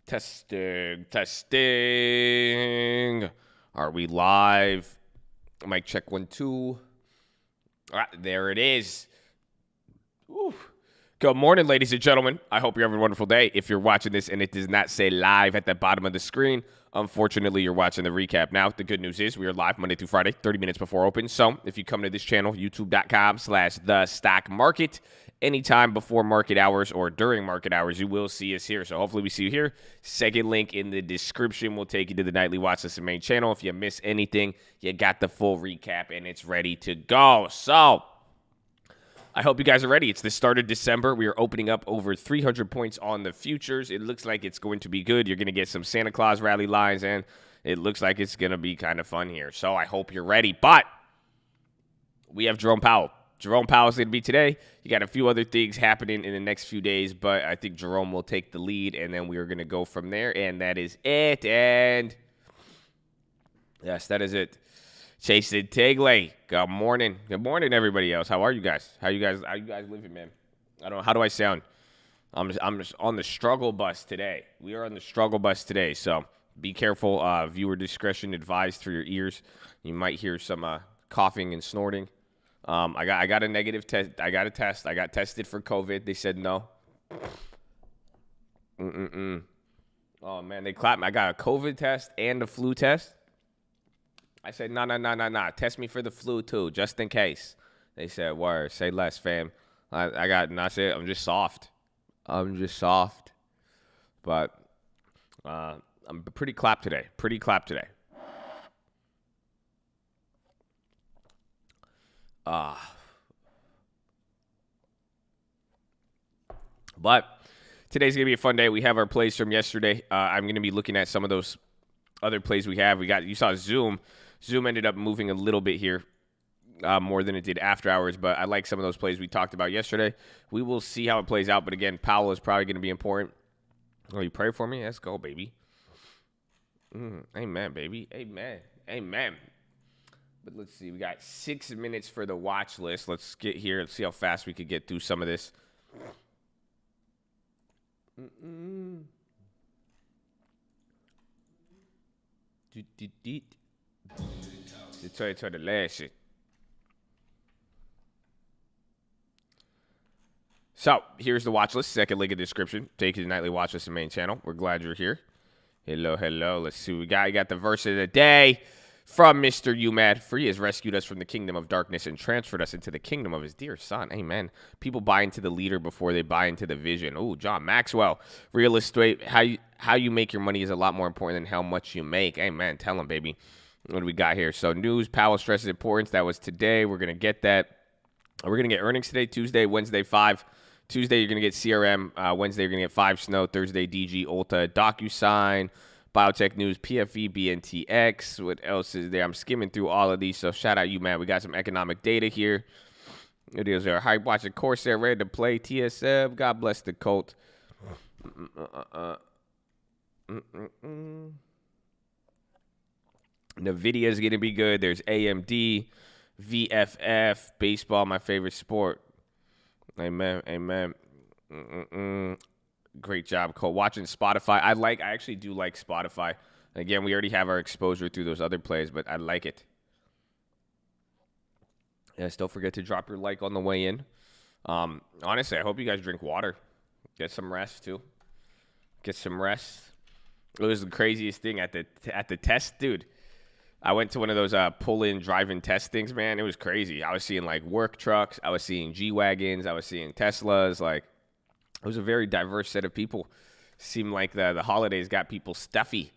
Testing, testing. Are we live? Mic check 1, 2. All right, there it is. Woo. Good morning, ladies and gentlemen. I hope you're having a wonderful day. If you're watching this and it does not say live at the bottom of the screen, unfortunately, you're watching the recap now. The good news is we are live Monday through Friday, 30 minutes before open. So if you come to this channel, youtube.com/thestockmarket, anytime before market hours or during market hours, you will see us here. So hopefully we see you here. Second link in the description will take you to the nightly Watchlist main channel. If you miss anything, you got the full recap and it's ready to go. So I hope you guys are ready. It's the start of December. We are opening up over 300 points on the futures. It looks like it's going to be good. You're going to get some Santa Claus rally lines, and it looks like it's going to be kind of fun here. So I hope you're ready. But we have Jerome Powell. Jerome Powell is going to be today. You got a few other things happening in the next few days, but I think Jerome will take the lead, and then we're going to go from there, and that is it. And yes, that is it. Jason Tagley, good morning. Good morning, everybody else. How are you guys? How you guys living, man? I don't know. How do I sound? I'm just on the struggle bus today. We are on the struggle bus today, so be careful. Viewer discretion advised for your ears. You might hear some coughing and snorting. I got a negative test. I got a test. I got tested for COVID. They said no. Oh, man, they clapped me. I got a COVID test and a flu test. I said, no. Test me for the flu, too, just in case. They said, word, say less, fam. That's it. I'm just soft. But I'm pretty clapped today. But today's going to be a fun day. We have our plays from yesterday. I'm going to be looking at some of those other plays we have. You saw Zoom. Zoom ended up moving a little bit here more than it did after hours, but I like some of those plays we talked about yesterday. We will see how it plays out, but again, Powell is probably going to be important. Oh, you pray for me? Let's go, baby. Amen, baby. Amen. But let's see. We got 6 minutes for the watch list. Let's get here. Let's see how fast we could get through some of this. To the last shit. So here's the watch list. Second link in the description. Take you to the nightly watch list and main channel. We're glad you're here. Hello. Let's see what we got. You got the verse of the day from Mr. UMAD. For he has rescued us from the kingdom of darkness and transferred us into the kingdom of his dear son. Amen. People buy into the leader before they buy into the vision. Oh, John Maxwell. Real estate. How you make your money is a lot more important than how much you make. Amen. Tell him, baby. What do we got here? So news, Powell stresses importance. That was today. We're going to get that. We're going to get earnings today, Tuesday, Wednesday, 5. Tuesday, you're going to get CRM. Wednesday, you're going to get 5 Snow. Thursday, DG, Ulta, DocuSign, Biotech News, PFE, BNTX. What else is there? I'm skimming through all of these, so shout out you, man. We got some economic data here. It is our hype watching Corsair ready to play. TSM, God bless the Colt. NVIDIA is going to be good. There's AMD, VFF, baseball, my favorite sport. Amen. Great job, Cole. Watching Spotify. I actually do like Spotify. Again, we already have our exposure through those other plays, but I like it. Yes, don't forget to drop your like on the way in. Honestly, I hope you guys drink water. Get some rest, too. It was the craziest thing at the test, dude. I went to one of those pull-in, drive-in test things, man. It was crazy. I was seeing, work trucks. I was seeing G-Wagons. I was seeing Teslas. It was a very diverse set of people. Seemed like the holidays got people stuffy,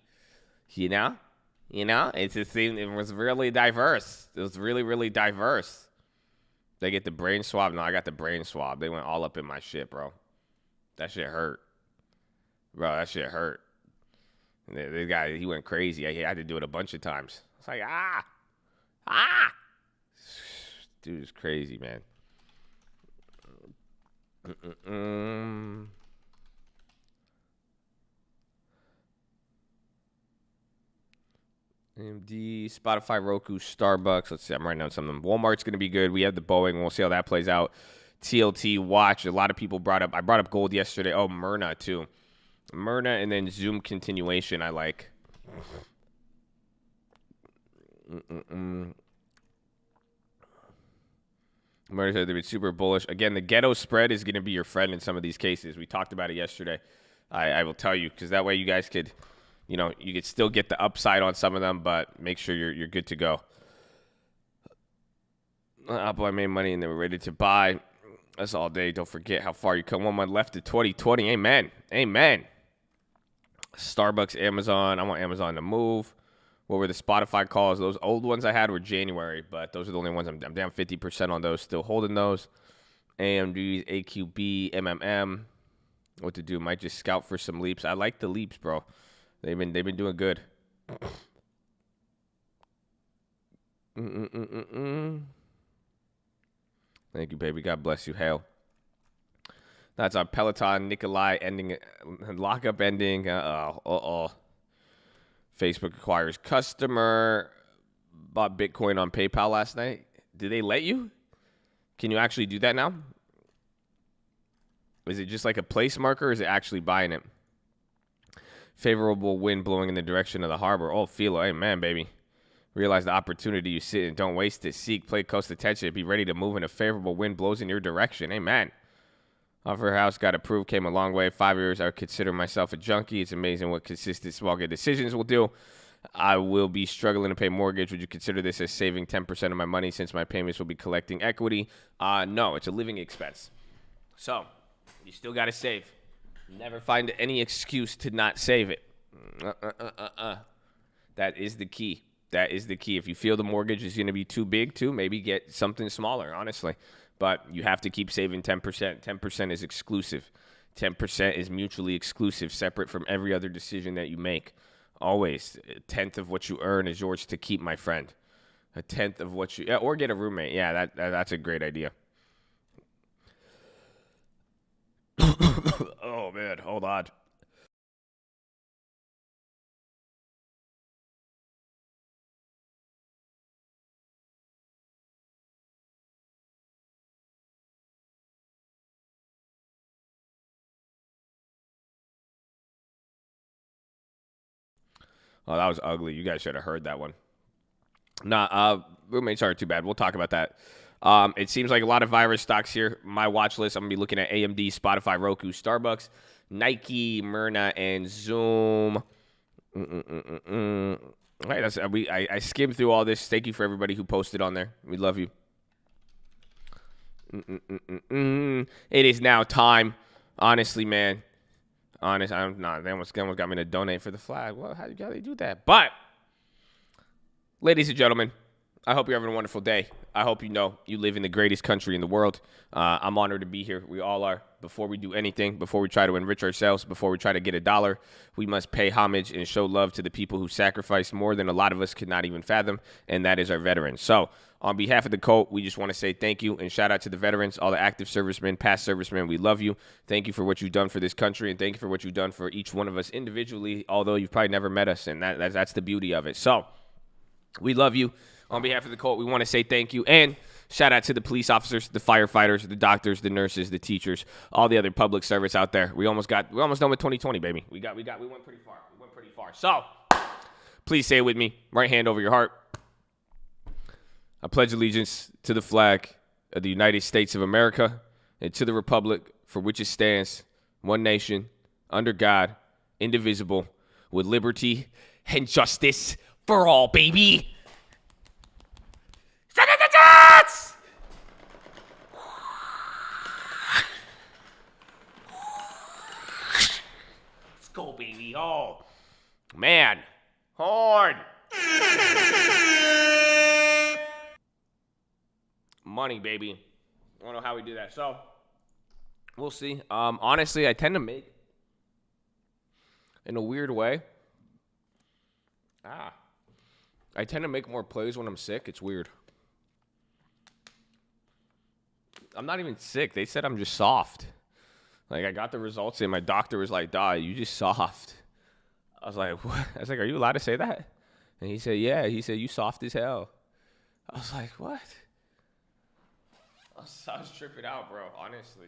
you know? It's a thing. It was really diverse. It was really, really diverse. They get the brain swab. No, I got the brain swab. They went all up in my shit, bro. That shit hurt. The guy, he went crazy. I had to do it a bunch of times. It's like, Dude, it's crazy, man. AMD, Spotify, Roku, Starbucks. Let's see. I'm writing down some of them. Walmart's going to be good. We have the Boeing. We'll see how that plays out. TLT, watch. A lot of people I brought up gold yesterday. Oh, Myrna, too. Myrna and then Zoom continuation I like. Myrna said they've been super bullish. Again, the ghetto spread is going to be your friend in some of these cases. We talked about it yesterday. I will tell you, because that way you guys could, you could still get the upside on some of them, but make sure you're good to go. Apple, I made money and they were ready to buy. That's all day. Don't forget how far you come. 1 month left to 2020. Amen. Amen. Starbucks, Amazon. I want Amazon to move. What were the Spotify calls? Those old ones I had were January, but those are the only ones I'm down 50% on those. Still holding those. AMD, AQB, MMM. What to do? Might just scout for some leaps. I like the leaps, bro. They've been doing good. Thank you, baby. God bless you. Hail. That's our Peloton. Nikolai ending. Lockup ending. Facebook acquires customer. Bought Bitcoin on PayPal last night. Did they let you? Can you actually do that now? Is it just like a place marker, or is it actually buying it? Favorable wind blowing in the direction of the harbor. Oh, PHILO. Hey, man, baby. Realize the opportunity you sit and don't waste it. Seek, play close attention. Be ready to move when a favorable wind blows in your direction. Amen. Offer house got approved. Came a long way. 5 years. I would consider myself a junkie. It's amazing what consistent small good decisions will do. I will be struggling to pay mortgage. Would you consider this as saving 10% of my money since my payments will be collecting equity? No, it's a living expense. So you still got to save. Never find any excuse to not save it. That is the key. That is the key. If you feel the mortgage is going to be too big to, maybe get something smaller, honestly. But you have to keep saving 10%. 10% is exclusive. 10% is mutually exclusive, separate from every other decision that you make. Always. A tenth of what you earn is yours to keep, my friend. A tenth of what you... Yeah, or get a roommate. Yeah, that's a great idea. Oh, man. Hold on. Oh, that was ugly. You guys should have heard that one. Nah, roommates aren't too bad. We'll talk about that. It seems like a lot of virus stocks here. My watch list, I'm going to be looking at AMD, Spotify, Roku, Starbucks, Nike, Myrna, and Zoom. All right, I skimmed through all this. Thank you for everybody who posted on there. We love you. It is now time. Honestly, man. I'm not. They almost got me to donate for the flag. Well, how do they do that? But, ladies and gentlemen, I hope you're having a wonderful day. I hope you know you live in the greatest country in the world. I'm honored to be here. We all are. Before we do anything, before we try to enrich ourselves, before we try to get a dollar, we must pay homage and show love to the people who sacrificed more than a lot of us could not even fathom, and that is our veterans. So, on behalf of the cult, we just want to say thank you and shout out to the veterans, all the active servicemen, past servicemen. We love you. Thank you for what you've done for this country, and thank you for what you've done for each one of us individually, although you've probably never met us, and that's the beauty of it. So, we love you. On behalf of the cult, we want to say thank you, and shout out to the police officers, the firefighters, the doctors, the nurses, the teachers, all the other public service out there. We're almost done with 2020, baby. We went pretty far. So, please say it with me. Right hand over your heart. I pledge allegiance to the flag of the United States of America and to the republic for which it stands, one nation, under God, indivisible, with liberty and justice for all, baby. Let's go, baby. Oh, man. Horn. Money, baby. I don't know how we do that. So, we'll see. Honestly, I tend to make, in a weird way, I tend to make more plays when I'm sick. It's weird. I'm not even sick. They said I'm just soft. Like, I got the results in. My doctor was like, "Dawg, you just soft." I was like, "What?" I was like, "Are you allowed to say that?" And he said, "Yeah." He said, "You soft as hell." I was like, "What?" I was tripping out, bro, honestly.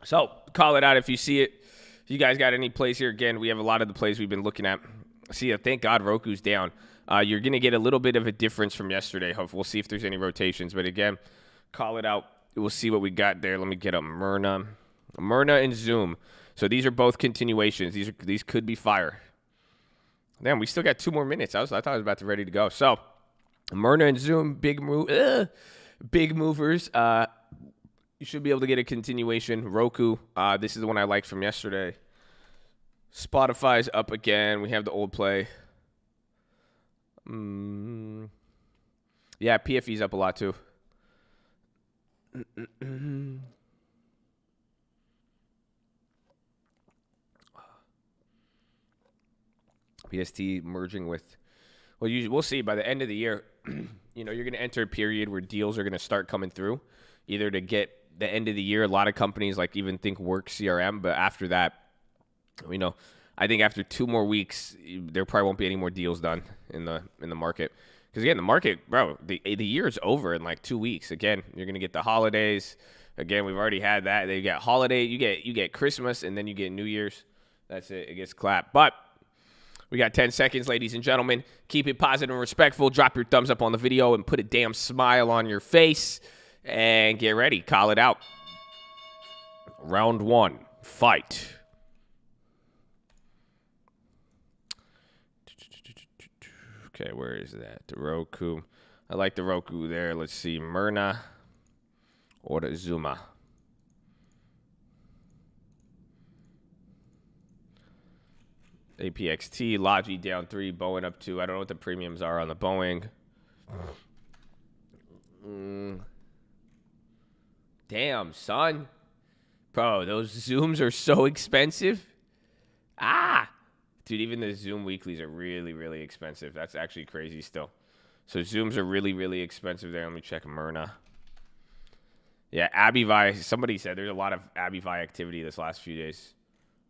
So call it out if you see it. If you guys got any plays here, again, we have a lot of the plays we've been looking at. See, thank God Roku's down. You're going to get a little bit of a difference from yesterday. We'll see if there's any rotations. But again, call it out. We'll see what we got there. Let me get up Myrna and Zoom. So these are both continuations. These could be fire. Damn, we still got 2 more minutes. I thought I was about to ready to go. So Myrna and Zoom, big movers. You should be able to get a continuation. Roku, this is the one I liked from yesterday. Spotify's up again. We have the old play. Yeah, PFE's up a lot too. PST merging with, well, we'll see by the end of the year. You're going to enter a period where deals are going to start coming through, either to get the end of the year. A lot of companies like even think work CRM, but after that, I think after 2 more weeks, there probably won't be any more deals done in the market. Because again, the market, bro, the year is over in like 2 weeks. Again, you're gonna get the holidays. Again, we've already had that. They get holiday, you get Christmas, and then you get New Year's. That's it. It gets clapped. But we got 10 seconds, ladies and gentlemen. Keep it positive and respectful. Drop your thumbs up on the video and put a damn smile on your face. And get ready. Call it out. Round 1. Fight. Okay, where is that? The Roku. I like the Roku there. Let's see. Myrna or the Zuma. APXT, Logi down 3, Boeing up 2. I don't know what the premiums are on the Boeing. Damn, son. Bro, those Zooms are so expensive. Dude, even the Zoom weeklies are really, really expensive. That's actually crazy still. So Zooms are really, really expensive there. Let me check Myrna. Yeah, AbiVi. Somebody said there's a lot of AbiVi activity this last few days.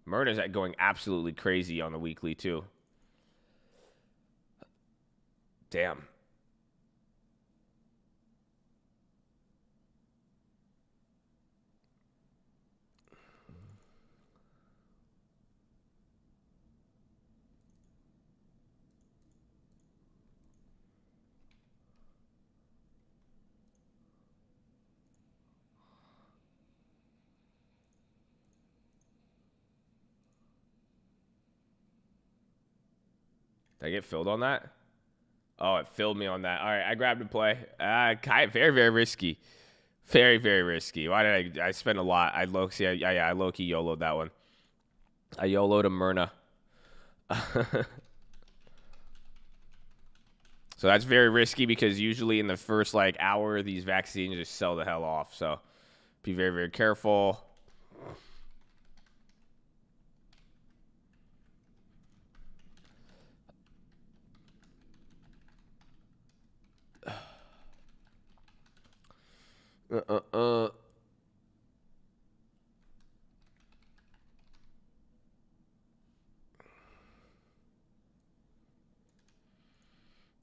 Myrna's going absolutely crazy on the weekly too. Damn. Did I get filled on that? Oh, it filled me on that. All right, I grabbed a play. Very, very risky. Very, very risky. Why did I spend a lot? I low-key YOLO'd that one. I YOLO'd a Myrna. So that's very risky because usually in the first hour, these vaccines just sell the hell off. So be very, very careful.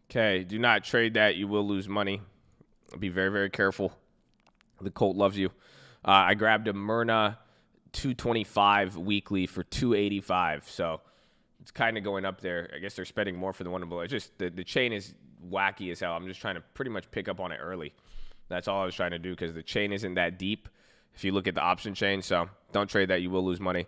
Okay, do not trade that. You will lose money. Be very, very careful. The Colt loves you. I grabbed a Myrna 225 weekly for 285. So it's kind of going up there. I guess they're spending more for the one below. It's just the chain is wacky as hell. I'm just trying to pretty much pick up on it early. That's all I was trying to do because the chain isn't that deep if you look at the option chain. So don't trade that. You will lose money.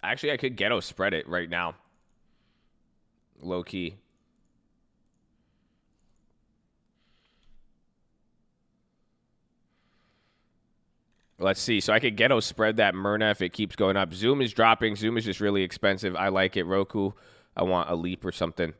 Actually, I could Ghetto Spread it right now. Low key. Let's see. So I could Ghetto Spread that Myrna if it keeps going up. Zoom is dropping. Zoom is just really expensive. I like it. Roku, I want a leap or something.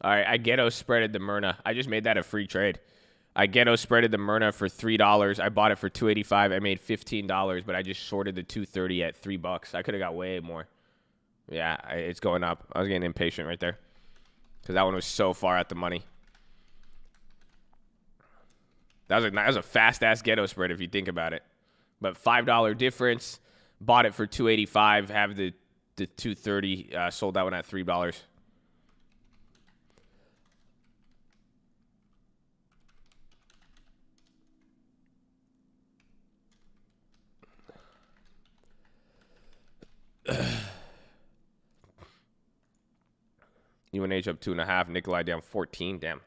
All right, I ghetto spreaded the Myrna. I just made that a free trade. I ghetto spreaded the Myrna for $3. I bought it for $2.85. I made $15, but I just shorted the 230 at $3. I could have got way more. Yeah, it's going up. I was getting impatient right there because that one was so far at the money. That was a fast-ass ghetto spread if you think about it. But $5 difference. Bought it for $2.85. Have the 230. Sold that one at $3. UNH up 2.5. Nikolai down 14. Damn.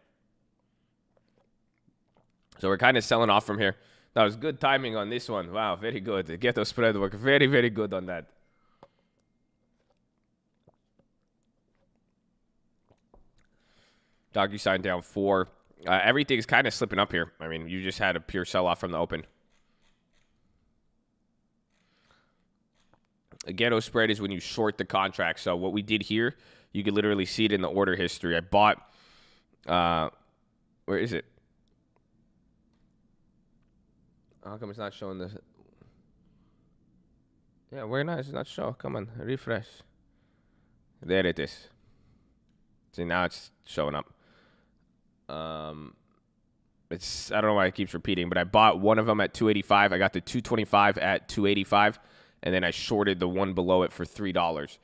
So we're kind of selling off from here. That was good timing on this one. Wow, very good. The Ghetto Spread work. Very, very good on that. DocuSign down 4. Everything's kind of slipping up here. I mean, you just had a pure sell-off from the open. A Ghetto Spread is when you short the contract. So what we did here, you could literally see it in the order history. I bought, where is it? How come it's not showing this? Yeah, where not? It's not show. Come on, refresh. There it is. See, now it's showing up. It's, I don't know why it keeps repeating, but I bought one of them at 285. I got the 225 at 285, and then I shorted the one below it for $3.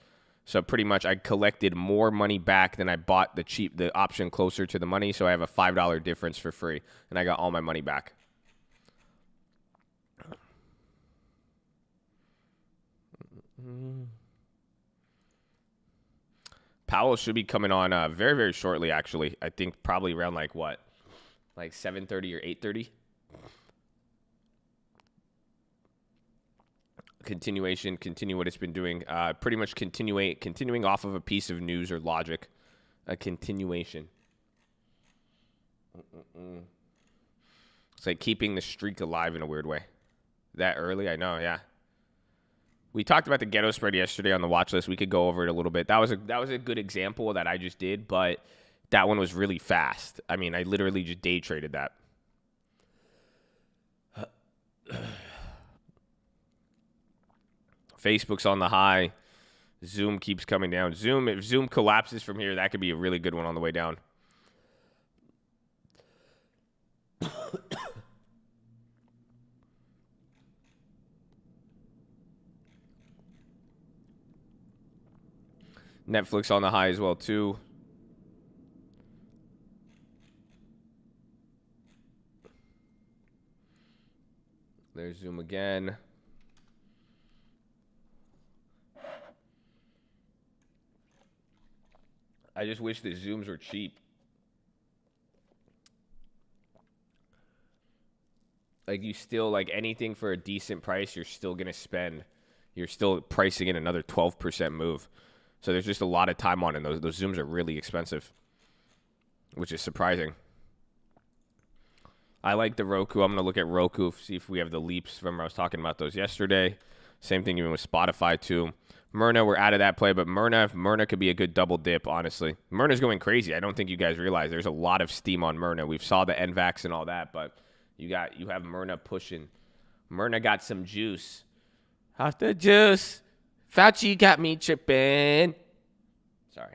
So pretty much I collected more money back than I bought the option closer to the money. So I have a $5 difference for free, and I got all my money back. Powell should be coming on very, very shortly, actually. I think probably around like what? Like 7:30 or 8:30? Continue what it's been doing. Pretty much continuing off of a piece of news or logic. A continuation. It's like keeping the streak alive in a weird way. That early? I know, yeah. We talked about the Ghetto Spread yesterday on the watch list. We could go over it a little bit. That was a good example that I just did, but that one was really fast. I mean, I literally just day traded that. Facebook's on the high. Zoom keeps coming down. If Zoom collapses from here, that could be a really good one on the way down. Netflix on the high as well, too. There's Zoom again. I just wish the Zooms were cheap. Like, you still, like, anything for a decent price, you're still going to spend. You're still pricing in another 12% move. So there's just a lot of time on it. Those Zooms are really expensive, which is surprising. I like the Roku. I'm going to look at Roku, see if we have the leaps. Remember, I was talking about those yesterday. Same thing even with Spotify, too. Myrna, we're out of that play, but Myrna could be a good double dip, honestly. Myrna's going crazy. I don't think you guys realize there's a lot of steam on Myrna. We've saw the NVAX and all that, but you have Myrna pushing. Myrna got some juice. How's the juice? Fauci got me tripping. Sorry.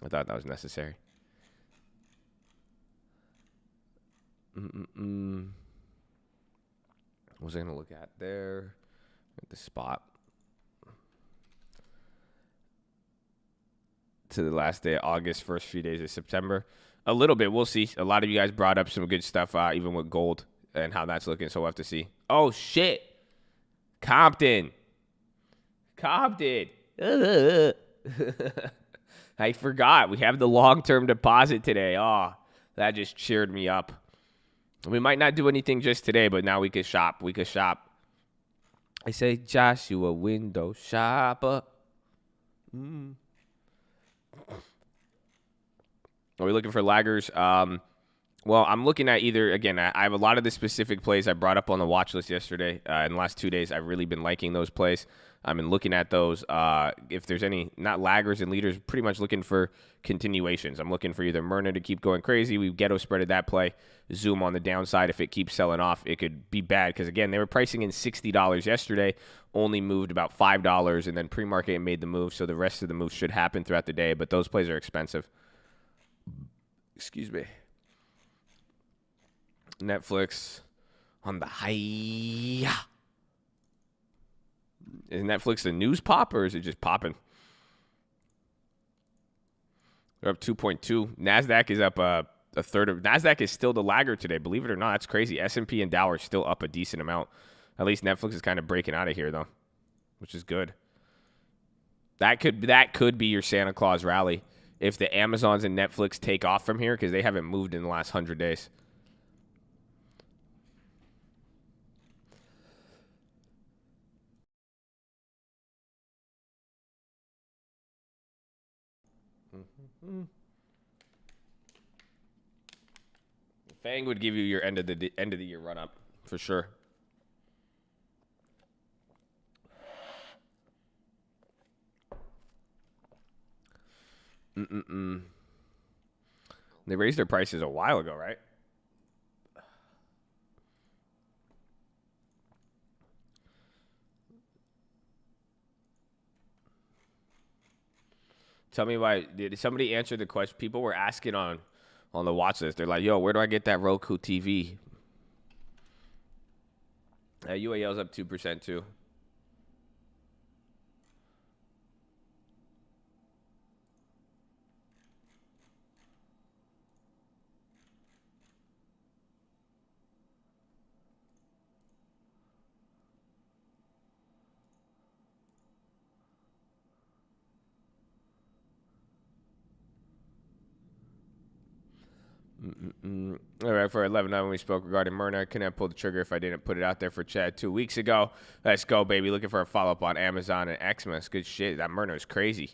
I thought that was necessary. What was I going to look at there? At the spot. To the last day of August, first few days of September. A little bit. We'll see. A lot of you guys brought up some good stuff, even with gold and how that's looking, so we'll have to see. Oh, shit. Compton. I forgot. We have the long-term deposit today. Oh, that just cheered me up. We might not do anything just today, but now we could shop. I say Joshua window shopper. Are we looking for laggers? Well, I'm looking at either, again, I have a lot of the specific plays I brought up on the watch list yesterday. In the last 2 days, I've really been liking those plays. I've been looking at those. If there's any, not laggers and leaders, pretty much looking for continuations. I'm looking for either Myrna to keep going crazy. We've ghetto spreaded that play. Zoom on the downside. If it keeps selling off, it could be bad because, again, they were pricing in $60 yesterday, only moved about $5, and then pre-market made the move, so the rest of the move should happen throughout the day, but those plays are expensive. Excuse me. Netflix on the high. Is Netflix a news pop or is it just popping? They're up 2.2. NASDAQ is up a third of. NASDAQ is still the lagger today. Believe it or not, that's crazy. S&P and Dow are still up a decent amount. At least Netflix is kind of breaking out of here, though, which is good. That could be your Santa Claus rally if the Amazons and Netflix take off from here because they haven't moved in the last 100 days. Fang would give you your end of the year run up for sure. They raised their prices a while ago, right? Tell me why. Did somebody answer the question? People were asking on the watch list. They're like, yo, where do I get that Roku TV? UAL's up 2% too. All right, for 11-9 when we spoke regarding Myrna, I couldn't have pulled the trigger if I didn't put it out there for Chad 2 weeks ago. Let's go, baby. Looking for a follow-up on Amazon and Xmas. Good shit. That Myrna is crazy.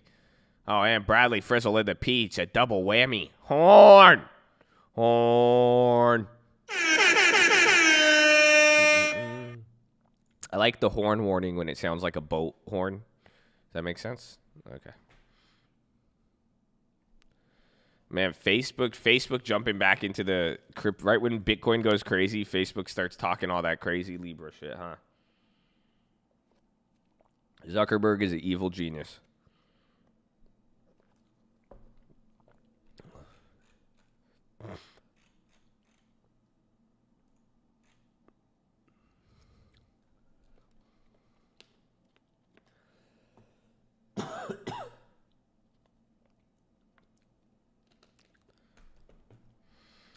Oh, and Bradley Frizzle in the peach. A double whammy. Horn. I like the horn warning when it sounds like a boat horn. Does that make sense? Okay. Man, Facebook jumping back into the crypto. Right when Bitcoin goes crazy, Facebook starts talking all that crazy Libra shit, huh? Zuckerberg is an evil genius.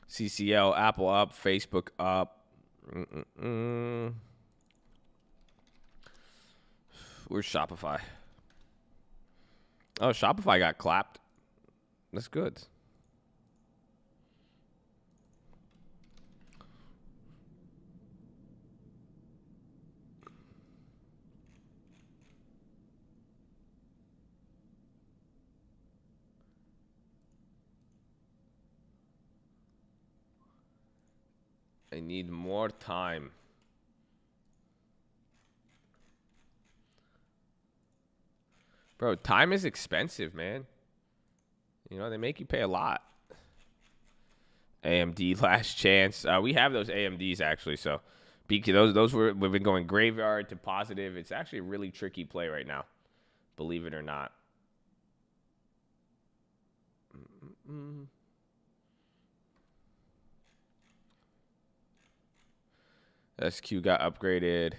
CCL, Apple up, Facebook up. Where's Shopify? Oh, Shopify got clapped. That's good. I need more time. Bro, time is expensive, man. You know, they make you pay a lot. AMD last chance. We have those AMDs actually, so those we've been going graveyard to positive. It's actually a really tricky play right now, believe it or not. SQ got upgraded.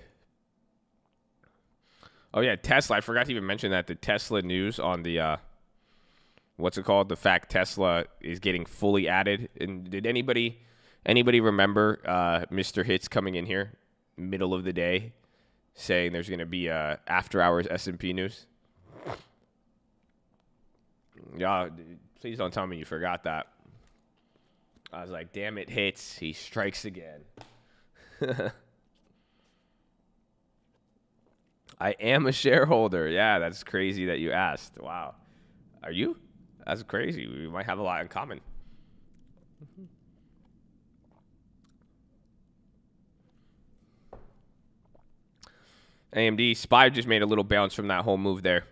Oh, yeah, Tesla. I forgot to even mention that. The Tesla news on the, what's it called? The fact Tesla is getting fully added. And did anybody remember Mr. Hits coming in here, middle of the day, saying there's going to be after-hours S&P news? Yeah, please don't tell me you forgot that. I was like, damn it, Hits. He strikes again. I am a shareholder. Yeah, that's crazy that you asked. Wow. Are you? That's crazy. We might have a lot in common. AMD, SPY just made a little bounce from that whole move there.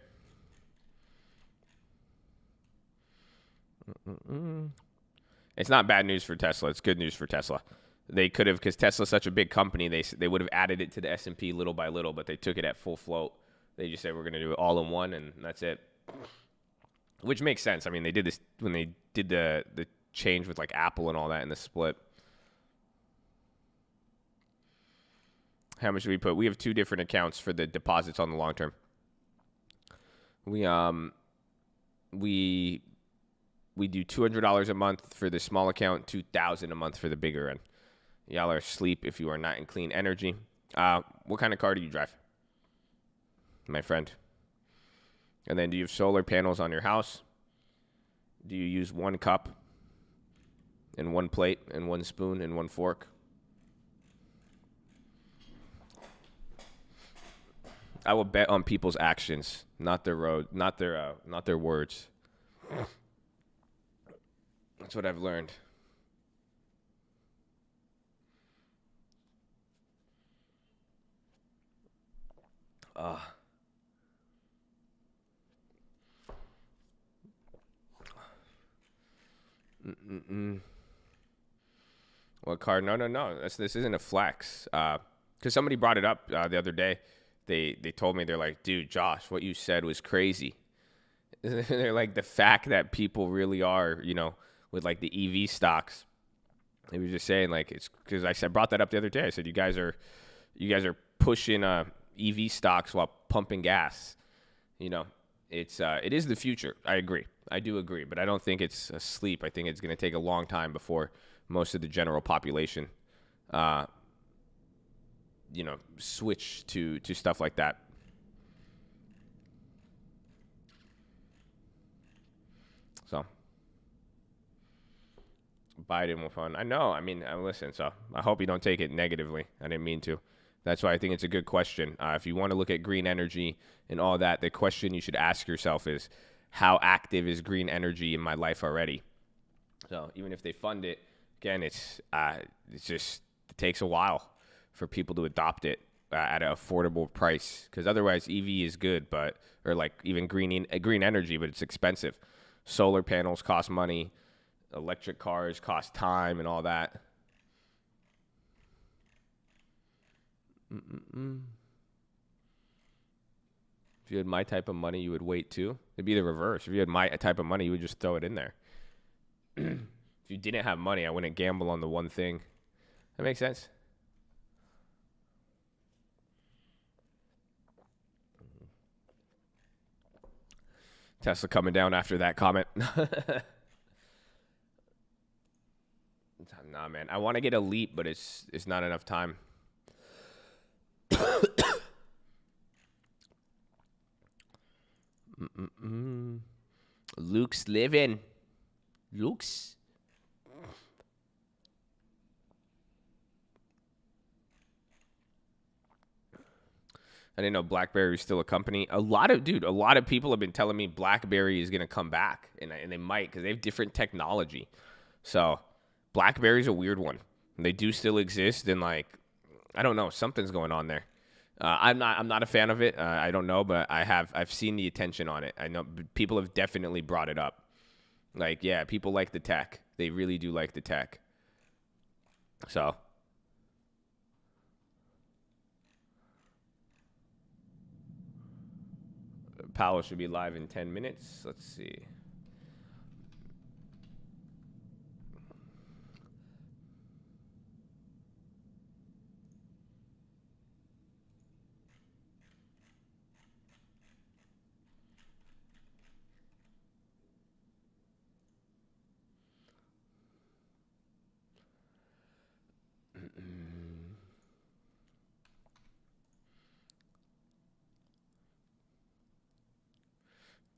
It's not bad news for Tesla. It's good news for Tesla. They could have, because Tesla's such a big company, they would have added it to the S&P little by little, but they took it at full float. They just said we're going to do it all in one, and that's it. Which makes sense. I mean, they did this when they did the change with like Apple and all that in the split. How much do we put? We have two different accounts for the deposits on the long term. We do $200 a month for the small account, $2,000 a month for the bigger end. Y'all are asleep if you are not in clean energy. What kind of car do you drive, my friend? And then do you have solar panels on your house? Do you use one cup and one plate and one spoon and one fork? I will bet on people's actions, not their not their words. That's what I've learned. What car? No. This isn't a flex. Because somebody brought it up the other day. They told me, they're like, dude, Josh, what you said was crazy. They're like, the fact that people really are, with like the EV stocks. They were just saying, like, it's because I brought that up the other day. I said, you guys are pushing EV stocks while pumping gas. It is the future. I agree. I do agree, but I don't think it's asleep. I think it's going to take a long time before most of the general population, switch to stuff like that. So Biden will fund. I know. I mean, listen. So I hope you don't take it negatively. I didn't mean to. That's why I think it's a good question. If you want to look at green energy and all that, the question you should ask yourself is, how active is green energy in my life already? So even if they fund it, again, it takes a while for people to adopt it at an affordable price. Because otherwise, EV is good, or like even green energy, but it's expensive. Solar panels cost money. Electric cars cost time and all that. If you had my type of money, you would wait too. It'd be the reverse. If you had my type of money, you would just throw it in there. If you didn't have money, I wouldn't gamble on the one thing. That makes sense. Tesla coming down after that comment. Nah, man. I want to get a leap, but it's not enough time. Luke's living. Luke's. I didn't know BlackBerry was still a company. A lot of people have been telling me BlackBerry is going to come back, and they might, because they have different technology. So BlackBerry's a weird one. They do still exist, and like, I don't know, something's going on there. I'm not a fan of it. I don't know, but I've seen the attention on it. I know people have definitely brought it up. Like, yeah, people like the tech. They really do like the tech. So Powell should be live in 10 minutes. Let's see.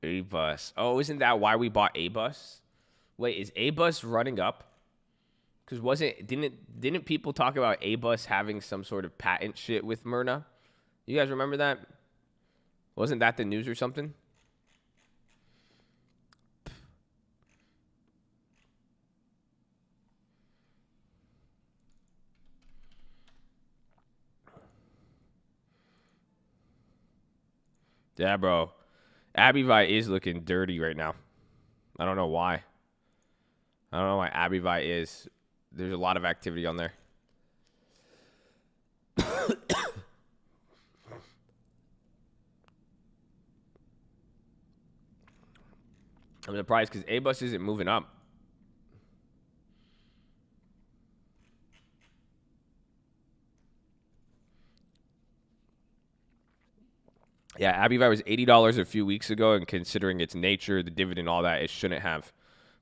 A-Bus. Oh, isn't that why we bought A-Bus? Wait, is A-Bus running up? Because didn't people talk about A-Bus having some sort of patent shit with Myrna? You guys remember that? Wasn't that the news or something? Yeah, bro. AbiVi is looking dirty right now. I don't know why. I don't know why AbiVi is. There's a lot of activity on there. I'm surprised because A-Bus isn't moving up. Yeah, AbiVi was $80 a few weeks ago, and considering its nature, the dividend, all that, it shouldn't have.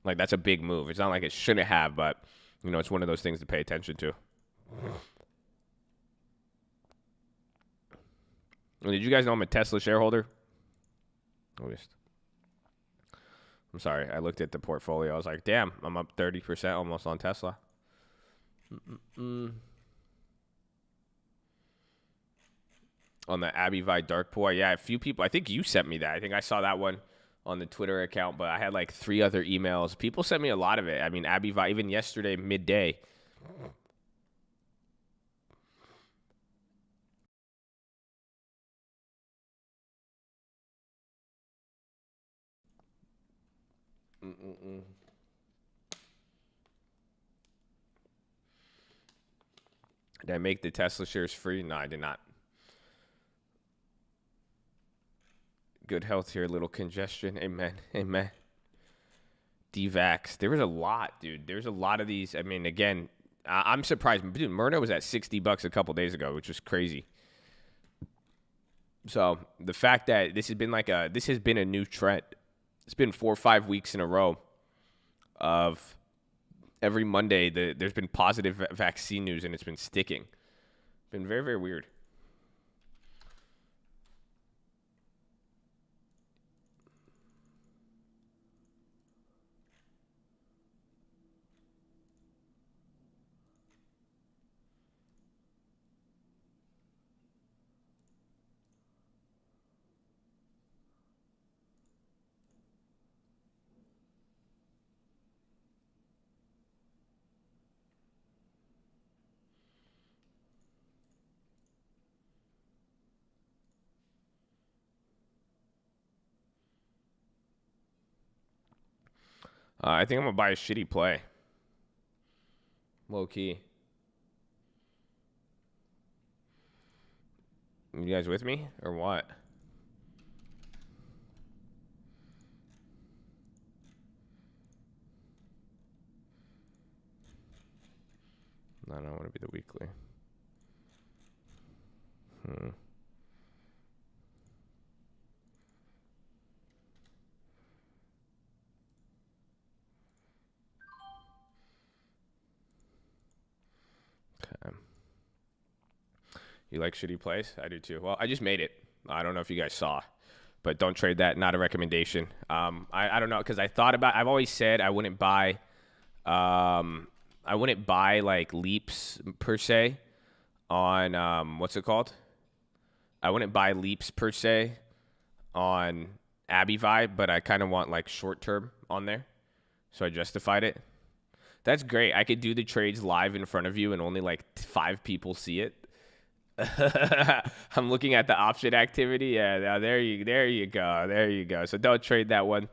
Like, that's a big move. It's not like it shouldn't have, but, you know, it's one of those things to pay attention to. Did you guys know I'm a Tesla shareholder? I'm sorry. I looked at the portfolio. I was like, damn, I'm up 30% almost on Tesla. On the AbiVi dark pool. Yeah, a few people. I think you sent me that. I think I saw that one on the Twitter account, but I had like 3 other emails. People sent me a lot of it. I mean, AbiVi, even yesterday, midday. Did I make the Tesla shares free? No, I did not. Good health here, little congestion. Amen. Amen. DVAX. There was a lot, dude. There's a lot of these. I mean, again, I'm surprised. Dude, Myrna was at $60 a couple days ago, which was crazy. So the fact that this has been a new trend. It's been 4 or 5 weeks in a row of every Monday there's been positive vaccine news, and it's been sticking. Been very, very weird. I think I'm going to buy a shitty play. Low key. You guys with me or what? No, I don't want to be the weekly. Okay. You like shitty plays? I do too. Well, I just made it. I don't know if you guys saw, but don't trade that. Not a recommendation. I don't know, because I've always said I wouldn't buy like leaps per se on what's it called? I wouldn't buy leaps per se on AbiVi, but I kind of want like short term on there. So I justified it. That's great. I could do the trades live in front of you and only like 5 people see it. I'm looking at the option activity. Yeah, there you go. There you go. So don't trade that one.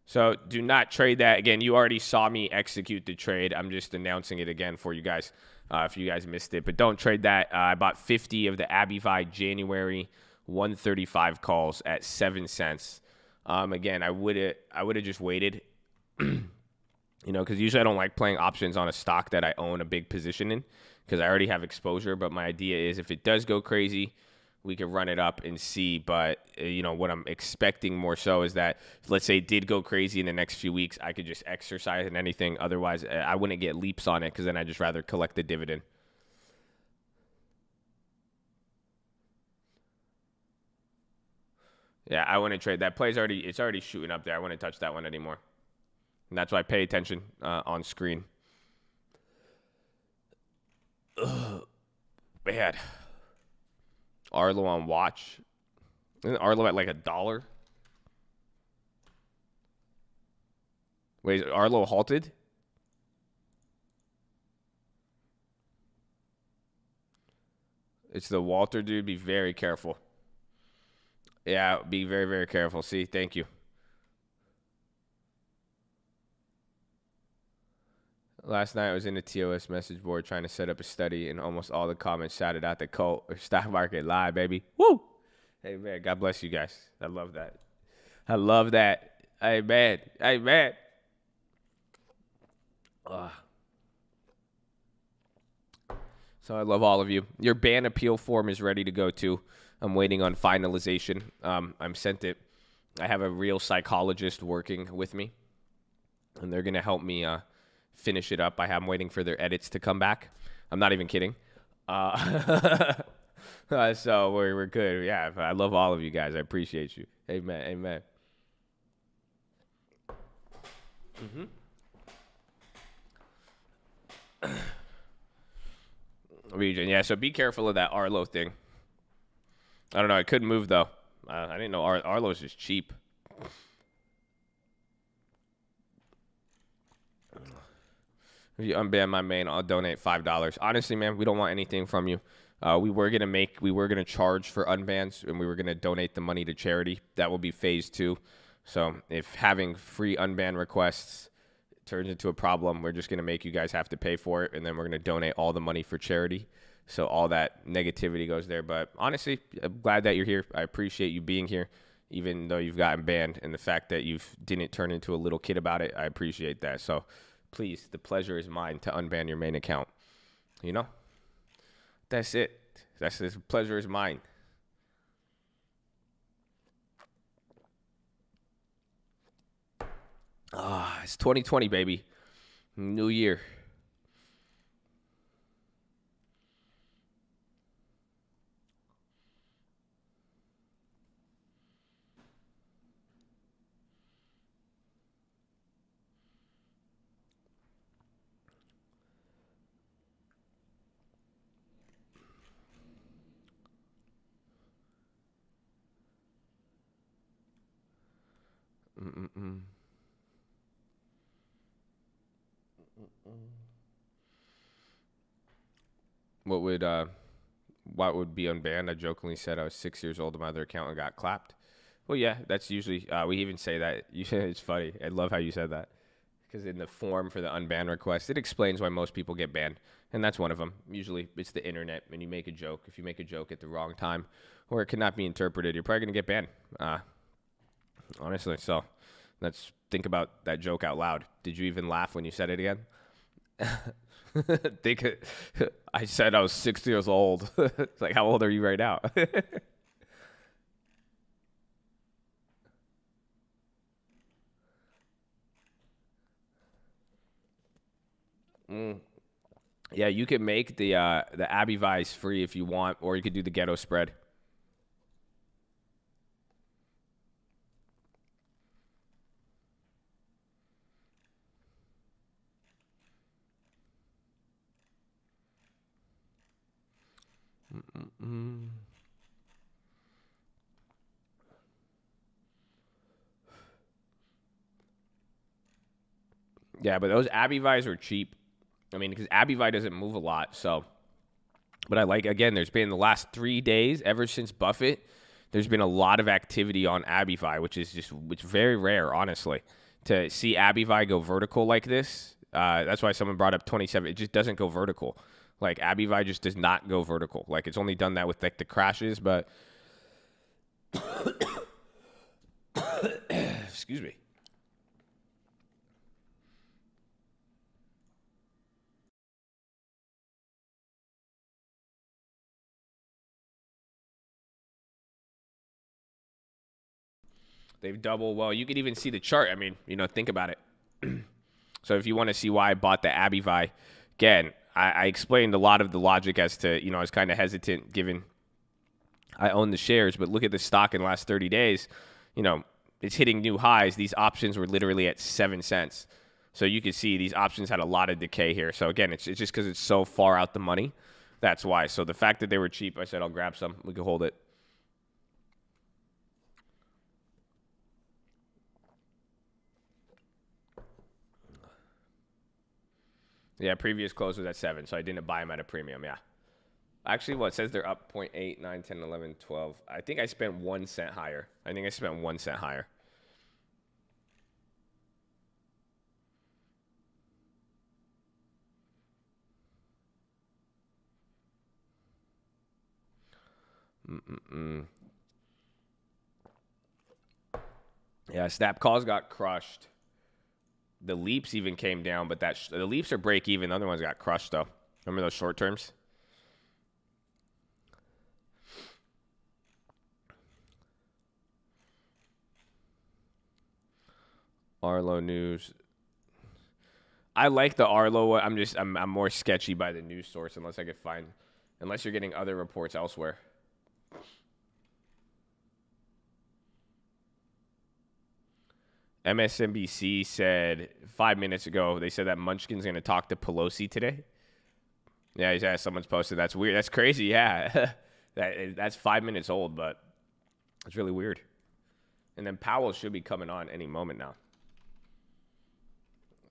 So do not trade that. Again, you already saw me execute the trade. I'm just announcing it again for you guys if you guys missed it. But don't trade that. I bought 50 of the AbiVi January 135 calls at 7 cents. Again, I would have just waited, you know, because usually I don't like playing options on a stock that I own a big position in because I already have exposure. But my idea is if it does go crazy, we can run it up and see. But, you know, what I'm expecting more so is that, let's say it did go crazy in the next few weeks, I could just exercise and anything. Otherwise, I wouldn't get leaps on it because then I'd just rather collect the dividend. Yeah, I wouldn't trade. That play's it's already shooting up there. I wouldn't touch that one anymore. And that's why I pay attention on screen. Ugh. Man. Arlo on watch. Isn't Arlo at like $1? Wait, is Arlo halted? It's the Walter dude. Be very careful. Yeah, be very, very careful. See, thank you. Last night I was in the TOS message board trying to set up a study, and almost all the comments shouted out the cult or stock market lie, baby. Woo! Hey, man, God bless you guys. I love that. I love that. Hey, man. Hey, man. So I love all of you. Your ban appeal form is ready to go, too. I'm waiting on finalization. I'm sent it. I have a real psychologist working with me, and they're going to help me finish it up. I'm waiting for their edits to come back. I'm not even kidding. So we're good. Yeah, I love all of you guys. I appreciate you. Amen. Amen. Region. Yeah, so be careful of that Arlo thing. I don't know. It couldn't move, though. I didn't know Arlo's just cheap. If you unban my main, I'll donate $5. Honestly, man, we don't want anything from you. We were gonna charge for unbans, and we were gonna donate the money to charity. That will be phase 2. So if having free unban requests turns into a problem, we're just gonna make you guys have to pay for it, and then we're gonna donate all the money for charity. So all that negativity goes there. But honestly, I'm glad that you're here. I appreciate you being here, even though you've gotten banned, and the fact that you didn't turn into a little kid about it. I appreciate that. So please, the pleasure is mine to unban your main account. You know? That's it. The pleasure is mine. It's 2020, baby. New year. What would be unbanned? I jokingly said I was 6 years old and my other account got clapped. Well, yeah, that's usually we even say that. It's funny. I love how you said that, because in the form for the unban request, it explains why most people get banned, and that's one of them. Usually, it's the internet, and you make a joke. If you make a joke at the wrong time, or it cannot be interpreted, you're probably gonna get banned. Honestly, so let's think about that joke out loud. Did you even laugh when you said it again? I said I was 6 years old. It's like, how old are you right now? Yeah, you can make the Abbey Vice free if you want, or you could do the Ghetto Spread. Yeah, but those Abbey Vi's are cheap. I mean, because Abbey Vi doesn't move a lot, so. But I like, again, there's been the last 3 days, ever since Buffett, there's been a lot of activity on Abbey Vi, which is very rare, honestly. To see Abbey Vi go vertical like this, that's why someone brought up 27. It just doesn't go vertical. Like, Abbey Vi just does not go vertical. Like, it's only done that with, like, the crashes, but. Excuse me. They've doubled. Well, you could even see the chart. I mean, think about it. So if you want to see why I bought the Abbey Vi, again, I explained a lot of the logic as to, I was kind of hesitant given I own the shares, but look at the stock in the last 30 days. It's hitting new highs. These options were literally at 7 cents. So you can see these options had a lot of decay here. So again, it's just because it's so far out the money. That's why. So the fact that they were cheap, I said I'll grab some. We can hold it. Yeah, previous close was at 7, so I didn't buy them at a premium, yeah. Actually, well, it says they're up 0.8, 9, 10, 11, 12. I think I spent 1 cent higher. I think I spent 1 cent higher. Yeah, snap calls got crushed. The leaps even came down, but the leaps are break even. The other ones got crushed, though. Remember those short terms? Arlo news. I like the Arlo. I'm more sketchy by the news source unless you're getting other reports elsewhere. MSNBC said 5 minutes ago, they said that Munchkin's going to talk to Pelosi today. Yeah, someone's posted. That's weird. That's crazy, yeah. That's 5 minutes old, but it's really weird. And then Powell should be coming on any moment now.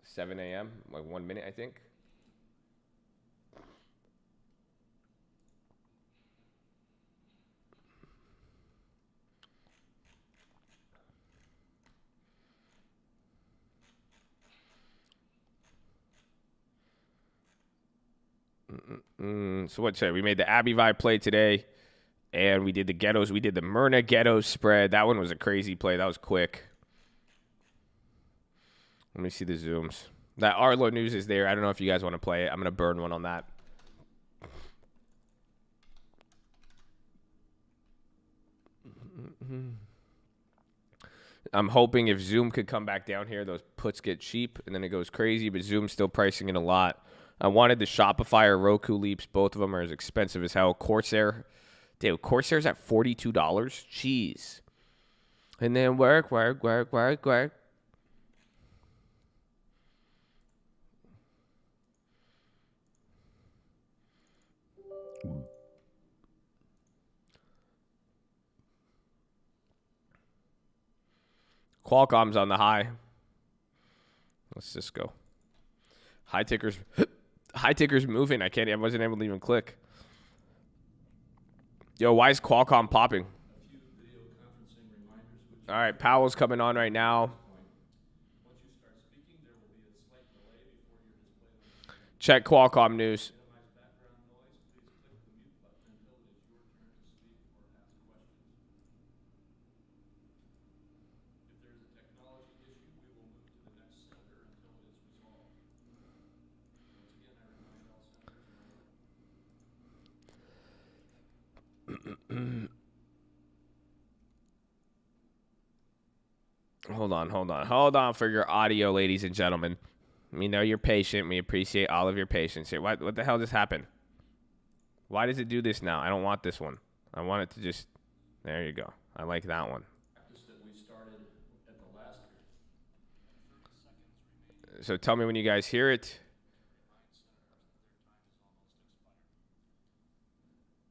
7 a.m., like 1 minute, I think. So what's that? We made the Abbey Vibe play today, and we did the Ghettos. We did the Myrna Ghetto Spread. That one was a crazy play. That was quick. Let me see the zooms. That Arlo news is there. I don't know if you guys want to play it. I'm going to burn one on that. I'm hoping if Zoom could come back down here, those puts get cheap, and then it goes crazy, but Zoom's still pricing it a lot. I wanted the Shopify or Roku leaps. Both of them are as expensive as hell. Corsair's at $42. Jeez. And then work. Qualcomm's on the high. Let's just go. High ticker's moving. I wasn't able to even click. Yo, why is Qualcomm popping? All right, Powell's coming on right now. Check Qualcomm news. Hold on for your audio, ladies and gentlemen. We know you're patient. We appreciate all of your patience here. What the hell just happened? Why does it do this now? I don't want this one. I want it to just... There you go. I like that one. So tell me when you guys hear it.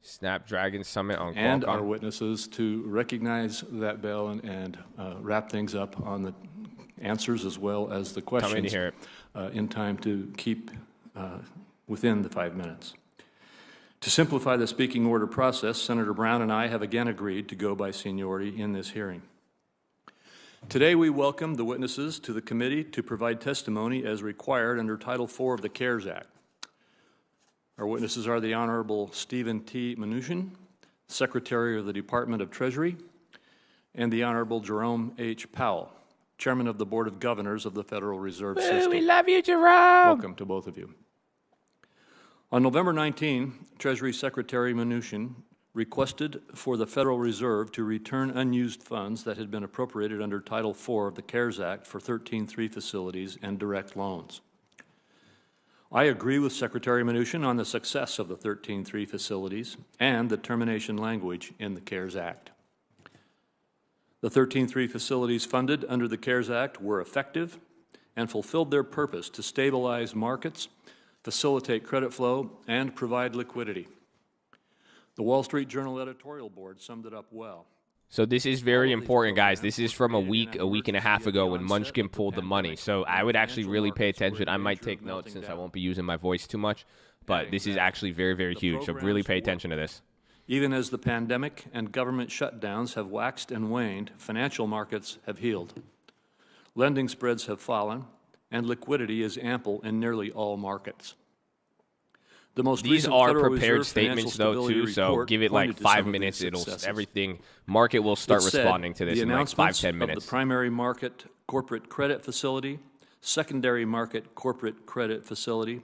Snapdragon Summit on Qualcomm. And our witnesses to recognize that bell and wrap things up on the answers as well as the questions. Tell me to hear it. In time to keep within the 5 minutes. To simplify the speaking order process, Senator Brown and I have again agreed to go by seniority in this hearing. Today we welcome the witnesses to the committee to provide testimony as required under Title IV of the CARES Act. Our witnesses are the Honorable Stephen T. Mnuchin, Secretary of the Department of Treasury, and the Honorable Jerome H. Powell, Chairman of the Board of Governors of the Federal Reserve System. We love you, Jerome. Welcome to both of you. On November 19, Treasury Secretary Mnuchin requested for the Federal Reserve to return unused funds that had been appropriated under Title IV of the CARES Act for 13-3 facilities and direct loans. I agree with Secretary Mnuchin on the success of the 13-3 facilities and the termination language in the CARES Act. The 13-3 facilities funded under the CARES Act were effective and fulfilled their purpose to stabilize markets facilitate credit flow, and provide liquidity. The Wall Street Journal editorial board summed it up well. So this is very important, guys. This is from a week and a half ago when Munchkin pulled the money. So I would actually really pay attention. I might take notes since I won't be using my voice too much, but this is actually very, very huge. So really pay attention to this. Even as the pandemic and government shutdowns have waxed and waned, financial markets have healed. Lending spreads have fallen, and liquidity is ample in nearly all markets. The most These are prepared statements, though, too, so give it like 5 minutes. Everything, market will start responding to this in like 5-10 minutes. The primary market corporate credit facility, secondary market corporate credit facility,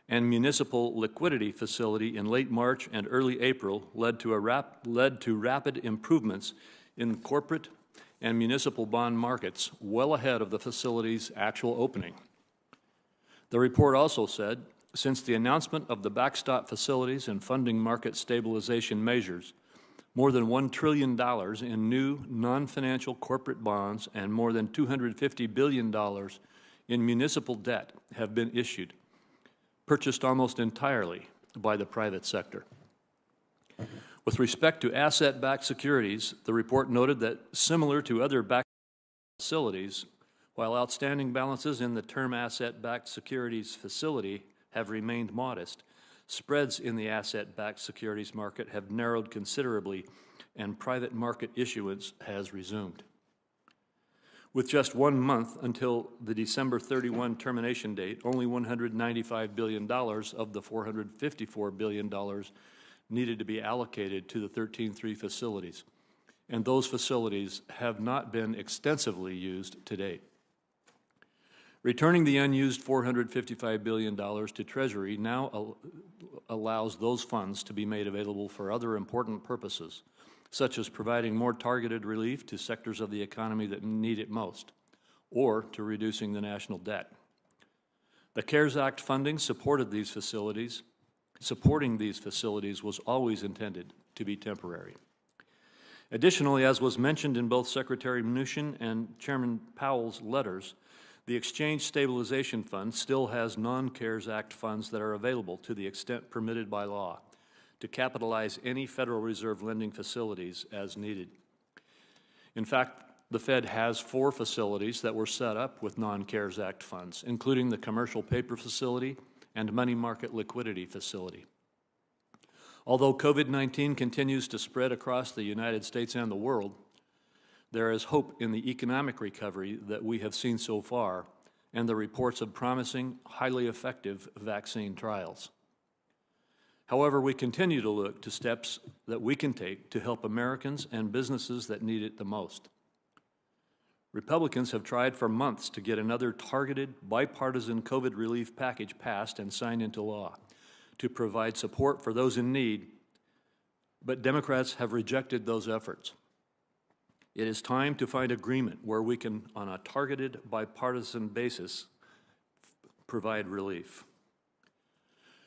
and municipal liquidity facility in late March and early April led to rapid improvements in corporate and municipal bond markets well ahead of the facility's actual opening. The report also said, since the announcement of the backstop facilities and funding market stabilization measures, more than $1 trillion in new non-financial corporate bonds and more than $250 billion in municipal debt have been issued, purchased almost entirely by the private sector. With respect to asset-backed securities, the report noted that similar to other backstop facilities, while outstanding balances in the term asset-backed securities facility have remained modest, spreads in the asset-backed securities market have narrowed considerably and private market issuance has resumed. With just 1 month until the December 31 termination date, only $195 billion of the $454 billion needed to be allocated to the 13-3 facilities, and those facilities have not been extensively used to date. Returning the unused $455 billion to Treasury now allows those funds to be made available for other important purposes, such as providing more targeted relief to sectors of the economy that need it most, or to reducing the national debt. The CARES Act funding supporting these facilities was always intended to be temporary. Additionally, as was mentioned in both Secretary Mnuchin and Chairman Powell's letters, the Exchange Stabilization Fund still has non-CARES Act funds that are available to the extent permitted by law to capitalize any Federal Reserve lending facilities as needed. In fact, the Fed has 4 facilities that were set up with non-CARES Act funds, including the Commercial Paper Facility and Money Market Liquidity Facility. Although COVID-19 continues to spread across the United States and the world, there is hope in the economic recovery that we have seen so far and the reports of promising, highly effective vaccine trials. However, we continue to look to steps that we can take to help Americans and businesses that need it the most. Republicans have tried for months to get another targeted, bipartisan COVID relief package passed and signed into law to provide support for those in need, but Democrats have rejected those efforts. It is time to find agreement where we can, on a targeted, bipartisan basis, provide relief.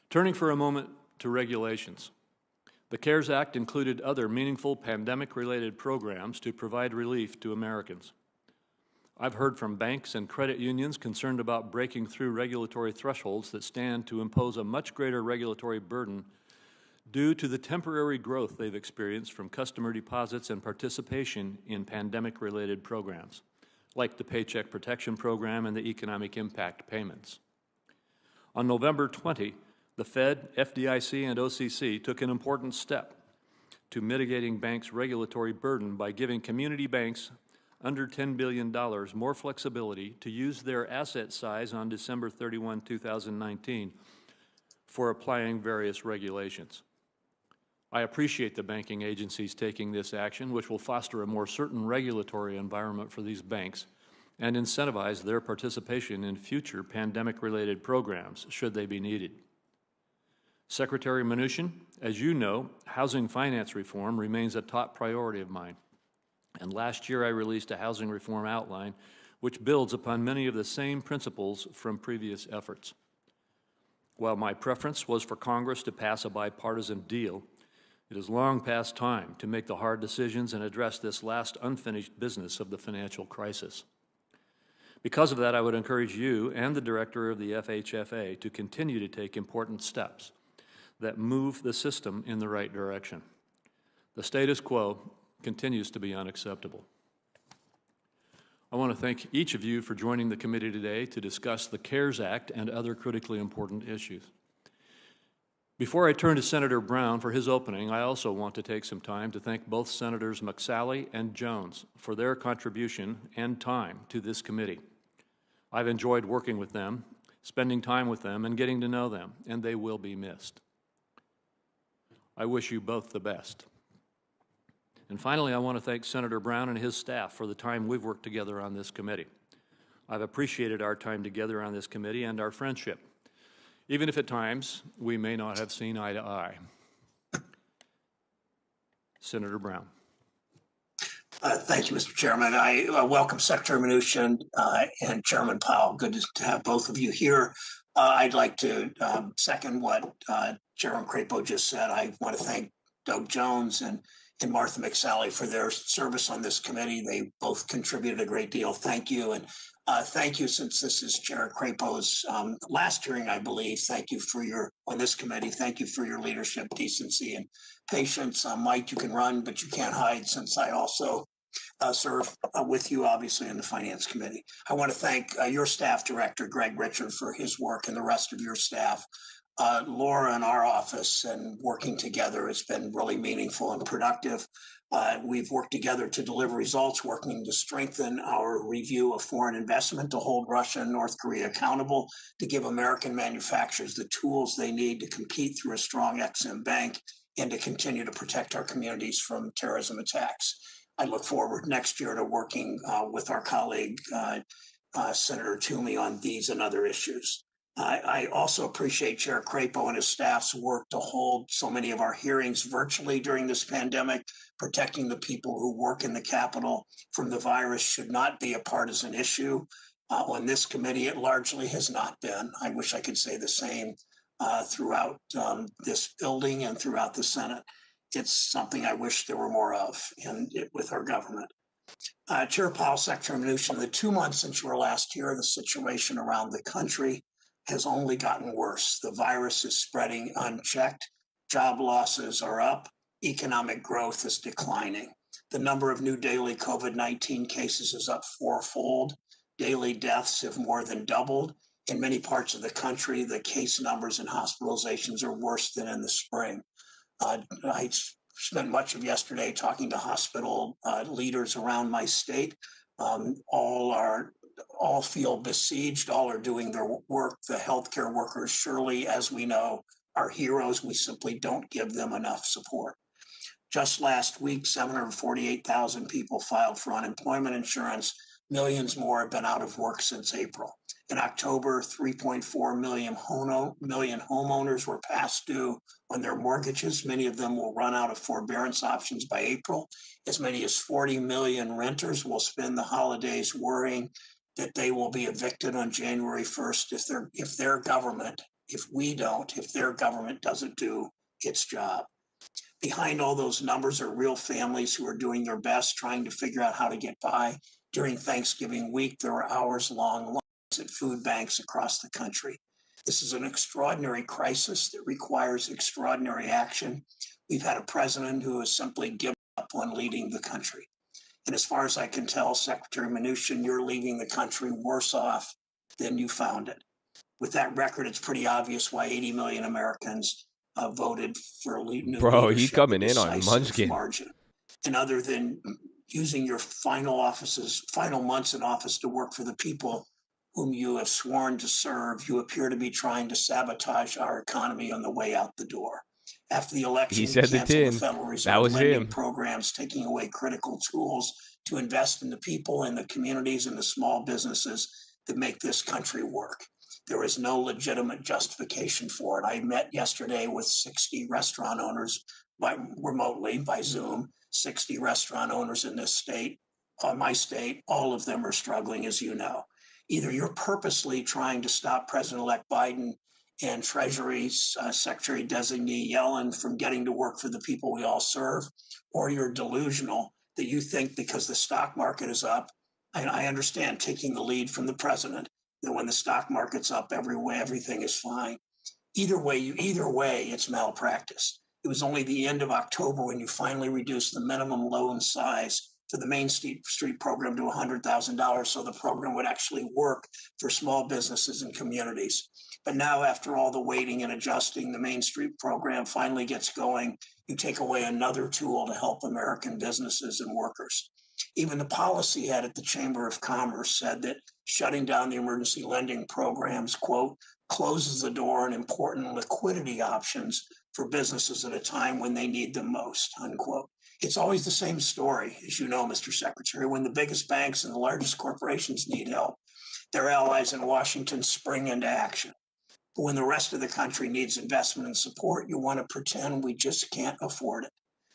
Turning for a moment to regulations. The CARES Act included other meaningful pandemic-related programs to provide relief to Americans. I've heard from banks and credit unions concerned about breaking through regulatory thresholds that stand to impose a much greater regulatory burden due to the temporary growth they've experienced from customer deposits and participation in pandemic-related programs, like the Paycheck Protection Program and the Economic Impact Payments. On November 20, the Fed, FDIC, and OCC took an important step to mitigating banks' regulatory burden by giving community banks under $10 billion more flexibility to use their asset size on December 31, 2019 for applying various regulations. I appreciate the banking agencies taking this action, which will foster a more certain regulatory environment for these banks and incentivize their participation in future pandemic-related programs, should they be needed. Secretary Mnuchin, as you know, housing finance reform remains a top priority of mine. And last year I released a housing reform outline which builds upon many of the same principles from previous efforts. While my preference was for Congress to pass a bipartisan deal, it is long past time to make the hard decisions and address this last unfinished business of the financial crisis. Because of that, I would encourage you and the director of the FHFA to continue to take important steps that move the system in the right direction. The status quo continues to be unacceptable. I want to thank each of you for joining the committee today to discuss the CARES Act and other critically important issues. Before I turn to Senator Brown for his opening, I also want to take some time to thank both Senators McSally and Jones for their contribution and time to this committee. I've enjoyed working with them, spending time with them, and getting to know them, and they will be missed. I wish you both the best. And finally, I want to thank Senator Brown and his staff for the time we've worked together on this committee. I've appreciated our time together on this committee and our friendship, even if at times we may not have seen eye to eye. Senator Brown. Thank you, Mr. Chairman. I welcome Secretary Mnuchin and Chairman Powell. Good to have both of you here. I'd like to second what Jerome Crapo just said. I want to thank Doug Jones and Martha McSally for their service on this committee. They both contributed a great deal. Thank you. And thank you, since this is Chair Crapo's last hearing, I believe. Thank you for on this committee. Thank you for your leadership, decency, and patience. Mike, you can run, but you can't hide, since I also serve with you, obviously, in the Finance Committee. I want to thank your staff director, Greg Richard, for his work, and the rest of your staff. Laura and our office, and working together has been really meaningful and productive. We've worked together to deliver results, working to strengthen our review of foreign investment, to hold Russia and North Korea accountable, to give American manufacturers the tools they need to compete through a strong Ex-Im Bank, and to continue to protect our communities from terrorism attacks. I look forward next year to working with our colleague, Senator Toomey, on these and other issues. I also appreciate Chair Crapo and his staff's work to hold so many of our hearings virtually during this pandemic. Protecting the people who work in the Capitol from the virus should not be a partisan issue. On this committee, it largely has not been. I wish I could say the same throughout this building and throughout the Senate. It's something I wish there were more of with our government. Chair Powell, Secretary Mnuchin, the 2 months since you were last here, the situation around the country has only gotten worse. The virus is spreading unchecked. Job losses are up. Economic growth is declining. The number of new daily COVID-19 cases is up fourfold. Daily deaths have more than doubled. In many parts of the country, the case numbers and hospitalizations are worse than in the spring. I spent much of yesterday talking to hospital leaders around my state. All feel besieged. All are doing their work. The healthcare workers, surely, as we know, are heroes. We simply don't give them enough support. Just last week, 748,000 people filed for unemployment insurance. Millions more have been out of work since April. In October, 3.4 million homeowners were past due on their mortgages. Many of them will run out of forbearance options by April. As many as 40 million renters will spend the holidays worrying that they will be evicted on January 1st if their government doesn't do its job. Behind all those numbers are real families who are doing their best, trying to figure out how to get by. During Thanksgiving week, there were hours-long lines at food banks across the country. This is an extraordinary crisis that requires extraordinary action. We've had a president who has simply given up on leading the country. And as far as I can tell, Secretary Mnuchin, you're leaving the country worse off than you found it. With that record, it's pretty obvious why 80 million Americans voted for new leadership. Bro, he coming in on Munchkin. Margin. And other than using your final months in office to work for the people whom you have sworn to serve, you appear to be trying to sabotage our economy on the way out the door. After the election, he said the 10. Federal Reserve that was him. Programs, taking away critical tools to invest in the people and the communities and the small businesses that make this country work. There is no legitimate justification for it. I met yesterday with 60 restaurant owners remotely by Zoom, 60 restaurant owners in this state, my state. All of them are struggling, as you know. Either you're purposely trying to stop President-elect Biden and Treasury Secretary-designee Yellen from getting to work for the people we all serve, or you're delusional that you think because the stock market is up I understand taking the lead from the president that when the stock market's up everything is fine. Either way, it's malpractice. It was only the end of October when you finally reduced the minimum loan size for the Main Street program to $100,000, so the program would actually work for small businesses and communities. But now, after all the waiting and adjusting, the Main Street program finally gets going. You take away another tool to help American businesses and workers. Even the policy head at the Chamber of Commerce said that shutting down the emergency lending programs, quote, closes the door on important liquidity options for businesses at a time when they need them most, unquote. It's always the same story, as you know, Mr. Secretary. When the biggest banks and the largest corporations need help, their allies in Washington spring into action. But when the rest of the country needs investment and support, you want to pretend we just can't afford it.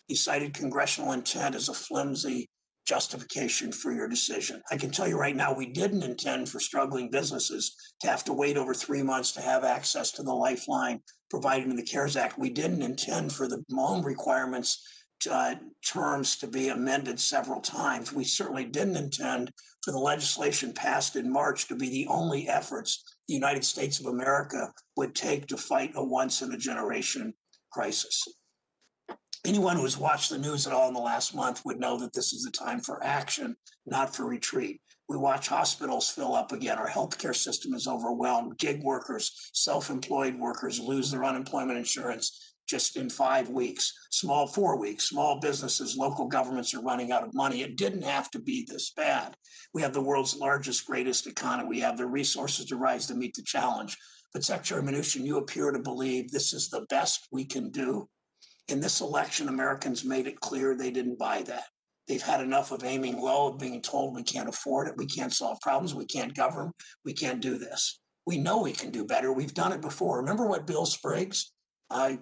You cited congressional intent as a flimsy justification for your decision. I can tell you right now, we didn't intend for struggling businesses to have to wait over 3 months to have access to the lifeline provided in the CARES Act. We didn't intend for the loan requirements terms to be amended several times. We certainly didn't intend for the legislation passed in March to be the only efforts the United States of America would take to fight a once-in-a-generation crisis. Anyone who has watched the news at all in the last month would know that this is a time for action, not for retreat. We watch hospitals fill up again. Our healthcare system is overwhelmed. Gig workers, self-employed workers lose their unemployment insurance just in 5 weeks, 4 weeks. Small businesses, local governments are running out of money. It didn't have to be this bad. We have the world's largest, greatest economy. We have the resources to rise to meet the challenge. But Secretary Mnuchin, you appear to believe this is the best we can do. In this election, Americans made it clear they didn't buy that. They've had enough of aiming low, of being told we can't afford it, we can't solve problems, we can't govern, we can't do this. We know we can do better. We've done it before. Remember what Bill Spriggs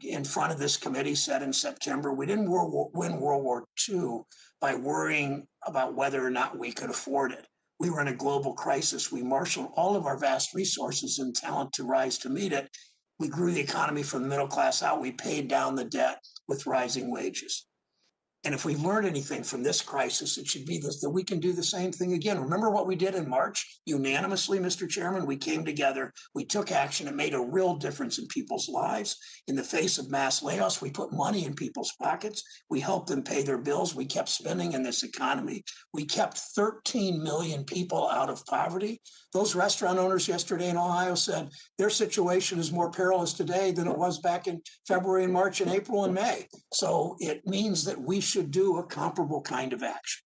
in front of this committee said in September? We didn't win World War II by worrying about whether or not we could afford it. We were in a global crisis. We marshaled all of our vast resources and talent to rise to meet it. We grew the economy from the middle class out. We paid down the debt with rising wages. And if we've learned anything from this crisis, it should be this, that we can do the same thing again. Remember what we did in March? Unanimously, Mr. Chairman, we came together, we took action, it made a real difference in people's lives. In the face of mass layoffs, we put money in people's pockets. We helped them pay their bills. We kept spending in this economy. We kept 13 million people out of poverty. Those restaurant owners yesterday in Ohio said their situation is more perilous today than it was back in February and March and April and May. So it means that we should do a comparable kind of action.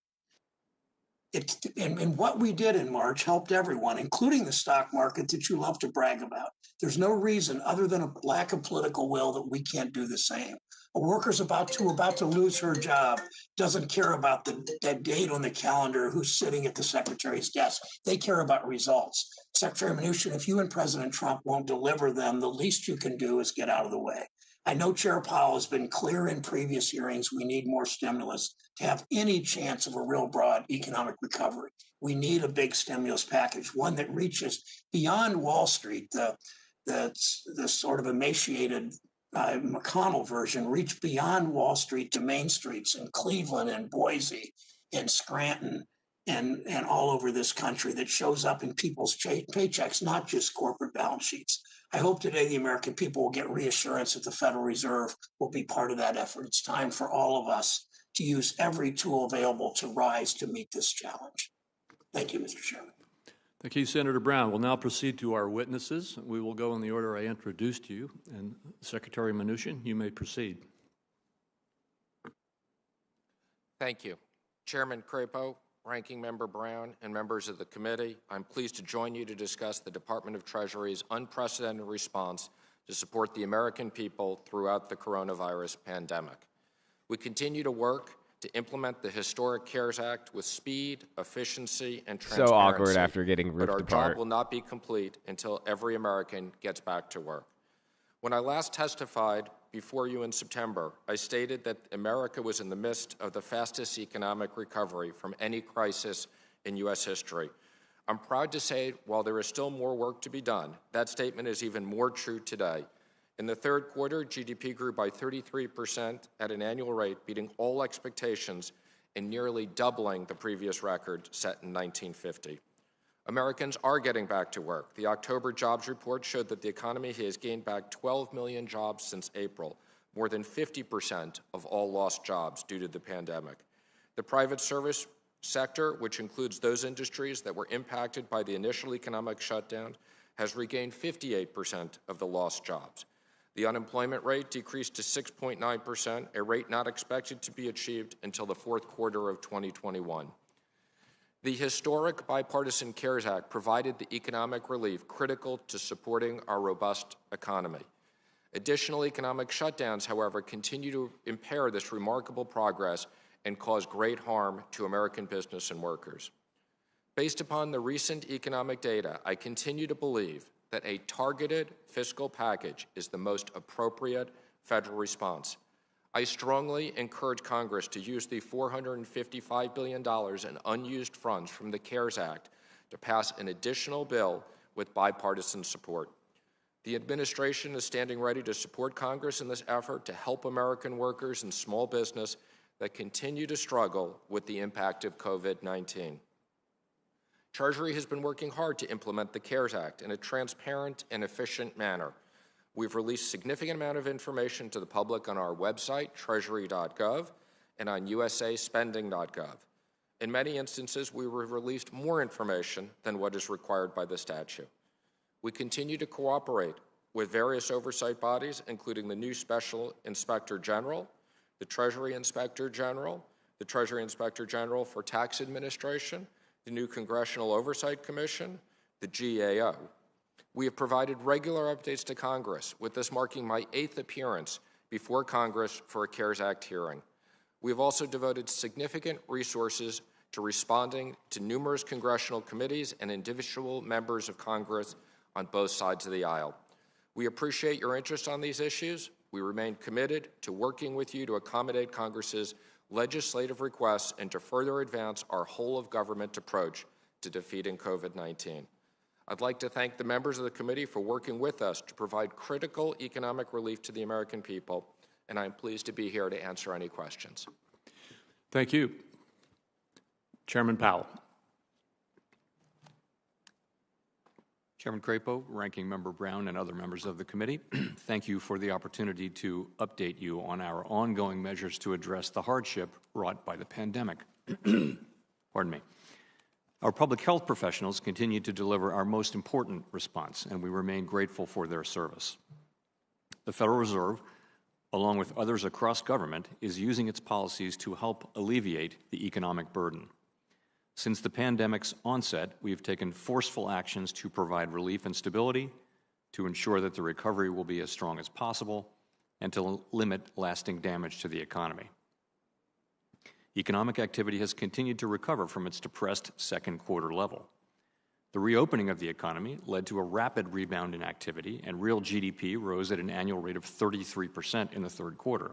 And what we did in March helped everyone, including the stock market that you love to brag about. There's no reason other than a lack of political will that we can't do the same. A worker's about to lose her job, doesn't care about that date on the calendar, who's sitting at the secretary's desk. They care about results. Secretary Mnuchin, if you and President Trump won't deliver them, the least you can do is get out of the way. I know Chair Powell has been clear in previous hearings we need more stimulus to have any chance of a real broad economic recovery. We need a big stimulus package, one that reaches beyond Wall Street, the sort of emaciated McConnell version, reach beyond Wall Street to Main Streets in Cleveland and Boise and Scranton and all over this country, that shows up in people's paychecks, not just corporate balance sheets. I hope today the American people will get reassurance that the Federal Reserve will be part of that effort. It's time for all of us to use every tool available to rise to meet this challenge. Thank you, Mr. Chairman. Thank you, Senator Brown. We'll now proceed to our witnesses. We will go in the order I introduced you. And Secretary Mnuchin, you may proceed. Thank you. Chairman Crapo, Ranking Member Brown, and members of the committee, I'm pleased to join you to discuss the Department of Treasury's unprecedented response to support the American people throughout the coronavirus pandemic. We continue to work to implement the historic CARES Act with speed, efficiency, and transparency. So awkward after getting ripped apart. But our job will not be complete until every American gets back to work. When I last testified before you in September, I stated that America was in the midst of the fastest economic recovery from any crisis in U.S. history. I'm proud to say, while there is still more work to be done, that statement is even more true today. In the third quarter, GDP grew by 33% at an annual rate, beating all expectations and nearly doubling the previous record set in 1950. Americans are getting back to work. The October jobs report showed that the economy has gained back 12 million jobs since April, more than 50% of all lost jobs due to the pandemic. The private service sector, which includes those industries that were impacted by the initial economic shutdown, has regained 58% of the lost jobs. The unemployment rate decreased to 6.9%, a rate not expected to be achieved until the fourth quarter of 2021. The historic bipartisan CARES Act provided the economic relief critical to supporting our robust economy. Additional economic shutdowns, however, continue to impair this remarkable progress and cause great harm to American business and workers. Based upon the recent economic data, I continue to believe that a targeted fiscal package is the most appropriate federal response. I strongly encourage Congress to use the $455 billion in unused funds from the CARES Act to pass an additional bill with bipartisan support. The administration is standing ready to support Congress in this effort to help American workers and small business that continue to struggle with the impact of COVID-19. Treasury has been working hard to implement the CARES Act in a transparent and efficient manner. We've released significant amount of information to the public on our website, treasury.gov, and on usaspending.gov. In many instances, we released more information than what is required by the statute. We continue to cooperate with various oversight bodies, including the new Special Inspector General, the Treasury Inspector General, the Treasury Inspector General for Tax Administration, the new Congressional Oversight Commission, the GAO. We have provided regular updates to Congress, with this marking my 8th appearance before Congress for a CARES Act hearing. We have also devoted significant resources to responding to numerous congressional committees and individual members of Congress on both sides of the aisle. We appreciate your interest on these issues. We remain committed to working with you to accommodate Congress's legislative requests and to further advance our whole-of-government approach to defeating COVID-19. I'd like to thank the members of the committee for working with us to provide critical economic relief to the American people, and I'm pleased to be here to answer any questions. Thank you. Chairman Powell. Chairman Crapo, Ranking Member Brown, and other members of the committee, thank you for the opportunity to update you on our ongoing measures to address the hardship wrought by the pandemic. Pardon me. Our public health professionals continue to deliver our most important response, and we remain grateful for their service. The Federal Reserve, along with others across government, is using its policies to help alleviate the economic burden. Since the pandemic's onset, we have taken forceful actions to provide relief and stability, to ensure that the recovery will be as strong as possible, and to limit lasting damage to the economy. Economic activity has continued to recover from its depressed second quarter level. The reopening of the economy led to a rapid rebound in activity, and real GDP rose at an annual rate of 33% in the third quarter.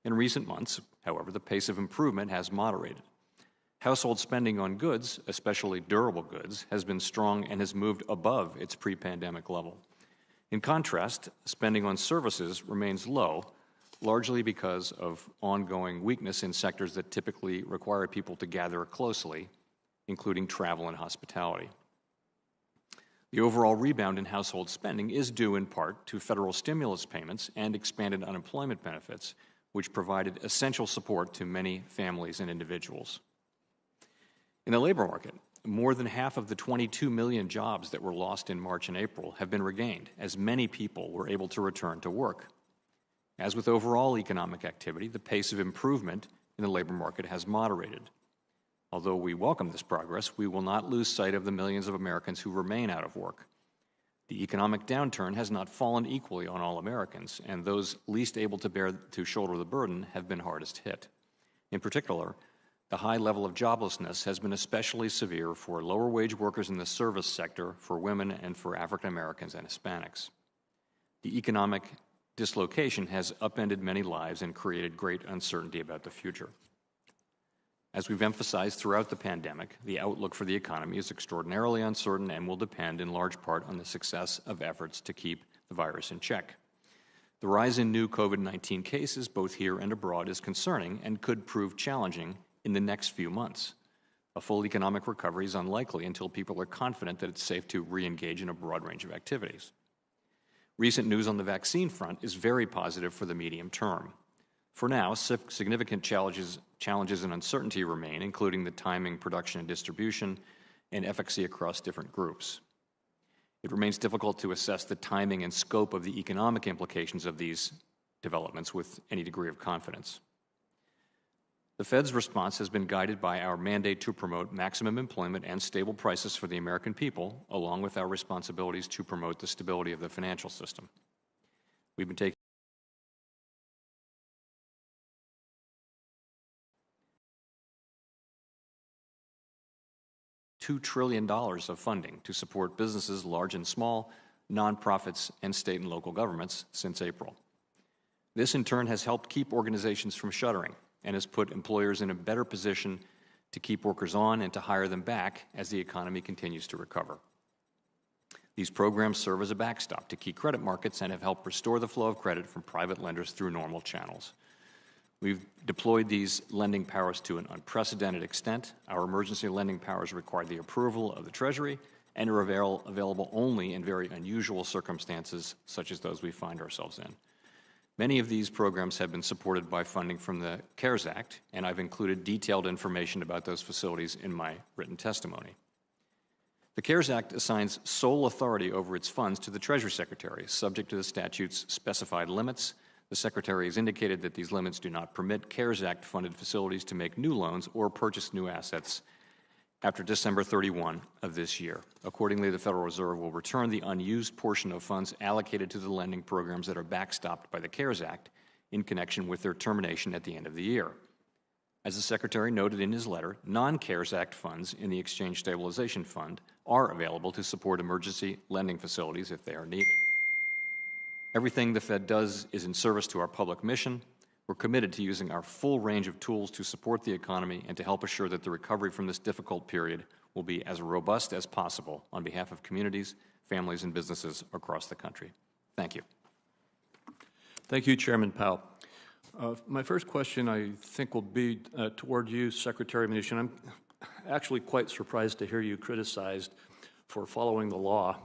In recent months, however, the pace of improvement has moderated. Household spending on goods, especially durable goods, has been strong and has moved above its pre-pandemic level. In contrast, spending on services remains low, largely because of ongoing weakness in sectors that typically require people to gather closely, including travel and hospitality. The overall rebound in household spending is due in part to federal stimulus payments and expanded unemployment benefits, which provided essential support to many families and individuals. In the labor market, more than half of the 22 million jobs that were lost in March and April have been regained, as many people were able to return to work. As with overall economic activity, the pace of improvement in the labor market has moderated. Although we welcome this progress, we will not lose sight of the millions of Americans who remain out of work. The economic downturn has not fallen equally on all Americans, and those least able to shoulder the burden have been hardest hit. In particular, the high level of joblessness has been especially severe for lower-wage workers in the service sector, for women, and for African Americans and Hispanics. The economic dislocation has upended many lives and created great uncertainty about the future. As we've emphasized throughout the pandemic, the outlook for the economy is extraordinarily uncertain and will depend in large part on the success of efforts to keep the virus in check. The rise in new COVID-19 cases, both here and abroad, is concerning and could prove challenging in the next few months. A full economic recovery is unlikely until people are confident that it's safe to re-engage in a broad range of activities. Recent news on the vaccine front is very positive for the medium term. For now, significant challenges and uncertainty remain, including the timing, production, and distribution, and efficacy across different groups. It remains difficult to assess the timing and scope of the economic implications of these developments with any degree of confidence. The Fed's response has been guided by our mandate to promote maximum employment and stable prices for the American people, along with our responsibilities to promote the stability of the financial system. We've been taking $2 trillion of funding to support businesses large and small, nonprofits, and state and local governments since April. This, in turn, has helped keep organizations from shuttering and has put employers in a better position to keep workers on and to hire them back as the economy continues to recover. These programs serve as a backstop to key credit markets and have helped restore the flow of credit from private lenders through normal channels. We've deployed these lending powers to an unprecedented extent. Our emergency lending powers require the approval of the Treasury and are available only in very unusual circumstances such as those we find ourselves in. Many of these programs have been supported by funding from the CARES Act, and I've included detailed information about those facilities in my written testimony. The CARES Act assigns sole authority over its funds to the Treasury Secretary, subject to the statute's specified limits. The Secretary has indicated that these limits do not permit CARES Act-funded facilities to make new loans or purchase new assets after December 31 of this year. Accordingly, the Federal Reserve will return the unused portion of funds allocated to the lending programs that are backstopped by the CARES Act in connection with their termination at the end of the year. As the Secretary noted in his letter, non-CARES Act funds in the Exchange Stabilization Fund are available to support emergency lending facilities if they are needed. Everything the Fed does is in service to our public mission. We're committed to using our full range of tools to support the economy and to help assure that the recovery from this difficult period will be as robust as possible on behalf of communities, families, and businesses across the country. Thank you. Thank you, Chairman Powell. My first question, I think, will be toward you, Secretary Mnuchin. I'm actually quite surprised to hear you criticized for following the law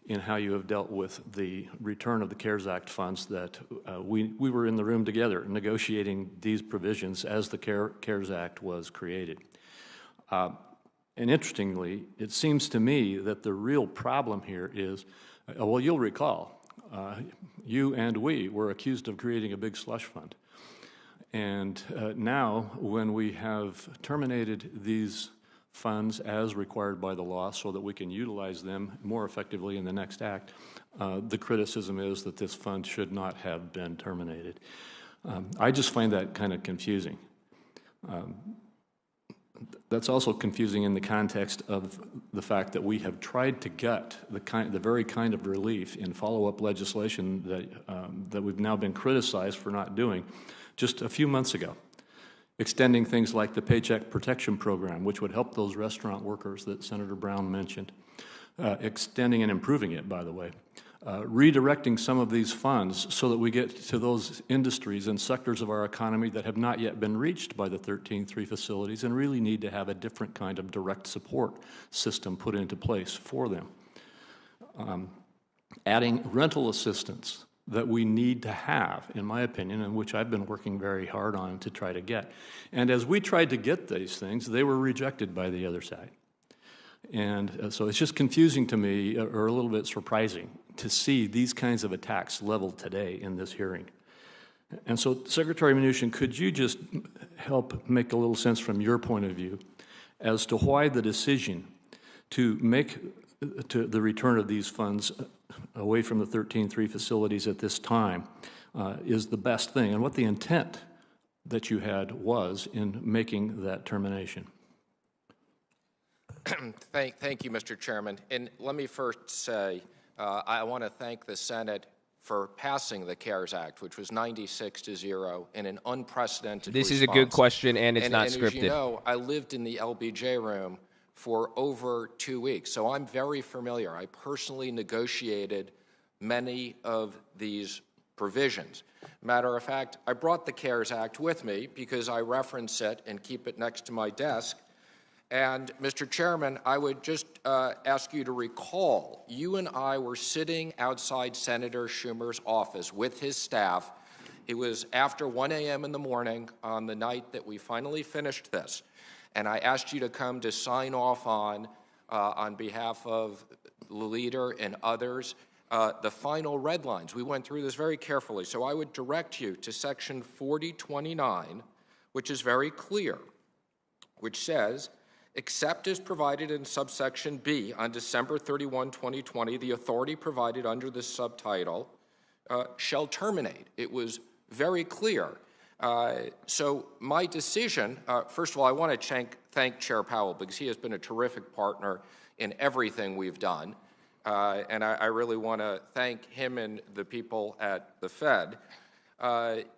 in how you have dealt with the return of the CARES Act funds that we were in the room together negotiating these provisions as the CARES Act was created. And interestingly, it seems to me that the real problem here is, well, you'll recall, you and we were accused of creating a big slush fund. And now, when we have terminated these funds as required by the law so that we can utilize them more effectively in the next act, the criticism is that this fund should not have been terminated. I just find that kind of confusing. That's also confusing in the context of the fact that we have tried to get the very kind of relief in follow-up legislation that we've now been criticized for not doing just a few months ago. Extending things like the Paycheck Protection Program, which would help those restaurant workers that Senator Brown mentioned, extending and improving it, by the way, redirecting some of these funds so that we get to those industries and sectors of our economy that have not yet been reached by the 13-3 facilities and really need to have a different kind of direct support system put into place for them. Adding rental assistance that we need to have, in my opinion, and which I've been working very hard on to try to get. And as we tried to get these things, they were rejected by the other side. And so it's just confusing to me, or a little bit surprising, to see these kinds of attacks leveled today in this hearing. And so, Secretary Mnuchin, could you just help make a little sense from your point of view as to why the decision to make the return of these funds away from the 13-3 facilities at this time is the best thing, and what the intent that you had was in making that termination? Thank you, Mr. Chairman. And let me first say I want to thank the Senate for passing the CARES Act, which was 96-0 in an unprecedented This response. is a good question, and it's not scripted. As you know, I lived in the LBJ room for over 2 weeks, so I'm very familiar. I personally negotiated many of these provisions. Matter of fact, I brought the CARES Act with me because I reference it and keep it next to my desk. And, Mr. Chairman, I would just ask you to recall, you and I were sitting outside Senator Schumer's office with his staff. It was after 1 a.m. in the morning on the night that we finally finished this. And I asked you to come to sign off on behalf of the leader and others, the final red lines. We went through this very carefully. So I would direct you to Section 4029, which is very clear, which says, except as provided in subsection B on December 31, 2020, the authority provided under this subtitle shall terminate. It was very clear. So my decision, first of all, I want to thank Chair Powell because he has been a terrific partner in everything we've done. And I really want to thank him and the people at the Fed.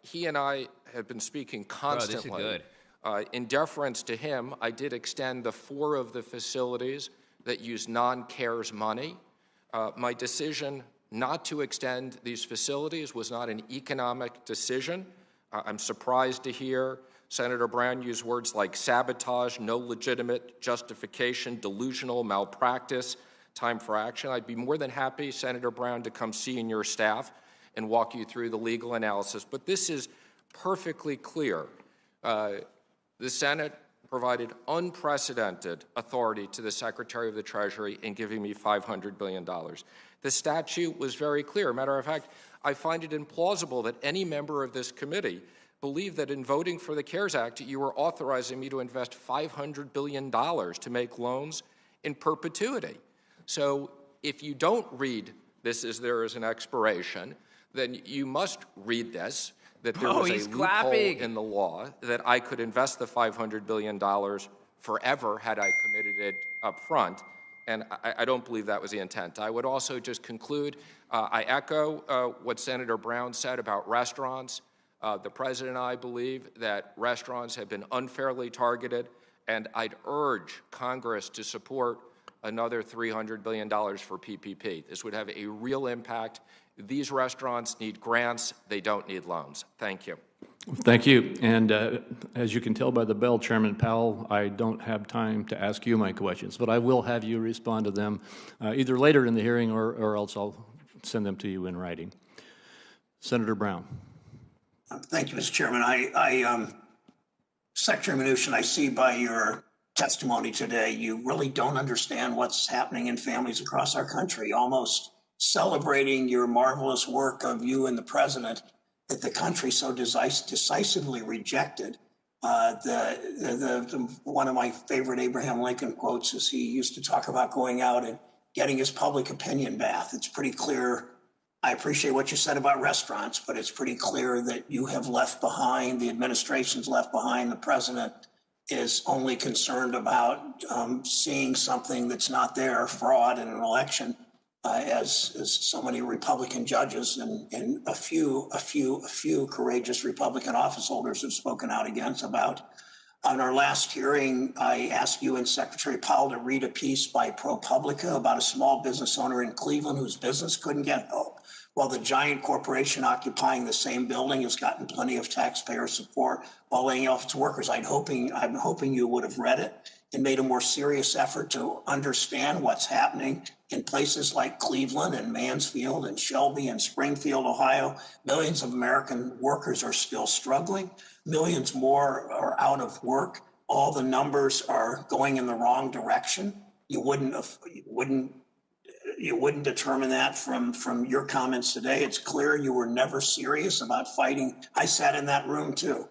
He and I have been speaking constantly. Bro, this is good. In deference to him, I did extend the 4 of the facilities that use non-CARES money. My decision not to extend these facilities was not an economic decision. I'm surprised to hear Senator Brown use words like sabotage, no legitimate justification, delusional, malpractice, time for action. I'd be more than happy, Senator Brown, to come see in your staff and walk you through the legal analysis. But this is perfectly clear. The Senate provided unprecedented authority to the Secretary of the Treasury in giving me $500 billion. The statute was very clear. Matter of fact, I find it implausible that any member of this committee believed that in voting for the CARES Act, you were authorizing me to invest $500 billion to make loans in perpetuity. So if you don't read this as there is an expiration, then you must read this, that there was a loophole in the law that I could invest the $500 billion forever had I committed it up front. And I don't believe that was the intent. I would also just conclude, I echo what Senator Brown said about restaurants. The President and I believe that restaurants have been unfairly targeted, and I'd urge Congress to support another $300 billion for PPP. This would have a real impact. These restaurants need grants. They don't need loans. Thank you. Thank you. And as you can tell by the bell, Chairman Powell, I don't have time to ask you my questions, but I will have you respond to them either later in the hearing or else I'll send them to you in writing. Senator Brown. Thank you, Mr. Chairman. Secretary Mnuchin, I see by your testimony today, you really don't understand what's happening in families across our country, almost celebrating your marvelous work of you and the President that the country so decisively rejected. One of my favorite Abraham Lincoln quotes is he used to talk about going out and getting his public opinion bath. It's pretty clear. I appreciate what you said about restaurants, but it's pretty clear that you have left behind, the administration's left behind, the President is only concerned about seeing something that's not there, fraud in an election, as so many Republican judges and a few courageous Republican office holders have spoken out against about. On our last hearing, I asked you and Secretary Powell to read a piece by ProPublica about a small business owner in Cleveland whose business couldn't get help, while the giant corporation occupying the same building has gotten plenty of taxpayer support while laying off its workers. I'm hoping you would have read it and made a more serious effort to understand what's happening in places like Cleveland and Mansfield and Shelby and Springfield, Ohio. Millions of American workers are still struggling. Millions more are out of work. All the numbers are going in the wrong direction. You wouldn't determine that from your comments today. It's clear you were never serious about fighting. I sat in that room too,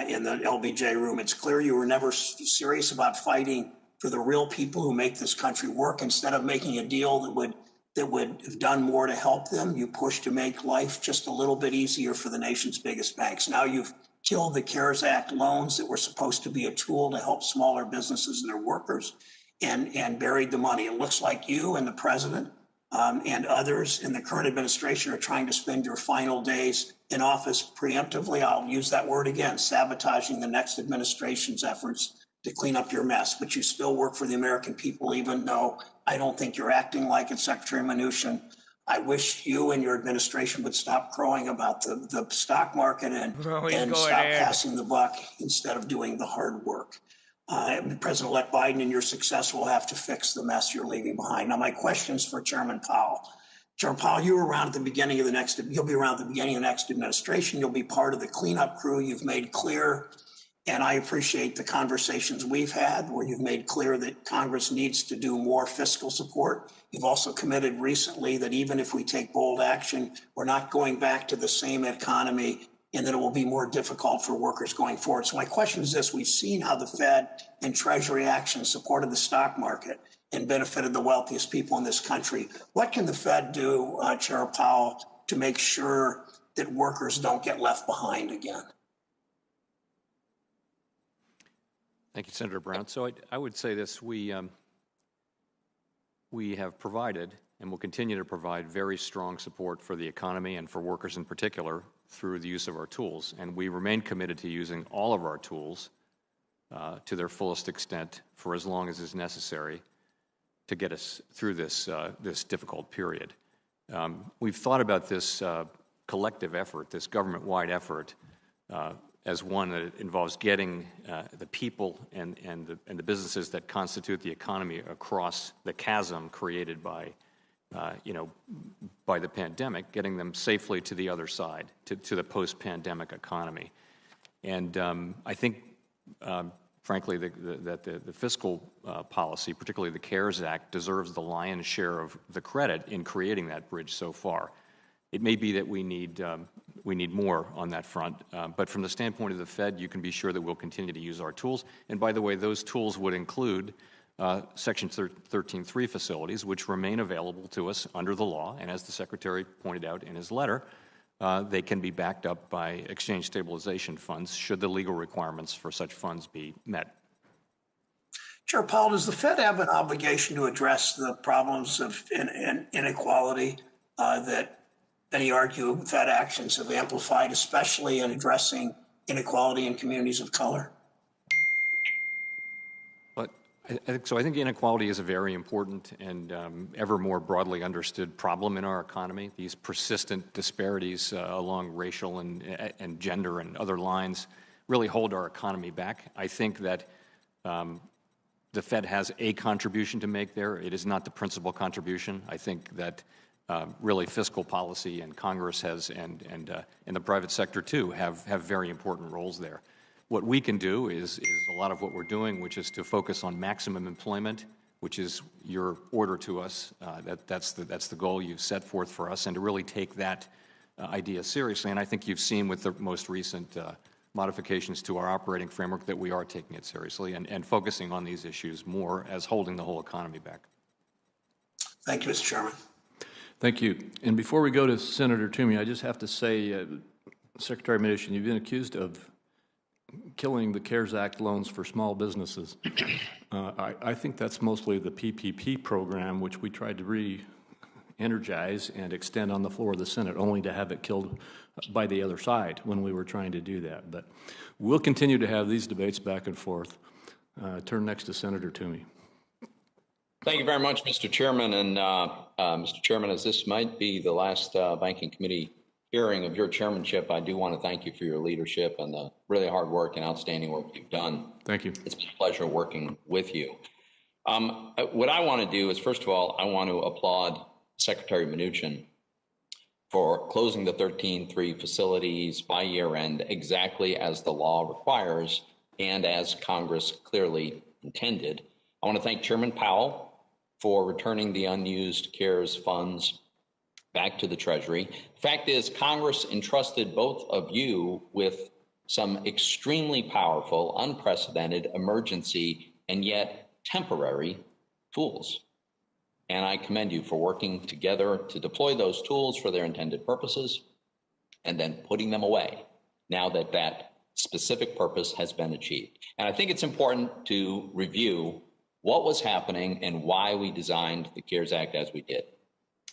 in the LBJ room. It's clear you were never serious about fighting for the real people who make this country work. Instead of making a deal that would have done more to help them, you pushed to make life just a little bit easier for the nation's biggest banks. Now you've killed the CARES Act loans that were supposed to be a tool to help smaller businesses and their workers, and buried the money. It looks like you and the President and others in the current administration are trying to spend your final days in office preemptively. I'll use that word again, sabotaging the next administration's efforts to clean up your mess. But you still work for the American people, even though I don't think you're acting like it, Secretary Mnuchin. I wish you and your administration would stop crowing about the stock market and stop passing the buck instead of doing the hard work. President-elect Biden and your success will have to fix the mess you're leaving behind. Now, my question's for Chairman Powell. Chairman Powell, you were around at the beginning of you'll be around at the beginning of the next administration. You'll be part of the cleanup crew. You've made clear, and I appreciate the conversations we've had where you've made clear that Congress needs to do more fiscal support. You've also committed recently that even if we take bold action, we're not going back to the same economy and that it will be more difficult for workers going forward. So my question is this: we've seen how the Fed and Treasury action supported the stock market and benefited the wealthiest people in this country. What can the Fed do, Chair Powell, to make sure that workers don't get left behind again? Thank you, Senator Brown. So I would say this: we have provided and will continue to provide very strong support for the economy and for workers in particular through the use of our tools. And we remain committed to using all of our tools to their fullest extent for as long as is necessary to get us through this difficult period. We've thought about this collective effort, this government-wide effort, as one that involves getting the people and the businesses that constitute the economy across the chasm created by the pandemic, getting them safely to the other side, to the post-pandemic economy. And I think, frankly, that the fiscal policy, particularly the CARES Act, deserves the lion's share of the credit in creating that bridge so far. It may be that we need more on that front, but from the standpoint of the Fed, you can be sure that we'll continue to use our tools. And by the way, those tools would include Section 13.3 facilities, which remain available to us under the law. And as the Secretary pointed out in his letter, they can be backed up by exchange stabilization funds should the legal requirements for such funds be met. Chair Powell, does the Fed have an obligation to address the problems of inequality that many argue Fed actions have amplified, especially in addressing inequality in communities of color? I think inequality is a very important and ever more broadly understood problem in our economy. These persistent disparities along racial and gender and other lines really hold our economy back. I think that the Fed has a contribution to make there. It is not the principal contribution. I think that really fiscal policy and Congress has and the private sector too have very important roles there. What we can do is a lot of what we're doing, which is to focus on maximum employment, which is your order to us. That's the goal you've set forth for us, and to really take that idea seriously. And I think you've seen with the most recent modifications to our operating framework that we are taking it seriously and focusing on these issues more as holding the whole economy back. Thank you, Mr. Chairman. Thank you. And before we go to Senator Toomey, I just have to say, Secretary Mnuchin, you've been accused of killing the CARES Act loans for small businesses. I think that's mostly the PPP program, which we tried to re-energize and extend on the floor of the Senate, only to have it killed by the other side when we were trying to do that. But we'll continue to have these debates back and forth. Turn next to Senator Toomey. Thank you very much, Mr. Chairman. And Mr. Chairman, as this might be the last Banking Committee hearing of your chairmanship, I do want to thank you for your leadership and the really hard work and outstanding work you've done. Thank you. It's been a pleasure working with you. What I want to do is, first of all, I want to applaud Secretary Mnuchin for closing the 13.3 facilities by year end exactly as the law requires and as Congress clearly intended. I want to thank Chairman Powell for returning the unused CARES funds back to the Treasury. The fact is, Congress entrusted both of you with some extremely powerful, unprecedented, emergency, and yet temporary tools. And I commend you for working together to deploy those tools for their intended purposes and then putting them away now that that specific purpose has been achieved. And I think it's important to review what was happening and why we designed the CARES Act as we did.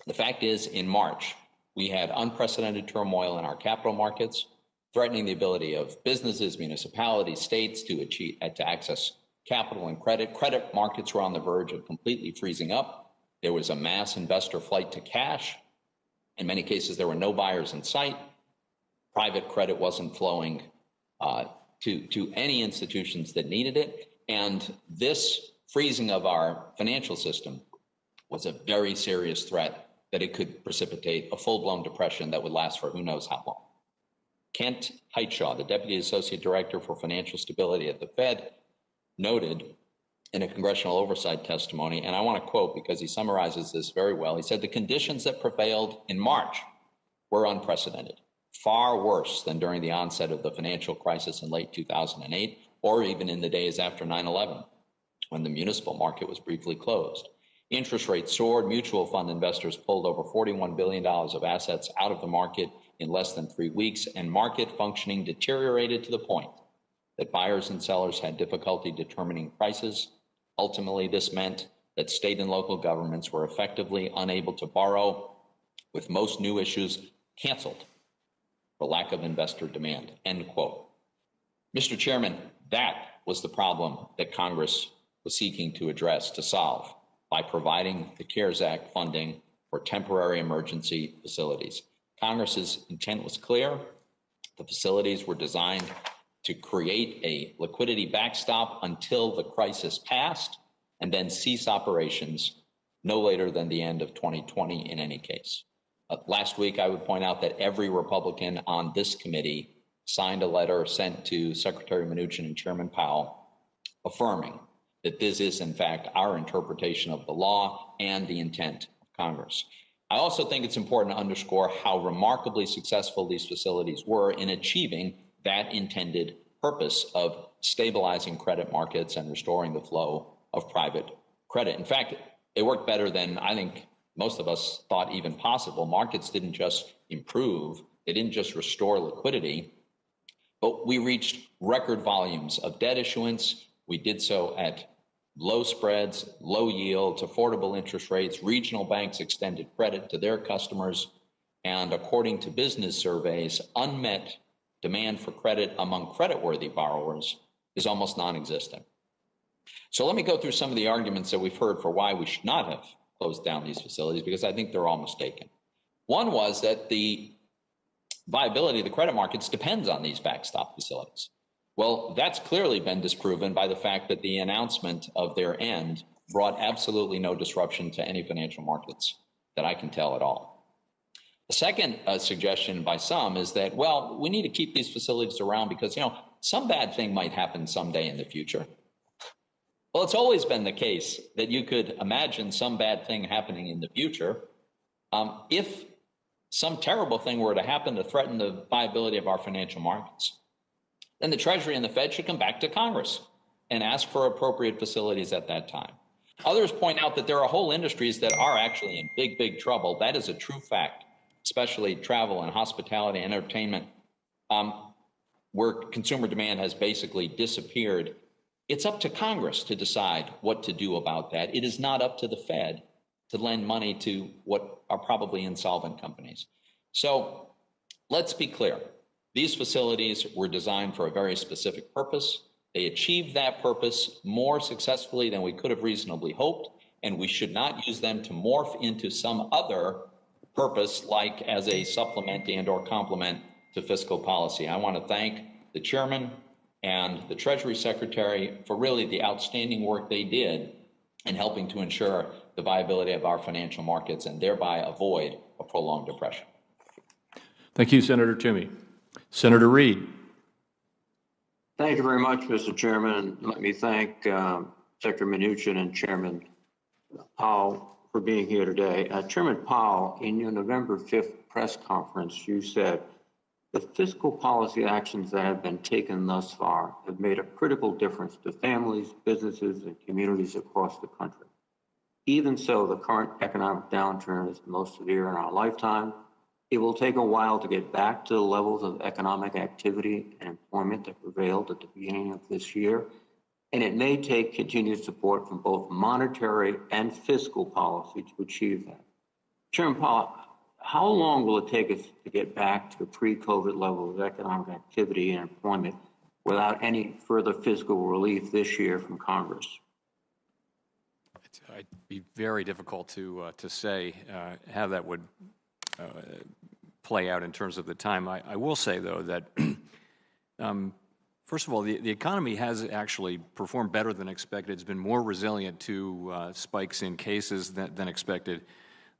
The fact is, in March, we had unprecedented turmoil in our capital markets, threatening the ability of businesses, municipalities, states to access capital and credit. Credit markets were on the verge of completely freezing up. There was a mass investor flight to cash. In many cases, there were no buyers in sight. Private credit wasn't flowing to any institutions that needed it. And this freezing of our financial system was a very serious threat that it could precipitate a full-blown depression that would last for who knows how long. Kent Heitshaw, the Deputy Associate Director for Financial Stability at the Fed, noted in a congressional oversight testimony, and I want to quote because he summarizes this very well. He said, "The conditions that prevailed in March were unprecedented, far worse than during the onset of the financial crisis in late 2008, or even in the days after 9/11, when the municipal market was briefly closed. Interest rates soared, mutual fund investors pulled over $41 billion of assets out of the market in less than 3 weeks, and market functioning deteriorated to the point that buyers and sellers had difficulty determining prices. Ultimately, this meant that state and local governments were effectively unable to borrow, with most new issues canceled for lack of investor demand," end quote. Mr. Chairman, that was the problem that Congress was seeking to address, to solve, by providing the CARES Act funding for temporary emergency facilities. Congress's intent was clear. The facilities were designed to create a liquidity backstop until the crisis passed, and then cease operations no later than the end of 2020 in any case. Last week, I would point out that every Republican on this committee signed a letter sent to Secretary Mnuchin and Chairman Powell affirming that this is, in fact, our interpretation of the law and the intent of Congress. I also think it's important to underscore how remarkably successful these facilities were in achieving that intended purpose of stabilizing credit markets and restoring the flow of private credit. In fact, it worked better than I think most of us thought even possible. Markets didn't just improve, they didn't just restore liquidity, but we reached record volumes of debt issuance. We did so at low spreads, low yields, affordable interest rates. Regional banks extended credit to their customers, and according to business surveys, unmet demand for credit among creditworthy borrowers is almost non-existent. So let me go through some of the arguments that we've heard for why we should not have closed down these facilities, because I think they're all mistaken. One was that the viability of the credit markets depends on these backstop facilities. Well, that's clearly been disproven by the fact that the announcement of their end brought absolutely no disruption to any financial markets that I can tell at all. The second suggestion by some is that, well, we need to keep these facilities around because, some bad thing might happen someday in the future. Well, it's always been the case that you could imagine some bad thing happening in the future. If some terrible thing were to happen to threaten the viability of our financial markets, then the Treasury and the Fed should come back to Congress and ask for appropriate facilities at that time. Others point out that there are whole industries that are actually in big, big trouble. That is a true fact, especially travel and hospitality and entertainment, where consumer demand has basically disappeared. It's up to Congress to decide what to do about that. It is not up to the Fed to lend money to what are probably insolvent companies. So let's be clear. These facilities were designed for a very specific purpose. They achieved that purpose more successfully than we could have reasonably hoped, and we should not use them to morph into some other purpose, like as a supplement and or complement to fiscal policy. I want to thank the chairman and the Treasury Secretary for really the outstanding work they did in helping to ensure the viability of our financial markets and thereby avoid a prolonged depression. Thank you, Senator Toomey. Senator Reid. Thank you very much, Mr. Chairman. Let me thank Secretary Mnuchin and Chairman Powell for being here today. Chairman Powell, in your November 5th press conference, you said, "The fiscal policy actions that have been taken thus far have made a critical difference to families, businesses, and communities across the country. Even so, the current economic downturn is the most severe in our lifetime. It will take a while to get back to the levels of economic activity and employment that prevailed at the beginning of this year, and it may take continued support from both monetary and fiscal policy to achieve that." Chairman Powell, how long will it take us to get back to the pre-COVID level of economic activity and employment without any further fiscal relief this year from Congress? It'd be very difficult to say how that would play out in terms of the time. I will say, though, that first of all, the economy has actually performed better than expected. It's been more resilient to spikes in cases than expected.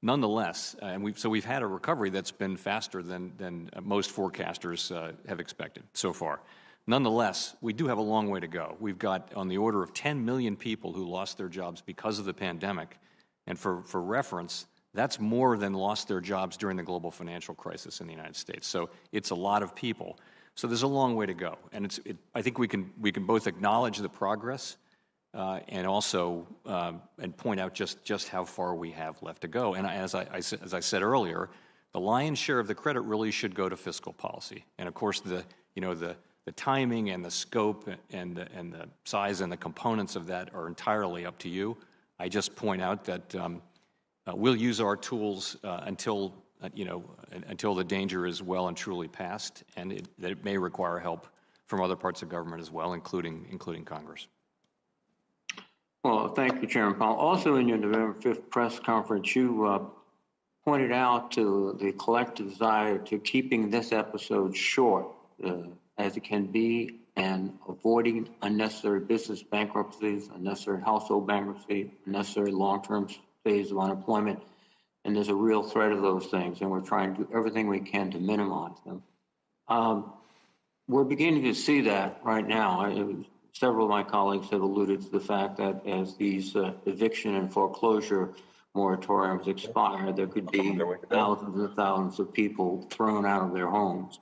Nonetheless, we've had a recovery that's been faster than most forecasters have expected so far. Nonetheless, we do have a long way to go. We've got on the order of 10 million people who lost their jobs because of the pandemic. And for reference, that's more than lost their jobs during the global financial crisis in the United States. So it's a lot of people. So there's a long way to go. And I think we can both acknowledge the progress and also and point out just how far we have left to go. And as I said earlier, the lion's share of the credit really should go to fiscal policy. And of course, the timing and the scope and the size and the components of that are entirely up to you. I just point out that we'll use our tools until the danger is well and truly past, and that it may require help from other parts of government as well, including Congress. Well, thank you, Chairman Powell. Also, in your November 5th press conference, you pointed out to the collective desire to keeping this episode short as it can be, and avoiding unnecessary business bankruptcies, unnecessary household bankruptcy, unnecessary long-term stays of unemployment. And there's a real threat of those things, and we're trying to do everything we can to minimize them. We're beginning to see that right now. Several of my colleagues have alluded to the fact that as these eviction and foreclosure moratoriums expire, there could be thousands and thousands of people thrown out of their homes,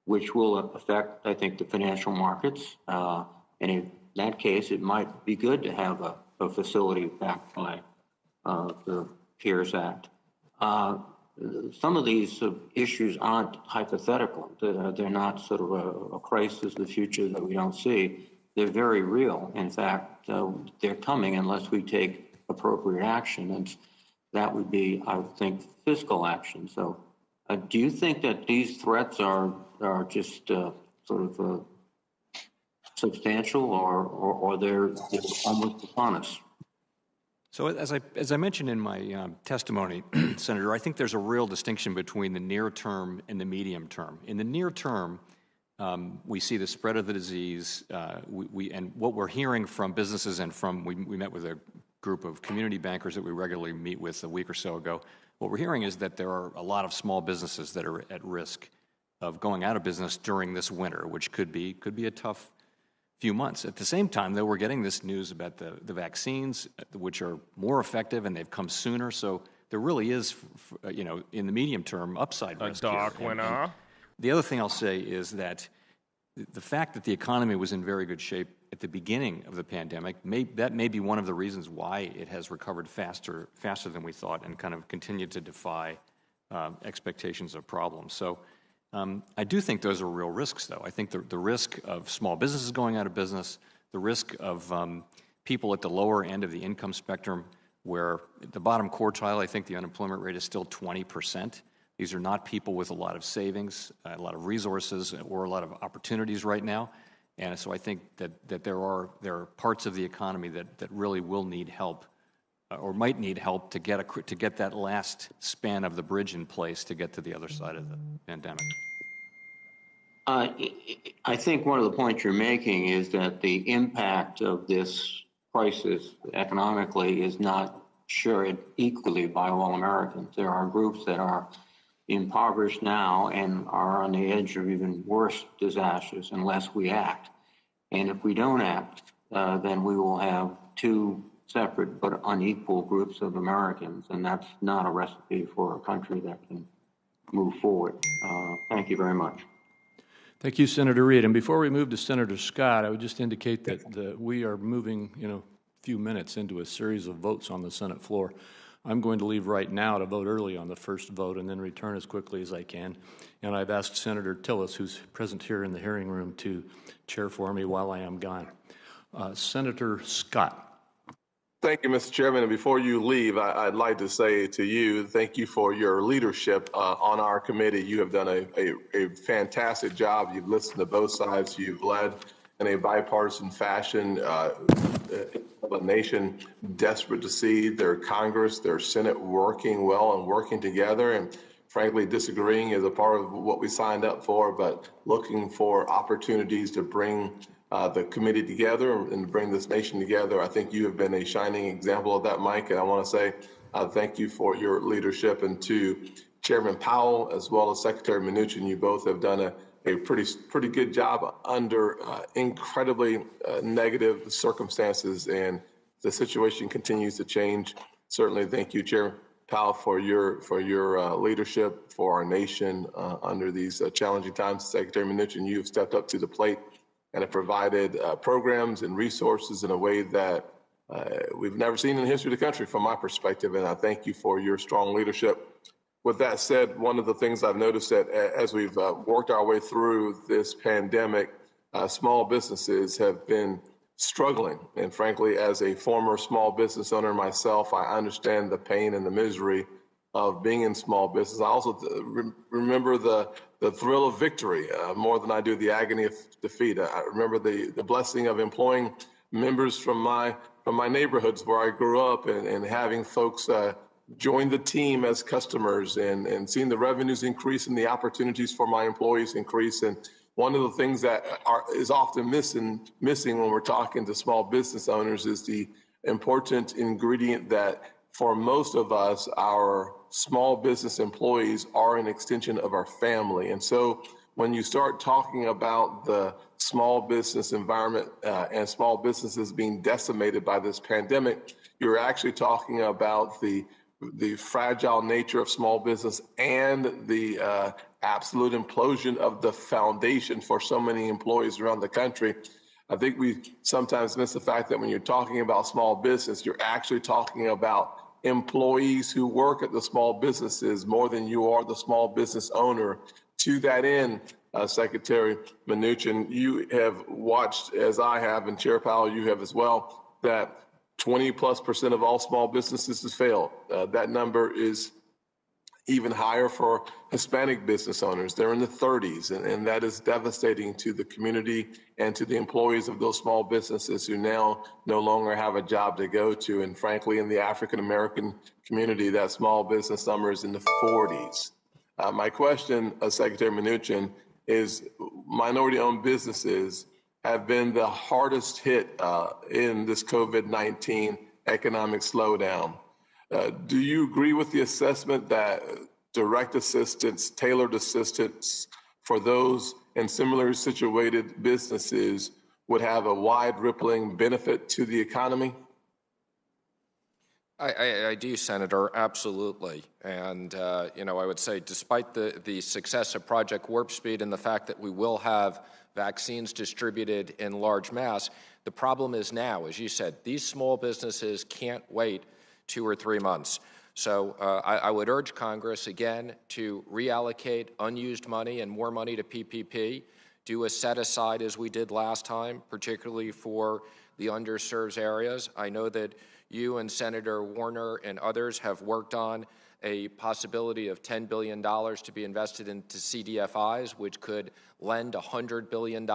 which will affect, I think, the financial markets. And in that case, it might be good to have a facility backed by the CARES Act. Some of these issues aren't hypothetical. They're not sort of a crisis of the future that we don't see. They're very real. In fact, they're coming unless we take appropriate action, and that would be, I would think, fiscal action. So do you think that these threats are just sort of substantial, or they're almost upon us? So as I mentioned in my testimony, Senator, I think there's a real distinction between the near term and the medium term. In the near term, we see the spread of the disease, and what we're hearing from businesses and from, we met with a group of community bankers that we regularly meet with a week or so ago. What we're hearing is that there are a lot of small businesses that are at risk of going out of business during this winter, which could be a tough few months. At the same time, though, we're getting this news about the vaccines, which are more effective and they've come sooner. So there really is, in the medium term, upside risk. A dark winter. The other thing I'll say is that the fact that the economy was in very good shape at the beginning of the pandemic, that may be one of the reasons why it has recovered faster than we thought and kind of continued to defy expectations of problems. So I do think those are real risks, though. I think the risk of small businesses going out of business, the risk of people at the lower end of the income spectrum, where at the bottom quartile, I think the unemployment rate is still 20%. These are not people with a lot of savings, a lot of resources, or a lot of opportunities right now. And so I think that there are parts of the economy that really will need help, or might need help to get that last span of the bridge in place to get to the other side of the pandemic. I think one of the points you're making is that the impact of this crisis economically is not shared equally by all Americans. There are groups that are impoverished now and are on the edge of even worse disasters unless we act. And if we don't act, then we will have two separate but unequal groups of Americans, and that's not a recipe for a country that can move forward. Thank you very much. Thank you, Senator Reed. And before we move to Senator Scott, I would just indicate that we are moving, a few minutes into a series of votes on the Senate floor. I'm going to leave right now to vote early on the first vote and then return as quickly as I can. And I've asked Senator Tillis, who's present here in the hearing room, to chair for me while I am gone. Senator Scott. Thank you, Mr. Chairman. And before you leave, I'd like to say to you, thank you for your leadership on our committee. You have done a fantastic job. You've listened to both sides. You've led in a bipartisan fashion a nation desperate to see their Congress, their Senate working well and working together. And frankly, disagreeing is a part of what we signed up for, but looking for opportunities to bring the committee together and bring this nation together. I think you have been a shining example of that, Mike, and I want to say thank you for your leadership. And to Chairman Powell, as well as Secretary Mnuchin, you both have done a pretty good job under incredibly negative circumstances, and the situation continues to change. Certainly, thank you, Chairman Powell, for your leadership for our nation under these challenging times. Secretary Mnuchin, you have stepped up to the plate and have provided programs and resources in a way that we've never seen in the history of the country, from my perspective, and I thank you for your strong leadership. With that said, one of the things I've noticed that as we've worked our way through this pandemic, small businesses have been struggling. And frankly, as a former small business owner myself, I understand the pain and the misery of being in small business. I also remember the thrill of victory more than I do the agony of defeat. I remember the blessing of employing members from my neighborhoods where I grew up, and having folks join the team as customers, and seeing the revenues increase and the opportunities for my employees increase. And one of the things that is often missing when we're talking to small business owners is the important ingredient that for most of us, our small business employees are an extension of our family. And so when you start talking about the small business environment and small businesses being decimated by this pandemic, you're actually talking about the fragile nature of small business and the absolute implosion of the foundation for so many employees around the country. I think we sometimes miss the fact that when you're talking about small business, you're actually talking about employees who work at the small businesses more than you are the small business owner. To that end, Secretary Mnuchin, you have watched, as I have, and Chair Powell, you have as well, that 20+% of all small businesses has failed. That number is even higher for Hispanic business owners. They're in the 30s, and that is devastating to the community and to the employees of those small businesses who now no longer have a job to go to. And frankly, in the African-American community, that small business number is in the 40s. My question, Secretary Mnuchin, is minority-owned businesses have been the hardest hit in this COVID-19 economic slowdown. Do you agree with the assessment that direct assistance, tailored assistance for those in similarly situated businesses would have a wide rippling benefit to the economy? I do, Senator, absolutely. And, I would say despite the success of Project Warp Speed and the fact that we will have vaccines distributed in large mass, the problem is now, as you said, these small businesses can't wait 2 or 3 months. So I would urge Congress, again, to reallocate unused money and more money to PPP, do a set-aside as we did last time, particularly for the underserved areas. I know that you and Senator Warner and others have worked on a possibility of $10 billion to be invested into CDFIs, which could lend $100 billion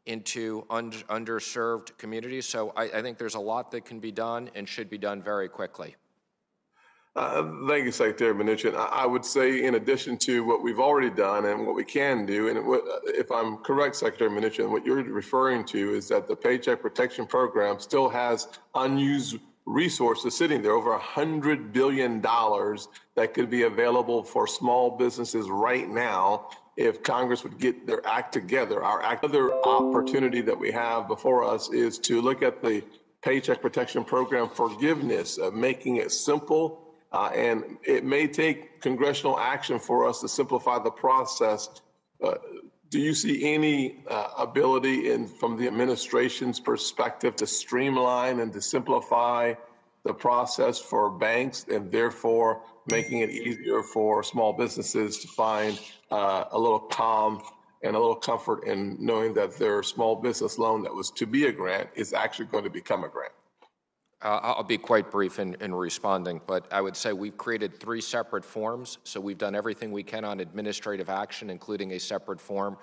into underserved communities. So I think there's a lot that can be done and should be done very quickly. Thank you, Secretary Mnuchin. I would say, in addition to what we've already done and what we can do, and if I'm correct, Secretary Mnuchin, what you're referring to is that the Paycheck Protection Program still has unused resources sitting there, over $100 billion that could be available for small businesses right now if Congress would get their act together. Another opportunity that we have before us is to look at the Paycheck Protection Program forgiveness, making it simple. And it may take congressional action for us to simplify the process. Do you see any ability from the administration's perspective to streamline and to simplify the process for banks, and therefore making it easier for small businesses to find a little calm and a little comfort in knowing that their small business loan that was to be a grant is actually going to become a grant? I'll be quite brief in responding, but I would say we've created 3 separate forms. So we've done everything we can on administrative action, including a separate form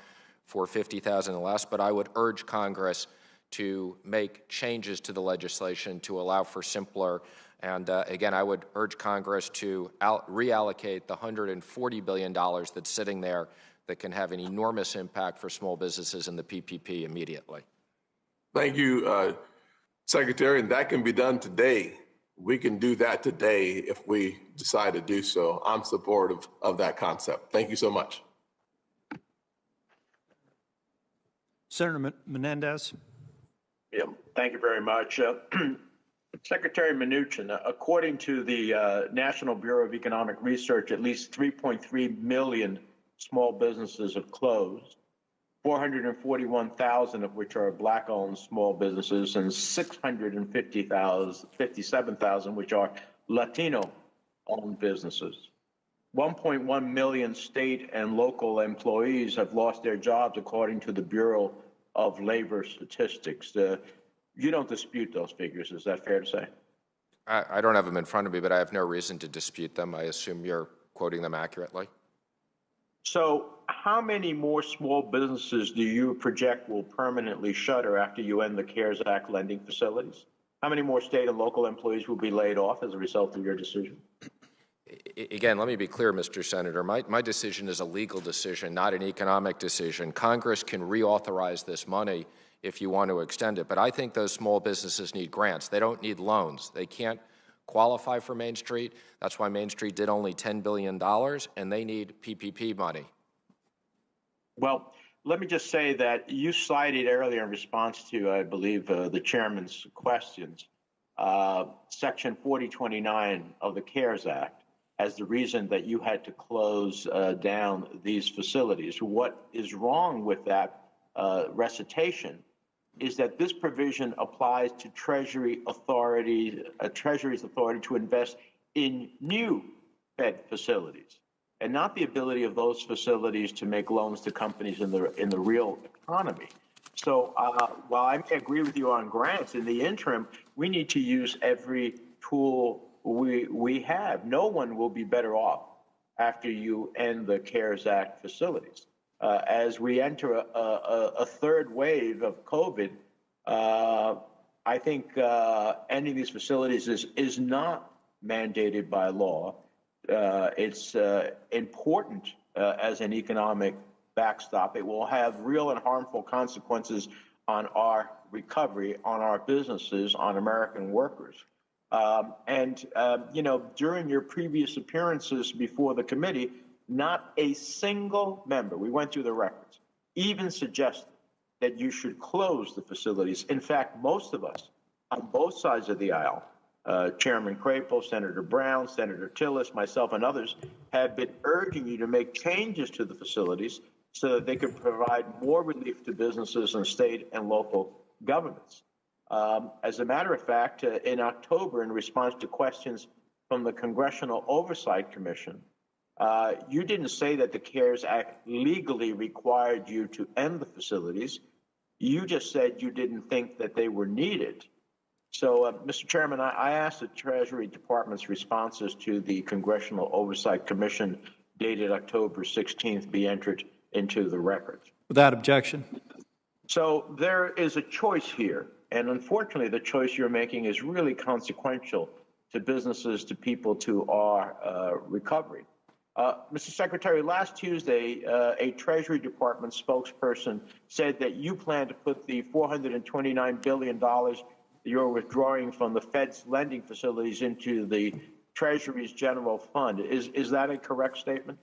for $50,000 and less. But I would urge Congress to make changes to the legislation to allow for simpler And again, I would urge Congress to reallocate the $140 billion that's sitting there that can have an enormous impact for small businesses in the PPP immediately. Thank you, Secretary, and that can be done today. We can do that today if we decide to do so. I'm supportive of that concept. Thank you so much. Senator Menendez. Yeah, thank you very much. Secretary Mnuchin, according to the National Bureau of Economic Research, at least 3.3 million small businesses have closed, 441,000 of which are Black-owned small businesses, and 657,000 which are Latino-owned businesses. 1.1 million state and local employees have lost their jobs, according to the Bureau of Labor Statistics. You don't dispute those figures, is that fair to say? I don't have them in front of me, but I have no reason to dispute them. I assume you're quoting them accurately. So how many more small businesses do you project will permanently shutter after you end the CARES Act lending facilities? How many more state and local employees will be laid off as a result of your decision? Again, let me be clear, Mr. Senator. My decision is a legal decision, not an economic decision. Congress can reauthorize this money if you want to extend it. But I think those small businesses need grants. They don't need loans. They can't qualify for Main Street. That's why Main Street did only $10 billion, and they need PPP money. Well, let me just say that you cited earlier in response to, I believe, the chairman's questions, Section 4029 of the CARES Act as the reason that you had to close down these facilities. What is wrong with that recitation is that this provision applies to Treasury's authority to invest in new Fed facilities, and not the ability of those facilities to make loans to companies in the real economy. So while I may agree with you on grants, in the interim, we need to use every tool we have. No one will be better off after you end the CARES Act facilities. As we enter a third wave of COVID, I think ending these facilities is not mandated by law. It's important as an economic backstop. It will have real and harmful consequences on our recovery, on our businesses, on American workers. During your previous appearances before the committee, not a single member, we went through the records, even suggested that you should close the facilities. In fact, most of us on both sides of the aisle, Chairman Crapo, Senator Brown, Senator Tillis, myself, and others, have been urging you to make changes to the facilities so that they can provide more relief to businesses and state and local governments. As a matter of fact, in October, in response to questions from the Congressional Oversight Commission, you didn't say that the CARES Act legally required you to end the facilities. You just said you didn't think that they were needed. So, Mr. Chairman, I asked the Treasury Department's responses to the Congressional Oversight Commission dated October 16th be entered into the records. Without objection. So there is a choice here, and unfortunately the choice you're making is really consequential to businesses, to people, to our recovery. Mr. Secretary, last Tuesday, a Treasury Department spokesperson said that you plan to put the $429 billion you're withdrawing from the Fed's lending facilities into the Treasury's general fund. Is that a correct statement?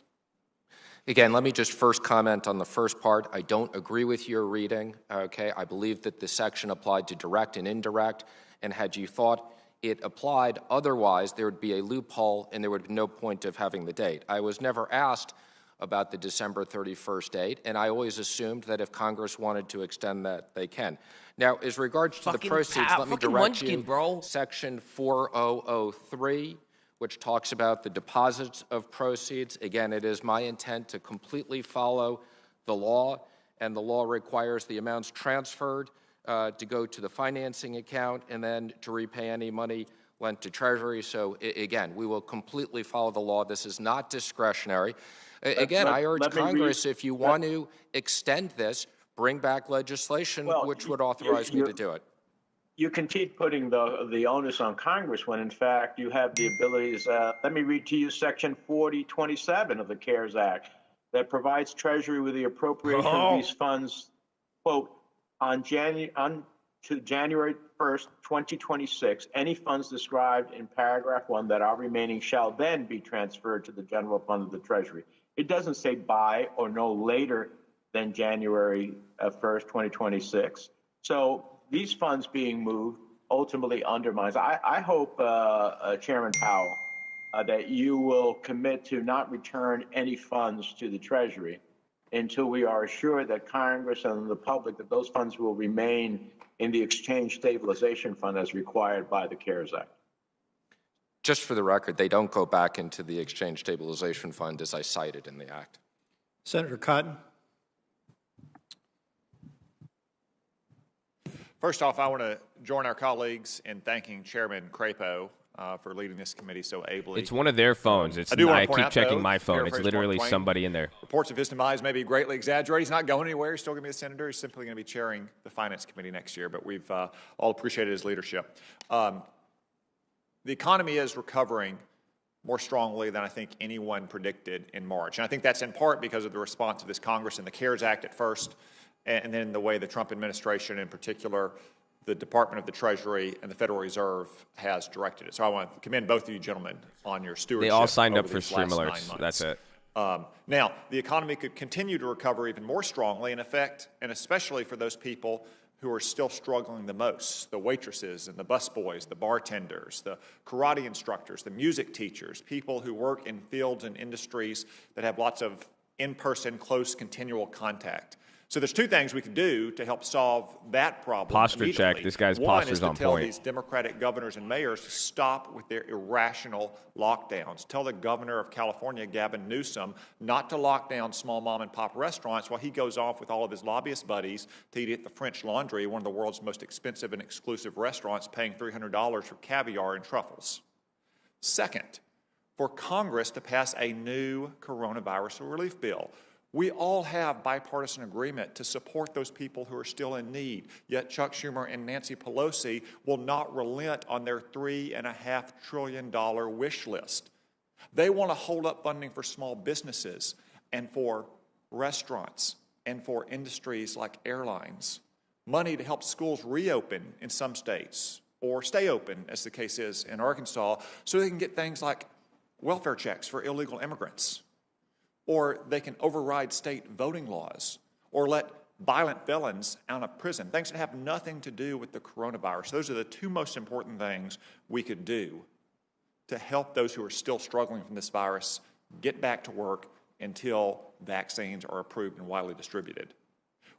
Again, let me just first comment on the first part. I don't agree with your reading, okay? I believe that the section applied to direct and indirect, and had you thought it applied otherwise, there would be a loophole and there would be no point of having the date. I was never asked about the December 31st date, and I always assumed that if Congress wanted to extend that, they can. Now, as regards to the proceeds, let me direct you Section 4003, which talks about the deposits of proceeds. Again, it is my intent to completely follow the law, and the law requires the amounts transferred to go to the financing account and then to repay any money lent to Treasury. So, again, we will completely follow the law. This is not discretionary. Again, I urge Congress, if you want to extend this, bring back legislation which would authorize me to do it. you can keep putting the onus on Congress when, in fact, you have the abilities. Let me read to you Section 4027 of the CARES Act that provides Treasury with the appropriation of these funds, quote, to January 1st, 2026, any funds described in paragraph 1 that are remaining shall then be transferred to the general fund of the Treasury. It doesn't say by or no later than January 1st, 2026. So these funds being moved ultimately undermines. I hope, Chairman Powell, that you will commit to not return any funds to the Treasury until we are assured that Congress and the public that those funds will remain in the Exchange Stabilization Fund as required by the CARES Act. Just for the record, they don't go back into the Exchange Stabilization Fund as I cited in the Act. Senator Cotton. First off, I want to join our colleagues in thanking Chairman Crapo for leading this committee so ably. It's one of their phones. I keep checking my phone. It's literally somebody in there. Reports of his demise may be greatly exaggerated. He's not going anywhere. He's still going to be a senator. He's simply going to be chairing the Finance Committee next year, but we've all appreciated his leadership. The economy is recovering more strongly than I think anyone predicted in March. And I think that's in part because of the response of this Congress and the CARES Act at first, and then the way the Trump administration, in particular, the Department of the Treasury and the Federal Reserve has directed it. So I want to commend both of you gentlemen on your stewardship. They all signed up for these stream last 9 alerts. months. That's it. Now, the economy could continue to recover even more strongly, in effect, and especially for those people who are still struggling the most, the waitresses and the busboys, the bartenders, the karate instructors, the music teachers, people who work in fields and industries that have lots of in-person, close, continual contact. So there's 2 things we could do to help solve that problem. Posture check. This guy's posture's on point. One is to tell these Democratic governors and mayors to stop with their irrational lockdowns. Tell the governor of California, Gavin Newsom, not to lock down small mom and pop restaurants while he goes off with all of his lobbyist buddies to eat at the French Laundry, one of the world's most expensive and exclusive restaurants, paying $300 for caviar and truffles. Second, for Congress to pass a new coronavirus relief bill. We all have bipartisan agreement to support those people who are still in need, yet Chuck Schumer and Nancy Pelosi will not relent on their $3.5 trillion wish list. They want to hold up funding for small businesses and for restaurants and for industries like airlines, money to help schools reopen in some states or stay open, as the case is in Arkansas, so they can get things like welfare checks for illegal immigrants. Or they can override state voting laws, or let violent felons out of prison, things that have nothing to do with the coronavirus. Those are the 2 most important things we could do to help those who are still struggling from this virus get back to work until vaccines are approved and widely distributed.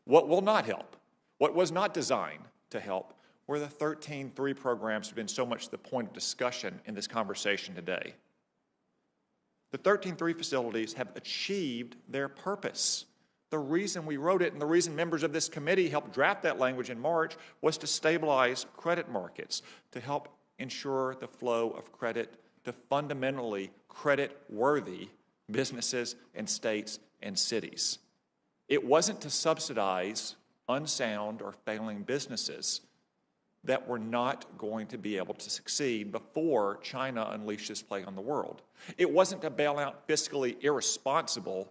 What will not help, what was not designed to help, were the 13-3 programs that have been so much the point of discussion in this conversation today. The 13-3 facilities have achieved their purpose. The reason we wrote it and the reason members of this committee helped draft that language in March was to stabilize credit markets, to help ensure the flow of credit to fundamentally credit-worthy businesses and states and cities. It wasn't to subsidize unsound or failing businesses that were not going to be able to succeed before China unleashed this plague on the world. It wasn't to bail out fiscally irresponsible,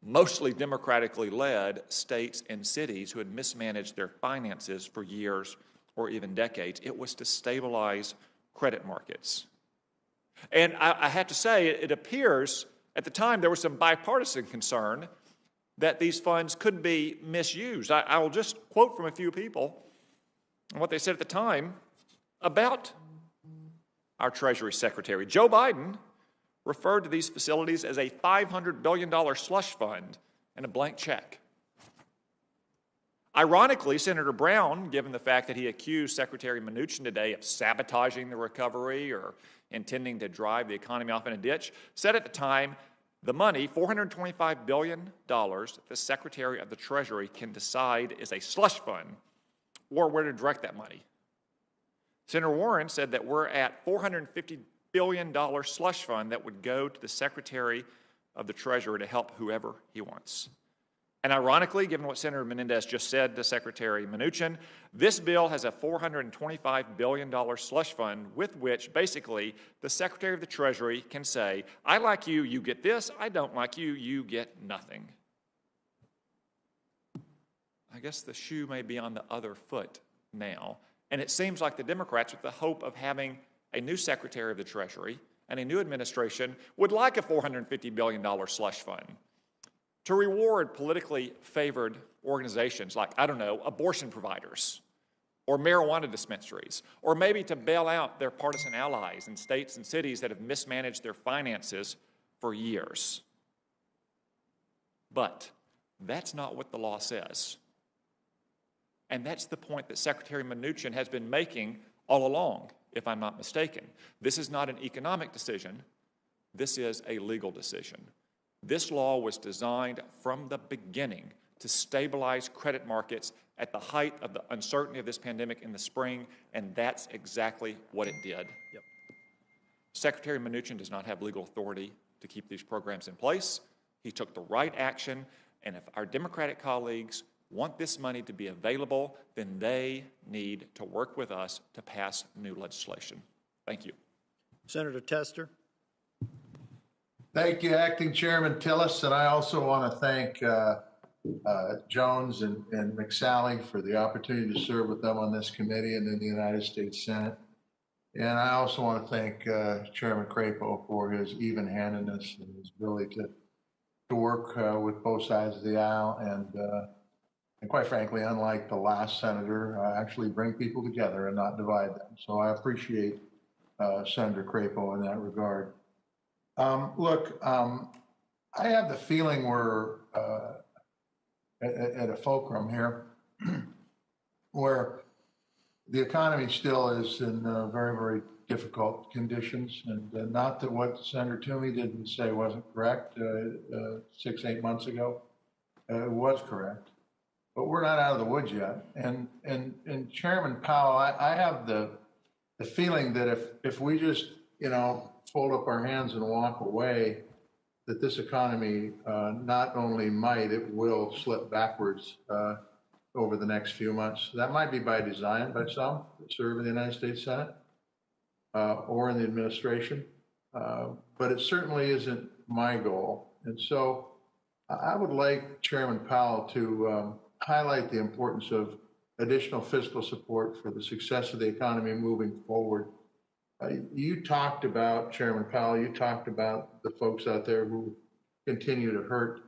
mostly democratically led states and cities who had mismanaged their finances for years or even decades. It was to stabilize credit markets. And I have to say, it appears at the time there was some bipartisan concern that these funds could be misused. I will just quote from a few people and what they said at the time about our Treasury Secretary. Joe Biden referred to these facilities as a $500 billion slush fund and a blank check. Ironically, Senator Brown, given the fact that he accused Secretary Mnuchin today of sabotaging the recovery or intending to drive the economy off in a ditch, said at the time the money, $425 billion, that the Secretary of the Treasury can decide is a slush fund or where to direct that money. Senator Warren said that we're at $450 billion slush fund that would go to the Secretary of the Treasury to help whoever he wants. And ironically, given what Senator Menendez just said to Secretary Mnuchin, this bill has a $425 billion slush fund with which basically the Secretary of the Treasury can say, I like you, you get this. I don't like you, you get nothing. I guess the shoe may be on the other foot now. And it seems like the Democrats, with the hope of having a new Secretary of the Treasury and a new administration, would like a $450 billion slush fund to reward politically favored organizations like, I don't know, abortion providers or marijuana dispensaries, or maybe to bail out their partisan allies in states and cities that have mismanaged their finances for years. But that's not what the law says. And that's the point that Secretary Mnuchin has been making all along, if I'm not mistaken. This is not an economic decision. This is a legal decision. This law was designed from the beginning to stabilize credit markets at the height of the uncertainty of this pandemic in the spring, and that's exactly what it did. Yep. Secretary Mnuchin does not have legal authority to keep these programs in place. He took the right action, and if our Democratic colleagues want this money to be available, then they need to work with us to pass new legislation. Thank you. Senator Tester. Thank you, Acting Chairman Tillis, and I also want to thank Jones and McSally for the opportunity to serve with them on this committee and in the United States Senate. And I also want to thank Chairman Crapo for his even-handedness and his ability to work with both sides of the aisle and quite frankly, unlike the last senator, actually bring people together and not divide them. So I appreciate Senator Crapo in that regard. I have the feeling we're at a fulcrum here where the economy still is in very, very difficult conditions. And not that what Senator Toomey didn't say wasn't correct 6-8 months ago. It was correct. But we're not out of the woods yet. And Chairman Powell, I have the feeling that if we just, fold up our hands and walk away, that this economy not only might, it will slip backwards over the next few months. That might be by design by some that serve in the United States Senate or in the administration, but it certainly isn't my goal. And so I would like Chairman Powell to highlight the importance of additional fiscal support for the success of the economy moving forward. You talked about, Chairman Powell, you talked about the folks out there who continue to hurt.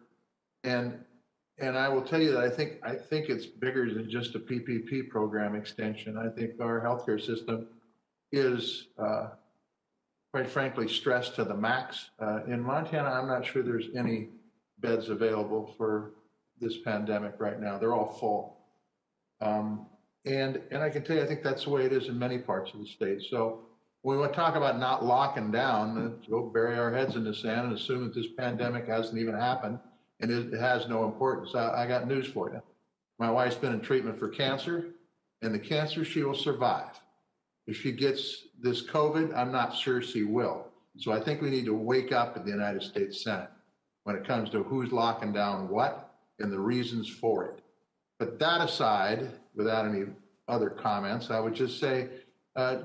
And I will tell you that I think it's bigger than just a PPP program extension. I think our healthcare system is, quite frankly, stressed to the max. In Montana, I'm not sure there's any beds available for this pandemic right now. They're all full. And I can tell you, I think that's the way it is in many parts of the state. So when we talk about not locking down, let's go bury our heads in the sand and assume that this pandemic hasn't even happened and it has no importance. I got news for you. My wife's been in treatment for cancer, and the cancer, she will survive. If she gets this COVID, I'm not sure she will. So I think we need to wake up in the United States Senate when it comes to who's locking down what and the reasons for it. But that aside, without any other comments, I would just say,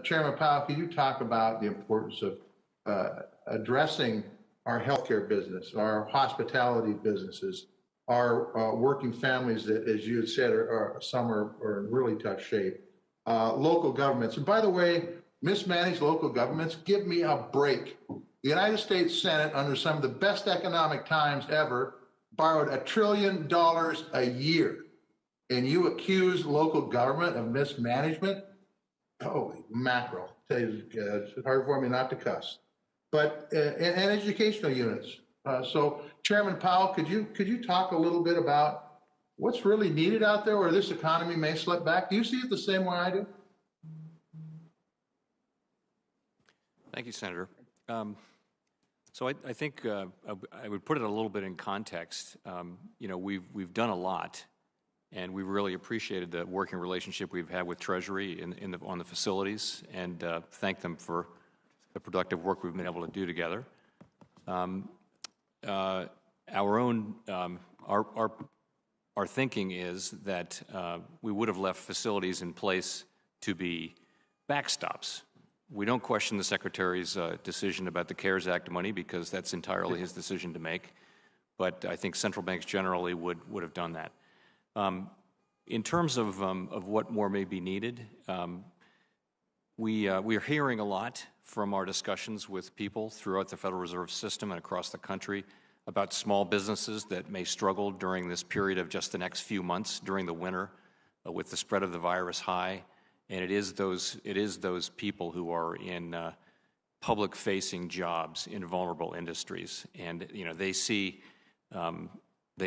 Chairman Powell, could you talk about the importance of addressing our healthcare business, our hospitality businesses, our working families that, as you had said, some are in really tough shape, local governments. And by the way, mismanaged local governments, give me a break. The United States Senate, under some of the best economic times ever, borrowed $1 trillion a year. And you accuse local government of mismanagement? Holy mackerel. It's hard for me not to cuss. But, and educational units. So Chairman Powell, could you talk a little bit about what's really needed out there where this economy may slip back? Do you see it the same way I do? Thank you, Senator. So I think I would put it a little bit in context. We've done a lot, and we really appreciated the working relationship we've had with Treasury on the facilities, and thank them for the productive work we've been able to do together. Our our thinking is that we would have left facilities in place to be backstops. We don't question the Secretary's decision about the CARES Act money because that's entirely his decision to make. But I think central banks generally would have done that. In terms of what more may be needed, we are hearing a lot from our discussions with people throughout the Federal Reserve System and across the country about small businesses that may struggle during this period of just the next few months during the winter with the spread of the virus high. And it is those people who are in public-facing jobs in vulnerable industries. And, you know, they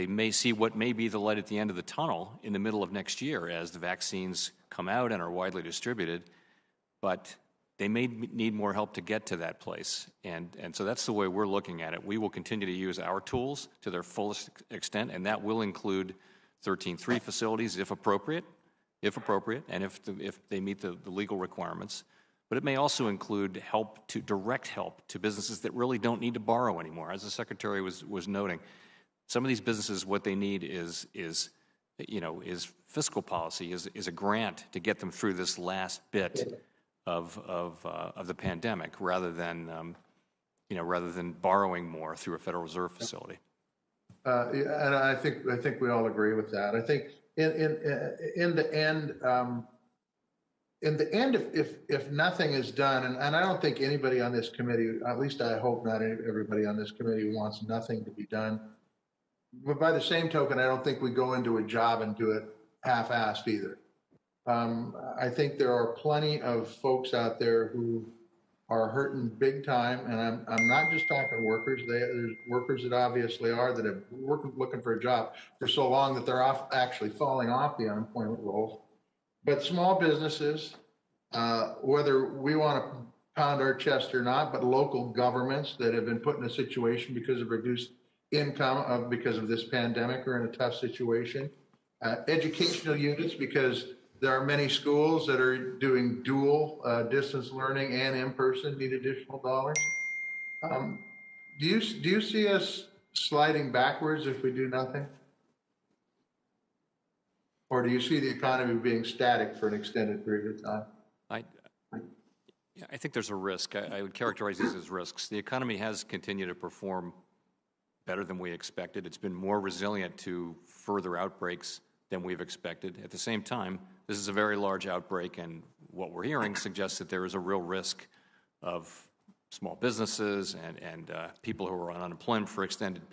may see what may be the light at the end of the tunnel in the middle of next year as the vaccines come out and are widely distributed, but they may need more help to get to that place. And so that's the way we're looking at it. We will continue to use our tools to their fullest extent, and that will include 13.3 facilities if appropriate, and if they meet the legal requirements. But it may also include direct help to businesses that really don't need to borrow anymore. As the Secretary was noting, some of these businesses, what they need is fiscal policy, is a grant to get them through this last bit of the pandemic, rather than borrowing more through a Federal Reserve facility. And I think we all agree with that. I think in the end, if nothing is done, and I don't think anybody on this committee, at least I hope not everybody on this committee, wants nothing to be done. But by the same token, I don't think we go into a job and do it half-assed either. I think there are plenty of folks out there who are hurting big time, and I'm not just talking workers. There's workers that obviously are that have looking for a job for so long that they're actually falling off the unemployment rolls. But small businesses, whether we want to pound our chest or not, but local governments that have been put in a situation because of reduced income because of this pandemic are in a tough situation. Educational units, because there are many schools that are doing dual distance learning and in-person, need additional dollars. Do you see us sliding backwards if we do nothing? Or do you see the economy being static for an extended period of time? I think there's a risk. I would characterize these as risks. The economy has continued to perform better than we expected. It's been more resilient to further outbreaks than we've expected. At the same time, this is a very large outbreak, and what we're hearing suggests that there is a real risk of small businesses and people who are on unemployment for extended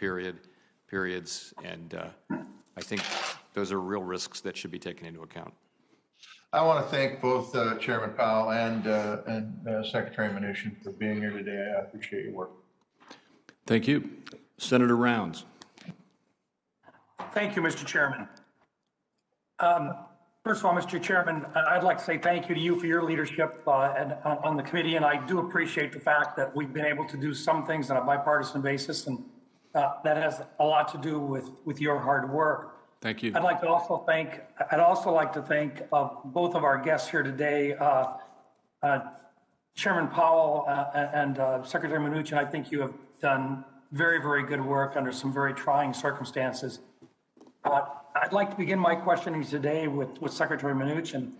periods, and I think those are real risks that should be taken into account. I want to thank both Chairman Powell and Secretary Mnuchin for being here today. I appreciate your work. Thank you. Senator Rounds. Thank you, Mr. Chairman. First of all, Mr. Chairman, I'd like to say thank you to you for your leadership on the committee, and I do appreciate the fact that we've been able to do some things on a bipartisan basis, and that has a lot to do with your hard work. Thank you. I'd also like to thank both of our guests here today, Chairman Powell and Secretary Mnuchin. I think you have done very, very good work under some very trying circumstances. I'd like to begin my questioning today with Secretary Mnuchin.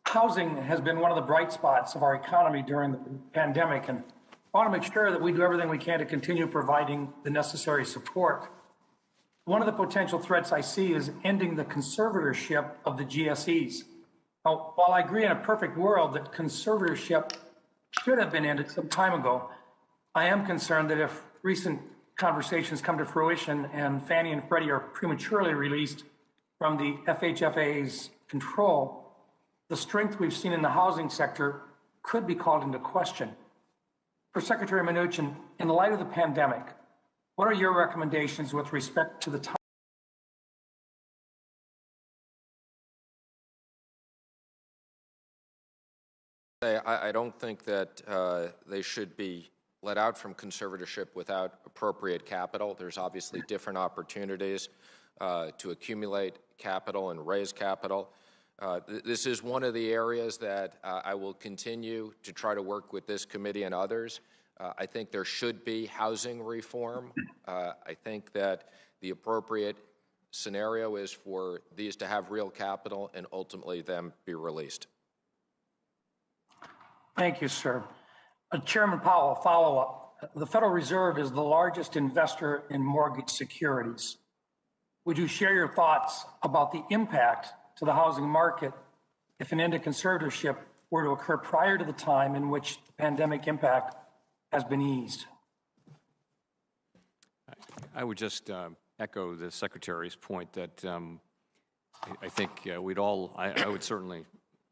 Housing has been one of the bright spots of our economy during the pandemic, and I want to make sure that we do everything we can to continue providing the necessary support. One of the potential threats I see is ending the conservatorship of the GSEs. Now, while I agree in a perfect world that conservatorship should have been ended some time ago, I am concerned that if recent conversations come to fruition and Fannie and Freddie are prematurely released from the FHFA's control, the strength we've seen in the housing sector could be called into question. For Secretary Mnuchin, in light of the pandemic, what are your recommendations with respect to the time? I don't think that they should be let out from conservatorship without appropriate capital. There's obviously different opportunities to accumulate capital and raise capital. This is one of the areas that I will continue to try to work with this committee and others. I think there should be housing reform. I think that the appropriate scenario is for these to have real capital and ultimately them be released. Thank you, sir. Chairman Powell, a follow-up. The Federal Reserve is the largest investor in mortgage securities. Would you share your thoughts about the impact to the housing market if an end to conservatorship were to occur prior to the time in which the pandemic impact has been eased? I would just echo the Secretary's point that I think we'd all, I would certainly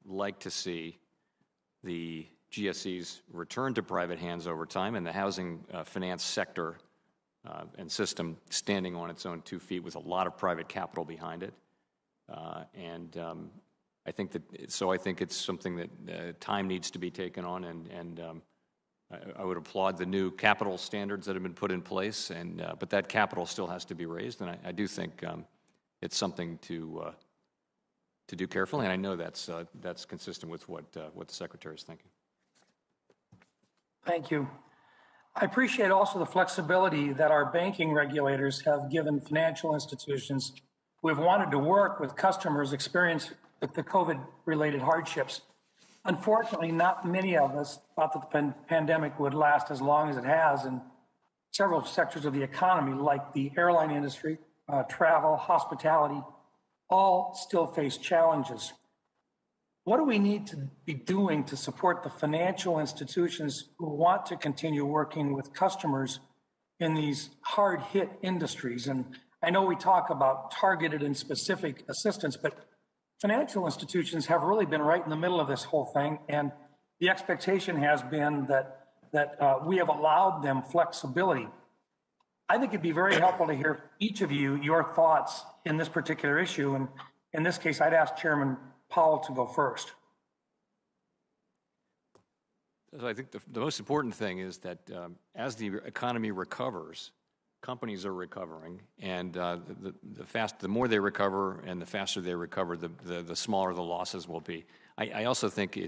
like to see the GSEs return to private hands over time and the housing finance sector and system standing on its own 2 feet with a lot of private capital behind it. I think that, so I think it's something that time needs to be taken on, and I would applaud the new capital standards that have been put in place, but that capital still has to be raised, and I do think it's something to do carefully, and I know that's consistent with what the Secretary is thinking. Thank you. I appreciate also the flexibility that our banking regulators have given financial institutions who have wanted to work with customers experienced with the COVID-related hardships. Unfortunately, not many of us thought that the pandemic would last as long as it has in several sectors of the economy, like the airline industry, travel, hospitality, all still face challenges. What do we need to be doing to support the financial institutions who want to continue working with customers in these hard-hit industries? And I know we talk about targeted and specific assistance, but financial institutions have really been right in the middle of this whole thing, and the expectation has been that we have allowed them flexibility. I think it'd be very helpful to hear each of you, your thoughts in this particular issue, and in this case, I'd ask Chairman Powell to go first. So I think the most important thing is that as the economy recovers, companies are recovering, and the more they recover and the faster they recover, the smaller the losses will be. I also think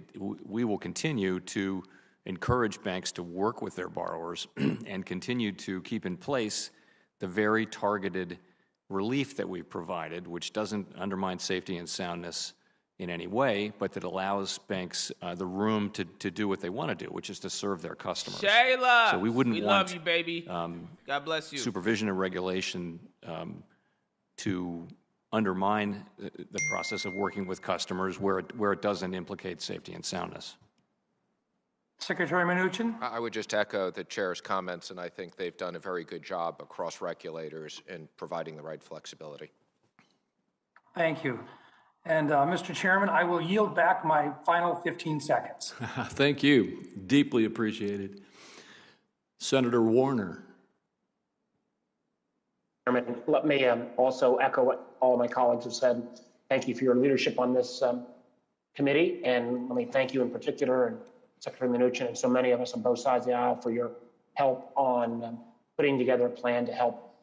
we will continue to encourage banks to work with their borrowers and continue to keep in place the very targeted relief that we've provided, which doesn't undermine safety and soundness in any way, but that allows banks the room to do what they want to do, which is to serve their customers. Shayla, so we wouldn't want love you, baby. God bless you. Supervision and regulation to undermine the process of working with customers where it doesn't implicate safety and soundness. Secretary Mnuchin? I would just echo the chair's comments, and I think they've done a very good job across regulators in providing the right flexibility. Thank you. And Mr. Chairman, I will yield back my final 15 seconds. Thank you. Deeply appreciated. Senator Warner. Chairman, let me also echo what all my colleagues have said. Thank you for your leadership on this committee, and let me thank you in particular, and Secretary Mnuchin and so many of us on both sides of the aisle for your help on putting together a plan to help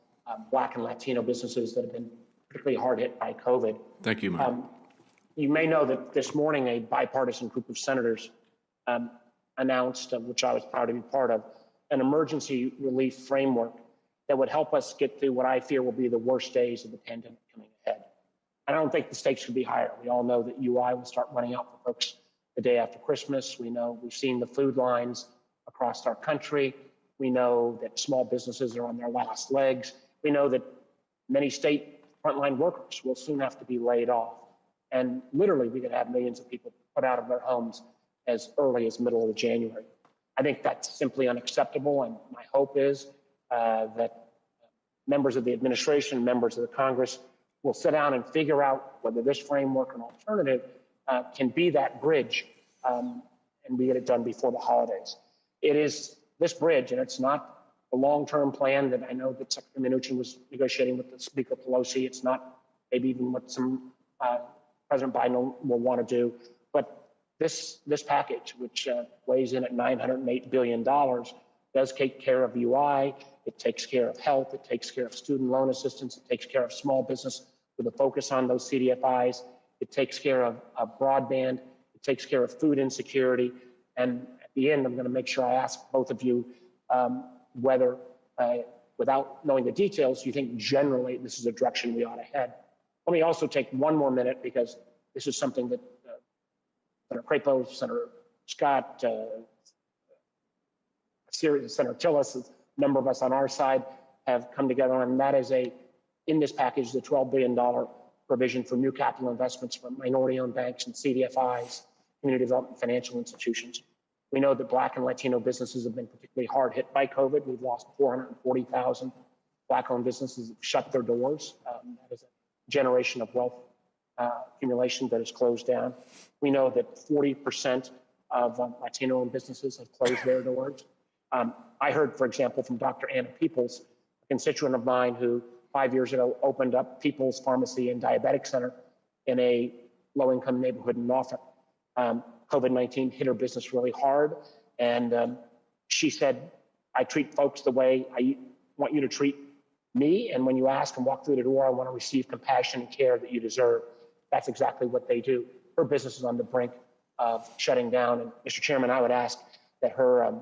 Black and Latino businesses that have been particularly hard hit by COVID. Thank you, Mike. You may know that this morning a bipartisan group of senators announced, which I was proud to be part of, an emergency relief framework that would help us get through what I fear will be the worst days of the pandemic coming ahead. I don't think the stakes should be higher. We all know that UI will start running out for folks the day after Christmas. We know we've seen the food lines across our country. We know that small businesses are on their last legs. We know that many state frontline workers will soon have to be laid off. And literally, we could have millions of people put out of their homes as early as middle of January. I think that's simply unacceptable. And my hope is that members of the administration, members of the Congress will sit down and figure out whether this framework and alternative can be that bridge, and we get it done before the holidays. It is this bridge, and it's not a long-term plan that I know that Secretary Mnuchin was negotiating with the Speaker Pelosi. It's not maybe even what some President Biden will want to do. But this package, which weighs in at $908 billion, does take care of UI. It takes care of health. It takes care of student loan assistance. It takes care of small business with a focus on those CDFIs. It takes care of broadband. It takes care of food insecurity. And at the end, I'm going to make sure I ask both of you whether without knowing the details, do you think generally this is a direction we ought to head? Let me also take one more minute because this is something that Senator Crapo, Senator Scott, Senator Tillis, a number of us on our side have come together on, and that is in this package, the $12 billion provision for new capital investments for minority-owned banks and CDFIs, community development financial institutions. We know that Black and Latino businesses have been particularly hard hit by COVID. We've lost 440,000 Black-owned businesses that have shut their doors. That is a generation of wealth accumulation that has closed down. We know that 40% of Latino-owned businesses have closed their doors. I heard, for example, from Dr. Anna Peoples, a constituent of mine who 5 years ago opened up People's Pharmacy and Diabetic Center in a low-income neighborhood in Norfolk. COVID-19 hit her business really hard, and she said, I treat folks the way I want you to treat me, and when you ask and walk through the door, I want to receive compassion and care that you deserve. That's exactly what they do. Her business is on the brink of shutting down, and Mr. Chairman, I would ask that her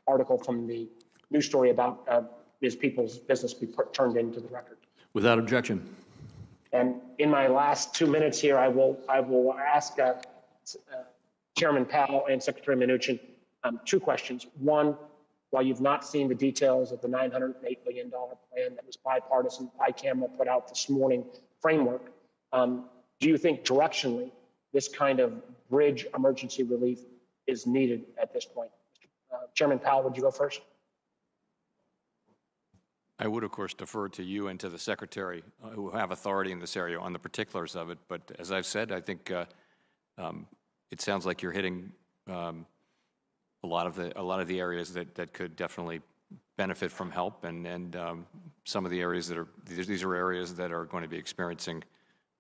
article from the news story about Ms. People's business be turned into the record. Without objection. And in my last 2 minutes here, I will ask Chairman Powell and Secretary Mnuchin two questions. One, while you've not seen the details of the $908 billion plan that was bipartisan, bicameral put out this morning framework, do you think directionally this kind of bridge emergency relief is needed at this point? Chairman Powell, would you go first? I would, of course, defer to you and to the Secretary who have authority in this area on the particulars of it. But as I've said, I think it sounds like you're hitting a lot of the areas that could definitely benefit from help, and some of the areas that are these are areas that are going to be experiencing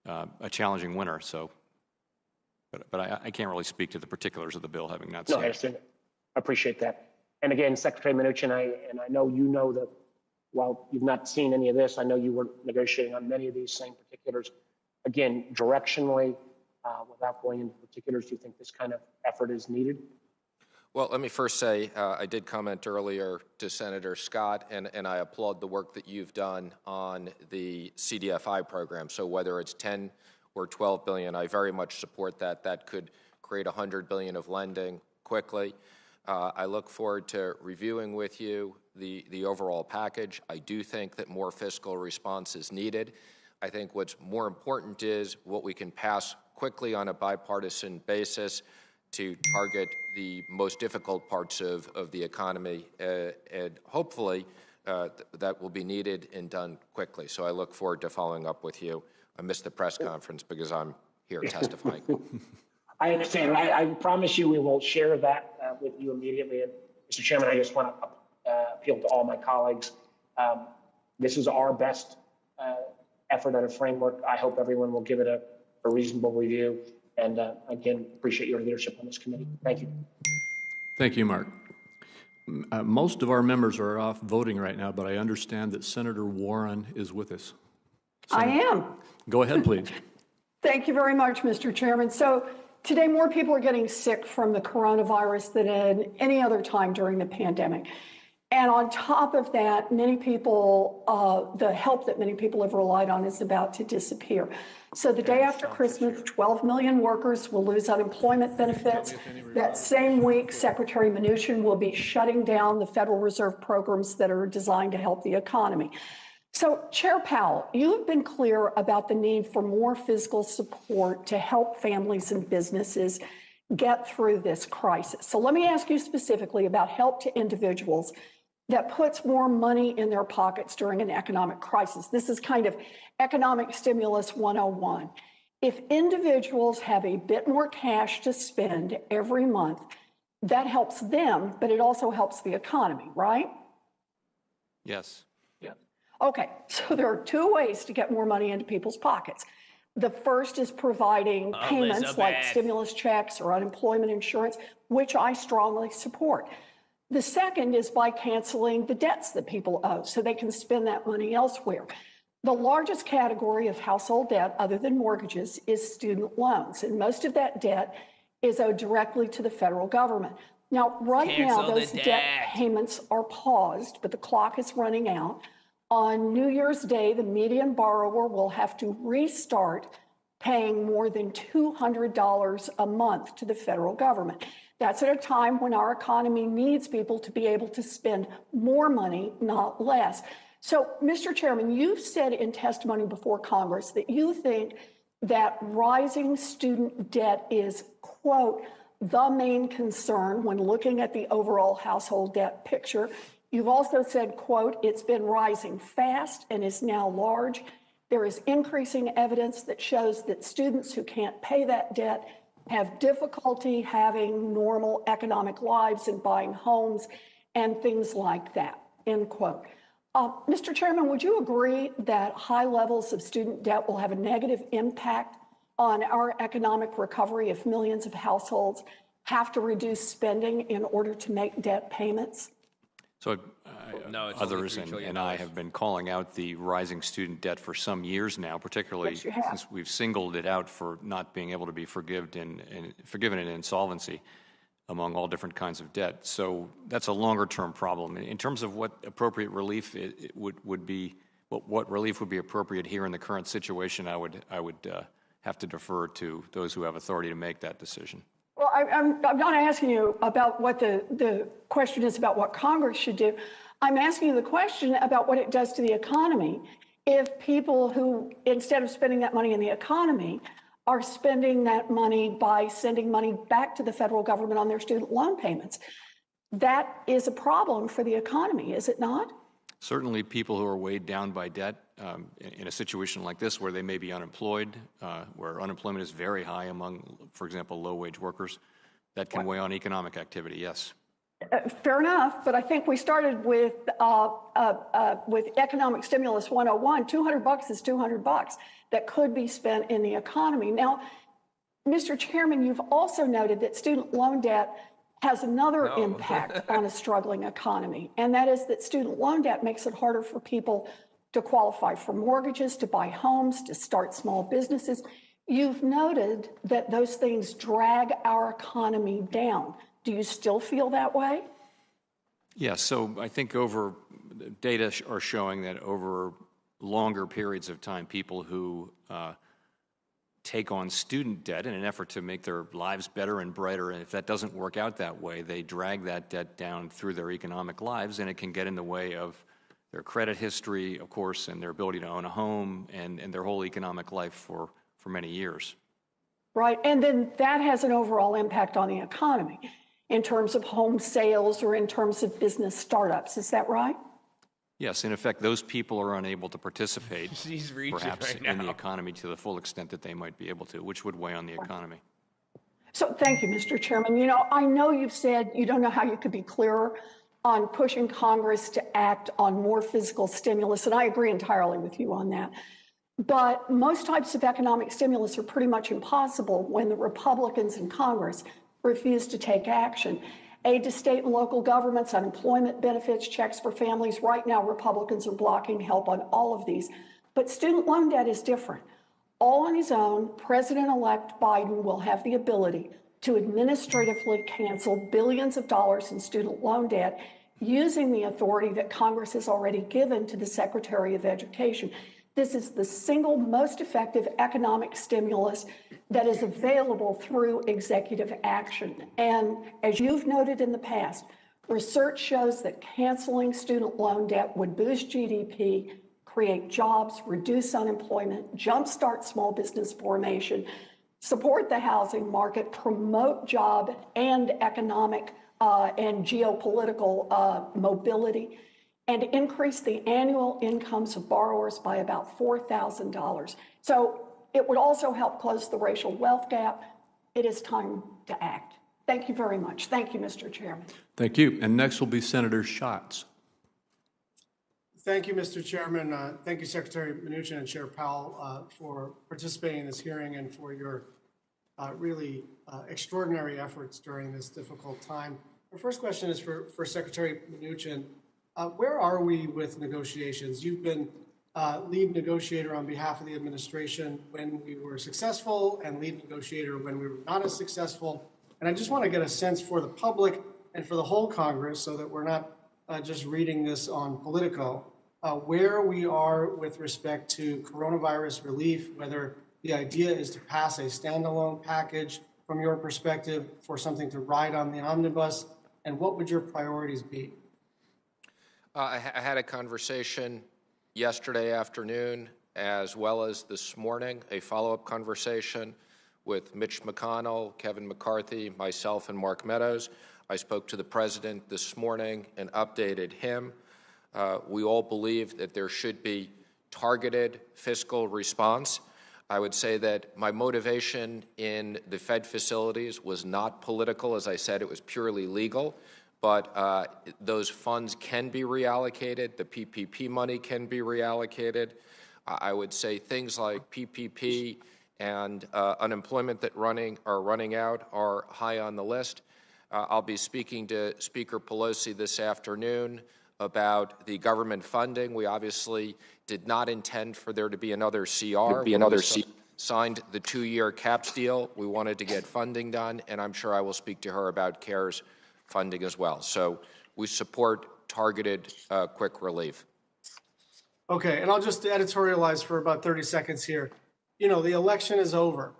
a challenging winter. So, but I can't really speak to the particulars of the bill, having not seen it. No, I understand. I appreciate that. And again, Secretary Mnuchin, I know you know that while you've not seen any of this, I know you were negotiating on many of these same particulars. Again, directionally, without going into particulars, do you think this kind of effort is needed? Well, let me first say I did comment earlier to Senator Scott, and I applaud the work that you've done on the CDFI program. So whether it's 10 or 12 billion, I very much support that. That could create 100 billion of lending quickly. I look forward to reviewing with you the overall package. I do think that more fiscal response is needed. I think what's more important is what we can pass quickly on a bipartisan basis to target the most difficult parts of the economy, and hopefully that will be needed and done quickly. So I look forward to following up with you. I missed the press conference because I'm here testifying. I understand. I promise you we will share that with you immediately. And Mr. Chairman, I just want to appeal to all my colleagues. This is our best effort at a framework. I hope everyone will give it a reasonable review. And again, appreciate your leadership on this committee. Thank you. Thank you, Mark. Most of our members are off voting right now, but I understand that Senator Warren is with us. I am. Go ahead, please. Thank you very much, Mr. Chairman. So today, more people are getting sick from the coronavirus than at any other time during the pandemic. And on top of that, many people, the help that many people have relied on is about to disappear. So the day after Christmas, 12 million workers will lose unemployment benefits. That same week, Secretary Mnuchin will be shutting down the Federal Reserve programs that are designed to help the economy. So, Chair Powell, you have been clear about the need for more fiscal support to help families and businesses get through this crisis. So let me ask you specifically about help to individuals that puts more money in their pockets during an economic crisis. This is kind of economic stimulus 101. If individuals have a bit more cash to spend every month, that helps them, but it also helps the economy, right? Yes. Okay, so there are two ways to get more money into people's pockets. The first is providing payments like stimulus checks or unemployment insurance, which I strongly support. The second is by canceling the debts that people owe so they can spend that money elsewhere. The largest category of household debt, other than mortgages, is student loans, and most of that debt is owed directly to the federal government. Now, right Cancel now, the those debt debt. payments are paused, but the clock is running out. On New Year's Day, the median borrower will have to restart paying more than $200 a month to the federal government. That's at a time when our economy needs people to be able to spend more money, not less. So, Mr. Chairman, you've said in testimony before Congress that you think that rising student debt is, quote, the main concern when looking at the overall household debt picture. You've also said, quote, it's been rising fast and is now large. There is increasing evidence that shows that students who can't pay that debt have difficulty having normal economic lives and buying homes and things like that, end quote. Mr. Chairman, would you agree that high levels of student debt will have a negative impact on our economic recovery if millions of households have to reduce spending in order to make debt payments? So No, it's others only $3 trillion. and I have been calling out the rising student debt for some years now, particularly Yes, you have. since we've singled it out for not being able to be forgiven in insolvency among all different kinds of debt. So that's a longer-term problem. In terms of what appropriate relief it would be, what relief would be appropriate here in the current situation, I would have to defer to those who have authority to make that decision. Well, I'm not asking you about what the question is about what Congress should do. I'm asking you the question about what it does to the economy. If people who, instead of spending that money in the economy, are spending that money by sending money back to the federal government on their student loan payments, that is a problem for the economy, is it not? Certainly people who are weighed down by debt in a situation like this where they may be unemployed, where unemployment is very high among, for example, low-wage workers, that can weigh on economic activity, yes. Fair enough, but I think we started with economic stimulus 101. $200 is $200 that could be spent in the economy. Now, Mr. Chairman, you've also noted that student loan debt has another impact on a struggling economy, and that is that student loan debt makes it harder for people to qualify for mortgages, to buy homes, to start small businesses. You've noted that those things drag our economy down. Do you still feel that way? Yes, so I think data are showing that over longer periods of time, people who take on student debt in an effort to make their lives better and brighter, and if that doesn't work out that way, they drag that debt down through their economic lives, and it can get in the way of their credit history, of course, and their ability to own a home and their whole economic life for many years. Right, and then that has an overall impact on the economy in terms of home sales or in terms of business startups. Is that right? Yes, in effect, those people are unable to participate, perhaps, right in now. the economy to the full extent that they might be able to, which would weigh on the economy. So thank you, Mr. Chairman. You know, I know you've said you don't know how you could be clearer on pushing Congress to act on more physical stimulus, and I agree entirely with you on that. But most types of economic stimulus are pretty much impossible when the Republicans in Congress refuse to take action. Aid to state and local governments, unemployment benefits, checks for families. Right now, Republicans are blocking help on all of these. But student loan debt is different. All on his own, President-elect Biden will have the ability to administratively cancel billions of dollars in student loan debt using the authority that Congress has already given to the Secretary of Education. This is the single most effective economic stimulus that is available through executive action. And as you've noted in the past, research shows that canceling student loan debt would boost GDP, create jobs, reduce unemployment, jumpstart small business formation, support the housing market, promote job and economic and geopolitical mobility, and increase the annual incomes of borrowers by about $4,000. So it would also help close the racial wealth gap. It is time to act. Thank you very much. Thank you, Mr. Chairman. Thank you. And next will be Senator Schatz. Thank you, Mr. Chairman. Thank you, Secretary Mnuchin and Chair Powell, for participating in this hearing and for your really extraordinary efforts during this difficult time. Our first question is for Secretary Mnuchin. Where are we with negotiations? You've been lead negotiator on behalf of the administration when we were successful and lead negotiator when we were not as successful. And I just want to get a sense for the public and for the whole Congress, so that we're not just reading this on Politico, where we are with respect to coronavirus relief, whether the idea is to pass a standalone package from your perspective for something to ride on the omnibus, and what would your priorities be? I had a conversation yesterday afternoon, as well as this morning, a follow-up conversation with Mitch McConnell, Kevin McCarthy, myself, and Mark Meadows. I spoke to the president this morning and updated him. We all believe that there should be targeted fiscal response. I would say that my motivation in the Fed facilities was not political. As I said, it was purely legal. But those funds can be reallocated. The PPP money can be reallocated. I would say things like PPP and unemployment that are running out are high on the list. I'll be speaking to Speaker Pelosi this afternoon about the government funding. We obviously did not intend for there to be another CR. Signed the 2-year caps deal. We wanted to get funding done, and I'm sure I will speak to her about CARES funding as well. So we support targeted quick relief. Okay, and I'll just editorialize for about 30 seconds here. You know, the election is over,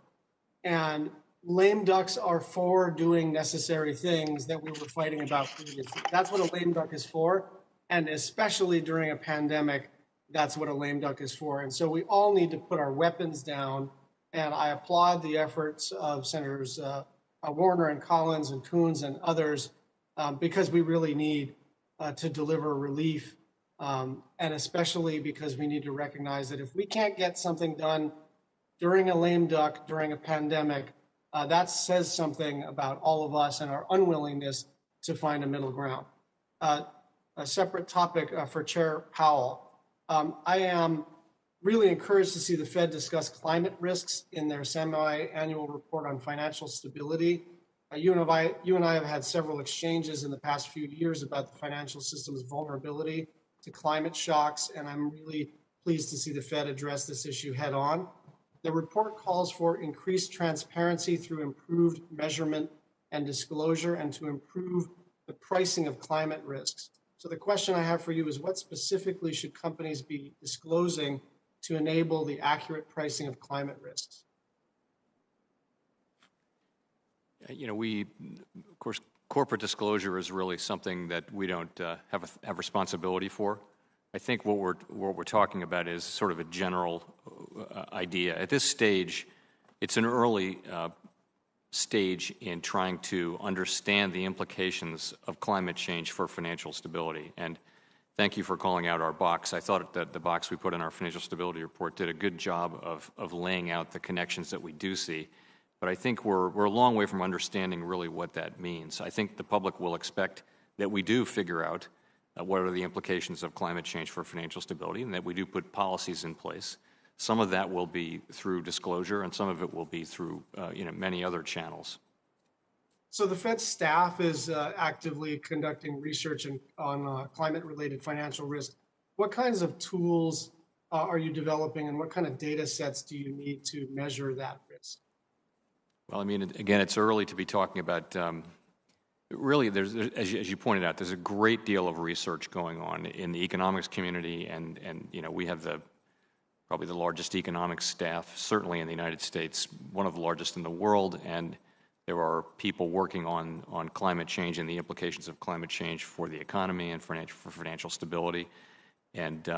and lame ducks are for doing necessary things that we were fighting about previously. That's what a lame duck is for, and especially during a pandemic, that's what a lame duck is for. And so we all need to put our weapons down, and I applaud the efforts of Senators Warner and Collins and Coons and others because we really need to deliver relief, and especially because we need to recognize that if we can't get something done during a lame duck, during a pandemic, that says something about all of us and our unwillingness to find a middle ground. A separate topic for Chair Powell. I am really encouraged to see the Fed discuss climate risks in their semi-annual report on financial stability. You and I have had several exchanges in the past few years about the financial system's vulnerability to climate shocks, and I'm really pleased to see the Fed address this issue head on. The report calls for increased transparency through improved measurement and disclosure, and to improve the pricing of climate risks. So the question I have for you is, what specifically should companies be disclosing to enable the accurate pricing of climate risks? You know, of course, corporate disclosure is really something that we don't have responsibility for. I think what we're talking about is sort of a general idea. At this stage, it's an early stage in trying to understand the implications of climate change for financial stability. And thank you for calling out our box. I thought that the box we put in our financial stability report did a good job of laying out the connections that we do see. But I think we're a long way from understanding really what that means. I think the public will expect that we do figure out what are the implications of climate change for financial stability, and that we do put policies in place. Some of that will be through disclosure, and some of it will be through many other channels. So the Fed staff is actively conducting research on climate-related financial risk. What kinds of tools are you developing, and what kind of data sets do you need to measure that risk? Well, I mean, again, it's early to be talking about. Really, as you pointed out, there's a great deal of research going on in the economics community, and we have probably the largest economics staff, certainly in the United States, one of the largest in the world, and there are people working on climate change and the implications of climate change for the economy and for financial stability. And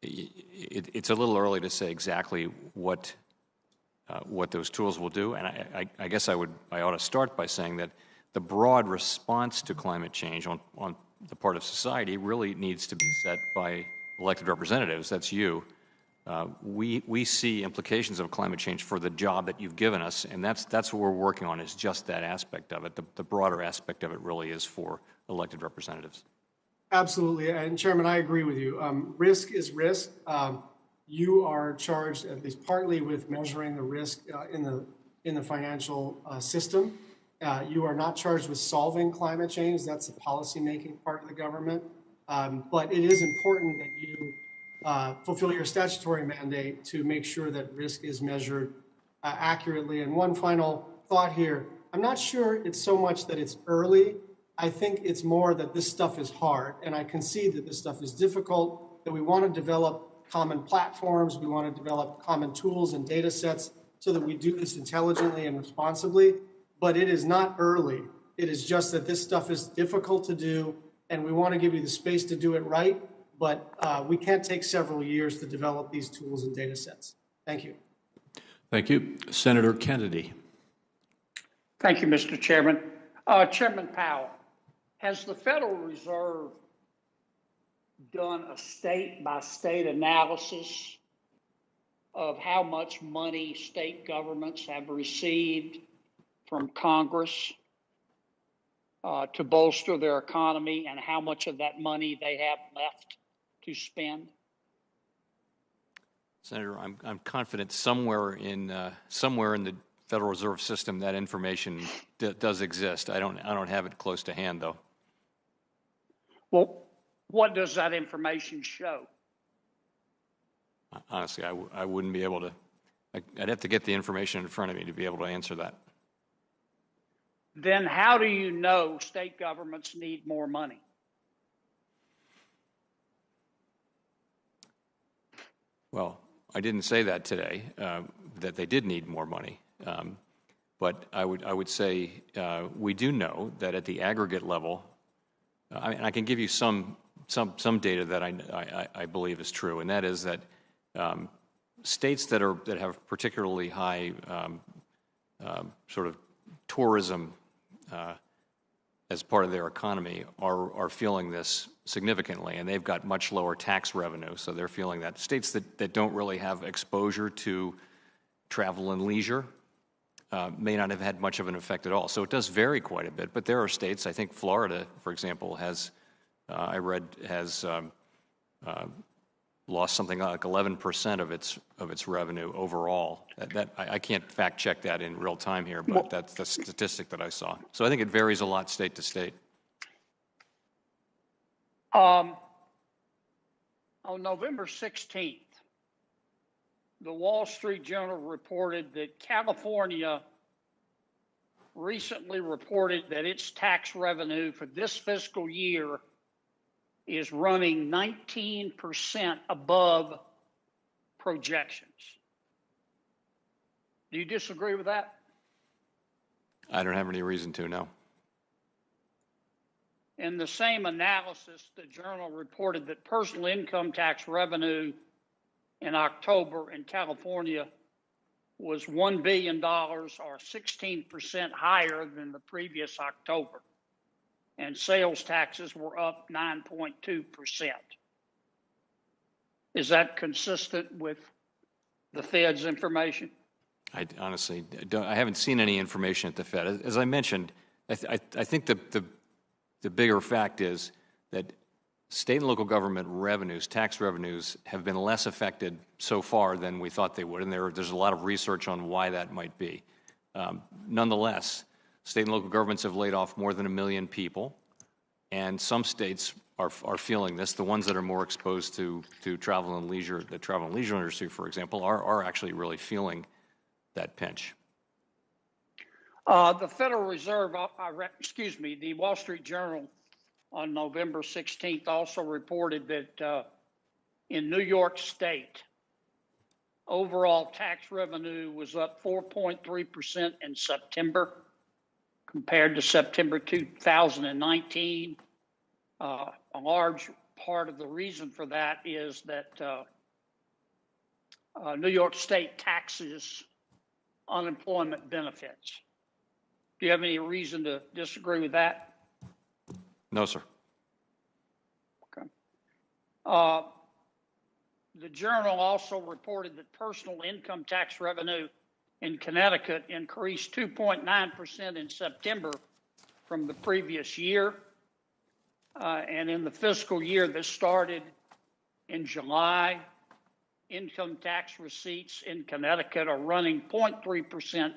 it's a little early to say exactly what those tools will do. And I guess I ought to start by saying that the broad response to climate change on the part of society really needs to be set by elected representatives. That's you. We see implications of climate change for the job that you've given us, and that's what we're working on, is just that aspect of it. The broader aspect of it really is for elected representatives. Absolutely, and Chairman, I agree with you. Risk is risk. You are charged, at least partly, with measuring the risk in the financial system. You are not charged with solving climate change. That's the policy-making part of the government. But it is important that you fulfill your statutory mandate to make sure that risk is measured accurately. And one final thought here. I'm not sure it's so much that it's early I think it's more that this stuff is hard, and I concede that this stuff is difficult, that we want to develop common platforms, we want to develop common tools and data sets so that we do this intelligently and responsibly, but it is not early. It is just that this stuff is difficult to do, and we want to give you the space to do it right, but we can't take several years to develop these tools and data sets. Thank you. Thank you. Senator Kennedy. Thank you, Mr. Chairman. Chairman Powell, has the Federal Reserve done a state-by-state analysis of how much money state governments have received from Congress to bolster their economy and how much of that money they have left to spend? Senator, I'm confident somewhere in the Federal Reserve System that information does exist. I don't have it close to hand though. Well, what does that information show? Honestly, I wouldn't be able to. I'd have to get the information in front of me to be able to answer that. Then how do you know state governments need more money? Well, I didn't say that today, that they did need more money. But I would say we do know that at the aggregate level, I can give you some data that I believe is true, and that is that states that have particularly high sort of tourism as part of their economy are feeling this significantly, and they've got much lower tax revenue, so they're feeling that. States that don't really have exposure to travel and leisure may not have had much of an effect at all. So it does vary quite a bit, but there are states, I think Florida, for example, has, I read, has lost something like 11% of its revenue overall. I can't fact check that in real time here, but that's the statistic that I saw. So I think it varies a lot state to state. On November 16th, the Wall Street Journal reported that California recently reported that its tax revenue for this fiscal year is running 19% above projections. Do you disagree with that? I don't have any reason to, no. In the same analysis, the journal reported that personal income tax revenue in October in California was $1 billion, or 16% higher than the previous October, and sales taxes were up 9.2%. Is that consistent with the Fed's information? I honestly don't. I haven't seen any information at the Fed. As I mentioned, I think the bigger fact is that state and local government revenues, tax revenues, have been less affected so far than we thought they would, and there's a lot of research on why that might be. Nonetheless, state and local governments have laid off more than 1 million people, and some states are feeling this. The ones that are more exposed to travel and leisure, the travel and leisure industry, for example, are actually really feeling that pinch. The Federal Reserve, the Wall Street Journal on November 16th also reported that in New York State, overall tax revenue was up 4.3% in September compared to September 2019. A large part of the reason for that is that New York State taxes unemployment benefits. Do you have any reason to disagree with that? No, sir. Okay. The journal also reported that personal income tax revenue in Connecticut increased 2.9% in September from the previous year. And in the fiscal year that started in July, income tax receipts in Connecticut are running 0.3%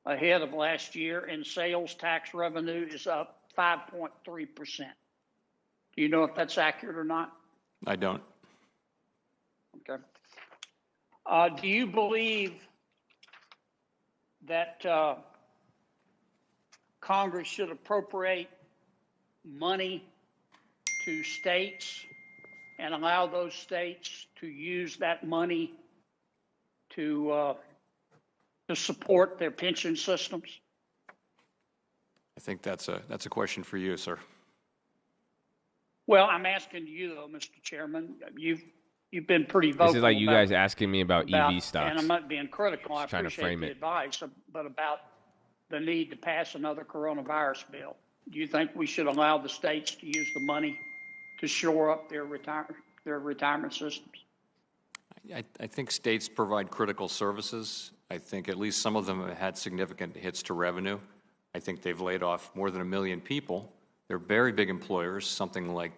ahead of last year, and sales tax revenue is up 5.3%. Do you know if that's accurate or not? I don't. Okay. Do you believe that Congress should appropriate money to states and allow those states to use that money to support their pension systems? I think that's a question for you, sir. Well, I'm asking you though, Mr. Chairman. You've been pretty vocal. This is like you guys asking me about EV stocks. And I'm not being critical. I Just trying to appreciate frame the it. advice, but about the need to pass another coronavirus bill. Do you think we should allow the states to use the money to shore up their retirement systems? I think states provide critical services. I think at least some of them have had significant hits to revenue. I think they've laid off more than 1 million people. They're very big employers, something like,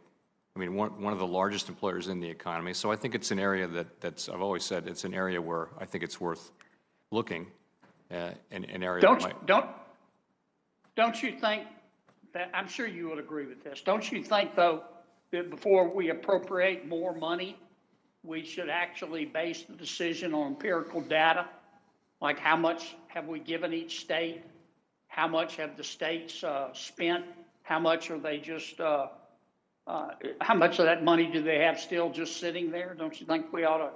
I mean, one of the largest employers in the economy. So I think it's an area that's, I've always said, it's an area where I think it's worth looking, an area Don't you think that, I'm sure you would agree with this, don't you think, though, that before we appropriate more money, we should actually base the decision on empirical data? Like how much have we given each state? How much have the states spent? How much are they just, how much of that money do they have still just sitting there? Don't you think we ought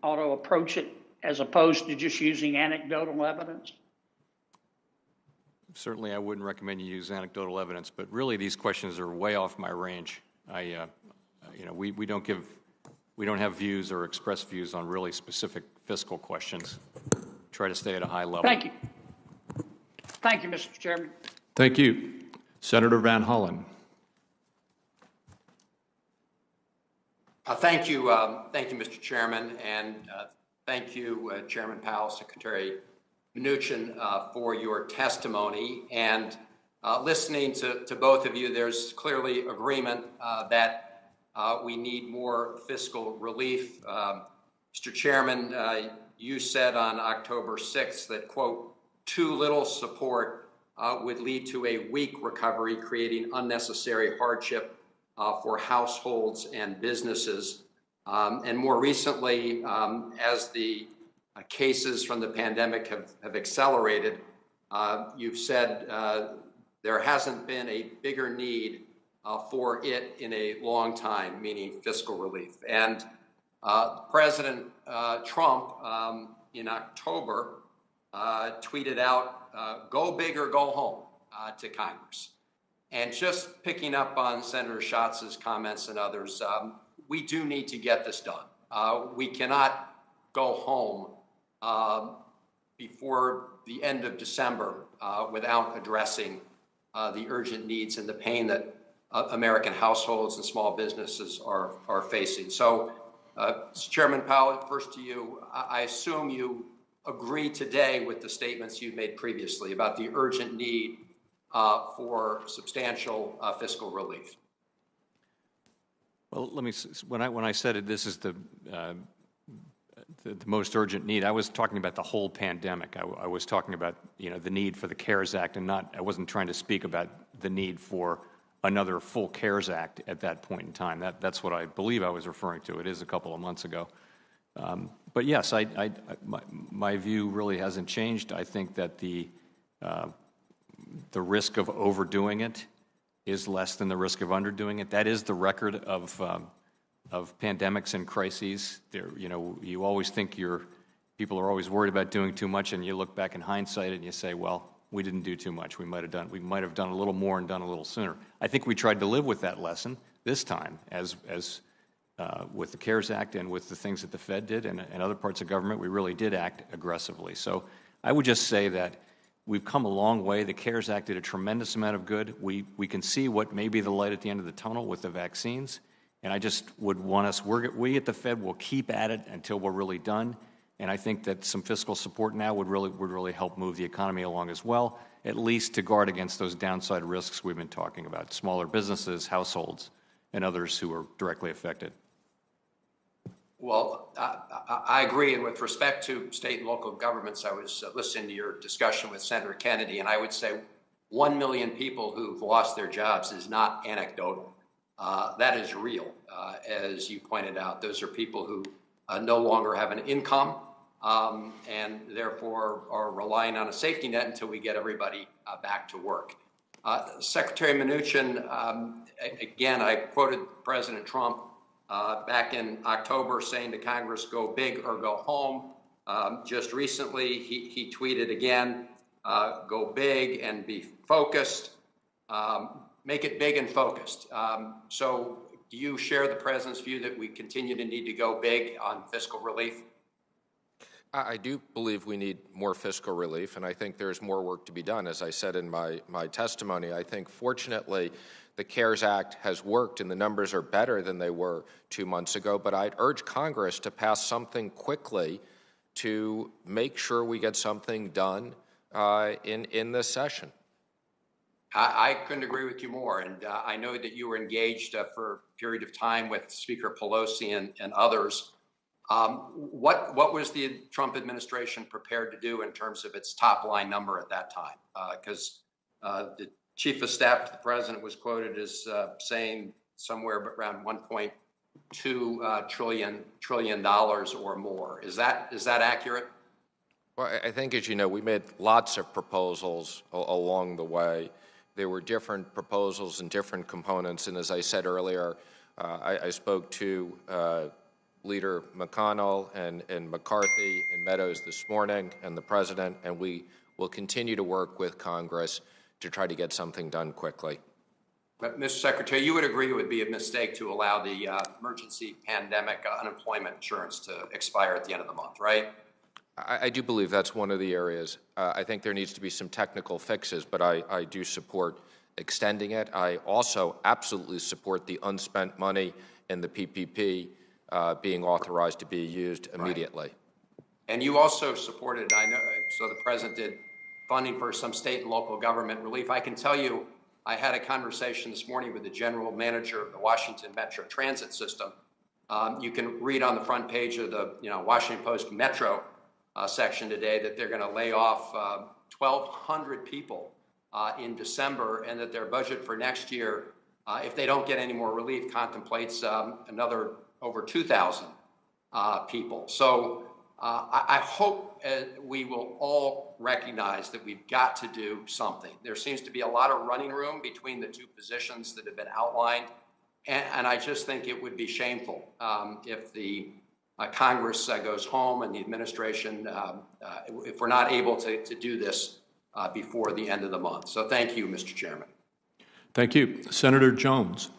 to approach it as opposed to just using anecdotal evidence? Certainly, I wouldn't recommend you use anecdotal evidence, but really these questions are way off my range. We don't have views or express views on really specific fiscal questions. Try to stay at a high level. Thank you. Thank you, Mr. Chairman. Thank you. Senator Van Hollen. Thank you, Mr. Chairman, and thank you, Chairman Powell, Secretary Mnuchin, for your testimony. And listening to both of you, there's clearly agreement that we need more fiscal relief. Mr. Chairman, you said on October 6th that, quote, too little support would lead to a weak recovery, creating unnecessary hardship for households and businesses. And more recently, as the cases from the pandemic have accelerated, you've said there hasn't been a bigger need for it in a long time, meaning fiscal relief. And President Trump in October tweeted out, go big or go home to Congress. And just picking up on Senator Schatz's comments and others, we do need to get this done. We cannot go home before the end of December without addressing the urgent needs and the pain that American households and small businesses are facing. So, Chairman Powell, first to you, I assume you agree today with the statements you've made previously about the urgent need for substantial fiscal relief. Well, when I said it, this is the most urgent need. I was talking about the whole pandemic. I was talking about the need for the CARES Act, and I wasn't trying to speak about the need for another full CARES Act at that point in time. That's what I believe I was referring to. It is a couple of months ago. But yes, my view really hasn't changed. I think that the risk of overdoing it is less than the risk of underdoing it. That is the record of pandemics and crises. You always think people are always worried about doing too much, and you look back in hindsight and you say, well, we didn't do too much. We might have done a little more and done a little sooner. I think we tried to live with that lesson this time, as with the CARES Act and with the things that the Fed did and other parts of government. We really did act aggressively. So I would just say that we've come a long way. The CARES Act did a tremendous amount of good. We can see what may be the light at the end of the tunnel with the vaccines. And I just would want us, we at the Fed will keep at it until we're really done. And I think that some fiscal support now would really help move the economy along as well, at least to guard against those downside risks we've been talking about, smaller businesses, households, and others who are directly affected. Well, I agree. And with respect to state and local governments, I was listening to your discussion with Senator Kennedy, and I would say 1 million people who've lost their jobs is not anecdotal. That is real, as you pointed out. Those are people who no longer have an income and therefore are relying on a safety net until we get everybody back to work. Secretary Mnuchin, again, I quoted President Trump back in October saying to Congress, go big or go home. Just recently, he tweeted again, go big and be focused. Make it big and focused. So do you share the president's view that we continue to need to go big on fiscal relief? I do believe we need more fiscal relief, and I think there's more work to be done. As I said in my testimony, I think fortunately the CARES Act has worked and the numbers are better than they were 2 months ago, but I'd urge Congress to pass something quickly to make sure we get something done in this session. I couldn't agree with you more, and I know that you were engaged for a period of time with Speaker Pelosi and others. What was the Trump administration prepared to do in terms of its top line number at that time? Because the chief of staff to the president was quoted as saying somewhere around $1.2 trillion or more. Is that accurate? Well, I think, as you know, we made lots of proposals along the way. There were different proposals and different components, and as I said earlier, I spoke to Leader McConnell and McCarthy and Meadows this morning and the president, and we will continue to work with Congress to try to get something done quickly. But, Mr. Secretary, you would agree it would be a mistake to allow the emergency pandemic unemployment insurance to expire at the end of the month, right? I do believe that's one of the areas. I think there needs to be some technical fixes, but I do support extending it. I also absolutely support the unspent money in the PPP being authorized to be used immediately. Right. And you also supported, I know, so the president did funding for some state and local government relief. I can tell you, I had a conversation this morning with the general manager of the Washington Metro Transit System. You can read on the front page of the Washington Post Metro section today that they're going to lay off 1,200 people in December, and that their budget for next year, if they don't get any more relief, contemplates another over 2,000 people. So I hope we will all recognize that we've got to do something. There seems to be a lot of running room between the two positions that have been outlined, and I just think it would be shameful if the Congress goes home and the administration, if we're not able to do this before the end of the month. So thank you, Mr. Chairman. Thank you. Senator Jones.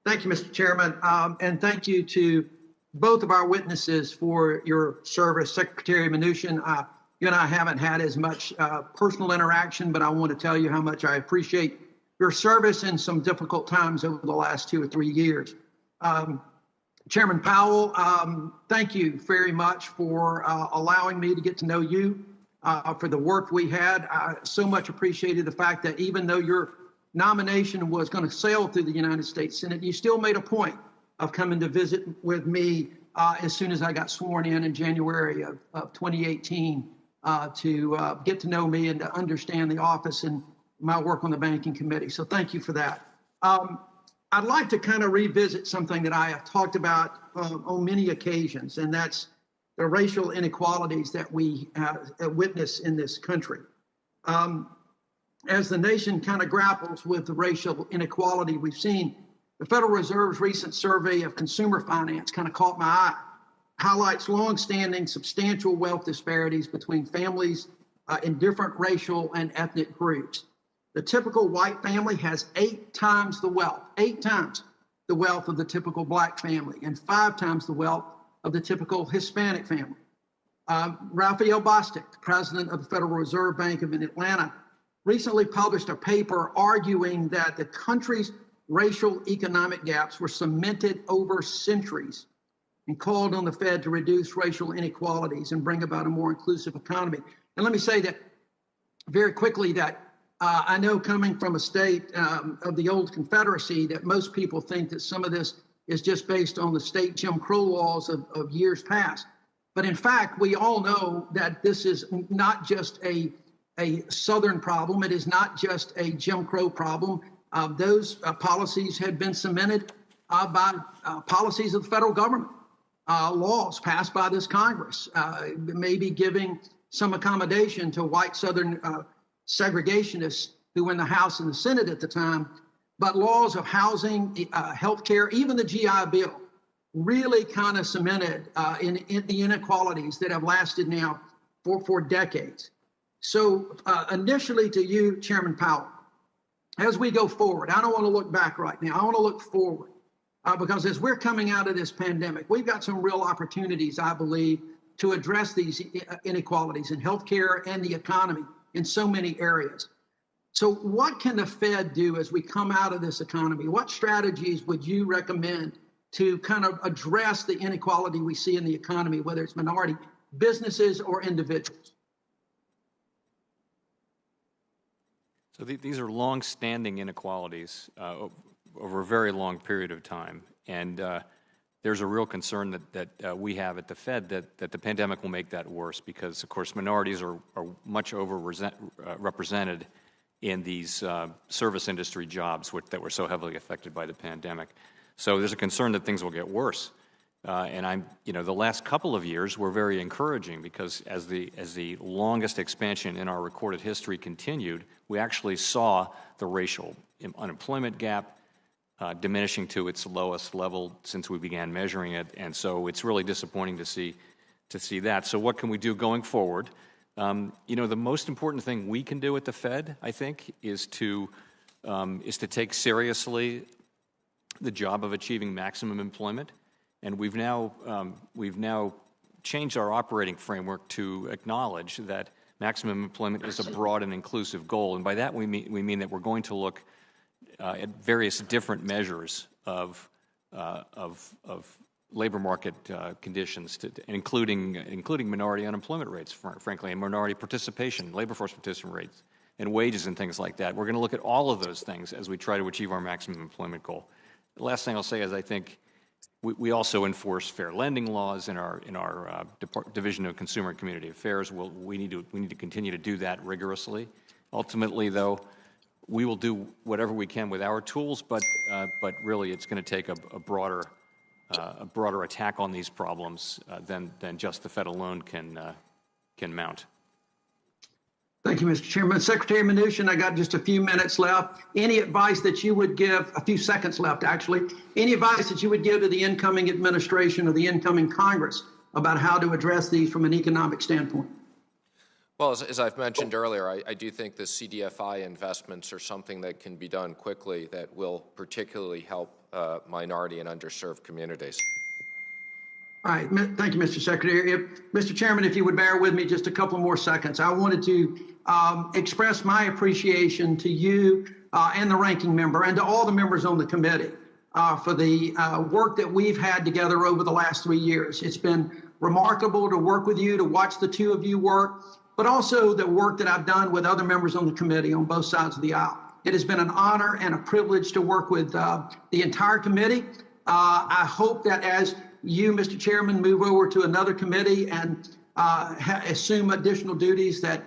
Thank you, Mr. Chairman, and thank you to both of our witnesses for your service. Secretary Mnuchin, you and I haven't had as much personal interaction, but I want to tell you how much I appreciate your service in some difficult times over the last 2 or 3 years. Chairman Powell, thank you very much for allowing me to get to know you, for the work we had. I so much appreciated the fact that even though your nomination was going to sail through the United States Senate, you still made a point of coming to visit with me as soon as I got sworn in January of 2018 to get to know me and to understand the office and my work on the Banking Committee. So thank you for that. I'd like to kind of revisit something that I have talked about on many occasions, and that's the racial inequalities that we witness in this country. As the nation kind of grapples with the racial inequality we've seen, the Federal Reserve's recent survey of consumer finance kind of caught my eye, highlights longstanding substantial wealth disparities between families in different racial and ethnic groups. The typical white family has 8 times the wealth of the typical black family, and 5 times the wealth of the typical Hispanic family. Raphael Bostic, the president of the Federal Reserve Bank of Atlanta, recently published a paper arguing that the country's racial economic gaps were cemented over centuries, and called on the Fed to reduce racial inequalities and bring about a more inclusive economy. And let me say that very quickly that I know, coming from a state of the old Confederacy, that most people think that some of this is just based on the state Jim Crow laws of years past. But in fact, we all know that this is not just a Southern problem. It is not just a Jim Crow problem. Those policies had been cemented by policies of the federal government, laws passed by this Congress, maybe giving some accommodation to white Southern segregationists who were in the House and the Senate at the time, but laws of housing, healthcare, even the GI Bill really kind of cemented in the inequalities that have lasted now for decades. So initially to you, Chairman Powell, as we go forward, I don't want to look back right now. I want to look forward because as we're coming out of this pandemic, we've got some real opportunities, I believe, to address these inequalities in healthcare and the economy in so many areas. So what can the Fed do as we come out of this economy? What strategies would you recommend to kind of address the inequality we see in the economy, whether it's minority businesses or individuals? So these are long-standing inequalities over a very long period of time, and there's a real concern that we have at the Fed that the pandemic will make that worse because, of course, minorities are much represented in these service industry jobs that were so heavily affected by the pandemic. So there's a concern that things will get worse. And the last couple of years were very encouraging because as the longest expansion in our recorded history continued, we actually saw the racial unemployment gap diminishing to its lowest level since we began measuring it. And so it's really disappointing to see that. So what can we do going forward? The most important thing we can do at the Fed, I think, is to take seriously the job of achieving maximum employment. And we've now changed our operating framework to acknowledge that maximum employment is a broad and inclusive goal. And by that we mean that we're going to look at various different measures of labor market conditions, including minority unemployment rates, frankly, and minority participation, labor force participation rates, and wages and things like that. We're going to look at all of those things as we try to achieve our maximum employment goal. The last thing I'll say is I think we also enforce fair lending laws in our Division of Consumer and Community Affairs. We need to continue to do that rigorously. Ultimately, though, we will do whatever we can with our tools, but really it's going to take a broader attack on these problems than just the Fed alone can mount. Thank you, Mr. Chairman. Secretary Mnuchin, I got just a few minutes left. Any advice that you would give, a few seconds left actually, any advice that you would give to the incoming administration or the incoming Congress about how to address these from an economic standpoint? Well, as I've mentioned earlier, I do think the CDFI investments are something that can be done quickly that will particularly help minority and underserved communities. All right. Thank you, Mr. Secretary. Mr. Chairman, if you would bear with me just a couple more seconds. I wanted to express my appreciation to you and the ranking member and to all the members on the committee for the work that we've had together over the last 3 years. It's been remarkable to work with you, to watch the two of you work, but also the work that I've done with other members on the committee on both sides of the aisle. It has been an honor and a privilege to work with the entire committee. I hope that as you, Mr. Chairman, move over to another committee and assume additional duties that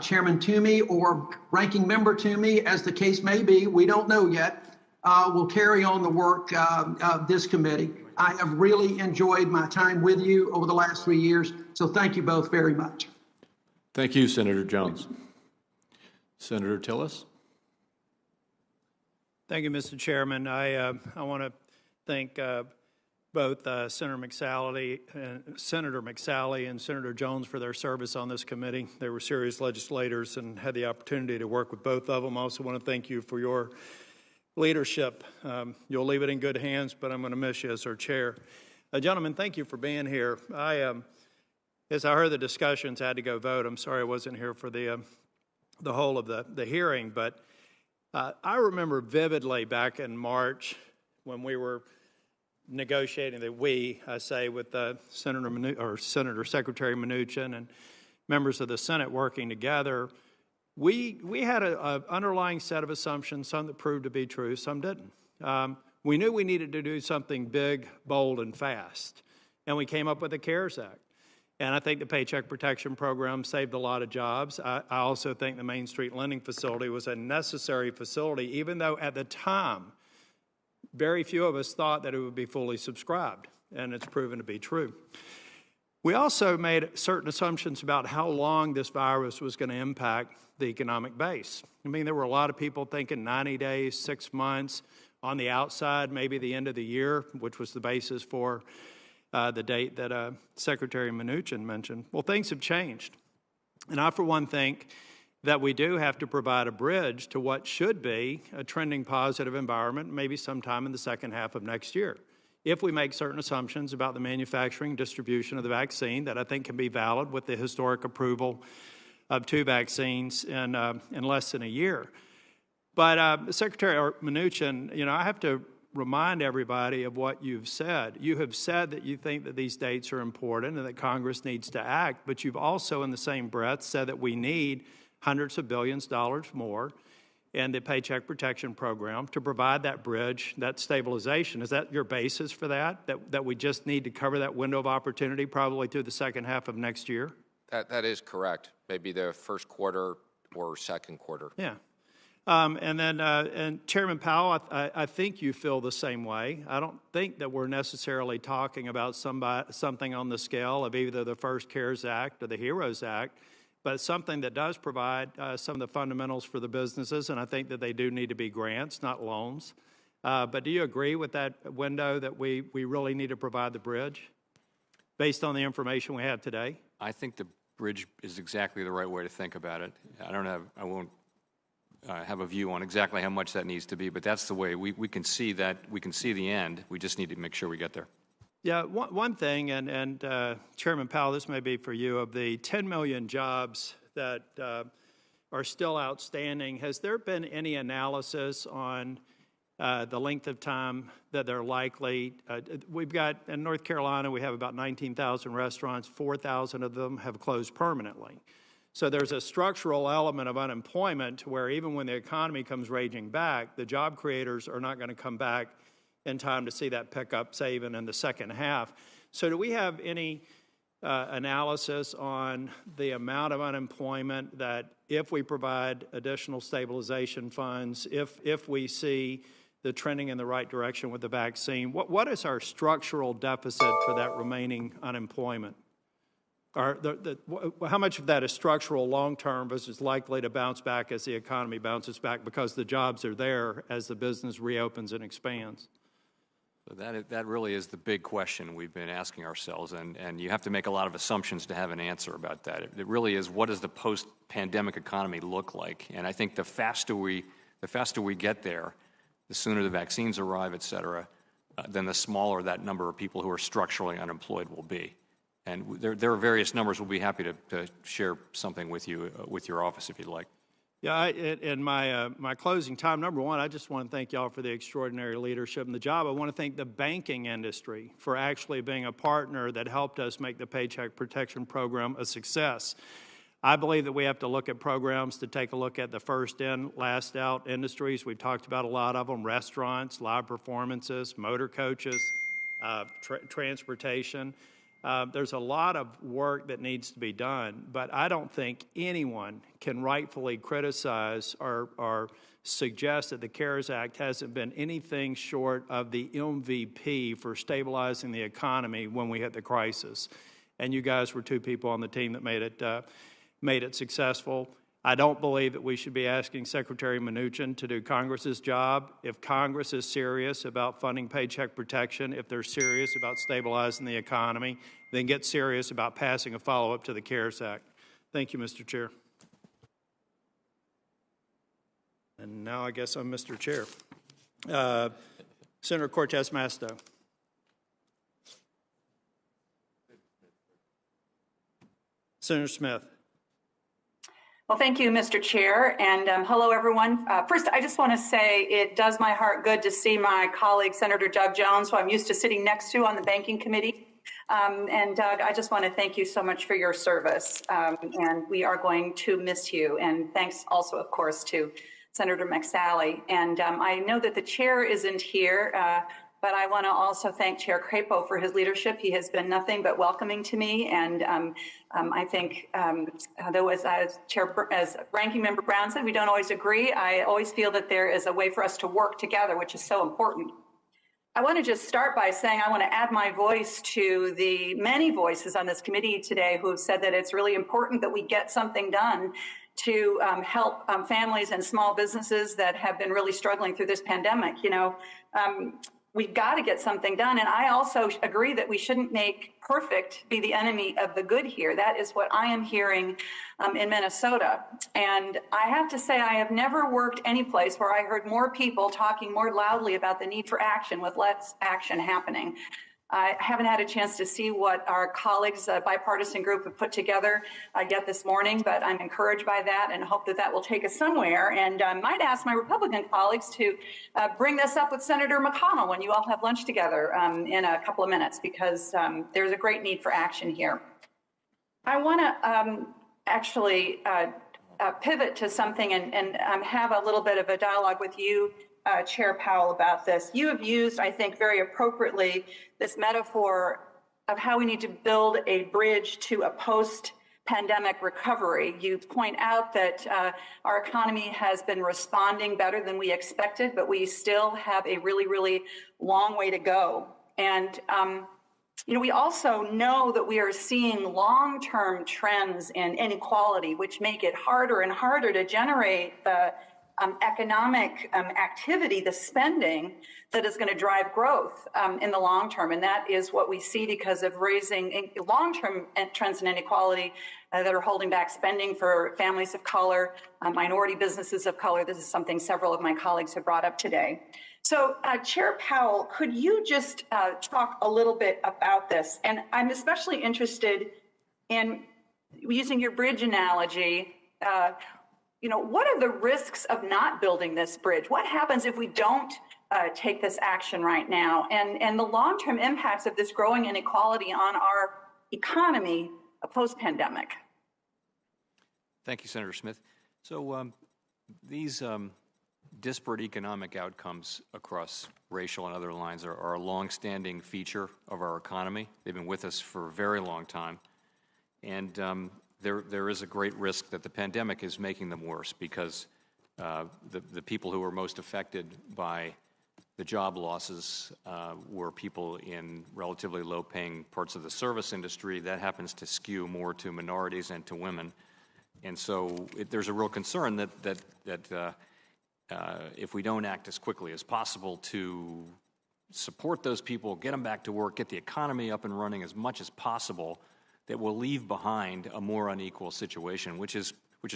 Chairman Toomey or Ranking Member Toomey, as the case may be, we don't know yet, will carry on the work of this committee. I have really enjoyed my time with you over the last 3 years, so thank you both very much. Thank you, Senator Jones. Senator Tillis. Thank you, Mr. Chairman. I want to thank both Senator McSally and Senator Jones for their service on this committee. They were serious legislators and had the opportunity to work with both of them. I also want to thank you for your leadership. You'll leave it in good hands, but I'm going to miss you as our chair. Gentlemen, thank you for being here. As I heard the discussions, I had to go vote. I'm sorry I wasn't here for the whole of the hearing, but I remember vividly back in March when we were negotiating with Senator Secretary Mnuchin and members of the Senate working together. We had an underlying set of assumptions, some that proved to be true, some didn't. We knew we needed to do something big, bold, and fast, and we came up with the CARES Act. And I think the Paycheck Protection Program saved a lot of jobs. I also think the Main Street Lending Facility was a necessary facility, even though at the time, very few of us thought that it would be fully subscribed, and it's proven to be true. We also made certain assumptions about how long this virus was going to impact the economic base. I mean, there were a lot of people thinking 90 days, 6 months, on the outside, maybe the end of the year, which was the basis for the date that Secretary Mnuchin mentioned. Well, things have changed. And I, for one, think that we do have to provide a bridge to what should be a trending positive environment, maybe sometime in the second half of next year, if we make certain assumptions about the manufacturing and distribution of the vaccine that I think can be valid with the historic approval of 2 vaccines in less than a year. But Secretary Mnuchin, you know, I have to remind everybody of what you've said. You have said that you think that these dates are important and that Congress needs to act, but you've also in the same breath said that we need hundreds of billions of dollars more in the Paycheck Protection Program to provide that bridge, that stabilization. Is that your basis for that we just need to cover that window of opportunity probably through the second half of next year? That is correct. Maybe the first quarter or second quarter. Yeah. And Chairman Powell, I think you feel the same way. I don't think that we're necessarily talking about something on the scale of either the first CARES Act or the HEROES Act, but something that does provide some of the fundamentals for the businesses, and I think that they do need to be grants, not loans. But do you agree with that window that we really need to provide the bridge based on the information we have today? I think the bridge is exactly the right way to think about it. I won't have a view on exactly how much that needs to be, but that's the way we can see that. We can see the end. We just need to make sure we get there. Yeah, one thing, and Chairman Powell, this may be for you, of the 10 million jobs that are still outstanding, has there been any analysis on the length of time that they're likely? We've got, in North Carolina, we have about 19,000 restaurants. 4,000 of them have closed permanently. So there's a structural element of unemployment where even when the economy comes raging back, the job creators are not going to come back in time to see that pickup, say, even in the second half. So do we have any analysis on the amount of unemployment that if we provide additional stabilization funds, if we see the trending in the right direction with the vaccine, what is our structural deficit for that remaining unemployment? Or how much of that is structural long-term versus likely to bounce back as the economy bounces back because the jobs are there as the business reopens and expands? So that really is the big question we've been asking ourselves, and you have to make a lot of assumptions to have an answer about that. It really is, what does the post-pandemic economy look like? And I think the faster we get there, the sooner the vaccines arrive, et cetera, then the smaller that number of people who are structurally unemployed will be. And there are various numbers. We'll be happy to share something with you, with your office if you'd like. Yeah, in my closing time, number one, I just want to thank y'all for the extraordinary leadership and the job. I want to thank the banking industry for actually being a partner that helped us make the Paycheck Protection Program a success. I believe that we have to look at programs to take a look at the first in, last out industries. We've talked about a lot of them: restaurants, live performances, motor coaches, transportation. There's a lot of work that needs to be done, but I don't think anyone can rightfully criticize or suggest that the CARES Act hasn't been anything short of the MVP for stabilizing the economy when we hit the crisis. And you guys were two people on the team that made it successful. I don't believe that we should be asking Secretary Mnuchin to do Congress's job. If Congress is serious about funding paycheck protection, if they're serious about stabilizing the economy, then get serious about passing a follow-up to the CARES Act. Thank you, Mr. Chair. And now I guess I'm Mr. Chair. Senator Cortez Masto. Senator Smith. Well, thank you, Mr. Chair, and hello, everyone. First, I just want to say it does my heart good to see my colleague, Senator Doug Jones, who I'm used to sitting next to on the Banking Committee. And Doug, I just want to thank you so much for your service, and we are going to miss you. And thanks also, of course, to Senator McSally. And I know that the chair isn't here, but I want to also thank Chair Crapo for his leadership. He has been nothing but welcoming to me, and I think, though as Ranking Member Brown said, we don't always agree. I always feel that there is a way for us to work together, which is so important. I want to just start by saying I want to add my voice to the many voices on this committee today who have said that it's really important that we get something done to help families and small businesses that have been really struggling through this pandemic. We've got to get something done. And I also agree that we shouldn't make perfect be the enemy of the good here. That is what I am hearing in Minnesota. And I have to say, I have never worked any place where I heard more people talking more loudly about the need for action with less action happening. I haven't had a chance to see what our colleagues, bipartisan group, have put together yet this morning, but I'm encouraged by that and hope that that will take us somewhere. And I might ask my Republican colleagues to bring this up with Senator McConnell when you all have lunch together in a couple of minutes, because there's a great need for action here. I want to actually pivot to something and have a little bit of a dialogue with you, Chair Powell, about this. You have used, I think, very appropriately this metaphor of how we need to build a bridge to a post-pandemic recovery. You point out that our economy has been responding better than we expected, but we still have a really, really long way to go. And we also know that we are seeing long-term trends in inequality, which make it harder and harder to generate the economic activity, the spending that is going to drive growth in the long term. And that is what we see because of raising long-term trends in inequality that are holding back spending for families of color, minority businesses of color. This is something several of my colleagues have brought up today. So, Chair Powell, could you just talk a little bit about this? And I'm especially interested in using your bridge analogy. What are the risks of not building this bridge? What happens if we don't take this action right now? And the long-term impacts of this growing inequality on our economy post-pandemic? Thank you, Senator Smith. So these disparate economic outcomes across racial and other lines are a long-standing feature of our economy. They've been with us for a very long time. And there is a great risk that the pandemic is making them worse because the people who were most affected by the job losses were people in relatively low-paying parts of the service industry. That happens to skew more to minorities and to women. And so there's a real concern that if we don't act as quickly as possible to support those people, get them back to work, get the economy up and running as much as possible, that will leave behind a more unequal situation, which is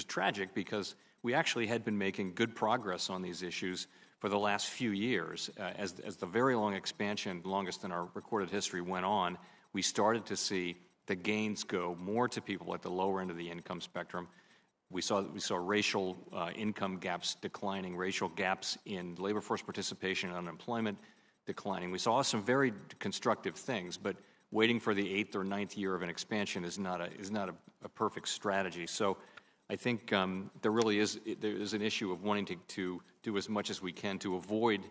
tragic because we actually had been making good progress on these issues for the last few years. As the very long expansion, longest in our recorded history, went on, we started to see the gains go more to people at the lower end of the income spectrum. We saw racial income gaps declining, racial gaps in labor force participation and unemployment declining. We saw some very constructive things, but waiting for the 8th or 9th year of an expansion is not a perfect strategy. So I think there is an issue of wanting to do as much as we can to avoid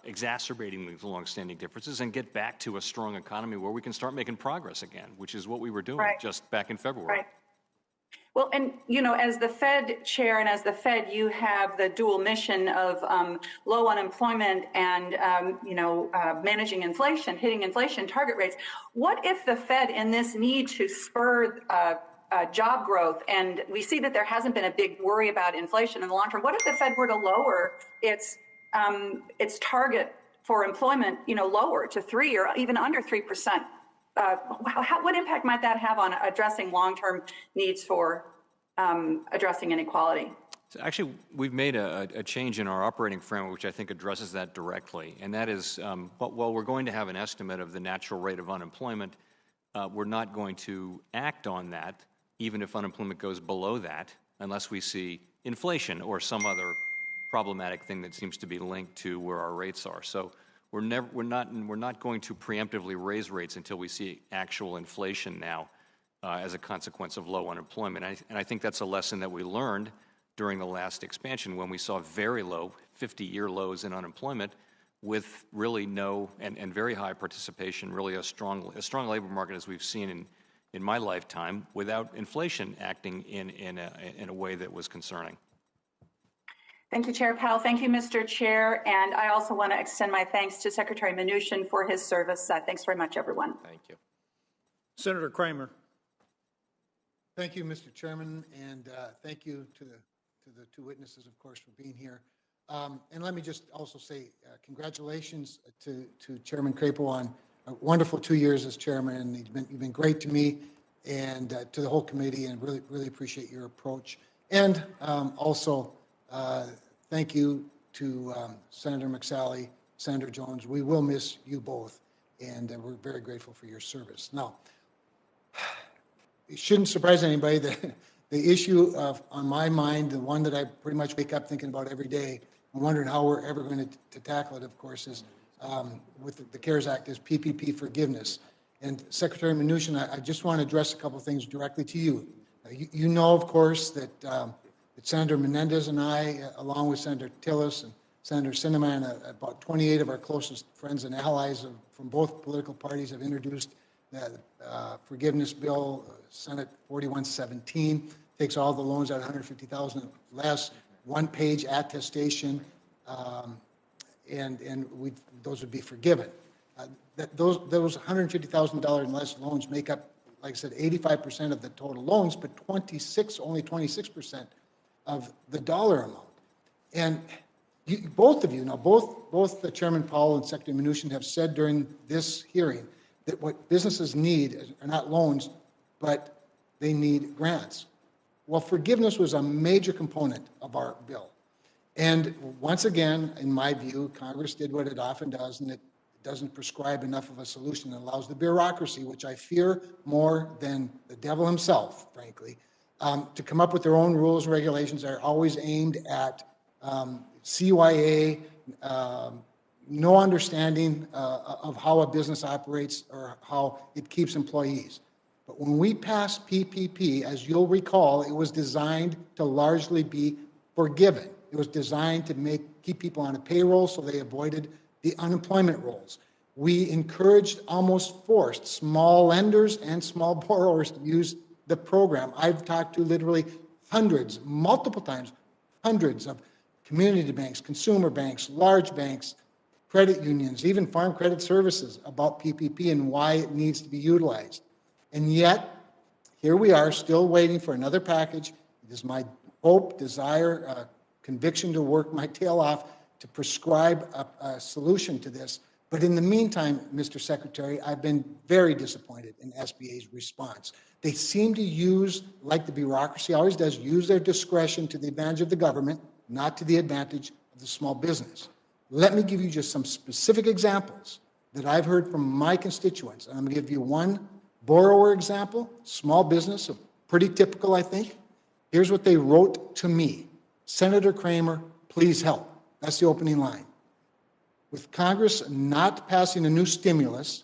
exacerbating these longstanding differences and get back to a strong economy where we can start making progress again, which is what we were doing just back in February. Right. Well, and, as the Fed chair and as the Fed, you have the dual mission of low unemployment and, managing inflation, hitting inflation target rates. What if the Fed, in this need to spur job growth, and we see that there hasn't been a big worry about inflation in the long term, what if the Fed were to lower its target for employment, lower to 3 or even under 3%? What impact might that have on addressing long-term needs for addressing inequality? So actually, we've made a change in our operating framework, which I think addresses that directly. And that is, while we're going to have an estimate of the natural rate of unemployment, we're not going to act on that, even if unemployment goes below that, unless we see inflation or some other problematic thing that seems to be linked to where our rates are. So we're not going to preemptively raise rates until we see actual inflation now as a consequence of low unemployment. And I think that's a lesson that we learned during the last expansion when we saw very low, 50-year lows in unemployment with really no and very high participation, really a strong labor market as we've seen in my lifetime, without inflation acting in a way that was concerning. Thank you, Chair Powell. Thank you, Mr. Chair. And I also want to extend my thanks to Secretary Mnuchin for his service. Thanks very much, everyone. Thank you. Senator Kramer. Thank you, Mr. Chairman, and thank you to the two witnesses, of course, for being here. And let me just also say congratulations to Chairman Crapo on a wonderful 2 years as chairman, and you've been great to me and to the whole committee, and really appreciate your approach. And also thank you to Senator McSally, Senator Jones. We will miss you both, and we're very grateful for your service. Now, it shouldn't surprise anybody that the issue on my mind, the one that I pretty much wake up thinking about every day, and wondering how we're ever going to tackle it, of course, is with the CARES Act, is PPP forgiveness. And Secretary Mnuchin, I just want to address a couple of things directly to you. You know, of course, that Senator Menendez and I, along with Senator Tillis and Senator Sinema, and about 28 of our closest friends and allies from both political parties, have introduced the forgiveness bill, Senate 4117, takes all the loans at $150,000 less, one-page attestation, and those would be forgiven. Those $150,000 and less loans make up, like I said, 85% of the total loans, but only 26% of the dollar amount. And both of you, now both the Chairman Powell and Secretary Mnuchin have said during this hearing that what businesses need are not loans, but they need grants. Well, forgiveness was a major component of our bill. And once again, in my view, Congress did what it often does, and it doesn't prescribe enough of a solution that allows the bureaucracy, which I fear more than the devil himself, frankly, to come up with their own rules and regulations that are always aimed at CYA, no understanding of how a business operates or how it keeps employees. But when we passed PPP, as you'll recall, it was designed to largely be forgiven. It was designed to keep people on a payroll so they avoided the unemployment rolls. We encouraged, almost forced, small lenders and small borrowers to use the program. I've talked to literally hundreds, multiple times, hundreds of community banks, consumer banks, large banks, credit unions, even Farm Credit Services about PPP and why it needs to be utilized. And yet, here we are still waiting for another package. It is my hope, desire, conviction to work my tail off to prescribe a solution to this. But in the meantime, Mr. Secretary, I've been very disappointed in SBA's response. They seem to use, like the bureaucracy always does, use their discretion to the advantage of the government, not to the advantage of the small business. Let me give you just some specific examples that I've heard from my constituents. And I'm going to give you one borrower example, small business, pretty typical, I think. Here's what they wrote to me. Senator Kramer, please help. That's the opening line. With Congress not passing a new stimulus,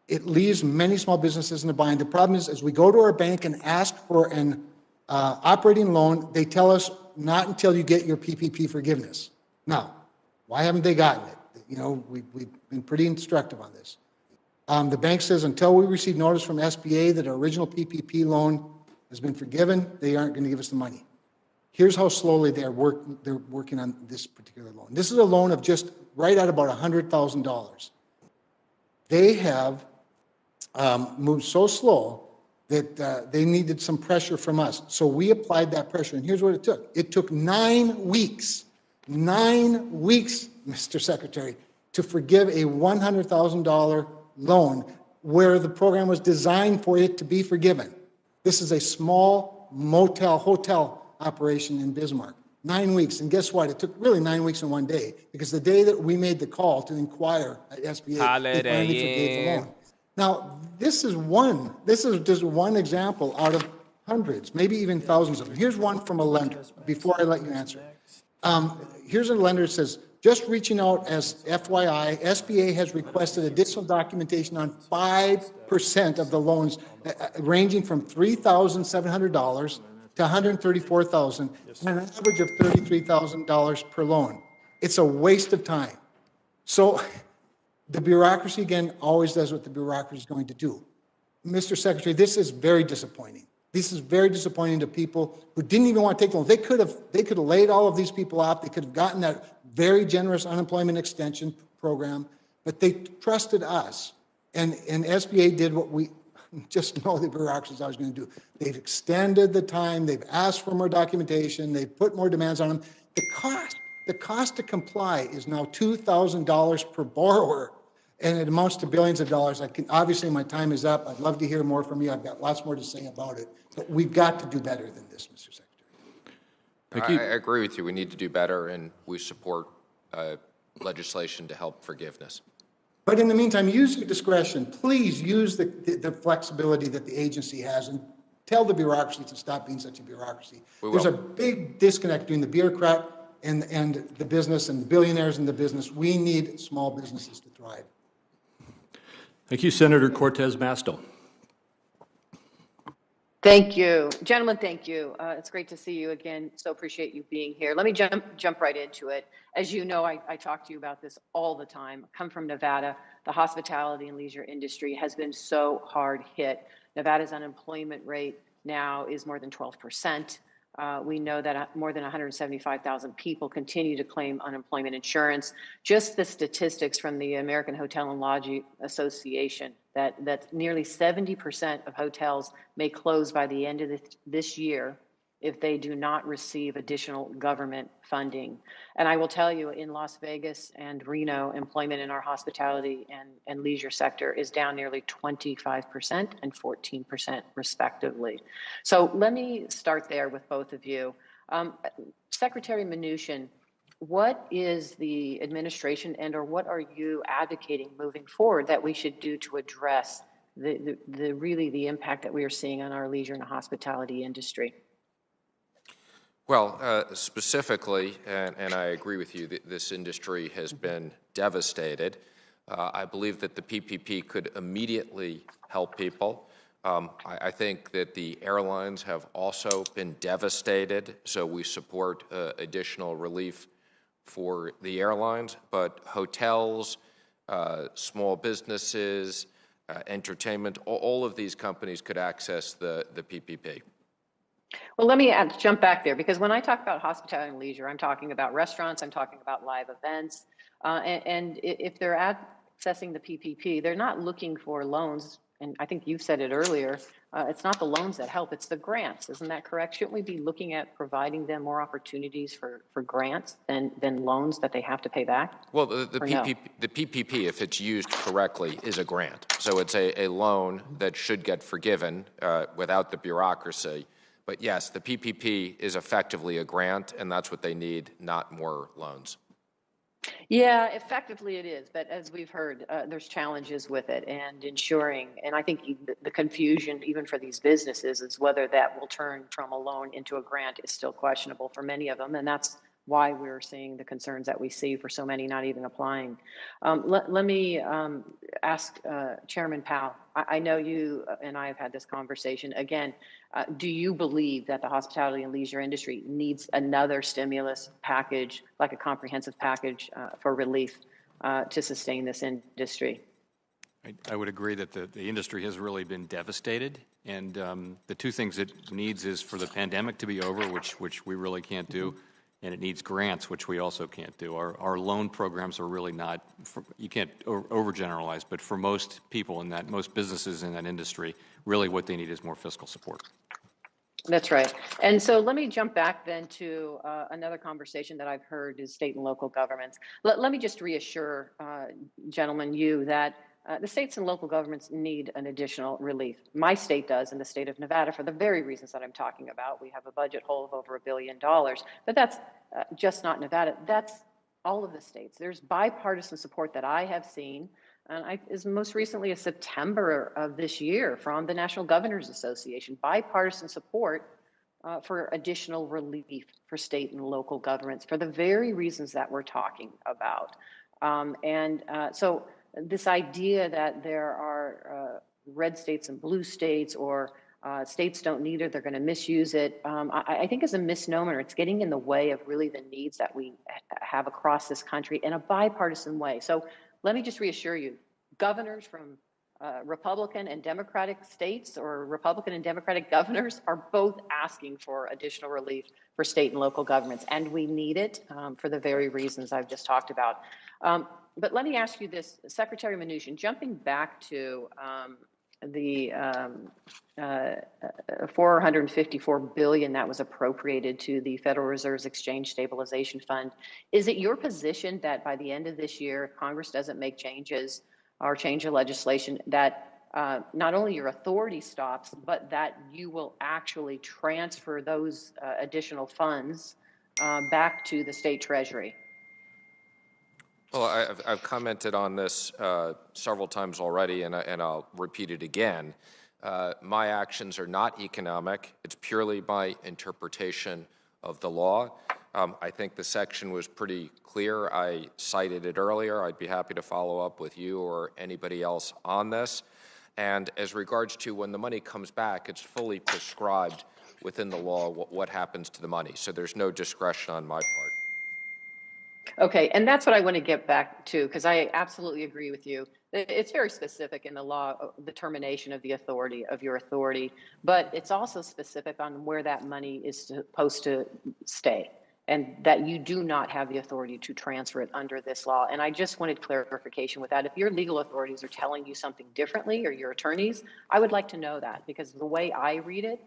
it leaves many small businesses in a bind. The problem is, as we go to our bank and ask for an operating loan, they tell us not until you get your PPP forgiveness. Now, why haven't they gotten it? You know, we've been pretty instructive on this. The bank says until we receive notice from SBA that our original PPP loan has been forgiven, they aren't going to give us the money. Here's how slowly they're working on this particular loan. This is a loan of just right at about $100,000. They have moved so slow that they needed some pressure from us. So we applied that pressure, and here's what it took. It took 9 weeks, Mr. Secretary, to forgive a $100,000 loan where the program was designed for it to be forgiven. This is a small hotel operation in Bismarck. 9 weeks, and guess what? It took really 9 weeks and 1 day, because the day that we made the call to inquire at SBA, they finally forgave the loan. Now, this is just one example out of hundreds, maybe even thousands of them. Here's one from a lender, before I let you answer. Here's a lender that says, just reaching out as FYI, SBA has requested additional documentation on 5% of the loans, ranging from $3,700 to $134,000, and an average of $33,000 per loan. It's a waste of time. So the bureaucracy, again, always does what the bureaucracy is going to do. Mr. Secretary, this is very disappointing. This is very disappointing to people who didn't even want to take loans. They could have laid all of these people off. They could have gotten that very generous unemployment extension program, but they trusted us. And SBA did what we just know the bureaucracy is always going to do. They've extended the time. They've asked for more documentation. They've put more demands on them. The cost to comply is now $2,000 per borrower, and it amounts to billions of dollars. Obviously, my time is up. I'd love to hear more from you. I've got lots more to say about it, but we've got to do better than this, Mr. Secretary. I agree with you. We need to do better, and we support legislation to help forgiveness. But in the meantime, use your discretion. Please use the flexibility that the agency has and tell the bureaucracy to stop being such a bureaucracy. There's a big disconnect between the bureaucrat and the business and the billionaires in the business. We need small businesses to thrive. Thank you, Senator Cortez Masto. Thank you. Gentlemen, thank you. It's great to see you again. So appreciate you being here. Let me jump right into it. As you know, I talk to you about this all the time. I come from Nevada. The hospitality and leisure industry has been so hard hit. Nevada's unemployment rate now is more than 12%. We know that more than 175,000 people continue to claim unemployment insurance. Just the statistics from the American Hotel and Lodging Association that nearly 70% of hotels may close by the end of this year if they do not receive additional government funding. And I will tell you, in Las Vegas and Reno, employment in our hospitality and leisure sector is down nearly 25% and 14% respectively. So let me start there with both of you. Secretary Mnuchin, what is the administration or what are you advocating moving forward that we should do to address the impact that we are seeing on our leisure and hospitality industry? Well, specifically, and I agree with you, this industry has been devastated. I believe that the PPP could immediately help people. I think that the airlines have also been devastated, so we support additional relief for the airlines, but hotels, small businesses, entertainment, all of these companies could access the PPP. Well, let me jump back there, because when I talk about hospitality and leisure, I'm talking about restaurants, I'm talking about live events. And if they're accessing the PPP, they're not looking for loans. And I think you've said it earlier, it's not the loans that help, it's the grants. Isn't that correct? Shouldn't we be looking at providing them more opportunities for grants than loans that they have to pay back? Well, the PPP, if it's used correctly, is a grant. So it's a loan that should get forgiven without the bureaucracy. But yes, the PPP is effectively a grant, and that's what they need, not more loans. Yeah, effectively it is. But as we've heard, there's challenges with it and ensuring. And I think the confusion, even for these businesses, is whether that will turn from a loan into a grant is still questionable for many of them. And that's why we're seeing the concerns that we see for so many not even applying. Let me ask Chairman Powell. I know you and I have had this conversation. Again, do you believe that the hospitality and leisure industry needs another stimulus package, like a comprehensive package for relief to sustain this industry? I would agree that the industry has really been devastated. And the two things it needs is for the pandemic to be over, which we really can't do. And it needs grants, which we also can't do. Our loan programs are really not, you can't overgeneralize, but for most people in that, most businesses in that industry, really what they need is more fiscal support. That's right. And so let me jump back then to another conversation that I've heard is state and local governments. Let me just reassure, gentlemen, you that the states and local governments need an additional relief. My state does, in the state of Nevada, for the very reasons that I'm talking about. We have a budget hole of over $1 billion, but that's just not Nevada. That's all of the states. There's bipartisan support that I have seen, and is most recently as September of this year from the National Governors Association, bipartisan support for additional relief for state and local governments for the very reasons that we're talking about. So this idea that there are red states and blue states, or states don't need it, they're going to misuse it, I think is a misnomer. It's getting in the way of really the needs that we have across this country in a bipartisan way. So let me just reassure you, governors from Republican and Democratic states or Republican and Democratic governors are both asking for additional relief for state and local governments, and we need it for the very reasons I've just talked about. But let me ask you this, Secretary Mnuchin, jumping back to the $454 billion that was appropriated to the Federal Reserve's Exchange Stabilization Fund. Is it your position that by the end of this year, if Congress doesn't make changes or change the legislation, that not only your authority stops, but that you will actually transfer those additional funds back to the state treasury? Well, I've commented on this several times already, and I'll repeat it again. My actions are not economic. It's purely my interpretation of the law. I think the section was pretty clear. I cited it earlier. I'd be happy to follow up with you or anybody else on this. And as regards to when the money comes back, it's fully prescribed within the law what happens to the money. So there's no discretion on my part. Okay, and that's what I want to get back to, because I absolutely agree with you. It's very specific in the law, the termination of the authority, of your authority, but it's also specific on where that money is supposed to stay, and that you do not have the authority to transfer it under this law. And I just wanted clarification with that. If your legal authorities are telling you something differently, or your attorneys, I would like to know that, because the way I read it,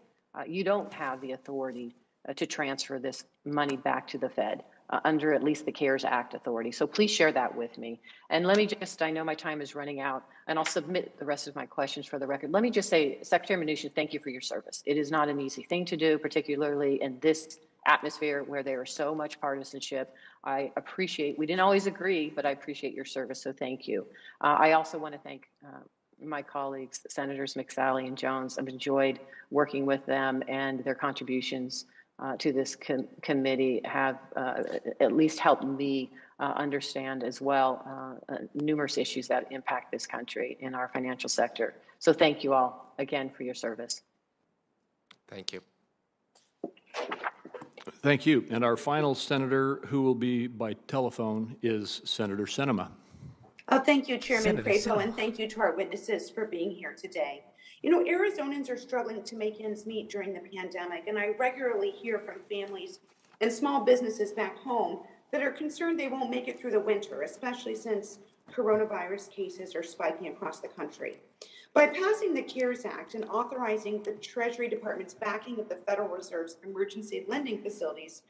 you don't have the authority to transfer this money back to the Fed. Under at least the CARES Act authority. So please share that with me. And let me just, I know my time is running out, and I'll submit the rest of my questions for the record. Let me just say, Secretary Mnuchin, thank you for your service. It is not an easy thing to do, particularly in this atmosphere where there is so much partisanship. I appreciate, we didn't always agree, but I appreciate your service, so thank you. I also want to thank my colleagues, Senators McSally and Jones. I've enjoyed working with them, and their contributions to this committee have at least helped me understand as well numerous issues that impact this country in our financial sector. So thank you all again for your service. Thank you. Thank you. And our final senator who will be by telephone is Senator Sinema. Oh, thank you, Chairman Senator Crapo, Sinema. and thank you to our witnesses for being here today. You know, Arizonans are struggling to make ends meet during the pandemic, and I regularly hear from families and small businesses back home that are concerned they won't make it through the winter, especially since coronavirus cases are spiking across the country. By passing the CARES Act and authorizing the Treasury Department's backing of the Federal Reserve's emergency lending facilities,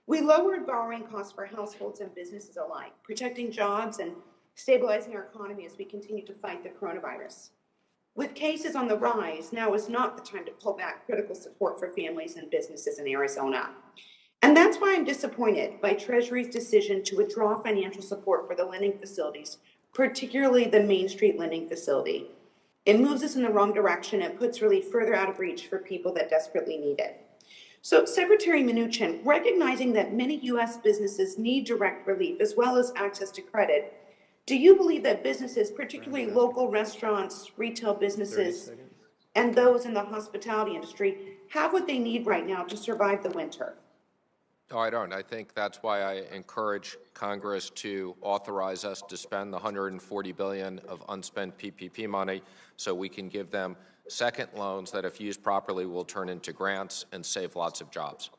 we lowered borrowing costs for households and businesses alike, protecting jobs and stabilizing our economy as we continue to fight the coronavirus. With cases on the rise, now is not the time to pull back critical support for families and businesses in Arizona. And that's why I'm disappointed by Treasury's decision to withdraw financial support for the lending facilities, particularly the Main Street lending facility. It moves us in the wrong direction and puts relief further out of reach for people that desperately need it. So, Secretary Mnuchin, recognizing that many U.S. businesses need direct relief as well as access to credit, do you believe that businesses, particularly local restaurants, retail businesses, and those in the hospitality industry, have what they need right now to survive the winter? No, I don't. I think that's why I encourage Congress to authorize us to spend the $140 billion of unspent PPP money so we can give them second loans that, if used properly, will turn into grants and save lots of jobs.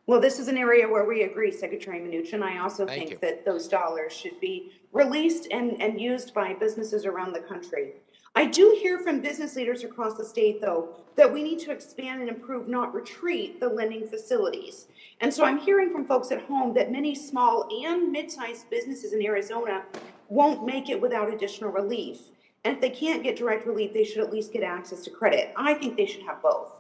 Well, this is an area where we agree, Secretary Mnuchin. I also think that those dollars should be released and used by businesses around the country. I do hear from business leaders across the state, though, that we need to expand and improve, not retreat, the lending facilities. And so I'm hearing from folks at home that many small and mid-sized businesses in Arizona won't make it without additional relief. And if they can't get direct relief, they should at least get access to credit. I think they should have both.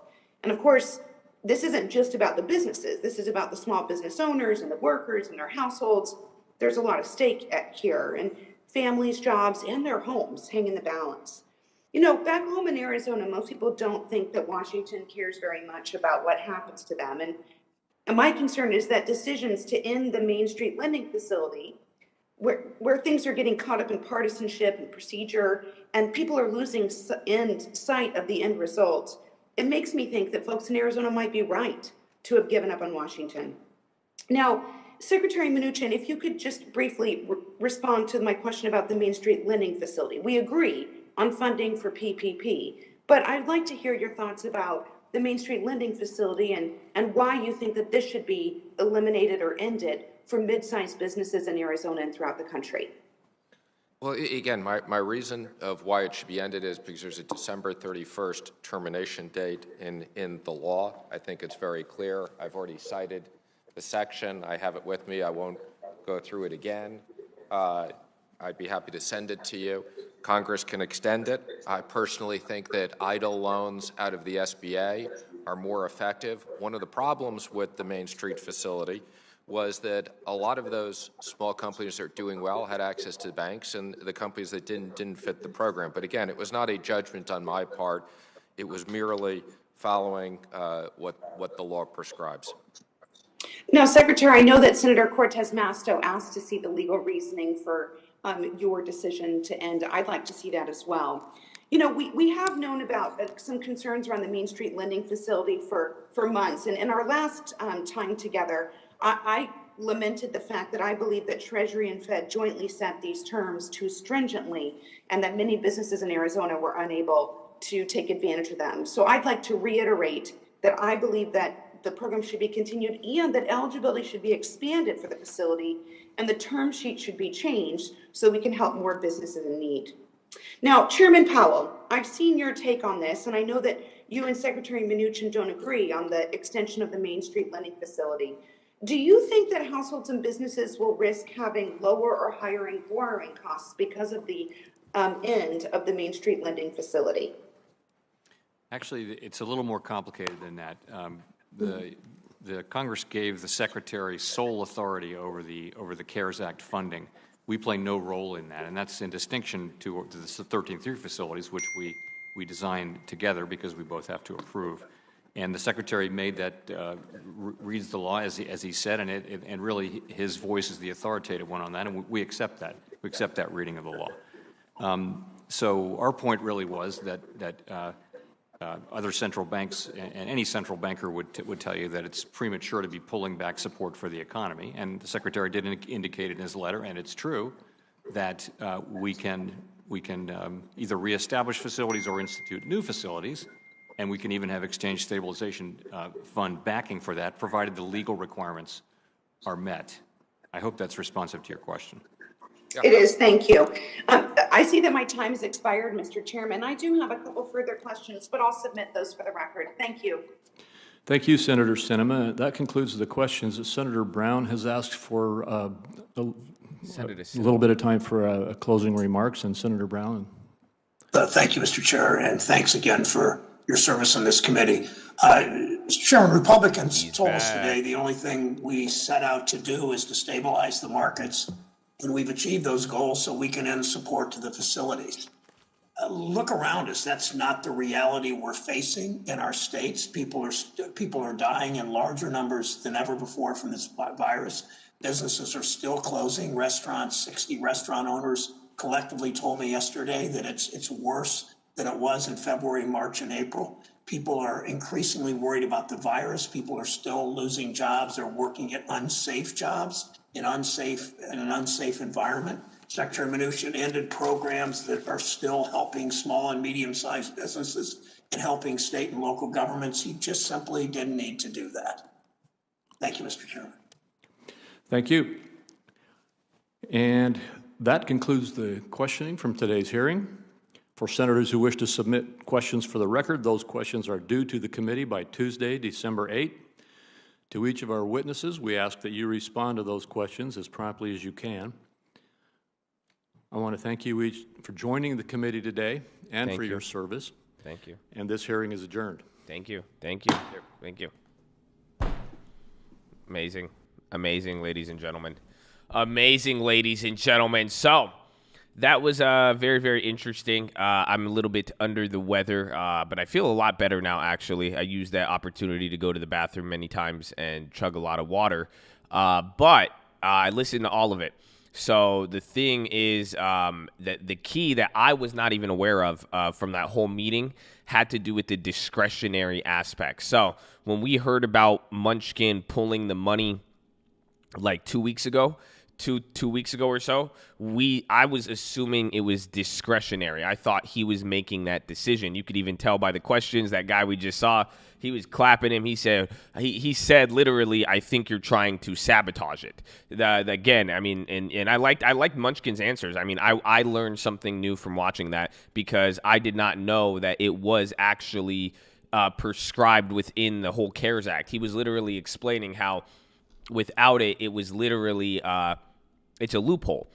And of course, this isn't just about the businesses. This is about the small business owners and the workers and their households. There's a lot of stake at here, and families, jobs, and their homes hang in the balance. You know, back home in Arizona, most people don't think that Washington cares very much about what happens to them. And my concern is that decisions to end the Main Street lending facility, where things are getting caught up in partisanship and procedure, and people are losing sight of the end result, it makes me think that folks in Arizona might be right to have given up on Washington. Now, Secretary Mnuchin, if you could just briefly respond to my question about the Main Street lending facility. We agree on funding for PPP. But I'd like to hear your thoughts about the Main Street Lending Facility and why you think that this should be eliminated or ended for mid-sized businesses in Arizona and throughout the country. Well, again, my reason of why it should be ended is because there's a December 31st termination date in the law. I think it's very clear. I've already cited the section. I have it with me. I won't go through it again. I'd be happy to send it to you. Congress can extend it. I personally think that idle loans out of the SBA are more effective. One of the problems with the Main Street facility was that a lot of those small companies that are doing well had access to banks, and the companies that didn't fit the program. But again, it was not a judgment on my part. It was merely following what the law prescribes. Now, Secretary, I know that Senator Cortez Masto asked to see the legal reasoning for your decision to end. I'd like to see that as well. You know, we have known about some concerns around the Main Street Lending Facility for months. And in our last time together, I lamented the fact that I believe that Treasury and Fed jointly set these terms too stringently and that many businesses in Arizona were unable to take advantage of them. So I'd like to reiterate that I believe that the program should be continued and that eligibility should be expanded for the facility and the term sheet should be changed so we can help more businesses in need. Now, Chairman Powell, I've seen your take on this, and I know that you and Secretary Mnuchin don't agree on the extension of the Main Street Lending Facility. Do you think that households and businesses will risk having lower or higher borrowing costs because of the end of the Main Street Lending Facility? Actually, it's a little more complicated than that. The Congress gave the Secretary sole authority over the CARES Act funding. We play no role in that, and that's in distinction to the 13th facilities, which we designed together because we both have to approve. And the Secretary made that, reads the law as he said, and really his voice is the authoritative one on that, and we accept that. We accept that reading of the law. So our point really was that other central banks and any central banker would tell you that it's premature to be pulling back support for the economy. And the Secretary did indicate in his letter, and it's true, that we can either reestablish facilities or institute new facilities. And we can even have exchange stabilization fund backing for that, provided the legal requirements are met. I hope that's responsive to your question. It is, thank you. I see that my time has expired, Mr. Chairman. I do have a couple further questions, but I'll submit those for the record. Thank you. Thank you, Senator Sinema. That concludes the questions that Senator Brown has asked for a little bit of time for closing remarks. And Senator Brown. Thank you, Mr. Chair, and thanks again for your service on this committee. Mr. Chairman, Republicans told us today the only thing we set out to do is to stabilize the markets, and we've achieved those goals so we can end support to the facilities. Look around us. That's not the reality we're facing in our states. People are dying in larger numbers than ever before from this virus. Businesses are still closing. Restaurants, 60 restaurant owners collectively told me yesterday that it's worse than it was in February, March, and April. People are increasingly worried about the virus. People are still losing jobs. They're working at unsafe jobs in an unsafe environment. Secretary Mnuchin ended programs that are still helping small and medium-sized businesses and helping state and local governments. He just simply didn't need to do that. Thank you, Mr. Chairman. Thank you. And that concludes the questioning from today's hearing. For senators who wish to submit questions for the record, those questions are due to the committee by Tuesday, December 8th. To each of our witnesses, we ask that you respond to those questions as promptly as you can. I want to thank you each for joining the committee today and for your service. Thank you. And this hearing is adjourned. Thank you. Thank you. Thank you. Amazing. Amazing, ladies and gentlemen. Amazing, ladies and gentlemen. So that was very, very interesting. I'm a little bit under the weather, but I feel a lot better now, actually. I used that opportunity to go to the bathroom many times and chug a lot of water. But I listened to all of it. So the thing is that the key that I was not even aware of from that whole meeting had to do with the discretionary aspect. So when we heard about Munchkin pulling the money like 2 weeks ago, two weeks ago or so, I was assuming it was discretionary. I thought he was making that decision. You could even tell by the questions. That guy we just saw, he was clapping him. He said literally, I think you're trying to sabotage it. Again, I mean, and I liked Munchkin's answers. I mean, I learned something new from watching that, because I did not know that it was actually prescribed within the whole CARES Act. He was literally explaining how without it, it was literally it's a loophole.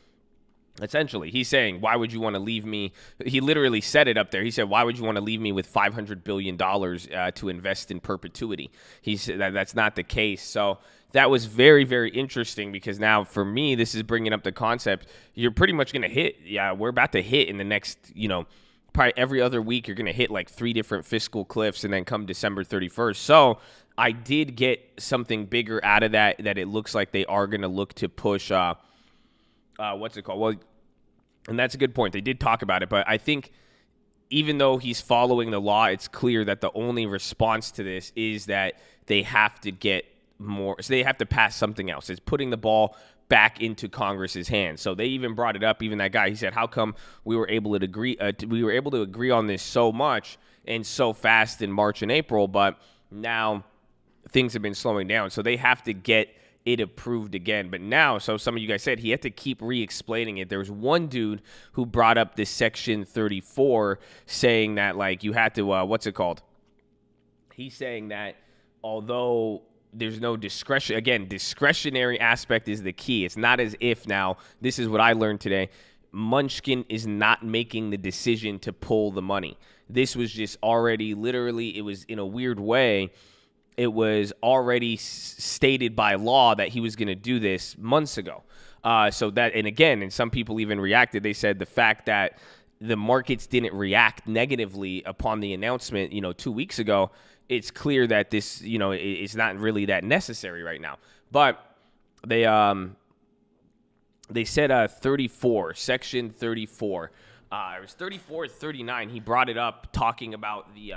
Essentially, he's saying, why would you want to leave me? He literally said it up there. He said, why would you want to leave me with $500 billion to invest in perpetuity? He said that's not the case. So that was very, very interesting, because now for me, this is bringing up the concept. You're pretty much going to hit. Yeah, we're about to hit in the next, probably every other week, you're going to hit like 3 different fiscal cliffs, and then come December 31st. So I did get something bigger out of that it looks like they are going to look to push, what's it called? Well, and that's a good point. They did talk about it, but I think even though he's following the law, it's clear that the only response to this is that they have to get more, so they have to pass something else. It's putting the ball back into Congress's hands. So they even brought it up, even that guy, he said, how come we were able to agree on this so much and so fast in March and April, but now things have been slowing down. So they have to get it approved again. But now, so some of you guys said he had to keep re-explaining it. There was one dude who brought up this Section 34 saying that, like, you had to, what's it called? He's saying that although there's no discretion, again, discretionary aspect is the key. It's not as if now, this is what I learned today, Munchkin is not making the decision to pull the money. This was just already, literally, it was in a weird way, it was already stated by law that he was going to do this months ago. So that, and again, and some people even reacted. They said the fact that the markets didn't react negatively upon the announcement, 2 weeks ago, it's clear that this, it's not really that necessary right now. But they said 34, Section 34. It was 34 or 39. He brought it up talking about the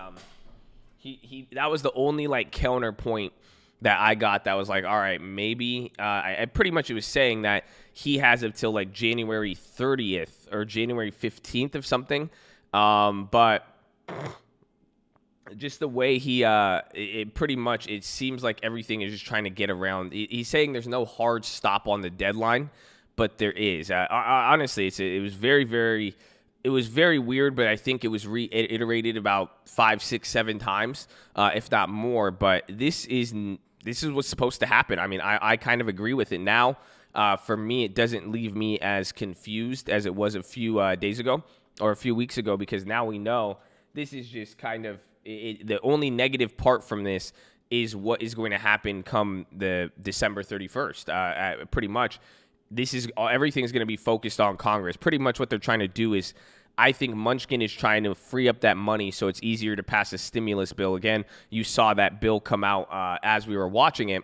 He that was the only like counterpoint that I got that was like, all right, maybe I pretty much it was saying that he has until like January 30th or January 15th of something. But just the way he it pretty much, it seems like everything is just trying to get around. He's saying there's no hard stop on the deadline, but there is. Honestly, it was very, very. It was very weird, but I think it was reiterated about 5, 6, 7 times, if not more. But this is what's supposed to happen. I mean, I kind of agree with it now. For me, it doesn't leave me as confused as it was a few days ago or a few weeks ago, because now we know this is just kind of the only negative part from this is what is going to happen come the December 31st. Pretty much, everything is going to be focused on Congress. Pretty much what they're trying to do is, I think Munchkin is trying to free up that money so it's easier to pass a stimulus bill. Again, you saw that bill come out as we were watching it.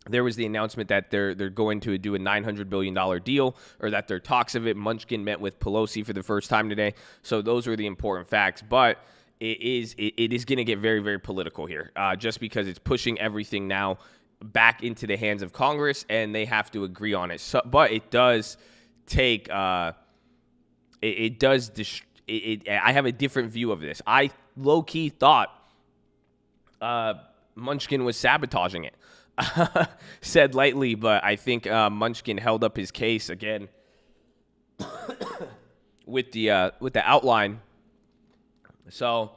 There was the announcement that they're going to do a $900 billion deal, or that there are talks of it. Munchkin met with Pelosi for the first time today. So those are the important facts. But it is going to get very, very political here, just because it's pushing everything now back into the hands of Congress, and they have to agree on it. So, but it does take I have a different view of this. I low-key thought Munchkin was sabotaging it. Said lightly, but I think Munchkin held up his case again with the outline. So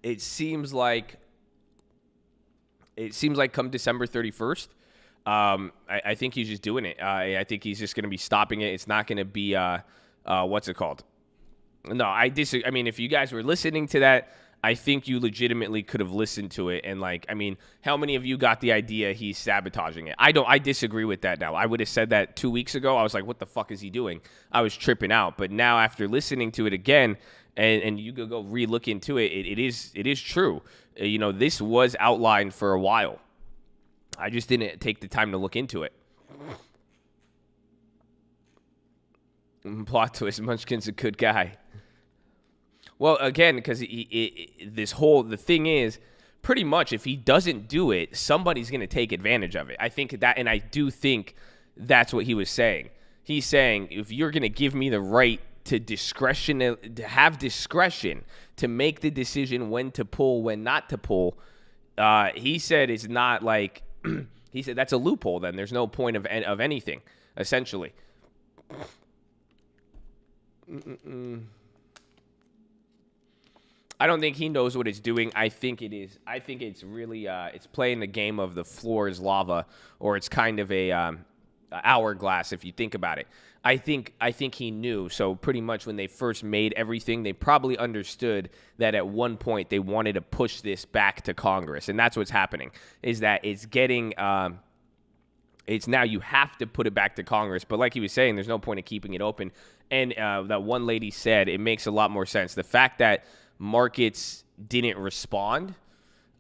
it seems like come December 31st, I think he's just doing it. I think he's just going to be stopping it. It's not going to be what's it called? No, I disagree. I mean, if you guys were listening to that, I think you legitimately could have listened to it. And like, I mean, how many of you got the idea he's sabotaging it? I disagree with that now. I would have said that 2 weeks ago. I was like, what the fuck is he doing? I was tripping out. But now after listening to it again, and you could go re-look into it, it is true. This was outlined for a while. I just didn't take the time to look into it. Plot twist, Munchkin's a good guy. Well, again, because the thing is, pretty much if he doesn't do it, somebody's going to take advantage of it. I think that, and I do think that's what he was saying. He's saying, if you're going to give me the right to have discretion to make the decision when to pull, when not to pull, he said it's not like, he said that's a loophole then. There's no point of anything, essentially. I don't think he knows what it's doing. I think it is. I think it's really it's playing the game of the floor is lava, or it's kind of a hourglass if you think about it. I think he knew. So pretty much when they first made everything, they probably understood that at one point they wanted to push this back to Congress, and that's what's happening. Is that it's getting it's now you have to put it back to Congress. But like he was saying, there's no point in keeping it open. And that one lady said it makes a lot more sense. The fact that markets didn't respond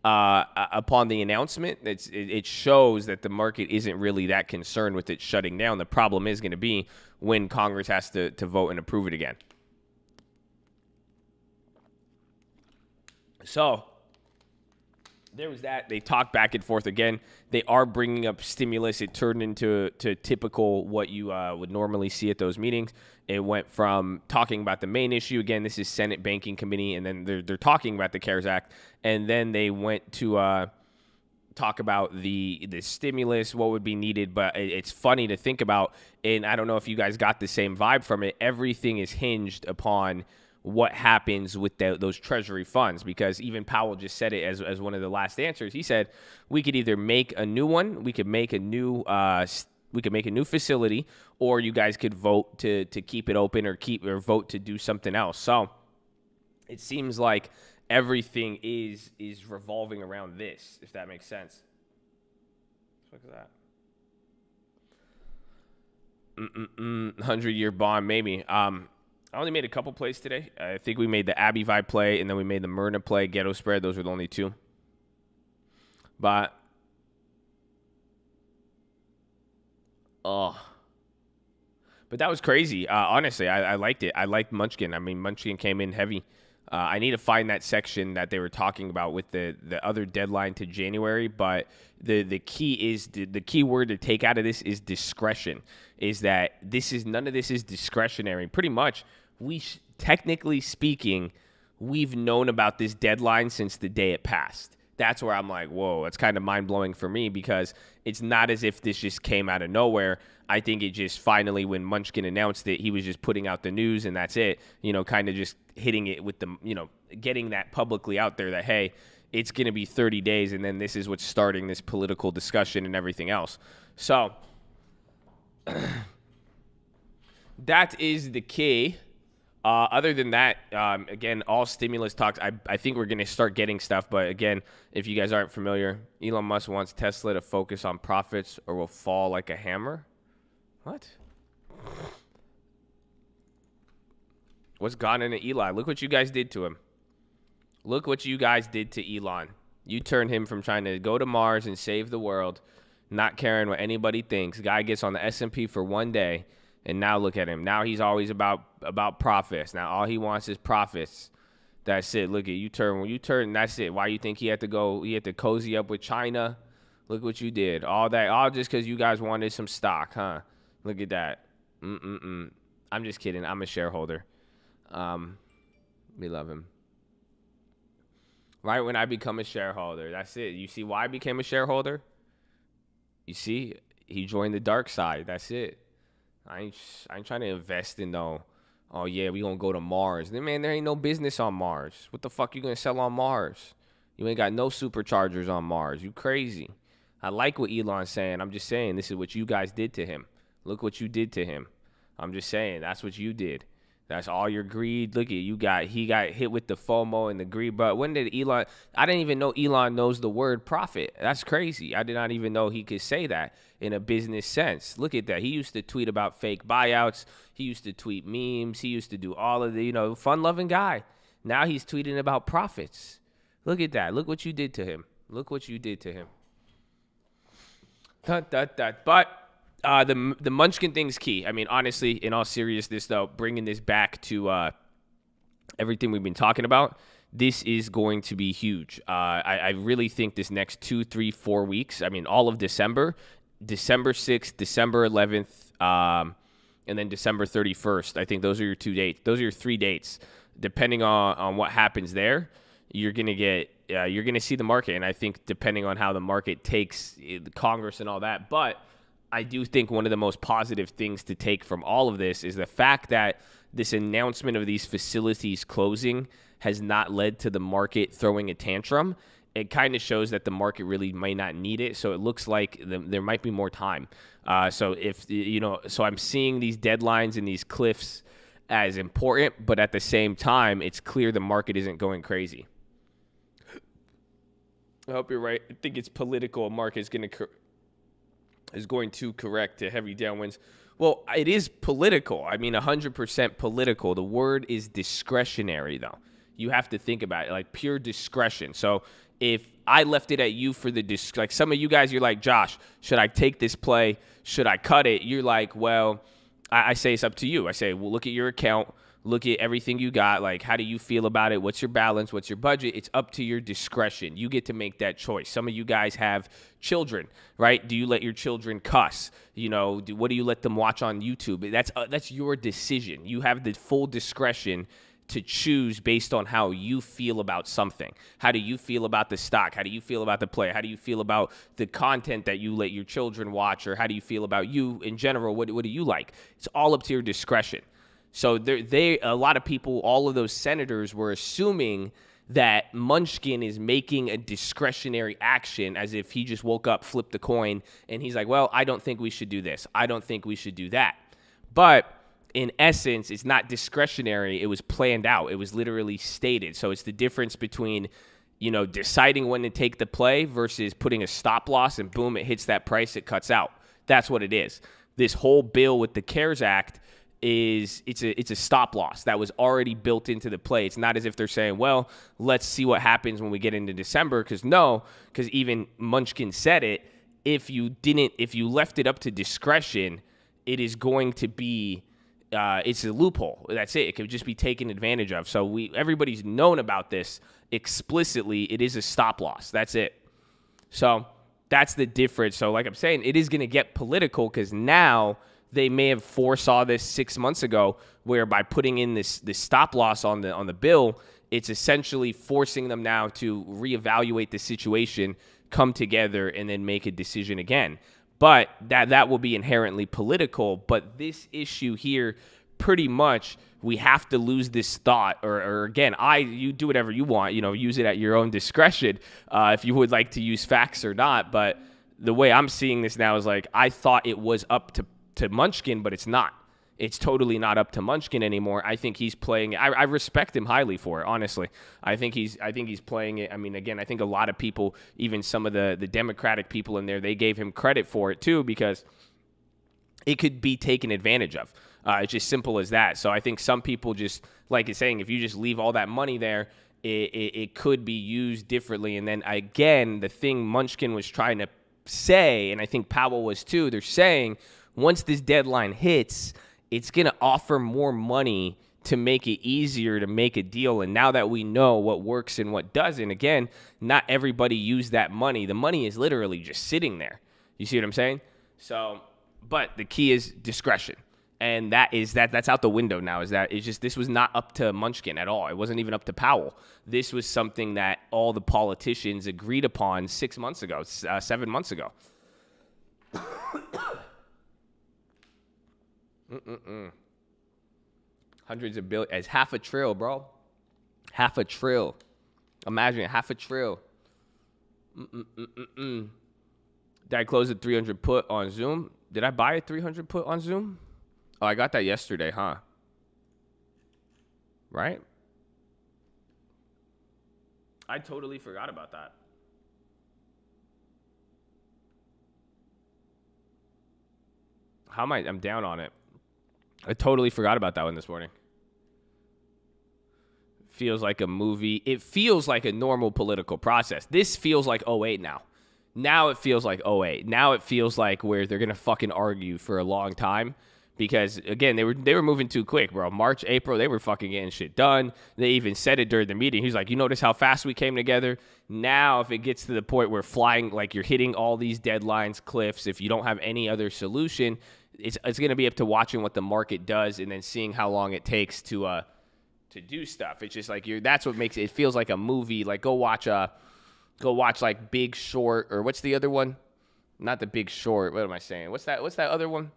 upon the announcement, it shows that the market isn't really that concerned with it shutting down. The problem is going to be when Congress has to vote and approve it again. So there was that. They talked back and forth again. They are bringing up stimulus. It turned into typical what you would normally see at those meetings. It went from talking about the main issue. Again, this is Senate Banking Committee, and then they're talking about the CARES Act. And then they went to talk about the stimulus, what would be needed. But it's funny to think about, and I don't know if you guys got the same vibe from it. Everything is hinged upon what happens with those Treasury funds, because even Powell just said it as one of the last answers. He said we could either make a new one, we could make a new facility, or you guys could vote to keep it open or vote to do something else. So it seems like everything is revolving around this, if that makes sense. Look at that. 100-year bond, maybe. I only made a couple plays today. I think we made the Abbey Vibe play, and then we made the Myrna play, Ghetto Spread. Those were the only two. But, but that was crazy. Honestly, I liked it. I liked Munchkin. I mean, Munchkin came in heavy. I need to find that section that they were talking about with the other deadline to January. But the key is the key word to take out of this is discretion. Is that none of this is discretionary. Pretty much, technically speaking, we've known about this deadline since the day it passed. That's where I'm like, whoa, that's kind of mind-blowing for me, because it's not as if this just came out of nowhere. I think it just finally, when Munchkin announced it, he was just putting out the news, and that's it. Kind of just hitting it with getting that publicly out there that, hey, it's going to be 30 days, and then this is what's starting this political discussion and everything else. So that is the key. Other than that, again, all stimulus talks, I think we're going to start getting stuff. But again, if you guys aren't familiar, Elon Musk wants Tesla to focus on profits or will fall like a hammer. What? What's gone into Eli? Look what you guys did to him. Look what you guys did to Elon. You turned him from trying to go to Mars and save the world, not caring what anybody thinks. Guy gets on the S&P for one day. And now look at him. Now he's always about profits. Now all he wants is profits. That's it. Look at you turn. That's it. Why you think he had to go? He had to cozy up with China. Look what you did. All just because you guys wanted some stock, huh? Look at that. I'm just kidding. I'm a shareholder. We love him. Right when I become a shareholder, that's it. You see why I became a shareholder? You see, he joined the dark side. That's it. I ain't trying to invest in no, oh yeah, we gonna go to Mars. Man, there ain't no business on Mars. What the fuck you gonna sell on Mars? You ain't got no superchargers on Mars. You crazy. I like what Elon's saying. I'm just saying this is what you guys did to him. Look what you did to him. I'm just saying that's what you did. That's all your greed. Look at he got hit with the FOMO and the greed. But when did Elon? I didn't even know Elon knows the word profit. That's crazy. I did not even know he could say that in a business sense. Look at that. He used to tweet about fake buyouts. He used to tweet memes. He used to do all of the, fun-loving guy. Now he's tweeting about profits. Look at that. Look what you did to him. Look what you did to him. But the Munchkin thing's key. I mean, honestly, in all seriousness, though, bringing this back to everything we've been talking about, this is going to be huge. I really think this next 2, 3, 4 weeks, I mean, all of December 6th, December 11th, and then December 31st. I think those are your 2 dates. Those are your 3 dates. Depending on what happens there, you're going to see the market. And I think depending on how the market takes the Congress and all that. But I do think one of the most positive things to take from all of this is the fact that this announcement of these facilities closing has not led to the market throwing a tantrum. It kind of shows that the market really might not need it. So it looks like there might be more time. So I'm seeing these deadlines and these cliffs as important, but at the same time, it's clear the market isn't going crazy. I hope you're right. I think it's political. Market is going to correct to heavy downwinds. Well, it is political. I mean, 100% political. The word is discretionary, though. You have to think about it, like pure discretion. So if I left it at you for like some of you guys, you're like, Josh, should I take this play? Should I cut it? You're like, well, I say it's up to you. I say, well, look at your account. Look at everything you got. Like, how do you feel about it? What's your balance? What's your budget? It's up to your discretion. You get to make that choice. Some of you guys have children, right? Do you let your children cuss? What do you let them watch on YouTube? That's your decision. You have the full discretion to choose based on how you feel about something. How do you feel about the stock? How do you feel about the play? How do you feel about the content that you let your children watch? Or how do you feel about you in general? What do you like? It's all up to your discretion. So a lot of people, all of those senators were assuming that Munchkin is making a discretionary action as if he just woke up, flipped a coin, and he's like, well, I don't think we should do this. I don't think we should do that. But in essence, it's not discretionary. It was planned out. It was literally stated. So it's the difference between, deciding when to take the play versus putting a stop loss and boom, it hits that price, it cuts out. That's what it is. This whole bill with the CARES Act it's a stop loss that was already built into the play. It's not as if they're saying, well, let's see what happens when we get into December. Because even Munchkin said it. If you left it up to discretion, it is going to be, it's a loophole. That's it. It could just be taken advantage of. So everybody's known about this explicitly. It is a stop loss. That's it. So that's the difference. So like I'm saying, it is going to get political because now they may have foresaw this 6 months ago, where by putting in this stop loss on the bill, it's essentially forcing them now to reevaluate the situation, come together, and then make a decision again. But that will be inherently political. But this issue here, pretty much, we have to lose this thought. Or again, you do whatever you want. Use it at your own discretion if you would like to use facts or not. But the way I'm seeing this now is like I thought it was up to Munchkin, but it's not. It's totally not up to Munchkin anymore. I think he's playing it. I respect him highly for it, honestly. I think he's playing it. I mean, again, I think a lot of people, even some of the Democratic people in there, they gave him credit for it too because it could be taken advantage of. It's just simple as that. So I think some people just, like it's saying, if you just leave all that money there, it could be used differently. And then again, the thing Munchkin was trying to say, and I think Powell was too, they're saying once this deadline hits, it's going to offer more money to make it easier to make a deal. And now that we know what works and what doesn't, again, not everybody used that money. The money is literally just sitting there. You see what I'm saying? So, but the key is discretion. And that's out the window now. This was not up to Munchkin at all. It wasn't even up to Powell. This was something that all the politicians agreed upon 6 months ago, 7 months ago. Hundreds of billions. It's $500 billion, bro. $500 billion. Imagine $500 billion. Did I close a 300 put on Zoom? Did I buy a 300 put on Zoom? Oh, I got that yesterday, huh? Right? I totally forgot about that. How am I? I'm down on it. I totally forgot about that one this morning. Feels like a movie. It feels like a normal political process. This feels like 08 now. Now it feels like 08. Now it feels like where they're going to fucking argue for a long time because again, they were moving too quick, bro. March, April, they were fucking getting shit done. They even said it during the meeting. He's like, you notice how fast we came together? Now, if it gets to the point where flying, like you're hitting all these deadlines, cliffs, if you don't have any other solution, it's going to be up to watching what the market does and then seeing how long it takes to do stuff. It's just like that's what makes it feels like a movie. Like go watch like Big Short, or what's the other one? Not The Big Short. What am I saying? What's that other one?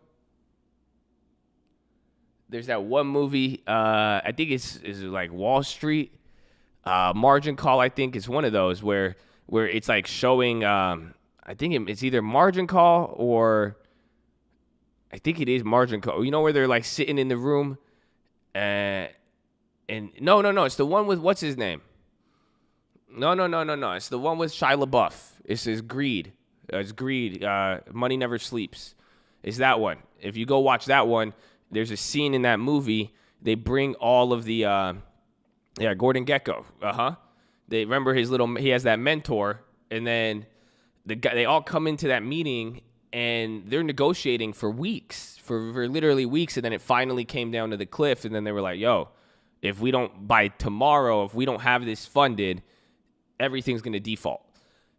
There's that one movie. I think is like Wall Street. Margin Call, I think, is one of those where it's like showing. I think it's either Margin Call or I think it is Margin Call. You know where they're like sitting in the room, and no, it's the one with what's his name. No. It's the one with Shia LaBeouf. It's Greed. It's Greed. Money Never Sleeps. It's that one. If you go watch that one, there's a scene in that movie. They bring all of the, Gordon Gekko. They remember he has that mentor, and then they all come into that meeting, and they're negotiating for weeks, for literally weeks, and then it finally came down to the cliff, and then they were like, yo, if we don't, by tomorrow, if we don't have this funded, everything's going to default.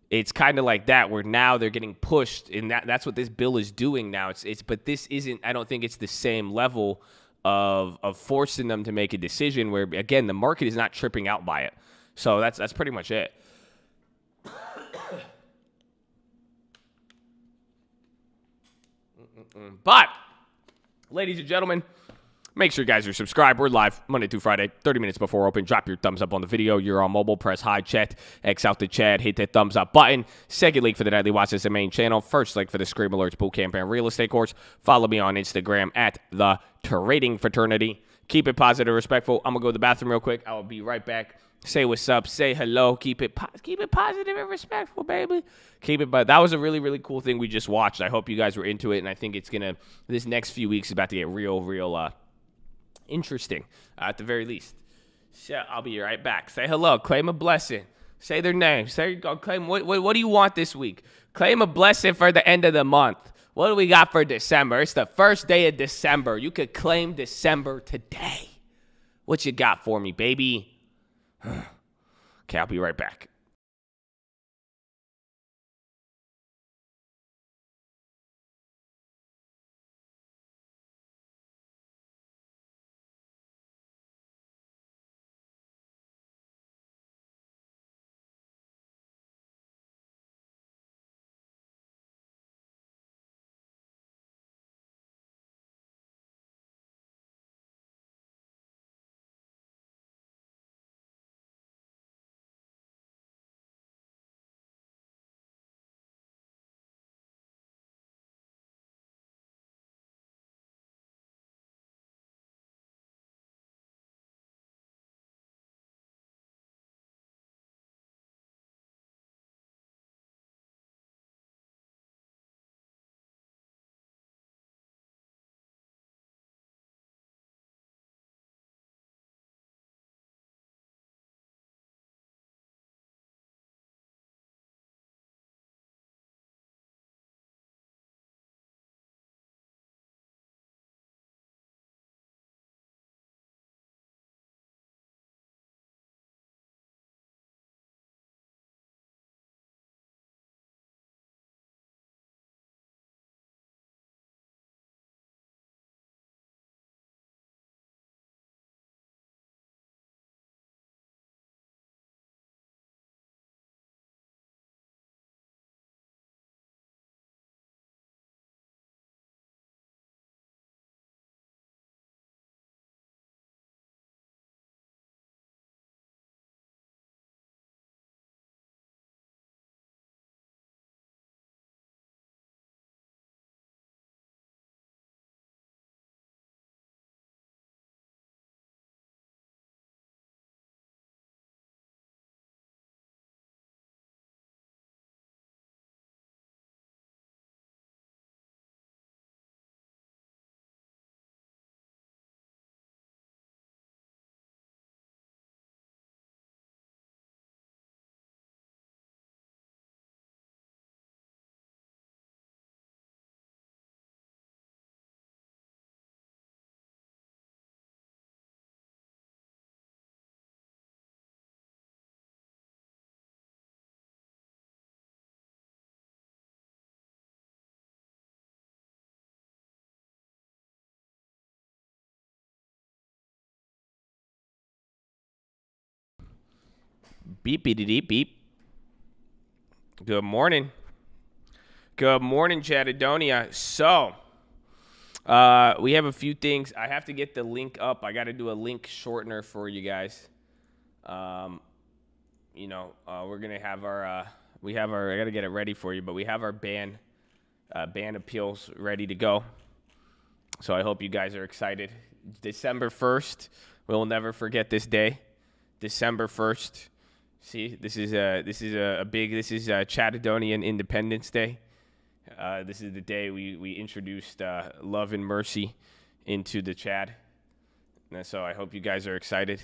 It's kind of like that, where now they're getting pushed, and that's what this bill is doing now. But this isn't. I don't think it's the same level of forcing them to make a decision. Where again, the market is not tripping out by it. So that's pretty much it. But, ladies and gentlemen, make sure you guys are subscribed. We're live Monday through Friday, 30 minutes before open. Drop your thumbs up on the video. You're on mobile. Press hi chat. X out the chat. Hit that thumbs up button. Second link for the Nightly Watch, the main channel. First link for the Scream Alerts Bootcamp and Real Estate course. Follow me on Instagram at The Trading Fraternity. Keep it positive, respectful. I'm going to go to the bathroom real quick. I will be right back. Say what's up. Say hello. Keep it positive and respectful, baby. But that was a really, really cool thing we just watched. I hope you guys were into it, and I think it's going to, this next few weeks is about to get real interesting, at the very least. So I'll be right back. Say hello. Claim a blessing. Say their name. Claim. What do you want this week? Claim a blessing for the end of the month. What do we got for December? It's the first day of December. You could claim December today. What you got for me, baby? Okay, I'll be right back. Beep, beep, beep, beep. Good morning. Good morning, Chattadonia. So, we have a few things. I have to get the link up. I got to do a link shortener for you guys. We're going to have I got to get it ready for you, but we have our ban appeals ready to go. So I hope you guys are excited. December 1st, we'll never forget this day. December 1st. See, this is Chattadonian Independence Day. This is the day we introduced love and mercy into the Chad. And so I hope you guys are excited.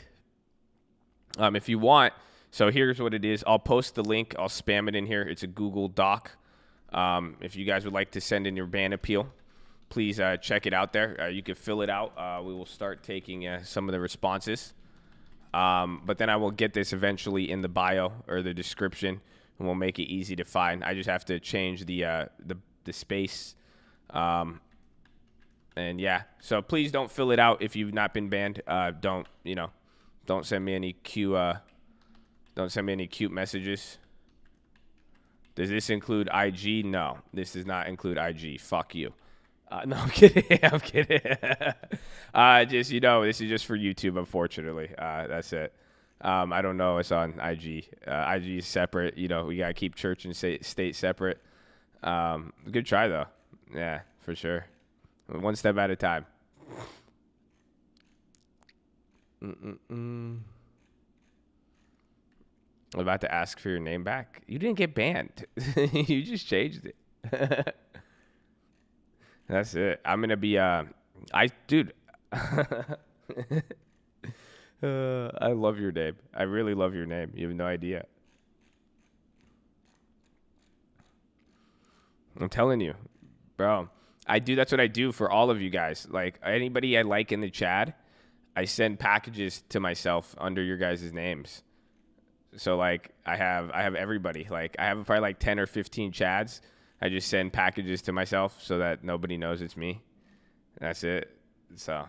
If you want, so here's what it is. I'll post the link. I'll spam it in here. It's a Google Doc. If you guys would like to send in your ban appeal, please check it out there. You can fill it out. We will start taking some of the responses. But then I will get this eventually in the bio or the description, and we'll make it easy to find. I just have to change the space. And yeah, so please don't fill it out if you've not been banned. Don't send me any cute messages. Does this include IG? No, this does not include IG. Fuck you. No, I'm kidding. I'm kidding. This is just for YouTube, unfortunately. That's it. I don't know. It's on IG. IG is separate. We got to keep church and state separate. Good try, though. Yeah, for sure. One step at a time. I'm about to ask for your name back. You didn't get banned. You just changed it. That's it. I'm going to be, dude. I love your name. I really love your name. You have no idea. I'm telling you, bro. That's what I do for all of you guys. Like, anybody I like in the chat, I send packages to myself under your guys' names. So, like, I have everybody. Like, I have probably like 10 or 15 chads. I just send packages to myself so that nobody knows it's me. That's it. So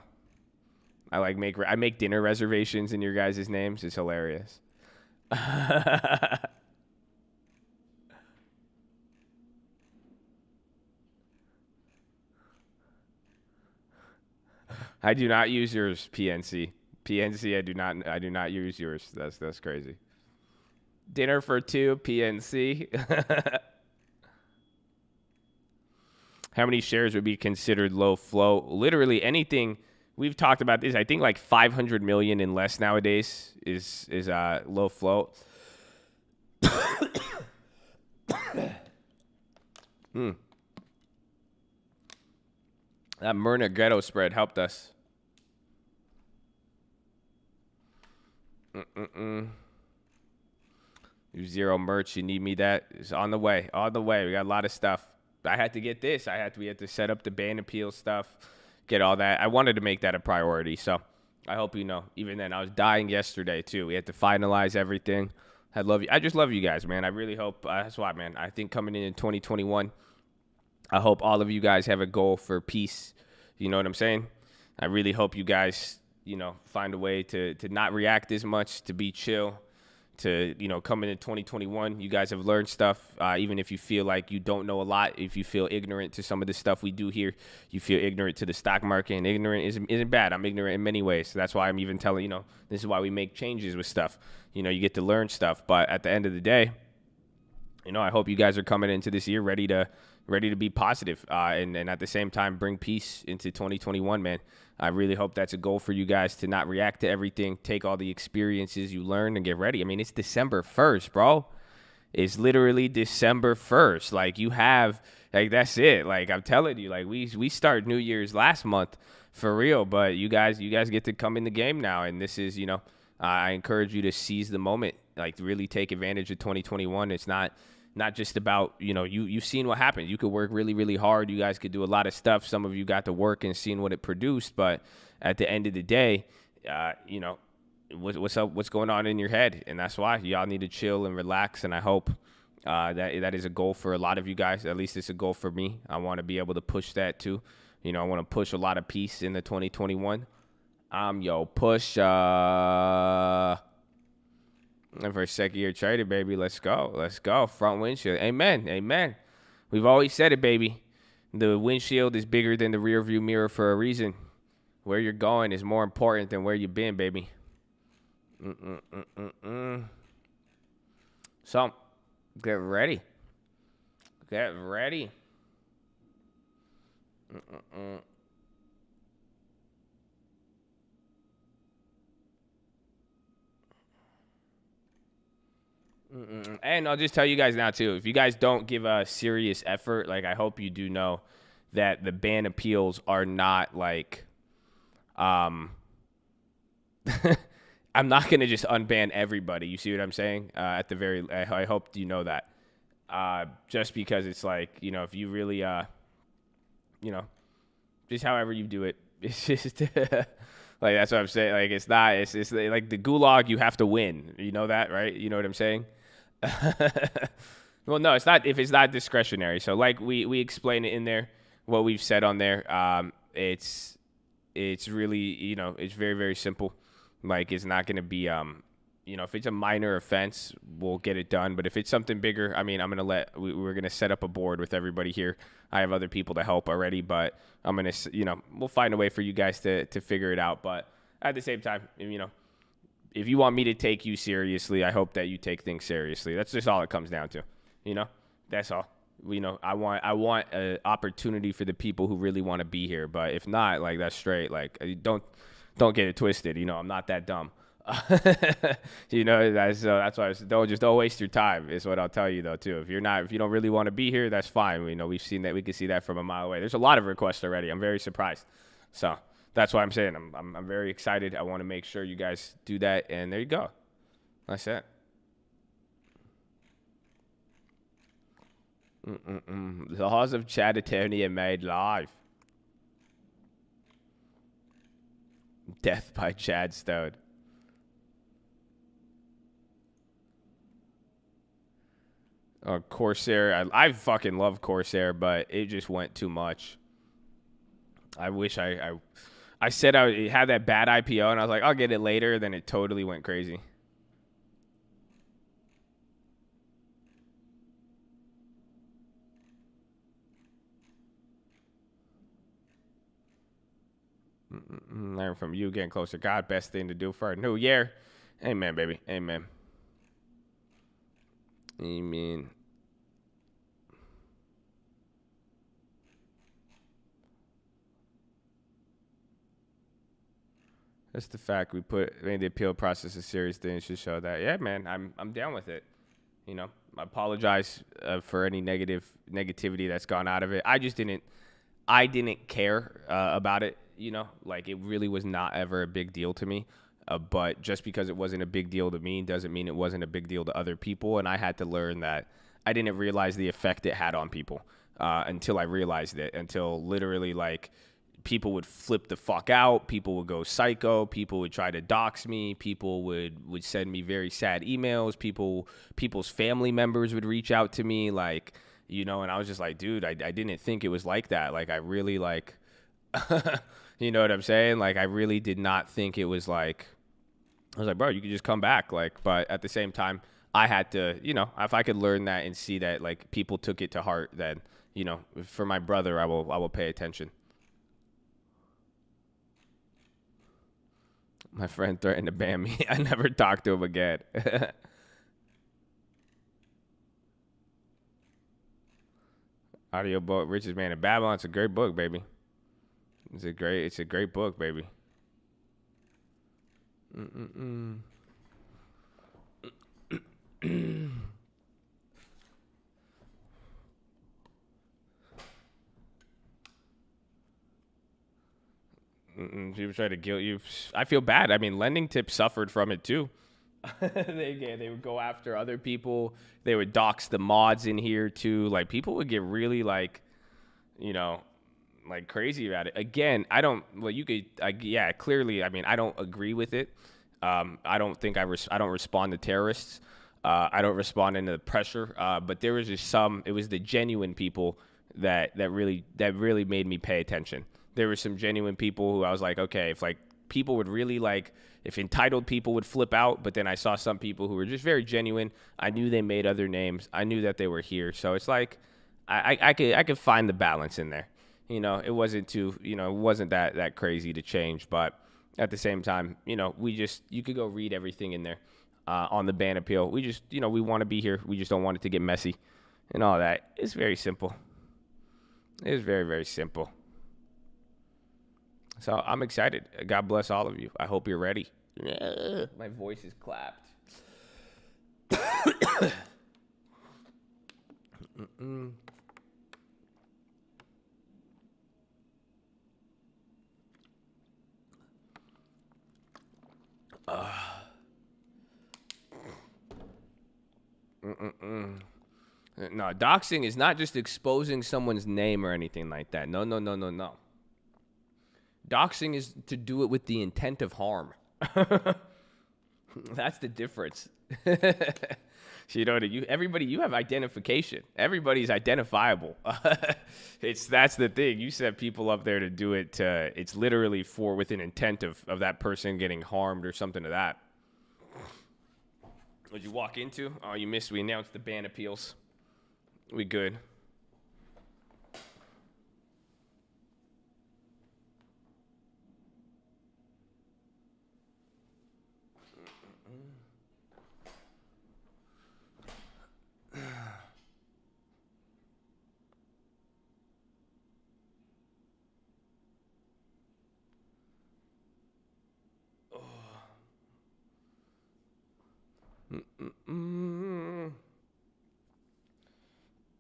I make dinner reservations in your guys' names. It's hilarious. I do not use yours, PNC. PNC, I do not use yours. That's crazy. Dinner for two, PNC. How many shares would be considered low flow? Literally anything. We've talked about this. I think like 500 million and less nowadays is low flow. That Myrna Ghetto Spread helped us. You zero merch. You need me that? It's on the way. On the way. We got a lot of stuff. I had to get this. We had to set up the ban appeal stuff, get all that. I wanted to make that a priority. So I hope you know. Even then, I was dying yesterday, too. We had to finalize everything. I love you. I just love you guys, man. I really hope. That's why, man. I think coming in 2021, I hope all of you guys have a goal for peace. You know what I'm saying? I really hope you guys, find a way to not react as much, to be chill. To come into 2021, you guys have learned stuff. Even if you feel like you don't know a lot, if you feel ignorant to some of the stuff we do here, you feel ignorant to the stock market, and ignorant isn't bad. I'm ignorant in many ways. So that's why I'm even telling this is why we make changes with stuff. You get to learn stuff. But at the end of the day, I hope you guys are coming into this year ready to be positive, and at the same time bring peace into 2021, man. I really hope that's a goal for you guys, to not react to everything, take all the experiences you learn and get ready. I mean, it's December 1st, bro. It's literally December 1st. Like, you have, like, that's it. Like, I'm telling you, like, we start New Year's last month for real, but you guys get to come in the game now. And this is, I encourage you to seize the moment, like, really take advantage of 2021. It's not just about, you've seen what happened. You could work really, really hard. You guys could do a lot of stuff. Some of you got to work and seen what it produced. But at the end of the day, what's up? What's going on in your head? And that's why y'all need to chill and relax. And I hope that is a goal for a lot of you guys. At least it's a goal for me. I want to be able to push that too. I want to push a lot of peace in the 2021. Push. And for a second year trader, baby, let's go. Let's go. Front windshield. Amen. Amen. We've always said it, baby. The windshield is bigger than the rear view mirror for a reason. Where you're going is more important than where you've been, baby. So, get ready. Get ready. And I'll just tell you guys now, too, if you guys don't give a serious effort, like, I hope you do know that the ban appeals are not, like, I'm not going to just unban everybody. You see what I'm saying? I hope you know that. Just because it's like, you know, if you really, you know, just however you do it, it's just, like, that's what I'm saying. Like, it's like the gulag, you have to win. You know that, right? You know what I'm saying? Well, no, it's not, if it's not discretionary. So like we explain it in there, what we've said on there. It's really, you know, it's very, very simple. Like, it's not going to be, you know, if it's a minor offense, we'll get it done. But if it's something bigger, I mean, we're going to set up a board with everybody here. I have other people to help already, but I'm going to, you know, we'll find a way for you guys to figure it out. But at the same time, you know, if you want me to take you seriously, I hope that you take things seriously. That's just all it comes down to, you know, that's all. You know, I want an opportunity for the people who really want to be here. But if not, like, that's straight. Like, don't get it twisted. You know, I'm not that dumb. You know, that's why don't waste your time is what I'll tell you, though, too. If you don't really want to be here, that's fine. You know, we can see that from a mile away. There's a lot of requests already. I'm very surprised. So that's why I'm saying I'm very excited. I want to make sure you guys do that. And there you go. That's it. Laws of Chattatonia made live. Death by Chad Stone. Corsair. I fucking love Corsair, but it just went too much. I wish I said I had that bad IPO, and I was like, I'll get it later. Then it totally went crazy. Learn from you, getting closer. God, best thing to do for a new year. Amen, baby. Amen. Amen. That's the fact. We made the appeal process a serious thing. It should show that. Yeah, man, I'm down with it. You know, I apologize for any negativity that's gone out of it. I didn't care about it. You know, like, it really was not ever a big deal to me. But just because it wasn't a big deal to me doesn't mean it wasn't a big deal to other people. And I had to learn that I didn't realize the effect it had on people until I realized it, until literally, like, people would flip the fuck out. People would go psycho. People would try to dox me. People would send me very sad emails. People's family members would reach out to me, like, you know, and I was just like, dude, I didn't think it was like that. Like, I really, like, you know what I'm saying? Like, I really did not think it was like, I was like, bro, you could just come back. Like, but at the same time, I had to, you know, if I could learn that and see that, like, people took it to heart, then, you know, for my brother, I will pay attention. My friend threatened to ban me. I never talked to him again. Audiobook, Richest Man in Babylon. It's a great book, baby. It's a great book, baby. People try to guilt you. I feel bad. I mean, Lending Tips suffered from it too. They would go after other people. They would dox the mods in here too. Like, people would get really, like, you know, like, crazy about it. Again, clearly, I mean, I don't agree with it. I don't think I don't respond to terrorists. I don't respond into the pressure. But there was just it was the genuine people that really made me pay attention. There were some genuine people who I was like, okay, if, like, people would really if entitled people would flip out, but then I saw some people who were just very genuine. I knew they made other names. I knew that they were here. So it's like I could find the balance in there. It wasn't too, it wasn't that crazy to change, but at the same time, you could go read everything in there on the ban appeal. We just, we want to be here. We just don't want it to get messy and all that. It's very simple. It's very, very simple. So I'm excited. God bless all of you. I hope you're ready. My voice is clapped. No, doxing is not just exposing someone's name or anything like that. No. Doxing is to do it with the intent of harm. That's the difference. Everybody, you have identification. Everybody's identifiable. That's the thing. You set people up there to do it. It's literally with an intent of that person getting harmed or something to that. What'd you walk into? Oh, you missed. We announced the ban appeals. We good.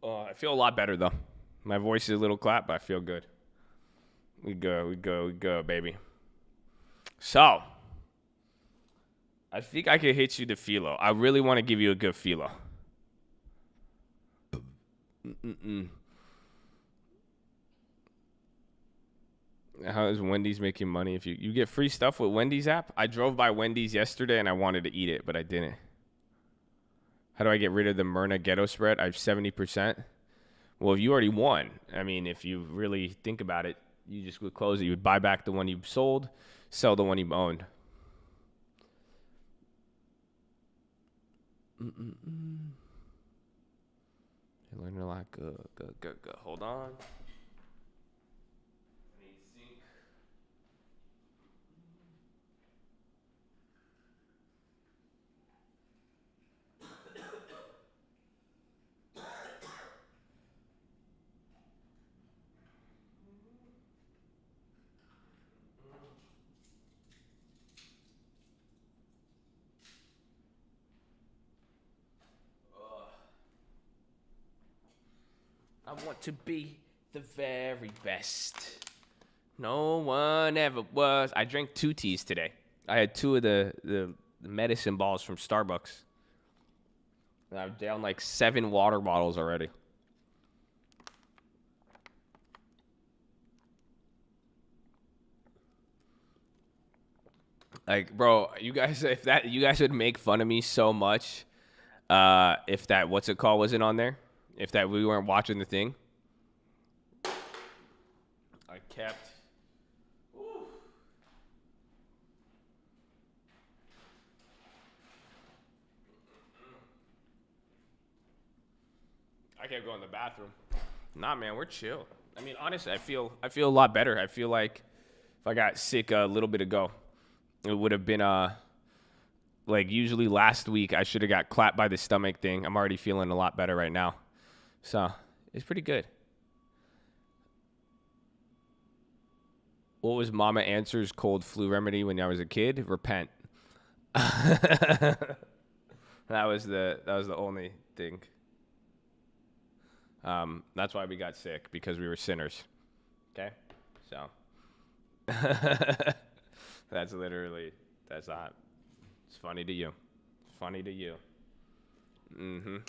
Oh, I feel a lot better, though. My voice is a little clapped, but I feel good. We go, baby. So, I think I could hit you the PHILO. I really want to give you a good PHILO. How is Wendy's making money? If you get free stuff with Wendy's app? I drove by Wendy's yesterday, and I wanted to eat it, but I didn't. How do I get rid of the Myrna Ghetto Spread? I have 70%. Well, you already won. I mean, if you really think about it, you just would close it. You would buy back the one you sold, sell the one you owned. You're learning a lot. Good. Hold on. I want to be the very best. No one ever was. I drank 2 teas today. I had 2 of the medicine balls from Starbucks. And I've down like 7 water bottles already. Like, bro, you guys would make fun of me so much if that what's it called wasn't on there. If that we weren't watching the thing. I kept. Ooh. I kept going to the bathroom. Nah, man, we're chill. I mean, honestly, I feel a lot better. I feel like if I got sick a little bit ago, it would have been like usually last week I should have got clapped by the stomach thing. I'm already feeling a lot better right now. So, it's pretty good. What was Mama Answer's cold flu remedy when I was a kid? Repent. That was the only thing. That's why we got sick, because we were sinners. Okay? So. That's not. It's funny to you. It's funny to you. Mm-hmm.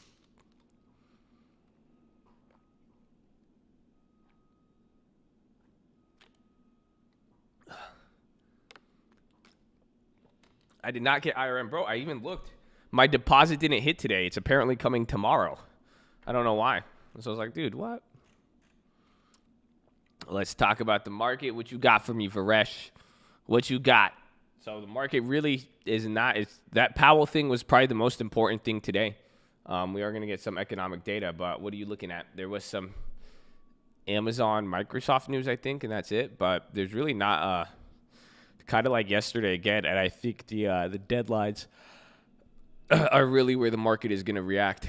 I did not get IRM. Bro, I even looked. My deposit didn't hit today. It's apparently coming tomorrow. I don't know why. So I was like, dude, what? Let's talk about the market. What you got for me, Varesh? What you got? So the market really is not. It's that Powell thing was probably the most important thing today. We are going to get some economic data, but what are you looking at? There was some Amazon, Microsoft news, I think, and that's it. But there's really not kind of like yesterday again, and I think the deadlines are really where the market is going to react.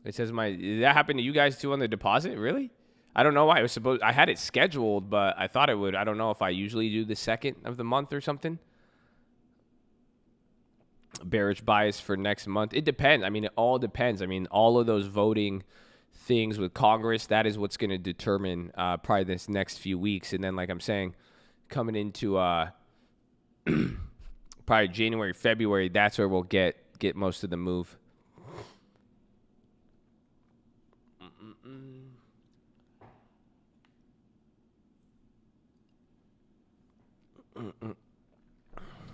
It says did that happen to you guys too on the deposit? Really? I don't know why. I had it scheduled, but I thought it would. I don't know if I usually do the second of the month or something. Bearish bias for next month. It depends. I mean, it all depends. I mean, all of those voting things with Congress, that is what's going to determine probably this next few weeks. And then, like I'm saying, coming into probably January, February, that's where we'll get most of the move.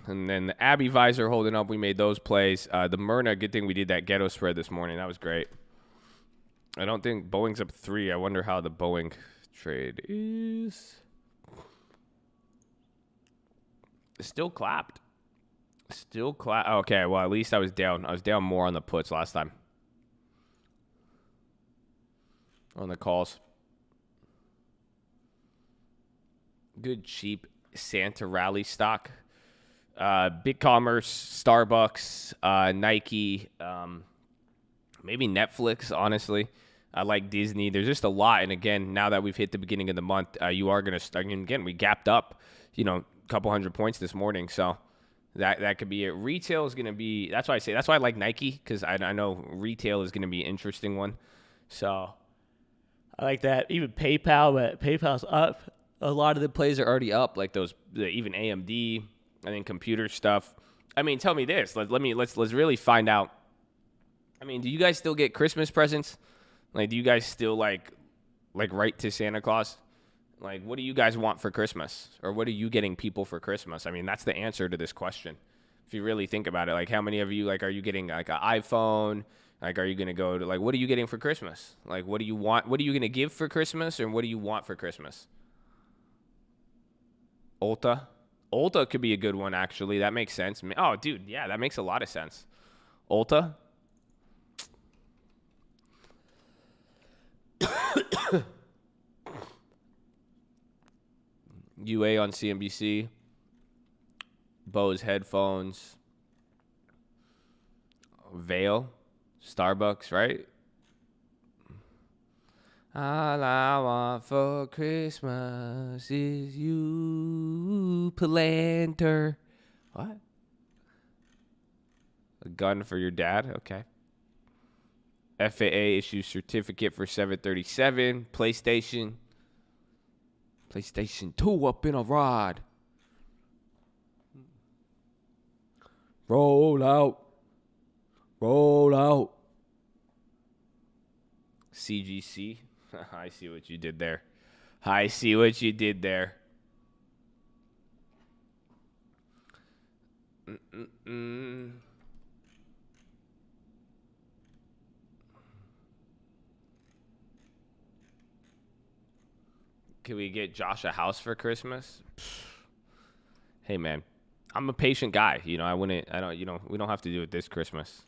And then the Abbey visor holding up. We made those plays. The Myrna, good thing we did that ghetto spread this morning. That was great. I don't think Boeing's up 3. I wonder how the Boeing trade is. Still clapped. Okay, well, at least I was down. I was down more on the puts last time. On the calls. Good, cheap Santa rally stock. Big Commerce, Starbucks, Nike, maybe Netflix, honestly. I like Disney. There's just a lot. And again, now that we've hit the beginning of the month, you are going to start. Again, we gapped up, a couple hundred points this morning. So that could be it. Retail is going to be, that's why I like Nike, because I know retail is going to be an interesting one. So I like that. Even PayPal, but PayPal's up. A lot of the plays are already up, like even AMD. I think computer stuff. I mean, tell me this. Let's really find out. I mean, do you guys still get Christmas presents? Like, do you guys still like write to Santa Claus? Like, what do you guys want for Christmas? Or what are you getting people for Christmas? I mean, that's the answer to this question. If you really think about it, like, how many of you, like, are you getting like an iPhone? Like, are you going to go to, like, what are you getting for Christmas? Like, what do you want? What are you going to give for Christmas? Or what do you want for Christmas? Ulta could be a good one, actually. That makes sense. Oh, dude, yeah, that makes a lot of sense. Ulta. UA on CNBC. Bose headphones. Vail. Starbucks, right? All I want for Christmas is you, Palantir. What? A gun for your dad? Okay. FAA issues certificate for 737. PlayStation 2 up in a rod. Roll out. CGC. I see what you did there. Can we get Josh a house for Christmas? Hey, man, I'm a patient guy. We don't have to do it this Christmas.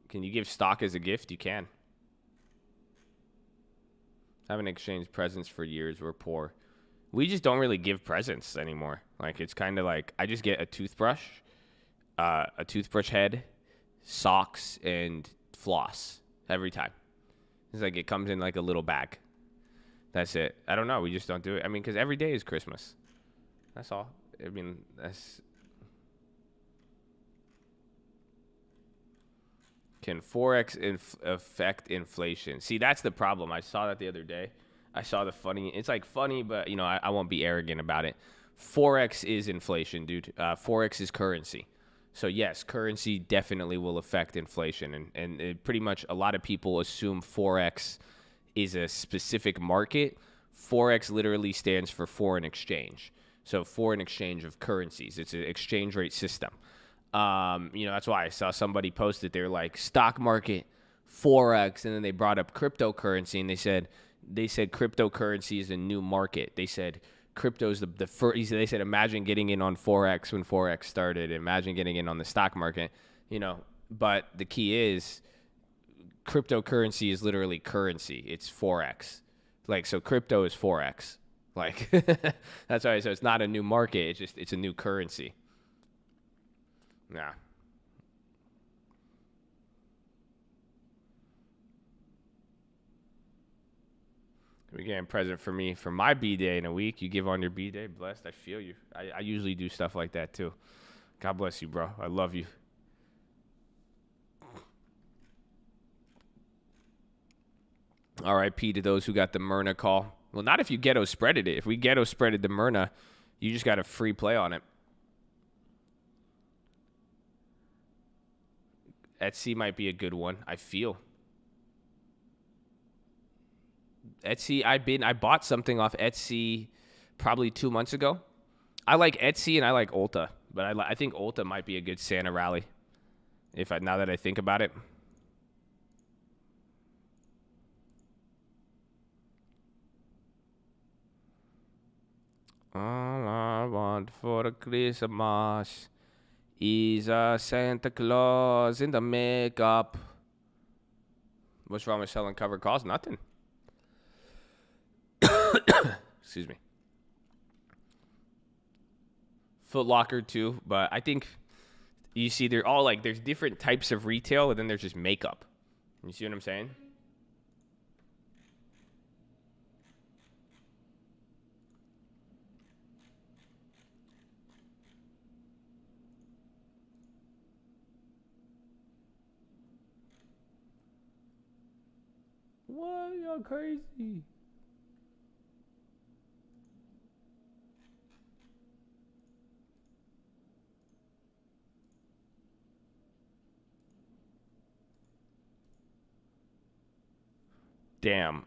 Can you give stock as a gift? You can. Haven't exchanged presents for years. We're poor. We just don't really give presents anymore. Like, it's kind of like I just get a toothbrush head, socks, and floss every time. It's like it comes in like a little bag. That's it. I don't know. We just don't do it. I mean, because every day is Christmas. That's all. I mean, that's... Can Forex affect inflation? See, that's the problem. I saw that the other day. I saw the funny. It's like funny, but, I won't be arrogant about it. Forex is inflation, dude. Forex is currency. So, yes, currency definitely will affect inflation. And it pretty much a lot of people assume Forex is a specific market. Forex literally stands for foreign exchange. So, foreign exchange of currencies. It's an exchange rate system. That's why I saw somebody post it. They're like, stock market, Forex, and then they brought up cryptocurrency, and they said, they said cryptocurrency is a new market. They said crypto's the first. They said imagine getting in on Forex when Forex started. Imagine getting in on the stock market. But the key is cryptocurrency is literally currency. It's Forex. So crypto is Forex. That's why. So it's not a new market. It's a new currency. Yeah. Again, present for me for my B-Day in a week. You give on your B-Day. Blessed. I feel you. I usually do stuff like that too. God bless you, bro. I love you. RIP to those who got the Myrna call. Well, not if you ghetto spreaded it. If we ghetto spreaded the Myrna, you just got a free play on it. Etsy might be a good one. I feel. Etsy, I bought something off Etsy probably 2 months ago. I like Etsy and I like Ulta, but I think Ulta might be a good Santa rally. Now that I think about it. All I want for Christmas is a Santa Claus in the makeup. What's wrong with selling covered calls? Nothing. Excuse me. Foot Locker too, but I think you see they're all there's different types of retail and then there's just makeup. You see what I'm saying? What? You're crazy. Damn.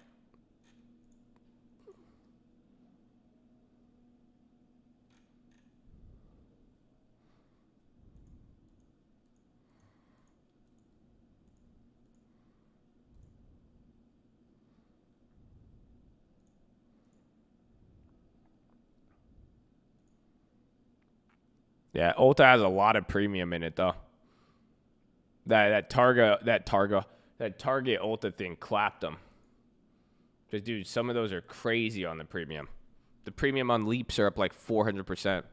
Yeah, Ulta has a lot of premium in it though. That Target Ulta thing clapped them. Because, dude, some of those are crazy on the premium. The premium on Leaps are up 400%.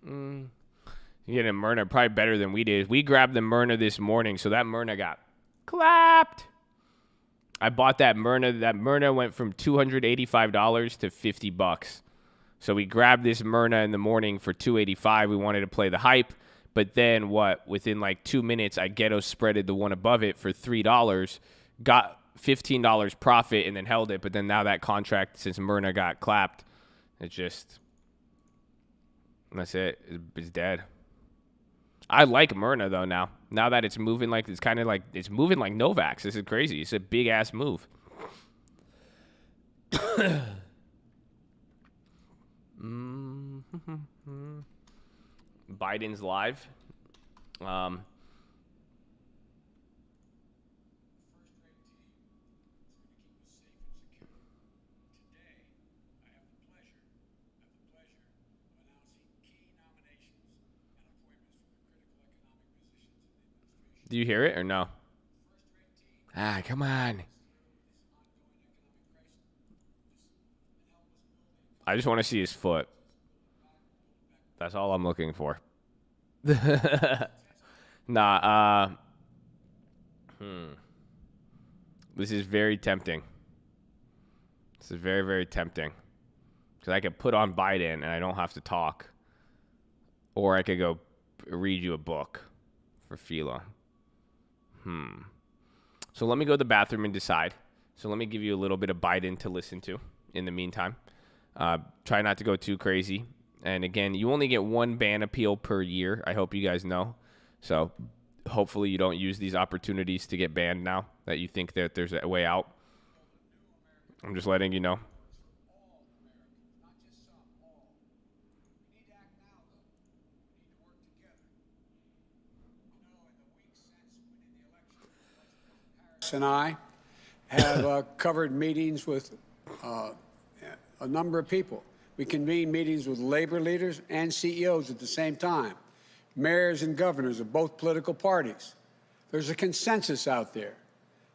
You get a Myrna probably better than we did. We grabbed the Myrna this morning, so that Myrna got clapped. I bought that Myrna. That Myrna went from $285 to $50. So we grabbed this Myrna in the morning for $285. We wanted to play the hype, but then within 2 minutes, I ghetto spreaded the one above it for $3, got $15 profit, and then held it. But then now that contract, since Myrna got clapped, that's it. It's dead. I like Myrna though now. Now that it's moving it's kind of it's moving like Novax. This is crazy. It's a big ass move. Biden's live. Do you hear it or no? Come on. I just want to see his foot. That's all I'm looking for. Nah, This is very tempting. This is very, very tempting. Because I could put on Biden and I don't have to talk. Or I could go read you a book for PHILO. So let me go to the bathroom and decide. So let me give you a little bit of Biden to listen to in the meantime. Try not to go too crazy. And again, you only get one ban appeal per year. I hope you guys know. So hopefully you don't use these opportunities to get banned now that you think that there's a way out. I'm just letting you know. And I have covered meetings with a number of people. We convened meetings with labor leaders and CEOs at the same time, mayors and governors of both political parties. There's a consensus out there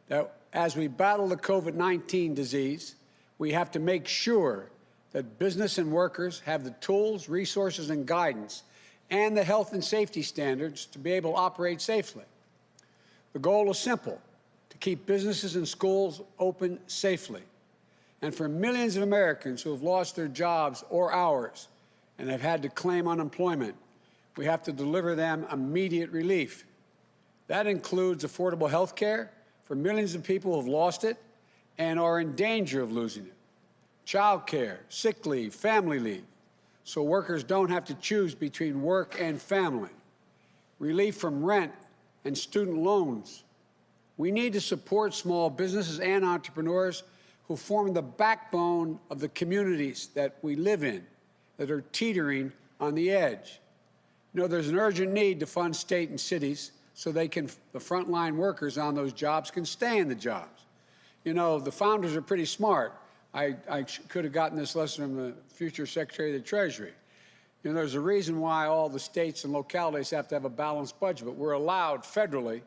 that as we battle the COVID-19 disease, we have to make sure that business and workers have the tools, resources, and guidance and the health and safety standards to be able to operate safely. The goal is simple: to keep businesses and schools open safely. And for millions of Americans who have lost their jobs or hours and have had to claim unemployment, we have to deliver them immediate relief. That includes affordable health care for millions of people who have lost it and are in danger of losing it, child care, sick leave, family leave, so workers don't have to choose between work and family, relief from rent and student loans. We need to support small businesses and entrepreneurs who form the backbone of the communities that we live in, that are teetering on the edge. You know, there's an urgent need to fund state and cities so the frontline workers on those jobs can stay in the jobs. You know, the founders are pretty smart. I could have gotten this lesson from the future Secretary of the Treasury. You know, there's a reason why all the states and localities have to have a balanced budget, but we're allowed federally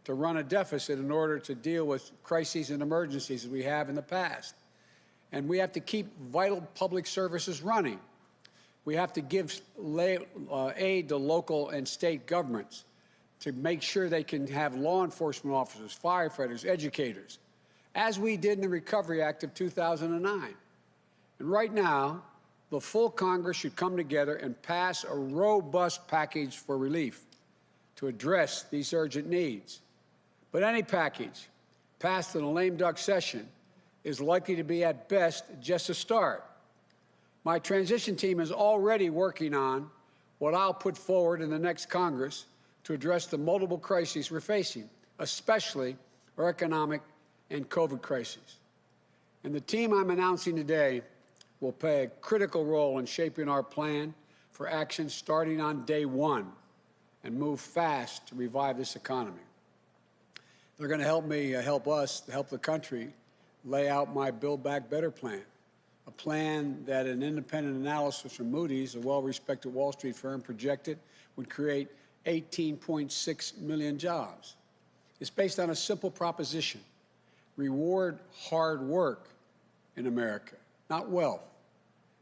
to run a deficit in order to deal with crises and emergencies as we have in the past. And we have to keep vital public services running. We have to give aid to local and state governments to make sure they can have law enforcement officers, firefighters, educators, as we did in the Recovery Act of 2009. And right now, the full Congress should come together and pass a robust package for relief to address these urgent needs. But any package passed in a lame duck session is likely to be, at best, just a start. My transition team is already working on what I'll put forward in the next Congress to address the multiple crises we're facing, especially our economic and COVID crises. And the team I'm announcing today will play a critical role in shaping our plan for action starting on day one and move fast to revive this economy. They're going to help me help the country lay out my Build Back Better plan, a plan that an independent analysis from Moody's, a well-respected Wall Street firm, projected would create 18.6 million jobs. It's based on a simple proposition: reward hard work in America, not wealth.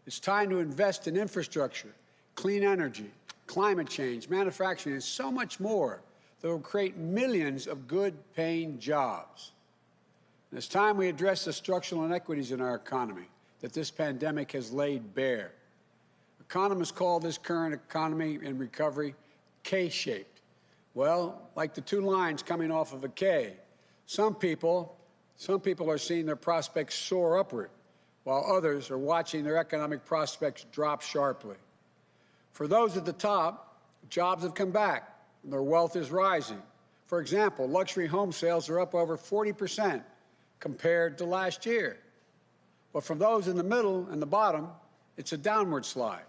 It's time to invest in infrastructure, clean energy, climate change, manufacturing, and so much more that will create millions of good-paying jobs. And it's time we address the structural inequities in our economy that this pandemic has laid bare. Economists call this current economy in recovery K-shaped. Well, like the two lines coming off of a K, some people are seeing their prospects soar upward, while others are watching their economic prospects drop sharply. For those at the top, jobs have come back and their wealth is rising. For example, luxury home sales are up over 40% compared to last year. But for those in the middle and the bottom, it's a downward slide.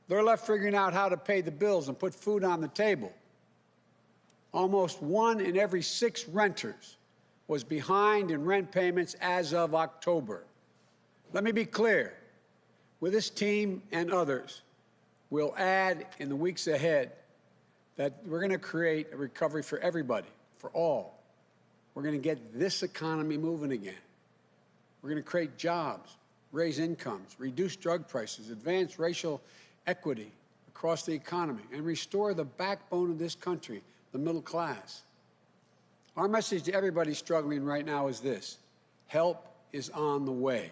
They're left figuring out how to pay the bills and put food on the table. Almost 1 in every 6 renters was behind in rent payments as of October. Let me be clear. With this team and others, we'll add in the weeks ahead that we're going to create a recovery for everybody, for all. We're going to get this economy moving again. We're going to create jobs, raise incomes, reduce drug prices, advance racial equity across the economy, and restore the backbone of this country, the middle class. Our message to everybody struggling right now is this: help is on the way.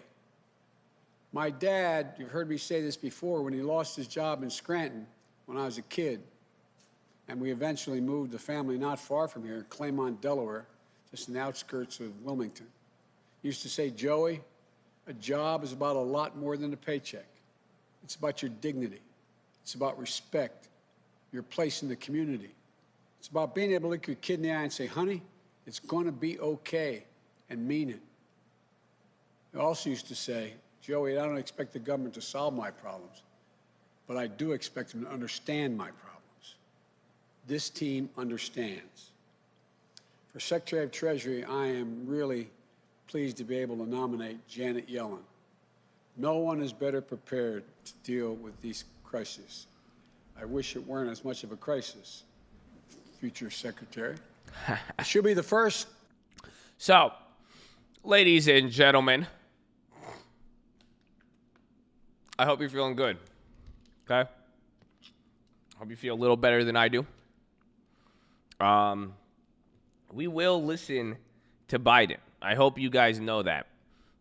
My dad, you've heard me say this before, when he lost his job in Scranton when I was a kid, and we eventually moved the family not far from here, Claymont, Delaware, just in the outskirts of Wilmington. used to say, Joey, a job is about a lot more than a paycheck. It's about your dignity. It's about respect, your place in the community. It's about being able to look your kid in the eye and say, honey, it's going to be okay, and mean it. He also used to say, Joey, I don't expect the government to solve my problems, but I do expect them to understand my problems. This team understands. For Secretary of Treasury, I am really pleased to be able to nominate Janet Yellen. No one is better prepared to deal with these crises. I wish it weren't as much of a crisis, future Secretary. She'll be the first. So, ladies and gentlemen, I hope you're feeling good, okay? Hope you feel a little better than I do. We will listen to Biden. I hope you guys know that.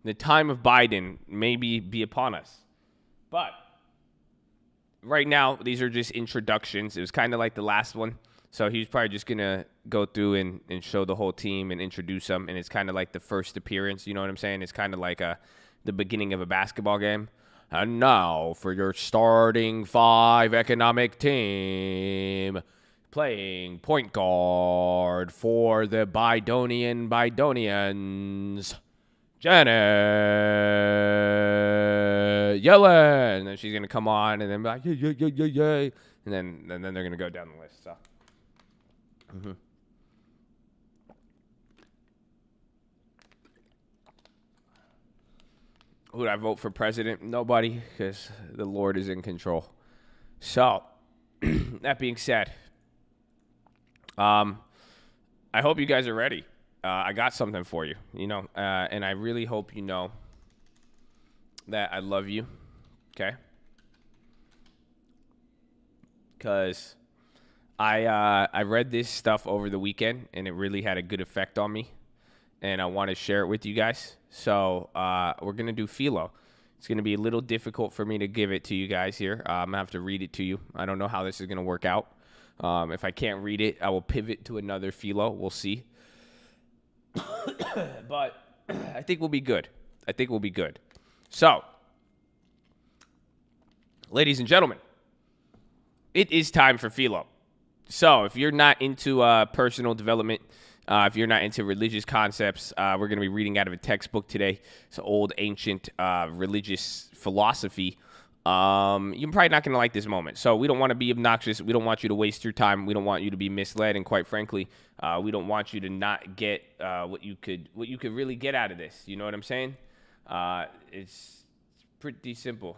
The time of Biden may be upon us. But right now, these are just introductions. It was kind of like the last one. So he's probably just going to go through and show the whole team and introduce them. And it's kind of like the first appearance. You know what I'm saying? It's kind of like the beginning of a basketball game. And now for your starting 5 economic team, playing point guard for the Bidonians, Janet Yellen. And then she's going to come on and then be like, yay. And then they're going to go down the list. So. Mm-hmm. Who would I vote for president? Nobody, because the Lord is in control. So, that being said, I hope you guys are ready. I got something for you, and I really hope you know that I love you, okay? Because I read this stuff over the weekend, and it really had a good effect on me, and I want to share it with you guys. So we're going to do PHILO. It's going to be a little difficult for me to give it to you guys here. I'm going to have to read it to you. I don't know how this is going to work out. If I can't read it, I will pivot to another PHILO. We'll see. But I think we'll be good. So, ladies and gentlemen, it is time for PHILO. So, if you're not into personal development, if you're not into religious concepts, we're going to be reading out of a textbook today. It's an old, ancient religious philosophy. You're probably not going to like this moment. So we don't want to be obnoxious. We don't want you to waste your time. We don't want you to be misled. And quite frankly, we don't want you to not get what you could really get out of this. You know what I'm saying? It's pretty simple.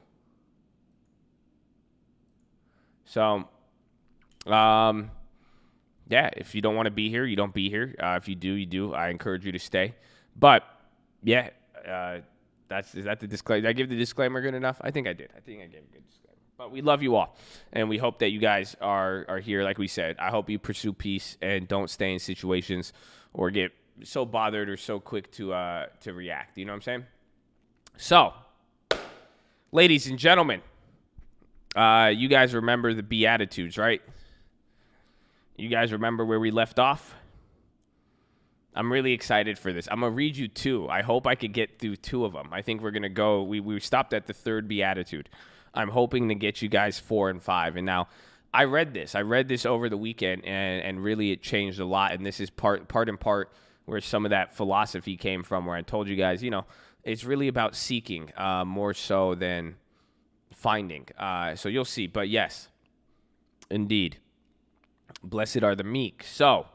So, yeah, if you don't want to be here, you don't be here. If you do, you do. I encourage you to stay. But, yeah, is that the disclaimer? Did I give the disclaimer good enough? I think I did. I think I gave a good disclaimer. But we love you all, and we hope that you guys are here. Like we said, I hope you pursue peace and don't stay in situations or get so bothered or so quick to react. You know what I'm saying? So, ladies and gentlemen, you guys remember the Beatitudes, right? You guys remember where we left off? I'm really excited for this. I'm going to read you 2. I hope I could get through 2 of them. I think we're going to go. We stopped at the 3rd Beatitude. I'm hoping to get you guys 4 and 5. And now, I read this over the weekend, and really it changed a lot. And this is part and part where some of that philosophy came from, where I told you guys, it's really about seeking more so than finding. So you'll see. But yes, indeed. Blessed are the meek. So,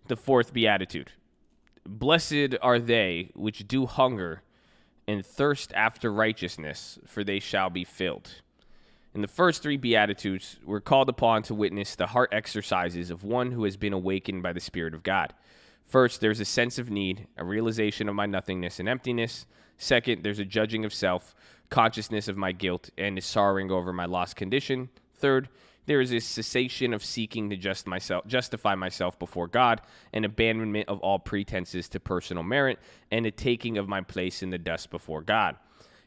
the 4th Beatitude. Blessed are they which do hunger and thirst after righteousness, for they shall be filled. In the first 3 Beatitudes, we're called upon to witness the heart exercises of one who has been awakened by the Spirit of God. First, there's a sense of need, a realization of my nothingness and emptiness. Second, there's a judging of self, consciousness of my guilt, and a sorrowing over my lost condition. Third, there is a cessation of seeking to justify myself before God, an abandonment of all pretenses to personal merit, and a taking of my place in the dust before God.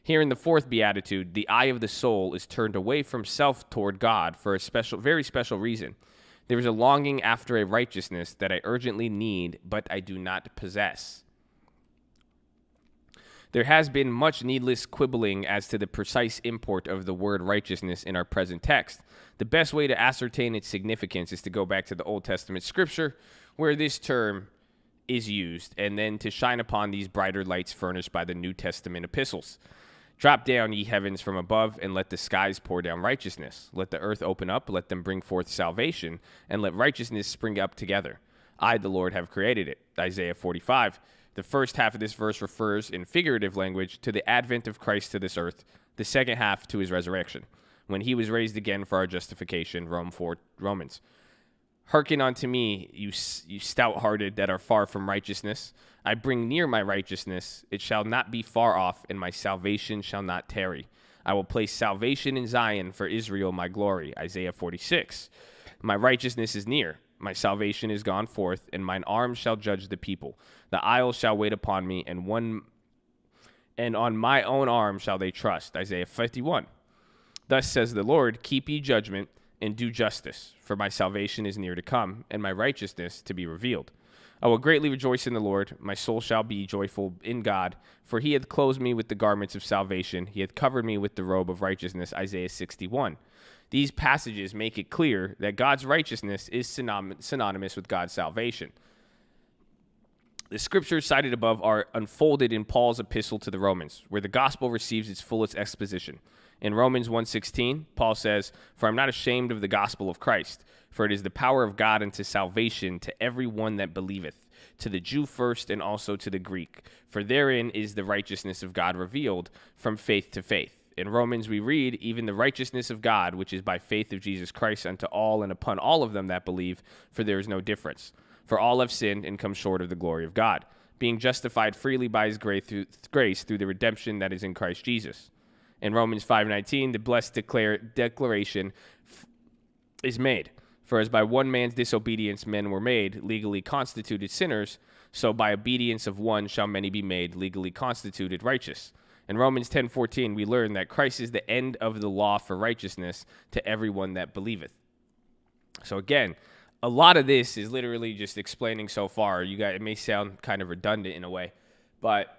Here in the 4th Beatitude, the eye of the soul is turned away from self toward God for a very special reason. There is a longing after a righteousness that I urgently need, but I do not possess. There has been much needless quibbling as to the precise import of the word righteousness in our present text. The best way to ascertain its significance is to go back to the Old Testament scripture where this term is used, and then to shine upon these brighter lights furnished by the New Testament epistles. Drop down, ye heavens, from above, and let the skies pour down righteousness. Let the earth open up, let them bring forth salvation, and let righteousness spring up together. I, the Lord, have created it. Isaiah 45. The first half of this verse refers in figurative language to the advent of Christ to this earth, the second half to his resurrection, when he was raised again for our justification, Romans. Hearken unto me, you stout-hearted that are far from righteousness. I bring near my righteousness. It shall not be far off, and my salvation shall not tarry. I will place salvation in Zion for Israel, my glory. Isaiah 46. My righteousness is near. My salvation is gone forth, and mine arm shall judge the people. The isles shall wait upon me, and on my own arm shall they trust. Isaiah 51. Thus says the Lord, keep ye judgment, and do justice, for my salvation is near to come, and my righteousness to be revealed. I will greatly rejoice in the Lord. My soul shall be joyful in God, for he hath clothed me with the garments of salvation. He hath covered me with the robe of righteousness. Isaiah 61. These passages make it clear that God's righteousness is synonymous with God's salvation. The scriptures cited above are unfolded in Paul's epistle to the Romans, where the gospel receives its fullest exposition. In Romans 1:16, Paul says, for I'm not ashamed of the gospel of Christ, for it is the power of God unto salvation to every one that believeth, to the Jew first and also to the Greek. For therein is the righteousness of God revealed from faith to faith. In Romans we read, even the righteousness of God, which is by faith of Jesus Christ unto all and upon all of them that believe, for there is no difference. For all have sinned and come short of the glory of God, being justified freely by his grace through the redemption that is in Christ Jesus. In Romans 5:19, the blessed declaration is made. For as by one man's disobedience men were made legally constituted sinners, so by obedience of one shall many be made legally constituted righteous. In Romans 10:14, we learn that Christ is the end of the law for righteousness to everyone that believeth. So again, a lot of this is literally just explaining so far. You guys, it may sound kind of redundant in a way, but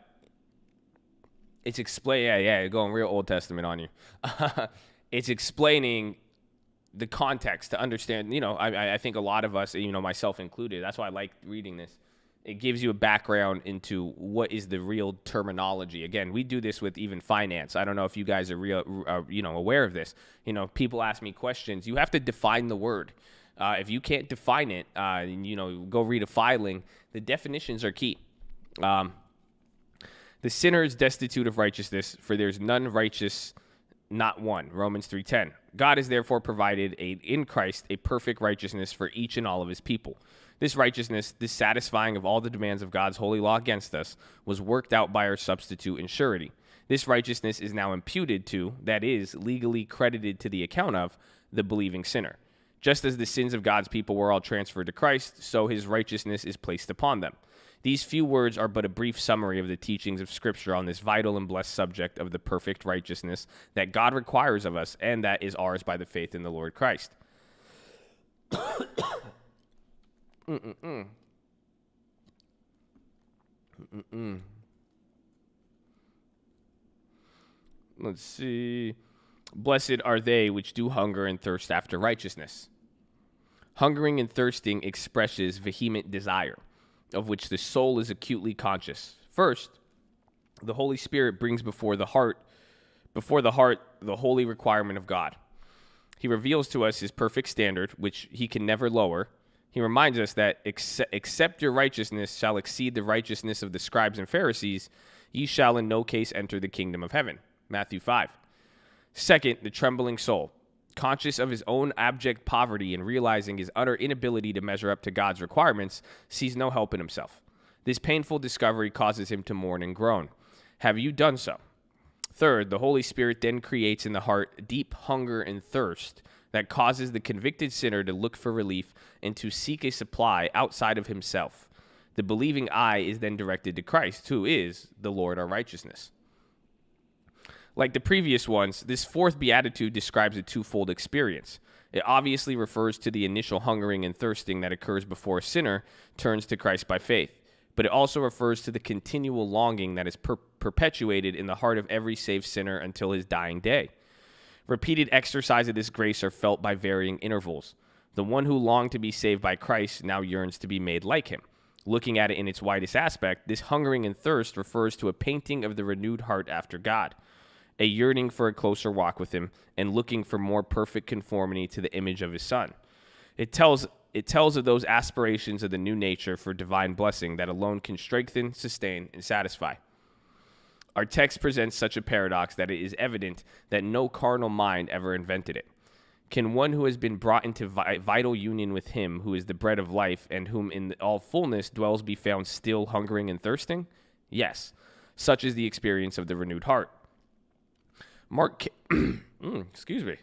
it's going real Old Testament on you. It's explaining the context to understand, I think a lot of us, myself included, that's why I like reading this. It gives you a background into what is the real terminology. Again, we do this with even finance. I don't know if you guys are aware of this. People ask me questions. You have to define the word. If you can't define it, go read a filing. The definitions are key. The sinner is destitute of righteousness, for there is none righteous, not one. Romans 3:10. God has therefore provided in Christ a perfect righteousness for each and all of his people. This righteousness, this satisfying of all the demands of God's holy law against us, was worked out by our substitute and surety. This righteousness is now imputed to, that is, legally credited to the account of, the believing sinner. Just as the sins of God's people were all transferred to Christ, so his righteousness is placed upon them. These few words are but a brief summary of the teachings of Scripture on this vital and blessed subject of the perfect righteousness that God requires of us and that is ours by the faith in the Lord Christ. Let's see. Blessed are they which do hunger and thirst after righteousness. Hungering and thirsting expresses vehement desire, of which the soul is acutely conscious. First, the Holy Spirit brings before the heart the holy requirement of God. He reveals to us his perfect standard, which he can never lower. He reminds us that except your righteousness shall exceed the righteousness of the scribes and Pharisees, ye shall in no case enter the kingdom of heaven. Matthew 5. Second, the trembling soul, conscious of his own abject poverty and realizing his utter inability to measure up to God's requirements, sees no help in himself. This painful discovery causes him to mourn and groan. Have you done so? Third, the Holy Spirit then creates in the heart deep hunger and thirst that causes the convicted sinner to look for relief and to seek a supply outside of himself. The believing eye is then directed to Christ, who is the Lord our righteousness. Like the previous ones, this fourth beatitude describes a twofold experience. It obviously refers to the initial hungering and thirsting that occurs before a sinner turns to Christ by faith. but it also refers to the continual longing that is perpetuated in the heart of every saved sinner until his dying day. Repeated exercise of this grace are felt by varying intervals. The one who longed to be saved by Christ now yearns to be made like him. Looking at it in its widest aspect, this hungering and thirst refers to a painting of the renewed heart after God, a yearning for a closer walk with him, and looking for more perfect conformity to the image of his Son. It tells of those aspirations of the new nature for divine blessing that alone can strengthen, sustain, and satisfy. Our text presents such a paradox that it is evident that no carnal mind ever invented it. Can one who has been brought into vital union with him who is the bread of life and whom in all fullness dwells be found still hungering and thirsting? Yes, such is the experience of the renewed heart. Mark excuse me.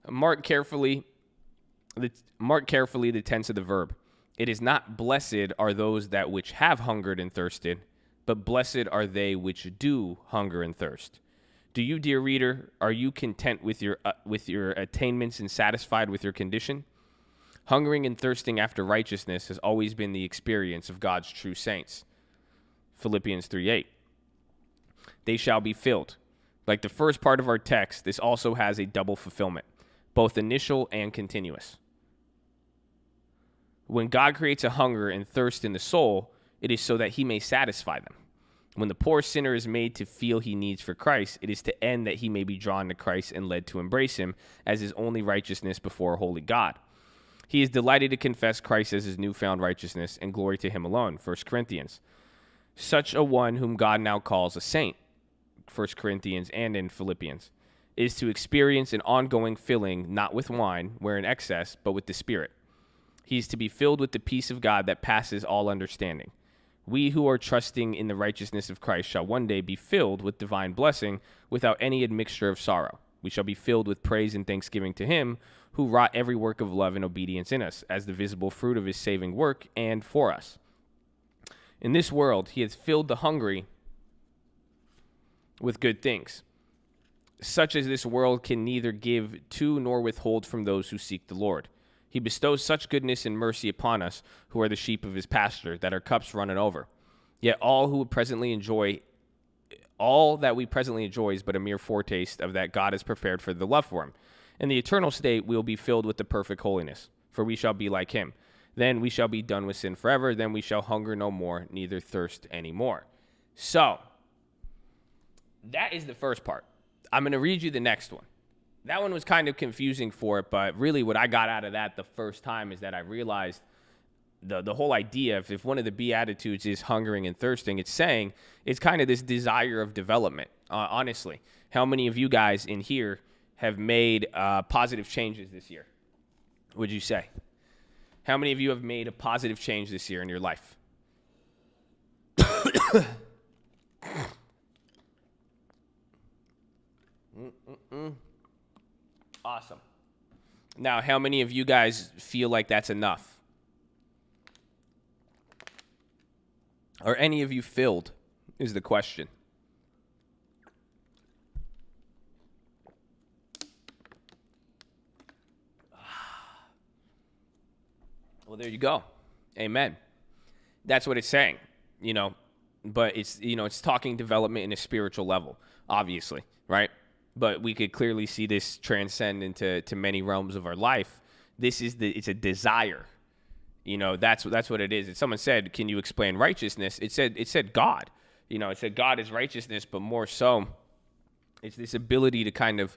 Mark carefully the tense of the verb. It is not blessed are those that which have hungered and thirsted, but blessed are they which do hunger and thirst. Do you, dear reader, are you content with your attainments and satisfied with your condition? Hungering and thirsting after righteousness has always been the experience of God's true saints. Philippians 3:8. They shall be filled. Like the first part of our text, this also has a double fulfillment, both initial and continuous. When God creates a hunger and thirst in the soul, it is so that he may satisfy them. When the poor sinner is made to feel he needs for Christ, it is to end that he may be drawn to Christ and led to embrace him as his only righteousness before a holy God. He is delighted to confess Christ as his newfound righteousness and glory to him alone, 1 Corinthians. Such a one whom God now calls a saint, 1 Corinthians and in Philippians, is to experience an ongoing filling, not with wine, where in excess, but with the Spirit. He is to be filled with the peace of God that passes all understanding. We who are trusting in the righteousness of Christ shall one day be filled with divine blessing without any admixture of sorrow. We shall be filled with praise and thanksgiving to him who wrought every work of love and obedience in us as the visible fruit of his saving work and for us. In this world, he has filled the hungry with good things, such as this world can neither give to nor withhold from those who seek the Lord. He bestows such goodness and mercy upon us who are the sheep of his pasture, that our cups runneth over. Yet all that we presently enjoy is but a mere foretaste of that God has prepared for the love for him. In the eternal state we will be filled with the perfect holiness, for we shall be like him. Then we shall be done with sin forever. Then we shall hunger no more, neither thirst any more. So, that is the first part. I'm going to read you the next one. That one was kind of confusing for it, but really what I got out of that the first time is that I realized the whole idea, if one of the Beatitudes is hungering and thirsting, it's saying it's kind of this desire of development. Honestly, how many of you guys in here have made positive changes this year? Would you say? How many of you have made a positive change this year in your life? Awesome. Now, how many of you guys feel like that's enough? Are any of you filled, is the question. Well, there you go. Amen. That's what it's saying, but it's talking development in a spiritual level, obviously, right? But we could clearly see this transcend into many realms of our life. It's a desire. That's what it is. If someone said, "Can you explain righteousness?" It said God. It said God is righteousness, but more so, it's this ability to kind of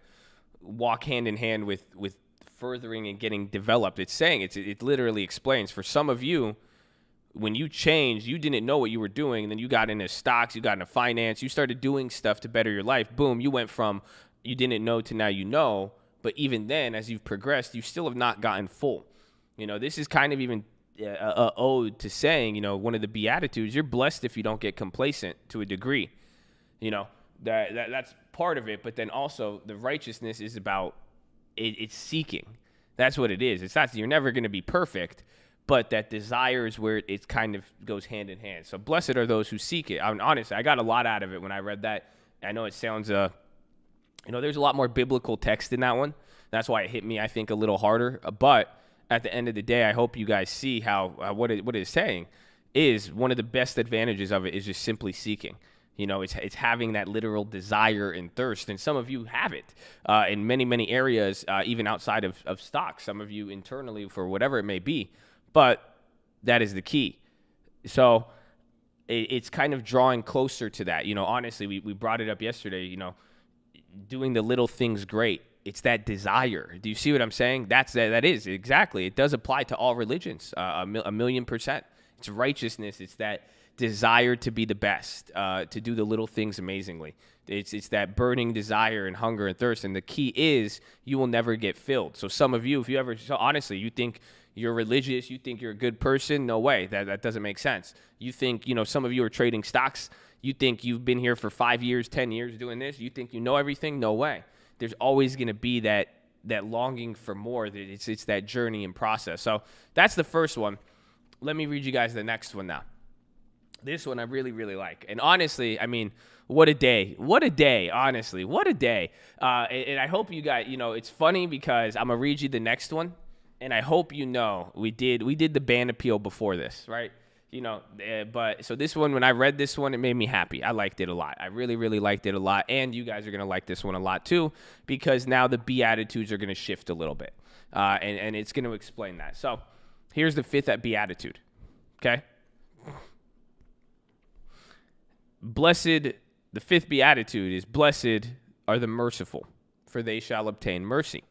walk hand in hand with furthering and getting developed. It's saying it literally explains. For some of you, when you changed, you didn't know what you were doing, and then you got into stocks, you got into finance, you started doing stuff to better your life. Boom, you went from you didn't know to now you know. But even then, as you've progressed, you still have not gotten full. This is kind of even a ode to saying, one of the Beatitudes, you're blessed if you don't get complacent to a degree. That's part of it. But then also the righteousness is about it's seeking. That's what it is. It's not, you're never going to be perfect, but that desire is where it kind of goes hand in hand. So blessed are those who seek it. Honestly, I got a lot out of it when I read that. I know it sounds, there's a lot more biblical text in that one. That's why it hit me, I think, a little harder. But at the end of the day, I hope you guys see how what it is saying is one of the best advantages of it is just simply seeking. It's having that literal desire and thirst. And some of you have it in many, many areas, even outside of stocks. Some of you internally for whatever it may be. But that is the key. So it's kind of drawing closer to that. Honestly, we brought it up yesterday, doing the little things great. It's that desire. Do you see what I'm saying? That is exactly. It does apply to all religions, a million %. It's righteousness. It's that desire to be the best, to do the little things amazingly. It's that burning desire and hunger and thirst. And the key is you will never get filled. So some of you, honestly, you think you're religious, you think you're a good person, no way. That doesn't make sense. You think, some of you are trading stocks. You think you've been here for 5 years, 10 years doing this. You think you know everything? No way. There's always going to be that longing for more. It's that journey and process. So that's the first one. Let me read you guys the next one now. This one I really, really like. And honestly, what a day. What a day, honestly. What a day. And I hope you guys, it's funny because I'm going to read you the next one. And I hope we did the ban appeal before this, right? But so this one, when I read this one, it made me happy. I liked it a lot. I really, really liked it a lot. And you guys are going to like this one a lot too, because now the Beatitudes are going to shift a little bit. And it's going to explain that. So here's the fifth Beatitude. Okay? The fifth Beatitude is, blessed are the merciful, for they shall obtain mercy.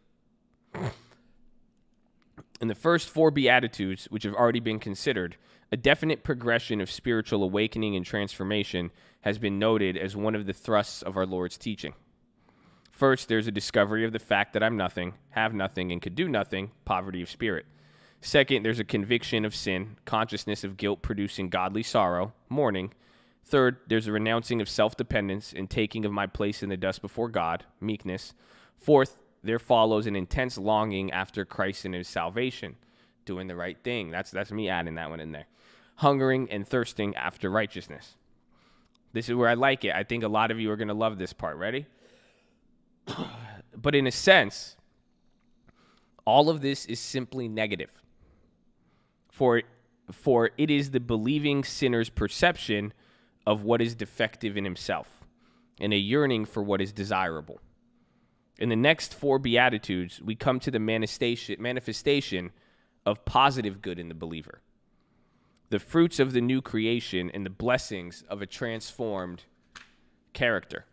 In the first 4 Beatitudes, which have already been considered, a definite progression of spiritual awakening and transformation has been noted as one of the thrusts of our Lord's teaching. First, there's a discovery of the fact that I'm nothing, have nothing, and could do nothing, poverty of spirit. Second, there's a conviction of sin, consciousness of guilt producing godly sorrow, mourning. Third, there's a renouncing of self-dependence and taking of my place in the dust before God, meekness. Fourth, there follows an intense longing after Christ and his salvation, doing the right thing. That's me adding that one in there. Hungering and thirsting after righteousness. This is where I like it. I think a lot of you are going to love this part. Ready? But in a sense, all of this is simply negative. For it is the believing sinner's perception of what is defective in himself and a yearning for what is desirable. In the next 4 Beatitudes, we come to the manifestation of positive good in the believer, the fruits of the new creation and the blessings of a transformed character.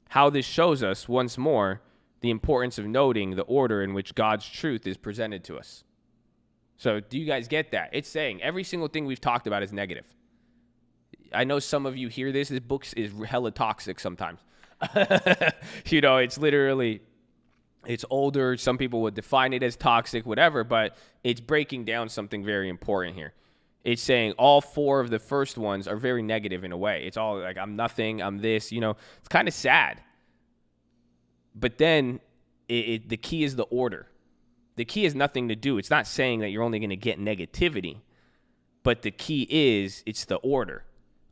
How this shows us, once more, the importance of noting the order in which God's truth is presented to us. So do you guys get that? It's saying every single thing we've talked about is negative. I know some of you hear this. This book is hella toxic sometimes. It's literally, it's older. Some people would define it as toxic, whatever, but it's breaking down something very important here. It's saying all 4 of the first ones are very negative in a way. It's all like, I'm nothing, I'm this, it's kind of sad. But then the key is the order. The key has nothing to do. It's not saying that you're only going to get negativity, but the key is it's the order.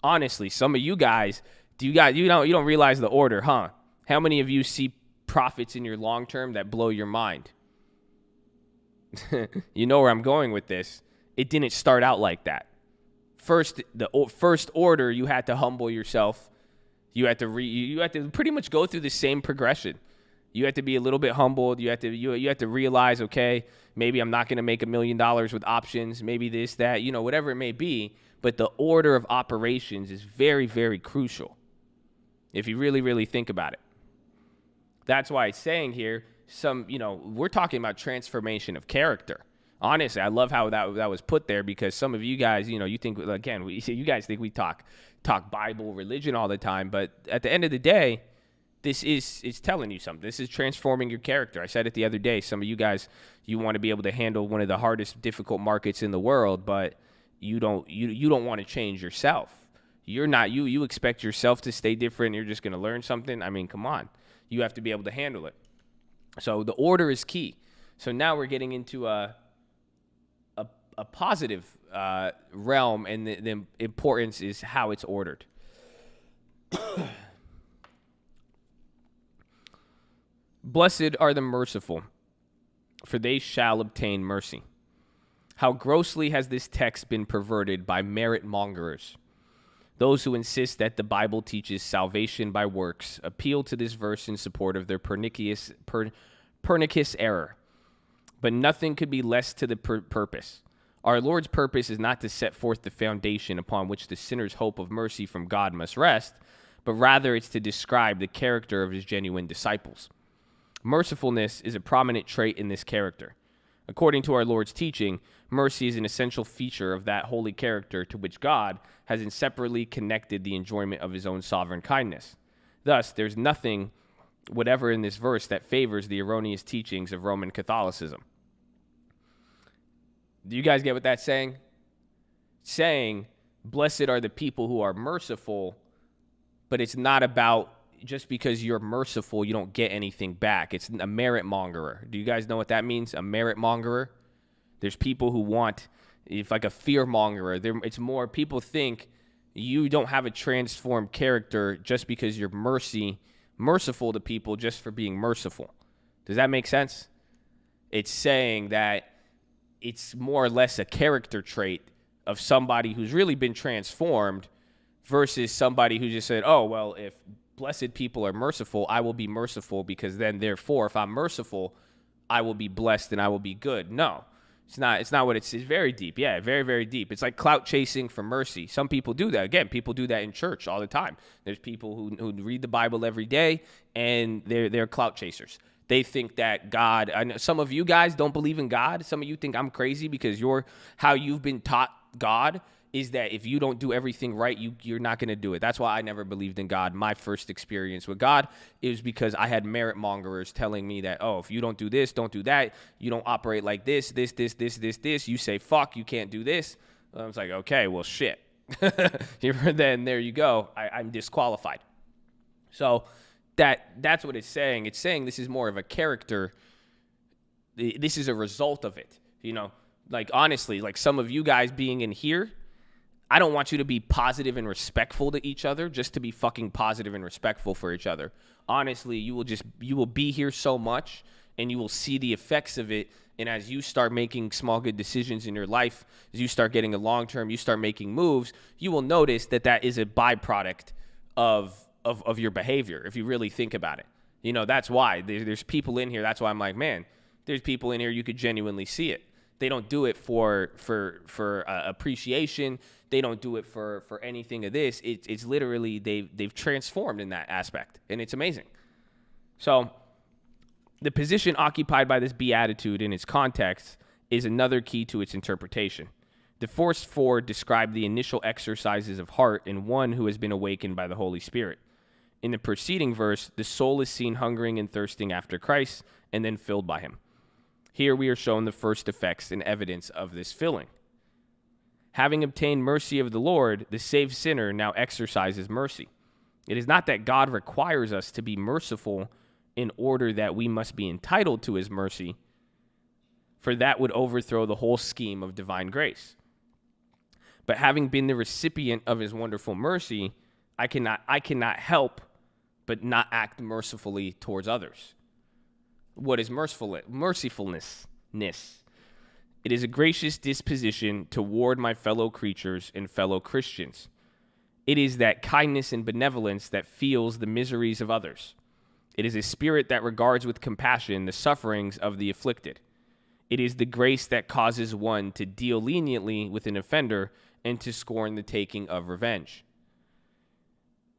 Honestly, some of you guys, you don't realize the order, huh? How many of you see profits in your long term that blow your mind? You know where I'm going with this. It didn't start out like that. First, the first order, you had to humble yourself. You had to pretty much go through the same progression. You had to be a little bit humbled. You had to realize, okay, maybe I'm not going to make $1 million with options. Maybe this, that, whatever it may be. But the order of operations is very, very crucial if you really, really think about it. That's why it's saying here, we're talking about transformation of character. Honestly, I love how that was put there, because some of you guys, you think, again, you guys think we talk Bible, religion all the time, but at the end of the day, it's telling you something. This is transforming your character. I said it the other day. Some of you guys, you want to be able to handle one of the hardest, difficult markets in the world, but you don't want to change yourself. You're not, you expect yourself to stay different. You're just going to learn something. I mean, come on. You have to be able to handle it. So the order is key. So now we're getting into a positive realm, and the importance is how it's ordered. Blessed are the merciful, for they shall obtain mercy. How grossly has this text been perverted by merit mongers. Those who insist that the Bible teaches salvation by works appeal to this verse in support of their pernicious error. But nothing could be less to the purpose. Our Lord's purpose is not to set forth the foundation upon which the sinner's hope of mercy from God must rest, but rather it's to describe the character of his genuine disciples. Mercifulness is a prominent trait in this character. According to our Lord's teaching, mercy is an essential feature of that holy character to which God has inseparably connected the enjoyment of his own sovereign kindness. Thus, there's nothing whatever in this verse that favors the erroneous teachings of Roman Catholicism. Do you guys get what that's saying? Saying, blessed are the people who are merciful, but it's not about just because you're merciful, you don't get anything back. It's a merit mongerer. Do you guys know what that means? A merit mongerer? There's people who want, it's like a fear mongerer. It's more, people think you don't have a transformed character just because you're merciful to people just for being merciful. Does that make sense? It's saying that it's more or less a character trait of somebody who's really been transformed versus somebody who just said, oh, well, if blessed people are merciful, I will be merciful because then, therefore, if I'm merciful, I will be blessed and I will be good. No, it's not what it's very deep. Yeah, very, very deep. It's like clout chasing for mercy. Some people do that. Again, people do that in church all the time. There's people who read the Bible every day and they're clout chasers. They think that God, I know some of you guys don't believe in God. Some of you think I'm crazy because how you've been taught God is that if you don't do everything right, you're not going to do it. That's why I never believed in God. My first experience with God is because I had merit mongers telling me that, oh, if you don't do this, don't do that, you don't operate like this, you say fuck, you can't do this. I was like, okay, well, shit. Then there you go. I'm disqualified. So that's what it's saying. It's saying this is more of a character. This is a result of it. Like honestly, like some of you guys being in here, I don't want you to be positive and respectful to each other just to be fucking positive and respectful for each other. Honestly, you will be here so much and you will see the effects of it. And as you start making small good decisions in your life, as you start getting a long term, you start making moves, you will notice that is a byproduct of your behavior if you really think about it. That's why there's people in here. That's why I'm like, man, there's people in here you could genuinely see it. They don't do it for appreciation. They don't do it for anything of this. It's literally they've transformed in that aspect, and it's amazing. So the position occupied by this beatitude in its context is another key to its interpretation. The first four describe the initial exercises of heart in one who has been awakened by the Holy Spirit. In the preceding verse, the soul is seen hungering and thirsting after Christ and then filled by him. Here we are shown the first effects and evidence of this filling. Having obtained mercy of the Lord, the saved sinner now exercises mercy. It is not that God requires us to be merciful in order that we must be entitled to his mercy, for that would overthrow the whole scheme of divine grace. But having been the recipient of his wonderful mercy, I cannot help but not act mercifully towards others. What is mercifulness? It is a gracious disposition toward my fellow creatures and fellow Christians. It is that kindness and benevolence that feels the miseries of others. It is a spirit that regards with compassion the sufferings of the afflicted. It is the grace that causes one to deal leniently with an offender and to scorn the taking of revenge.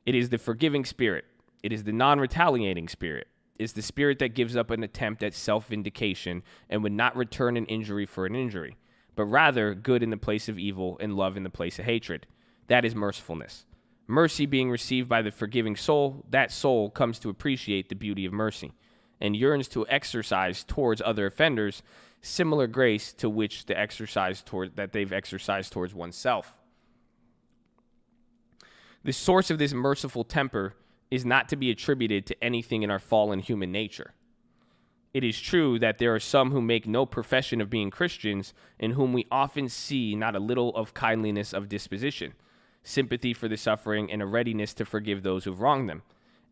It is the forgiving spirit. It is the non-retaliating spirit. Is the spirit that gives up an attempt at self-vindication and would not return an injury for an injury, but rather good in the place of evil and love in the place of hatred. That is mercifulness. Mercy being received by the forgiving soul, that soul comes to appreciate the beauty of mercy and yearns to exercise towards other offenders similar grace to which they've exercised towards oneself. The source of this merciful temper is not to be attributed to anything in our fallen human nature. It is true that there are some who make no profession of being Christians, in whom we often see not a little of kindliness of disposition, sympathy for the suffering, and a readiness to forgive those who've wronged them.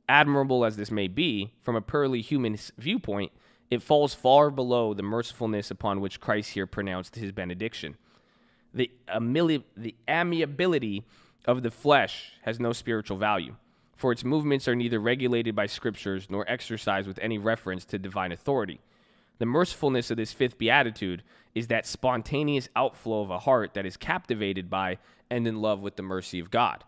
Admirable as this may be, from a purely human viewpoint, It falls far below the mercifulness upon which Christ here pronounced his benediction. The amiability of the flesh has no spiritual value, for its movements are neither regulated by scriptures nor exercised with any reference to divine authority. The mercifulness of this fifth beatitude is that spontaneous outflow of a heart that is captivated by and in love with the mercy of God.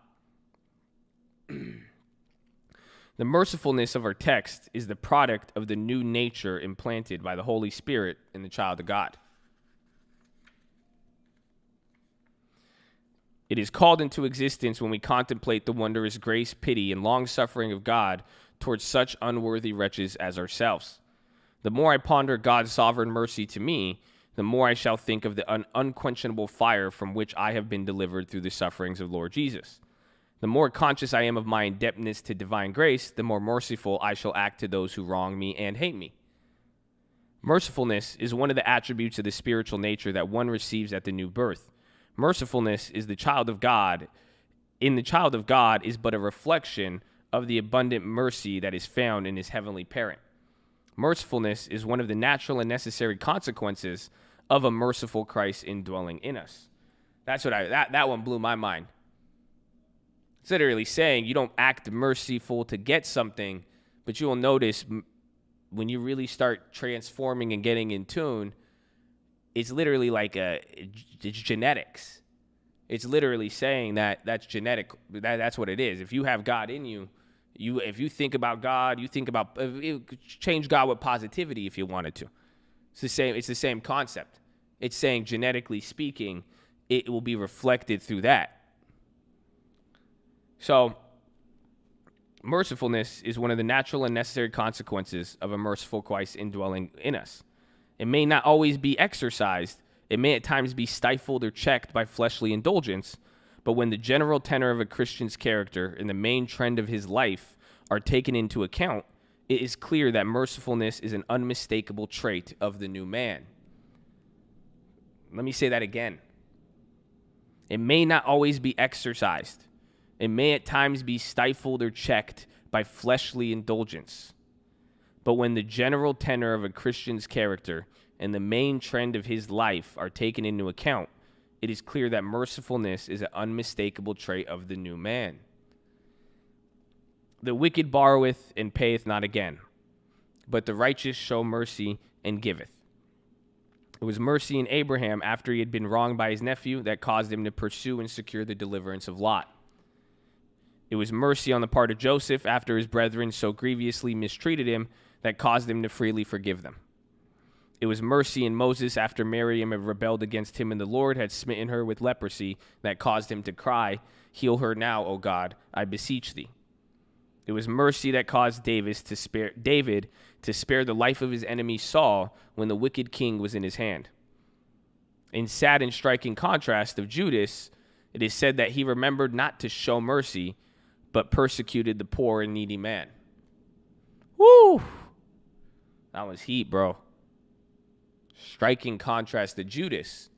The mercifulness of our text is the product of the new nature implanted by the Holy Spirit in the child of God. It is called into existence when we contemplate the wondrous grace, pity, and long-suffering of God towards such unworthy wretches as ourselves. The more I ponder God's sovereign mercy to me, the more I shall think of the unquenchable fire from which I have been delivered through the sufferings of Lord Jesus. The more conscious I am of my indebtedness to divine grace, the more merciful I shall act to those who wrong me and hate me. Mercifulness is one of the attributes of the spiritual nature that one receives at the new birth. Mercifulness is the child of God. In the child of God is but a reflection of the abundant mercy that is found in his heavenly parent. Mercifulness is one of the natural and necessary consequences of a merciful Christ indwelling in us. That's what that one blew my mind. It's literally saying you don't act merciful to get something, but you will notice when you really start transforming and getting in tune, it's literally like it's genetics. It's literally saying that that's genetic. That's what it is. If you have God in you, if you think about God, you think about change God with positivity if you wanted to. It's the same. It's the same concept. It's saying genetically speaking, it will be reflected through that. So, mercifulness is one of the natural and necessary consequences of a merciful Christ indwelling in us. It may not always be exercised. It may at times be stifled or checked by fleshly indulgence. But when the general tenor of a Christian's character and the main trend of his life are taken into account, it is clear that mercifulness is an unmistakable trait of the new man. Let me say that again. It may not always be exercised. It may at times be stifled or checked by fleshly indulgence. But when the general tenor of a Christian's character and the main trend of his life are taken into account, it is clear that mercifulness is an unmistakable trait of the new man. The wicked borroweth and payeth not again, but the righteous show mercy and giveth. It was mercy in Abraham after he had been wronged by his nephew that caused him to pursue and secure the deliverance of Lot. It was mercy on the part of Joseph after his brethren so grievously mistreated him that caused him to freely forgive them. It was mercy in Moses after Miriam had rebelled against him and the Lord had smitten her with leprosy that caused him to cry, "Heal her now, O God, I beseech thee." It was mercy that caused David to spare the life of his enemy Saul when the wicked king was in his hand. In sad and striking contrast of Judas, it is said that he remembered not to show mercy, but persecuted the poor and needy man. Woo! That was heat, bro. Striking contrast to Judas.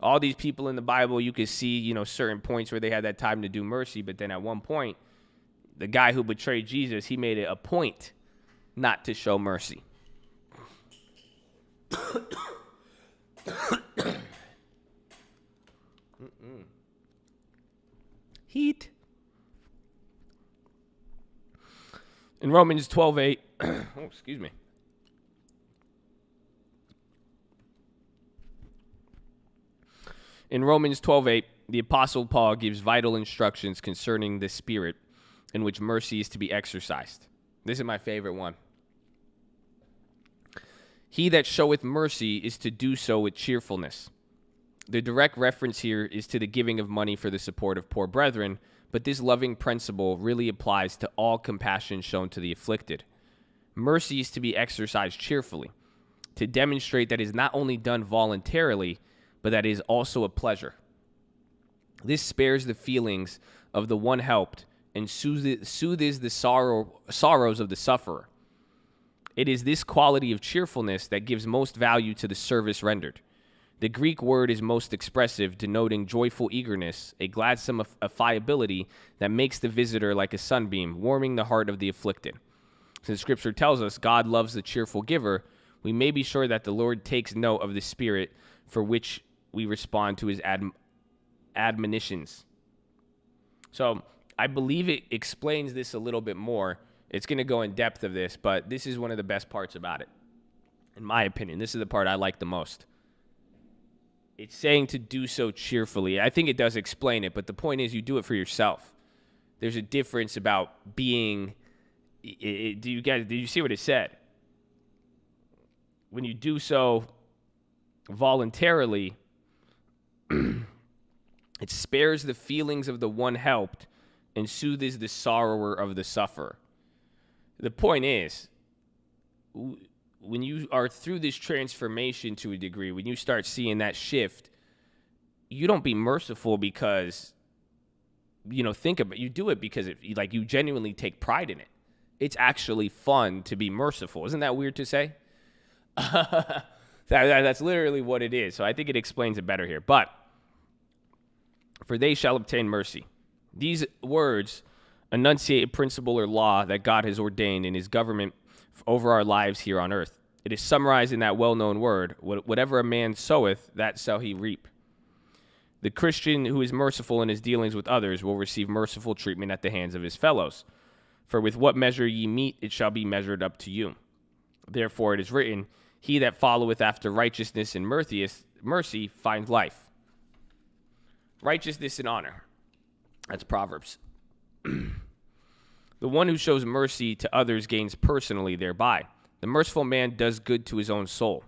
All these people in the Bible, you could see, certain points where they had that time to do mercy, but then at one point, the guy who betrayed Jesus, he made it a point not to show mercy. Heat. In Romans 12:8, excuse me. In Romans 12:8, the Apostle Paul gives vital instructions concerning the spirit in which mercy is to be exercised. This is my favorite one. He that showeth mercy is to do so with cheerfulness. The direct reference here is to the giving of money for the support of poor brethren, but this loving principle really applies to all compassion shown to the afflicted. Mercy is to be exercised cheerfully, to demonstrate that it is not only done voluntarily, but that it is also a pleasure. This spares the feelings of the one helped and soothes the sorrows of the sufferer. It is this quality of cheerfulness that gives most value to the service rendered. The Greek word is most expressive, denoting joyful eagerness, a gladsome affability that makes the visitor like a sunbeam, warming the heart of the afflicted. Since Scripture tells us God loves the cheerful giver, we may be sure that the Lord takes note of the spirit for which we respond to his admonitions. So I believe it explains this a little bit more. It's going to go in depth of this, but this is one of the best parts about it. In my opinion, this is the part I like the most. It's saying to do so cheerfully. I think it does explain it, but the point is you do it for yourself. There's a difference about being... Did you see what it said? When you do so voluntarily, it spares the feelings of the one helped and soothes the sorrower of the sufferer. The point is, when you are through this transformation to a degree, when you start seeing that shift, you don't be merciful because, think about it. You do it because you genuinely take pride in it. It's actually fun to be merciful. Isn't that weird to say? That's literally what it is. So I think it explains it better here. But, for they shall obtain mercy. These words enunciate a principle or law that God has ordained in his government over our lives here on earth. It is summarized in that well-known word, whatever a man soweth, that shall he reap. The Christian who is merciful in his dealings with others will receive merciful treatment at the hands of his fellows. For with what measure ye meet, it shall be measured up to you. Therefore it is written, he that followeth after righteousness and mercy finds life. Righteousness and honor. That's Proverbs. The one who shows mercy to others gains personally thereby. The merciful man does good to his own soul.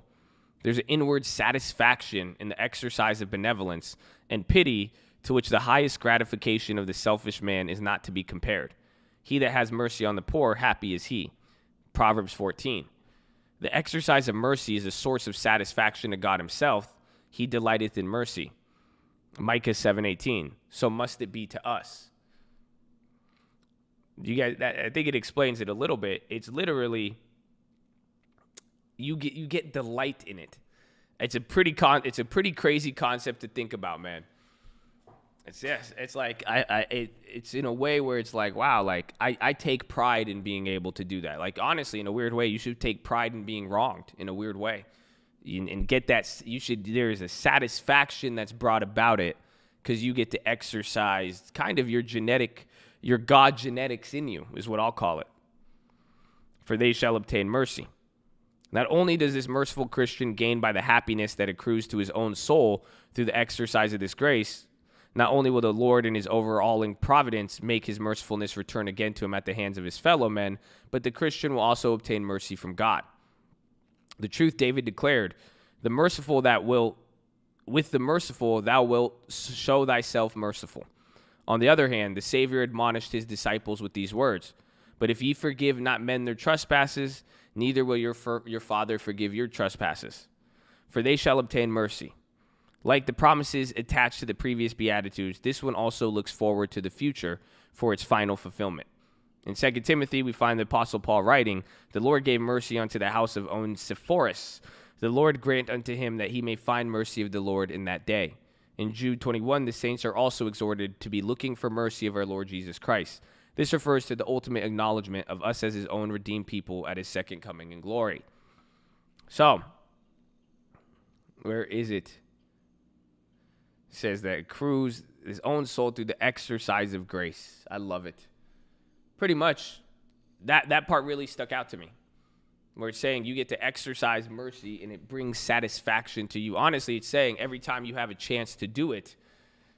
There's an inward satisfaction in the exercise of benevolence and pity to which the highest gratification of the selfish man is not to be compared. He that has mercy on the poor, happy is he. Proverbs 14. The exercise of mercy is a source of satisfaction to God himself. He delighteth in mercy. Micah 7:18. So must it be to us. You guys, I think it explains it a little bit. It's literally you get delight in it. It's a pretty crazy concept to think about, man. It's like it's in a way where it's like, wow, like I take pride in being able to do that. Like, honestly, in a weird way, you should take pride in being wronged in a weird way. And get that, there is a satisfaction that's brought about it because you get to exercise kind of your God genetics in you, is what I'll call it. For they shall obtain mercy. Not only does this merciful Christian gain by the happiness that accrues to his own soul through the exercise of this grace, not only will the Lord in his overhauling providence make his mercifulness return again to him at the hands of his fellow men, but the Christian will also obtain mercy from God. The truth David declared, with the merciful thou wilt show thyself merciful. On the other hand, the Savior admonished his disciples with these words, but if ye forgive not men their trespasses, neither will your Father forgive your trespasses. For they shall obtain mercy. Like the promises attached to the previous Beatitudes, this one also looks forward to the future for its final fulfillment. In 2 Timothy, we find the Apostle Paul writing, the Lord gave mercy unto the house of Onesiphorus. The Lord grant unto him that he may find mercy of the Lord in that day. In Jude 21, the saints are also exhorted to be looking for mercy of our Lord Jesus Christ. This refers to the ultimate acknowledgement of us as his own redeemed people at his second coming in glory. So, where is it? It says that accrues his own soul through the exercise of grace. I love it. Pretty much, that part really stuck out to me. Where it's saying you get to exercise mercy and it brings satisfaction to you. Honestly, it's saying every time you have a chance to do it,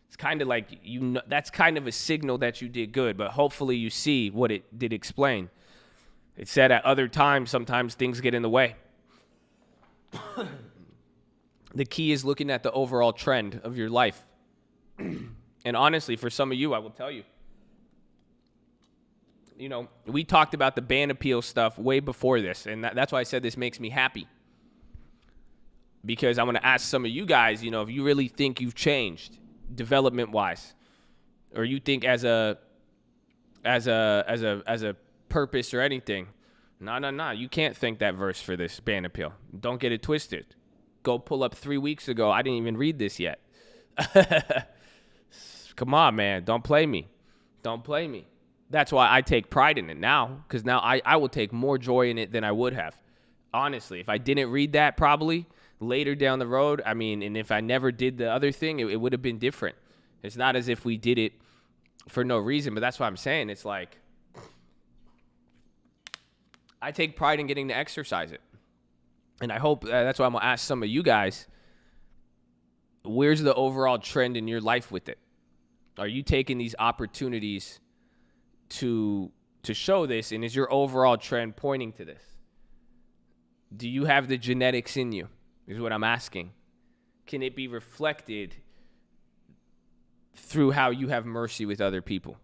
it's kind of like, that's kind of a signal that you did good, but hopefully you see what it did explain. It said at other times, sometimes things get in the way. The key is looking at the overall trend of your life. And honestly, for some of you, I will tell you, we talked about the ban appeal stuff way before this, and that's why I said this makes me happy. Because I want to ask some of you guys, if you really think you've changed development-wise, or you think as a purpose or anything. No. You can't think that verse for this ban appeal. Don't get it twisted. Go pull up 3 weeks ago. I didn't even read this yet. Come on, man. Don't play me. That's why I take pride in it now, because now I will take more joy in it than I would have. Honestly, if I didn't read that probably later down the road, I mean, and if I never did the other thing, it would have been different. It's not as if we did it for no reason, but that's what I'm saying. It's like, I take pride in getting to exercise it. And I hope that's why I'm going to ask some of you guys, where's the overall trend in your life with it? Are you taking these opportunities to show this? And is your overall trend pointing to this? Do you have the genetics in you, is what I'm asking. Can it be reflected through how you have mercy with other people?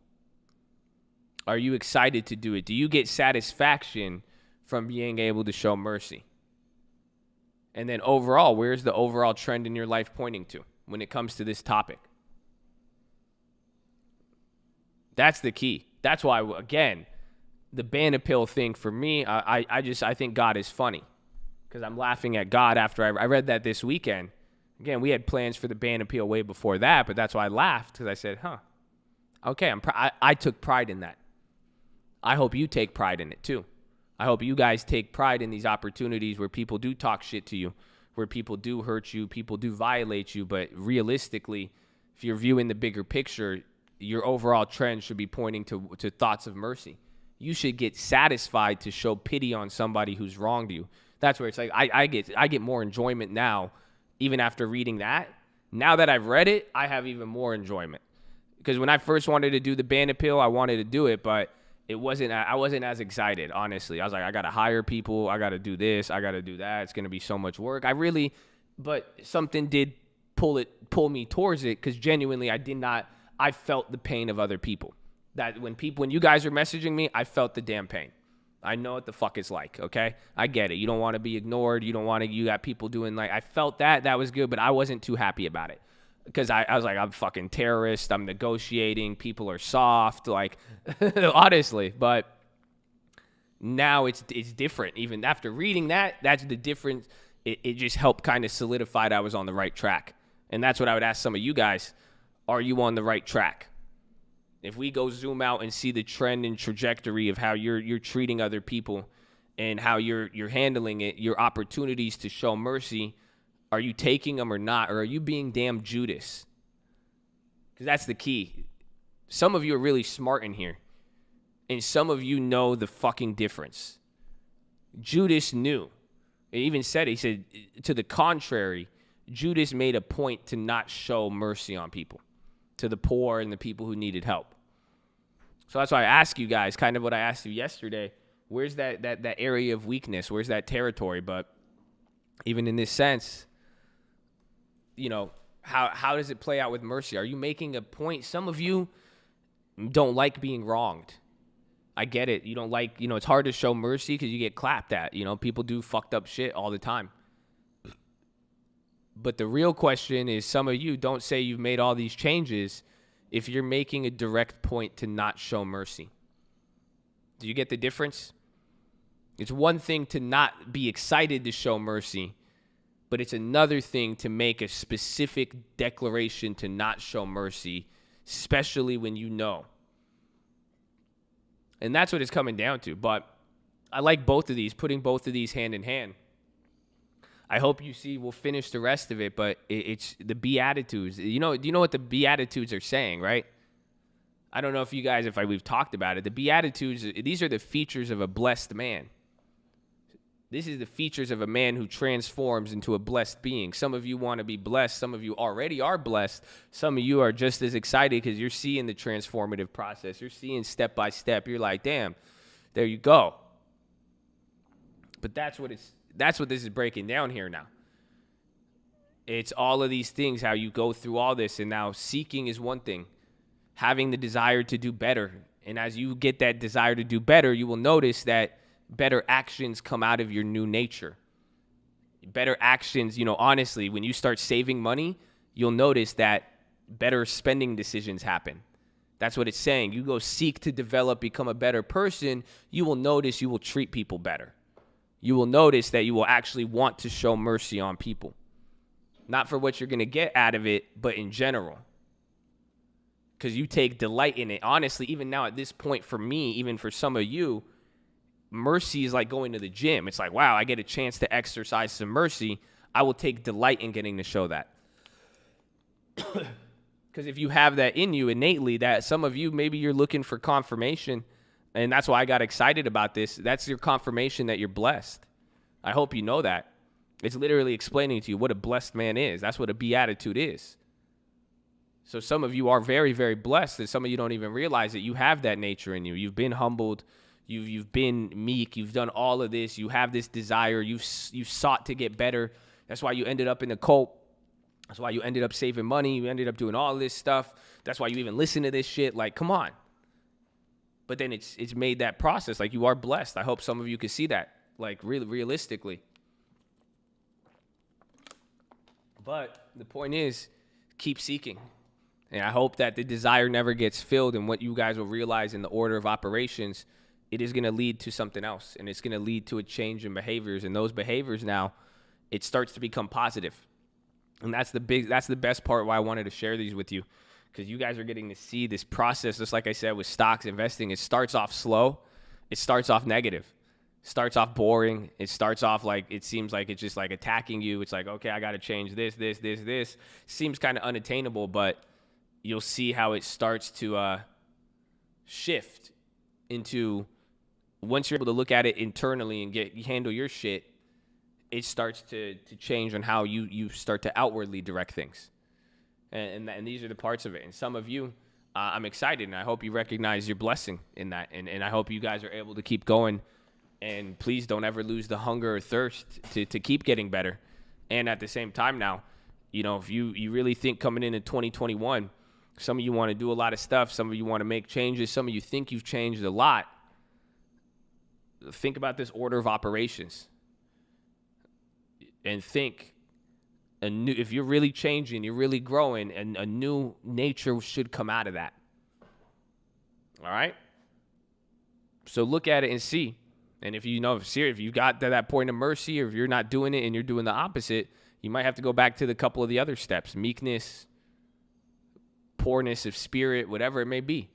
Are you excited to do it? Do you get satisfaction from being able to show mercy? And then overall, where's the overall trend in your life pointing to when it comes to this topic? That's the key. That's why, again, the banana pill thing for me, I think God is funny. Because I'm laughing at God after I read that this weekend. Again, we had plans for the banana peel way before that, but that's why I laughed, because I said, okay, I took pride in that. I hope you take pride in it too. I hope you guys take pride in these opportunities where people do talk shit to you, where people do hurt you, people do violate you, but realistically, if you're viewing the bigger picture, your overall trend should be pointing to thoughts of mercy. You should get satisfied to show pity on somebody who's wronged you. That's where it's like I get more enjoyment now, even after reading that. Now that I've read it, I have even more enjoyment. Because when I first wanted to do the banana peel, I wanted to do it, but I wasn't as excited, honestly. I was like, I got to hire people. I got to do this. I got to do that. It's going to be so much work. But something did pull me towards it, because genuinely I felt the pain of other people. That when you guys are messaging me, I felt the damn pain. I know what the fuck it's like, okay? I get it. You don't want to be ignored. You got people doing I felt that was good, but I wasn't too happy about it. Because I was like, I'm fucking terrorist. I'm negotiating. People are soft. Honestly. But now it's different. Even after reading that, that's the difference. It just helped kind of solidify that I was on the right track. And that's what I would ask some of you guys. Are you on the right track? If we go zoom out and see the trend and trajectory of how you're treating other people and how you're handling it, your opportunities to show mercy, are you taking them or not? Or are you being damn Judas? Because that's the key. Some of you are really smart in here. And some of you know the fucking difference. Judas knew. He even said, he said, to the contrary, Judas made a point to not show mercy on people, to the poor and the people who needed help. So that's why I ask you guys, kind of what I asked you yesterday, where's that area of weakness? Where's that territory? But even in this sense, how does it play out with mercy? Are you making a point? Some of you don't like being wronged. I get it. You don't like, it's hard to show mercy because you get clapped at. People do fucked up shit all the time. But the real question is, some of you don't say you've made all these changes if you're making a direct point to not show mercy. Do you get the difference? It's one thing to not be excited to show mercy, but it's another thing to make a specific declaration to not show mercy, especially when you know. And that's what it's coming down to. But I like both of these, putting both of these hand in hand. I hope you see, we'll finish the rest of it, but it's the Beatitudes. Do you know what the Beatitudes are saying, right? I don't know if you guys, we've talked about it. The Beatitudes, these are the features of a blessed man. This is the features of a man who transforms into a blessed being. Some of you want to be blessed. Some of you already are blessed. Some of you are just as excited because you're seeing the transformative process. You're seeing step by step. You're like, damn, there you go. But that's what this is breaking down here now. It's all of these things, how you go through all this. And now seeking is one thing. Having the desire to do better. And as you get that desire to do better, you will notice that better actions come out of your new nature. Better actions, honestly, when you start saving money, you'll notice that better spending decisions happen. That's what it's saying. You go seek to develop, become a better person, you will notice you will treat people better. You will notice that you will actually want to show mercy on people. Not for what you're going to get out of it, but in general. Because you take delight in it. Honestly, even now at this point for me, even for some of you, mercy is like going to the gym. It's like, wow, I get a chance to exercise some mercy. I will take delight in getting to show that. Because if you have that in you innately, that some of you, maybe you're looking for confirmation, and that's why I got excited about this. That's your confirmation that you're blessed. I hope you know that. It's literally explaining to you what a blessed man is. That's what a beatitude is. So some of you are very, very blessed, and some of you don't even realize that you have that nature in you. You've been humbled. You've been meek. You've done all of this. You have this desire. You've sought to get better. That's why you ended up in the cult. That's why you ended up saving money. You ended up doing all this stuff. That's why you even listen to this shit. Like, come on. But then it's made that process. Like, you are blessed. I hope some of you can see that, like, really realistically. But the point is, keep seeking. And I hope that the desire never gets filled. And what you guys will realize in the order of operations, it is going to lead to something else. And it's going to lead to a change in behaviors. And those behaviors now, it starts to become positive. And that's the best part why I wanted to share these with you, because you guys are getting to see this process. Just like I said with stocks investing, it starts off slow. It starts off negative. It starts off boring. It starts off like it seems like it's just like attacking you. It's like, okay, I got to change this. Seems kind of unattainable, but you'll see how it starts to shift into, once you're able to look at it internally and handle your shit, it starts to change on how you start to outwardly direct things. And these are the parts of it. And some of you, I'm excited, and I hope you recognize your blessing in that. And I hope you guys are able to keep going. And please don't ever lose the hunger or thirst to keep getting better. And at the same time now, you know, if you really think coming into 2021, some of you want to do a lot of stuff. Some of you want to make changes. Some of you think you've changed a lot. Think about this order of operations. And think, if you're really changing, you're really growing, and a new nature should come out of that. All right? So look at it and see. And if you got to that point of mercy, or if you're not doing it and you're doing the opposite, you might have to go back to the couple of the other steps: meekness, poorness of spirit, whatever it may be.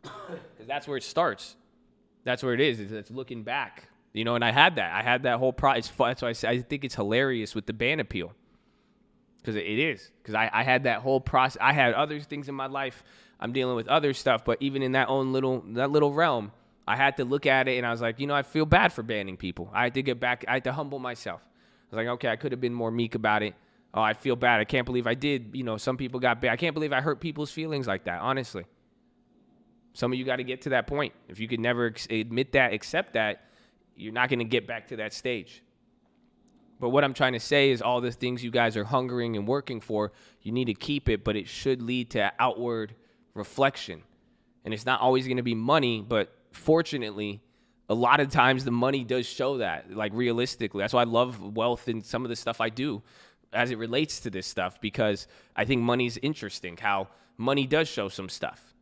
Because that's where it starts. That's where it is. It's looking back. You know, and I had that whole process. That's why I think it's hilarious with the ban appeal. Because it is. Because I had that whole process. I had other things in my life. I'm dealing with other stuff. But even in that little realm, I had to look at it, and I was like, you know, I feel bad for banning people. I had to get back. I had to humble myself. I was like, okay, I could have been more meek about it. Oh, I feel bad. I can't believe I did. You know, some people got banned. I can't believe I hurt people's feelings like that, honestly. Some of you got to get to that point. If you could never admit that, accept that, you're not going to get back to that stage. But what I'm trying to say is all the things you guys are hungering and working for, you need to keep it, but it should lead to outward reflection. And it's not always going to be money, but fortunately, a lot of times the money does show that, like realistically. That's why I love wealth and some of the stuff I do as it relates to this stuff, because I think money's interesting, how money does show some stuff.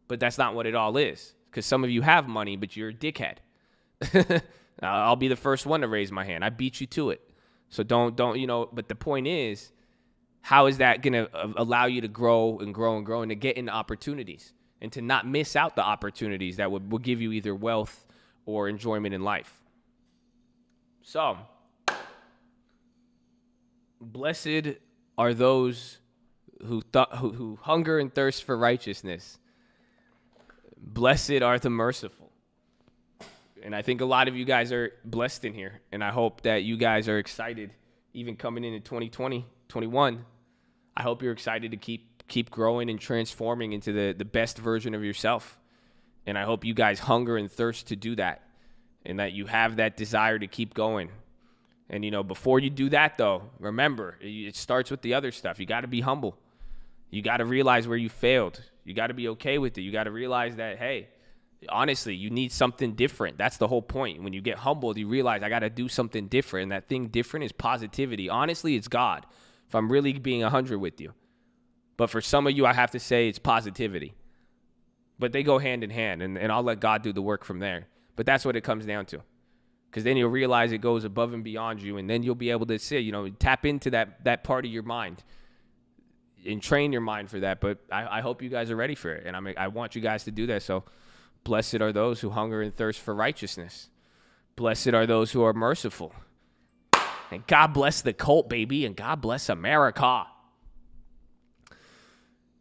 But that's not what it all is, because some of you have money, but you're a dickhead. I'll be the first one to raise my hand. I beat you to it. So don't, you know, but the point is, how is that going to allow you to grow and grow and grow and to get into opportunities and to not miss out the opportunities that will give you either wealth or enjoyment in life? So, blessed are those who hunger and thirst for righteousness. Blessed are the merciful. And I think a lot of you guys are blessed in here. And I hope that you guys are excited, even coming into 2020, 21. I hope you're excited to keep growing and transforming into the best version of yourself. And I hope you guys hunger and thirst to do that. And that you have that desire to keep going. And, you know, before you do that, though, remember, it starts with the other stuff. You got to be humble. You got to realize where you failed. You got to be okay with it. You got to realize that, hey, honestly, you need something different. That's the whole point. When you get humbled, you realize I got to do something different. And that thing different is positivity. Honestly, it's God, if I'm really being 100 with you. But for some of you, I have to say it's positivity. But they go hand in hand, and I'll let God do the work from there. But that's what it comes down to. Because then you'll realize it goes above and beyond you, and then you'll be able to say, you know, tap into that part of your mind and train your mind for that. But I hope you guys are ready for it, and I want you guys to do that. So Blessed are those who hunger and thirst for righteousness. Blessed are those who are merciful. And God bless the cult, baby, and God bless America.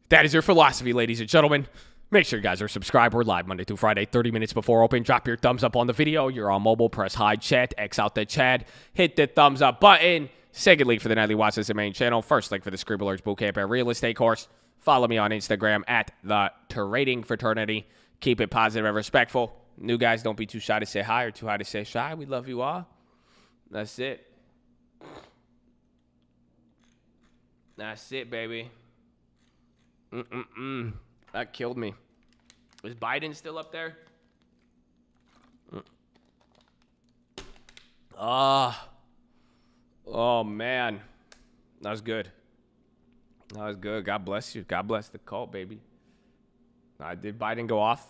That is your philosophy, ladies and gentlemen. Make sure you guys are subscribed. We're live Monday through Friday, 30 minutes before open. Drop your thumbs up on the video. You're on mobile. Press hide chat. X out the chat. Hit the thumbs up button. Second link for the Nightly Watch, the main channel. First link for the Scribblers Bootcamp and Real Estate course. Follow me on Instagram at the Trading Fraternity. Keep it positive and respectful. New guys, don't be too shy to say hi or too high to say shy. We love you all. That's it. That's it, baby. That killed me. Is Biden still up there? Oh, man. That was good. That was good. God bless you. God bless the cult, baby. Did Biden go off?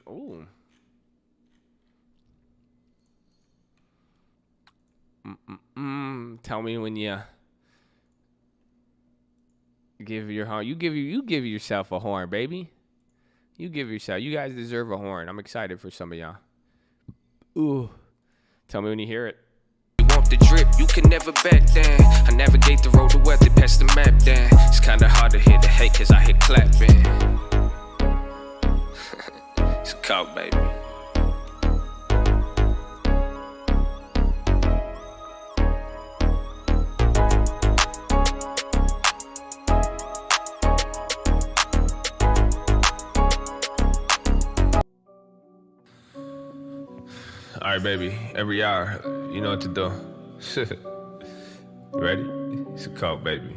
Ooh. Tell me when you give your horn. You give yourself a horn, baby. You give yourself. You guys deserve a horn. I'm excited for some of y'all. Ooh. Tell me when you hear it. You want the drip, you can never back down. I navigate the road to weather, pass the map down. It's kinda hard to hear the hate cause I hit clapping. It's cold, baby. All right, baby. Every hour, you know what to do. You ready? It's a call, baby.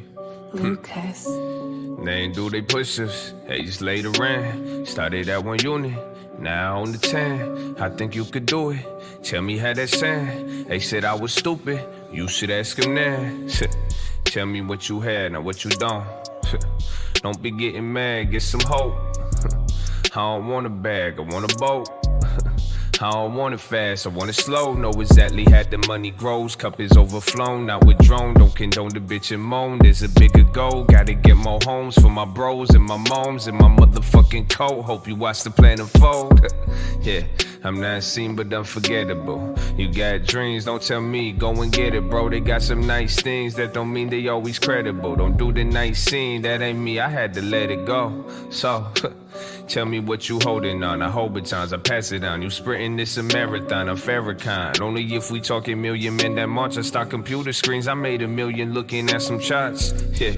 Lucas. They ain't do they push-ups. They just laid around. Started at 1 unit. Now on the 10. I think you could do it. Tell me how that sound. They said I was stupid. You should ask them now. Tell me what you had, not what you don't. Don't be getting mad. Get some hope. I don't want a bag. I want a boat. I don't want it fast, I want it slow. Know exactly how the money grows. Cup is overflown, not withdrawn. Don't condone the bitch and moan. There's a bigger goal. Gotta get more homes for my bros and my moms and my motherfucking coat. Hope you watch the plan unfold. Yeah, I'm not seen but unforgettable. You got dreams, don't tell me, go and get it, bro. They got some nice things, that don't mean they always credible. Don't do the nice scene, that ain't me, I had to let it go. So, tell me what you holding on. I hold batons, I pass it on. You sprinting this a marathon, I'm Farrakhan. Only if we talking million men that march. I start computer screens, I made 1 million looking at some charts. Yeah.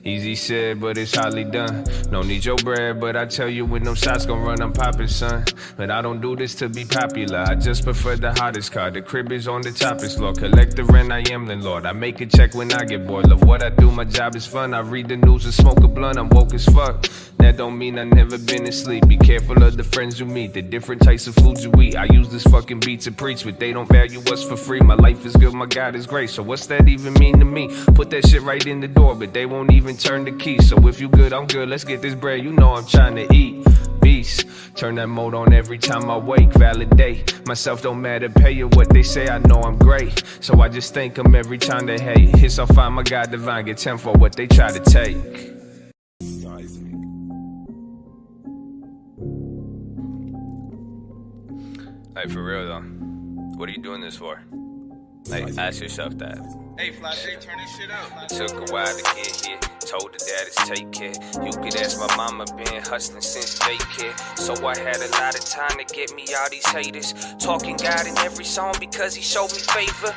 Easy said, but it's hardly done. No need your bread, but I tell you when them shots gon' run, I'm poppin', son. But I don't do this to be popular. I just prefer the hottest car. The crib is on the toppest floor. Collect the rent, I am landlord. I make a check when I get bored. Love what I do, my job is fun. I read the news and smoke a blunt. I'm woke as fuck. That don't mean I never been asleep. Be careful of the friends you meet, the different types of foods you eat. I use this fucking beat to preach, but they don't value us for free. My life is good, my God is great. So what's that even mean to me? Put that shit right in the door, but they won't even turn the key. So if you good, I'm good. Let's get this bread. You know I'm trying to eat. Beast. Turn that mode on every time I wake. Validate myself, don't matter. Pay you what they say. I know I'm great. So I just thank them every time they hate. Hits, I'll find my God divine. Get 10 for what they try to take. Like, for real though, what are you doing this for? Like, ask yourself that. Hey, Fly J, turn this shit up. It took a while to get here. Told the daddies take care. You could ask my mama, been hustling since daycare. So I had a lot of time to get me all these haters. Talking God in every song because he showed me favor.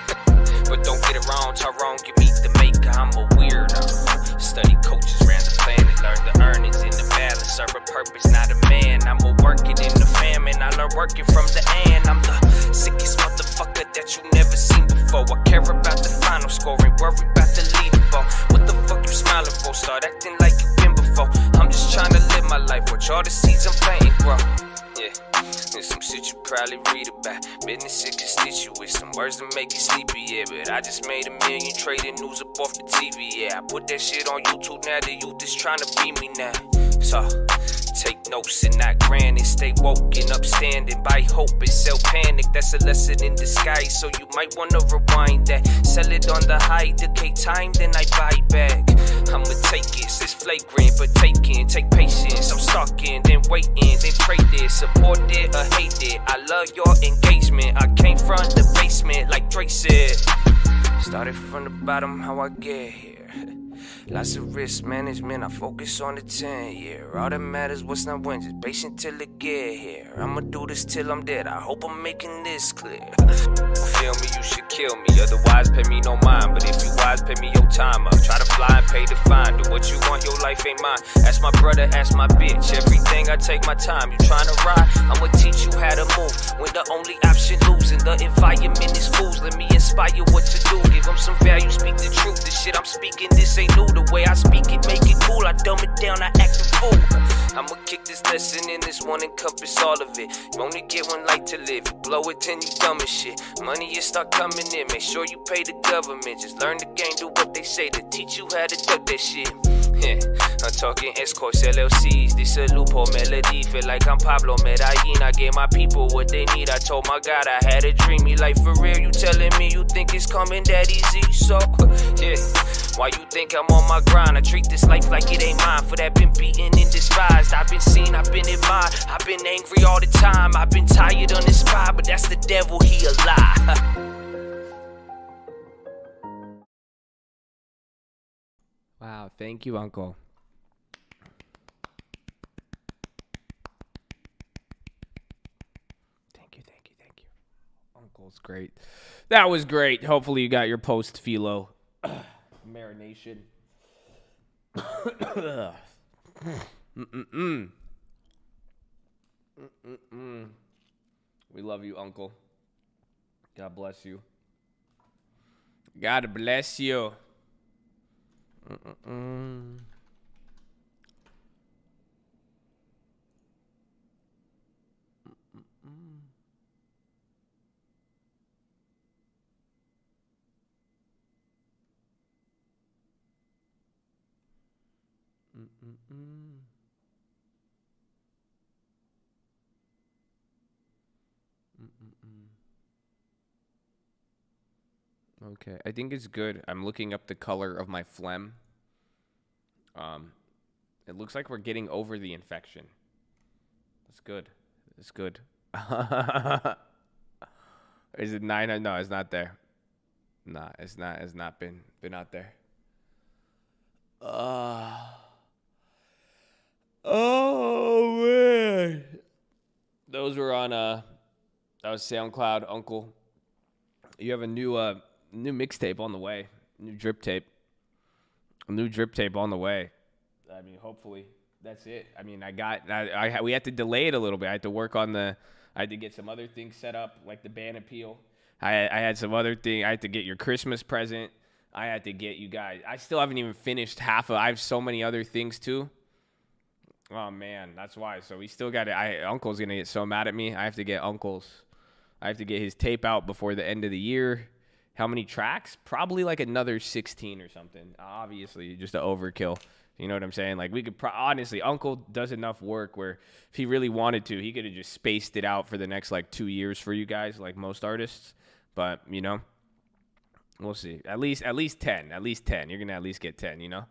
But don't get it wrong, Tyrone, you meet the maker. I'm a weirdo. Study coaches around the planet. Learn the earnings in the balance. Serve a purpose, not a man. I'm a working in the famine. I learn working from the end. I'm the sickest motherfucker that you never seen before. I care about the final score and worry about the leaderboard. What the fuck you smiling for? Start acting like you been before. I'm just trying to live my life. Watch all the seeds I'm planting grow. Yeah, there's some shit you probably read about. Business and constituents, some words to make you sleepy, yeah. But I just made $1 million trading news up off the TV, yeah. I put that shit on YouTube, now the youth is trying to be me now. So, take notes and not granted. Stay woke and upstanding. Buy hope and sell panic. That's a lesson in disguise, so you might wanna rewind that. Sell it on the high, decay time, then I buy back. I'ma take it, it's flagrant, but take patience. I'm stalking, then waiting, then trade it. Support it or hate it. I love your engagement. I came from the basement, like Drake said. Started from the bottom, how I get here. Lots of risk management, I focus on the 10-year. All that matters, what's not when, just patient till it get here. I'ma do this till I'm dead, I hope I'm making this clear. Feel me, you should kill me, otherwise pay me no mind. But if you wise, pay me your time up. Try to fly and pay the fine, do what you want, your life ain't mine. Ask my brother, ask my bitch, everything I take my time. You tryna ride, I'ma teach you how to move. When the only option losing, the environment is fools. Let me inspire what to do, give them some value, speak the truth. The shit I'm speaking, this ain't new. The way I speak it, make it cool. I dumb it down, I act a fool. I'ma kick this lesson in, this one encompass all of it. You only get one life to live. You blow it, then you dumb as shit. Money, it start coming in. Make sure you pay the government. Just learn the game, do what they say to teach you how to duck that shit. I'm talking escorts, LLCs. This a loophole melody. Feel like I'm Pablo Medellin. I gave my people what they need. I told my God I had a dream. Me like for real, you telling me you think it's coming that easy? So, yeah. Why you think I'm on my grind? I treat this life like it ain't mine. For that been beaten and despised. I've been seen, I've been admired. I've been angry all the time. I've been tired, uninspired. But that's the devil, he a lie. Wow, thank you, Uncle. Thank you. Uncle's great. That was great. Hopefully you got your post-PHILO marination. We love you, Uncle. God bless you. God bless you. Okay, I think it's good. I'm looking up the color of my phlegm. It looks like we're getting over the infection. That's good. It's good. Is it 9? No, it's not there. Nah, it's not. It's not been out there. Oh man. Those were on that was SoundCloud, Uncle. You have a new mixtape on the way. New drip tape. A new drip tape on the way. I mean, hopefully that's it. I mean, we had to delay it a little bit. I had to work on I had to get some other things set up, like the band appeal. I had some other thing. I had to get your Christmas present. I had to get you guys. I still haven't even finished I have so many other things too. Oh man, that's why. So we still got it. Uncle's gonna get so mad at me. I have to get his tape out before the end of the year. How many tracks? Probably like another 16 or something. Obviously, just an overkill. You know what I'm saying? Like we could honestly, Uncle does enough work where if he really wanted to, he could have just spaced it out for the next like 2 years for you guys, like most artists. But you know, we'll see. At least 10. At least 10. You're gonna at least get 10. You know.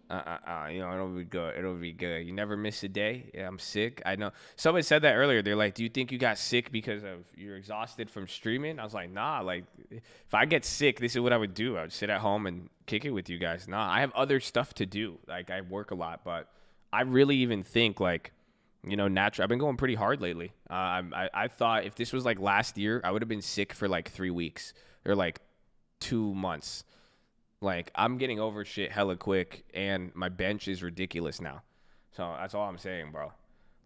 You know, it'll be good. It'll be good. You never miss a day. Yeah, I'm sick. I know. Somebody said that earlier. They're like, do you think you got sick because of you're exhausted from streaming? I was like, nah. Like, if I get sick, this is what I would do. I would sit at home and kick it with you guys. Nah, I have other stuff to do. Like, I work a lot, but I really even think like, you know, natural. I've been going pretty hard lately. I thought if this was like last year, I would have been sick for like 3 weeks or like 2 months. Like, I'm getting over shit hella quick, and my bench is ridiculous now. So that's all I'm saying, bro.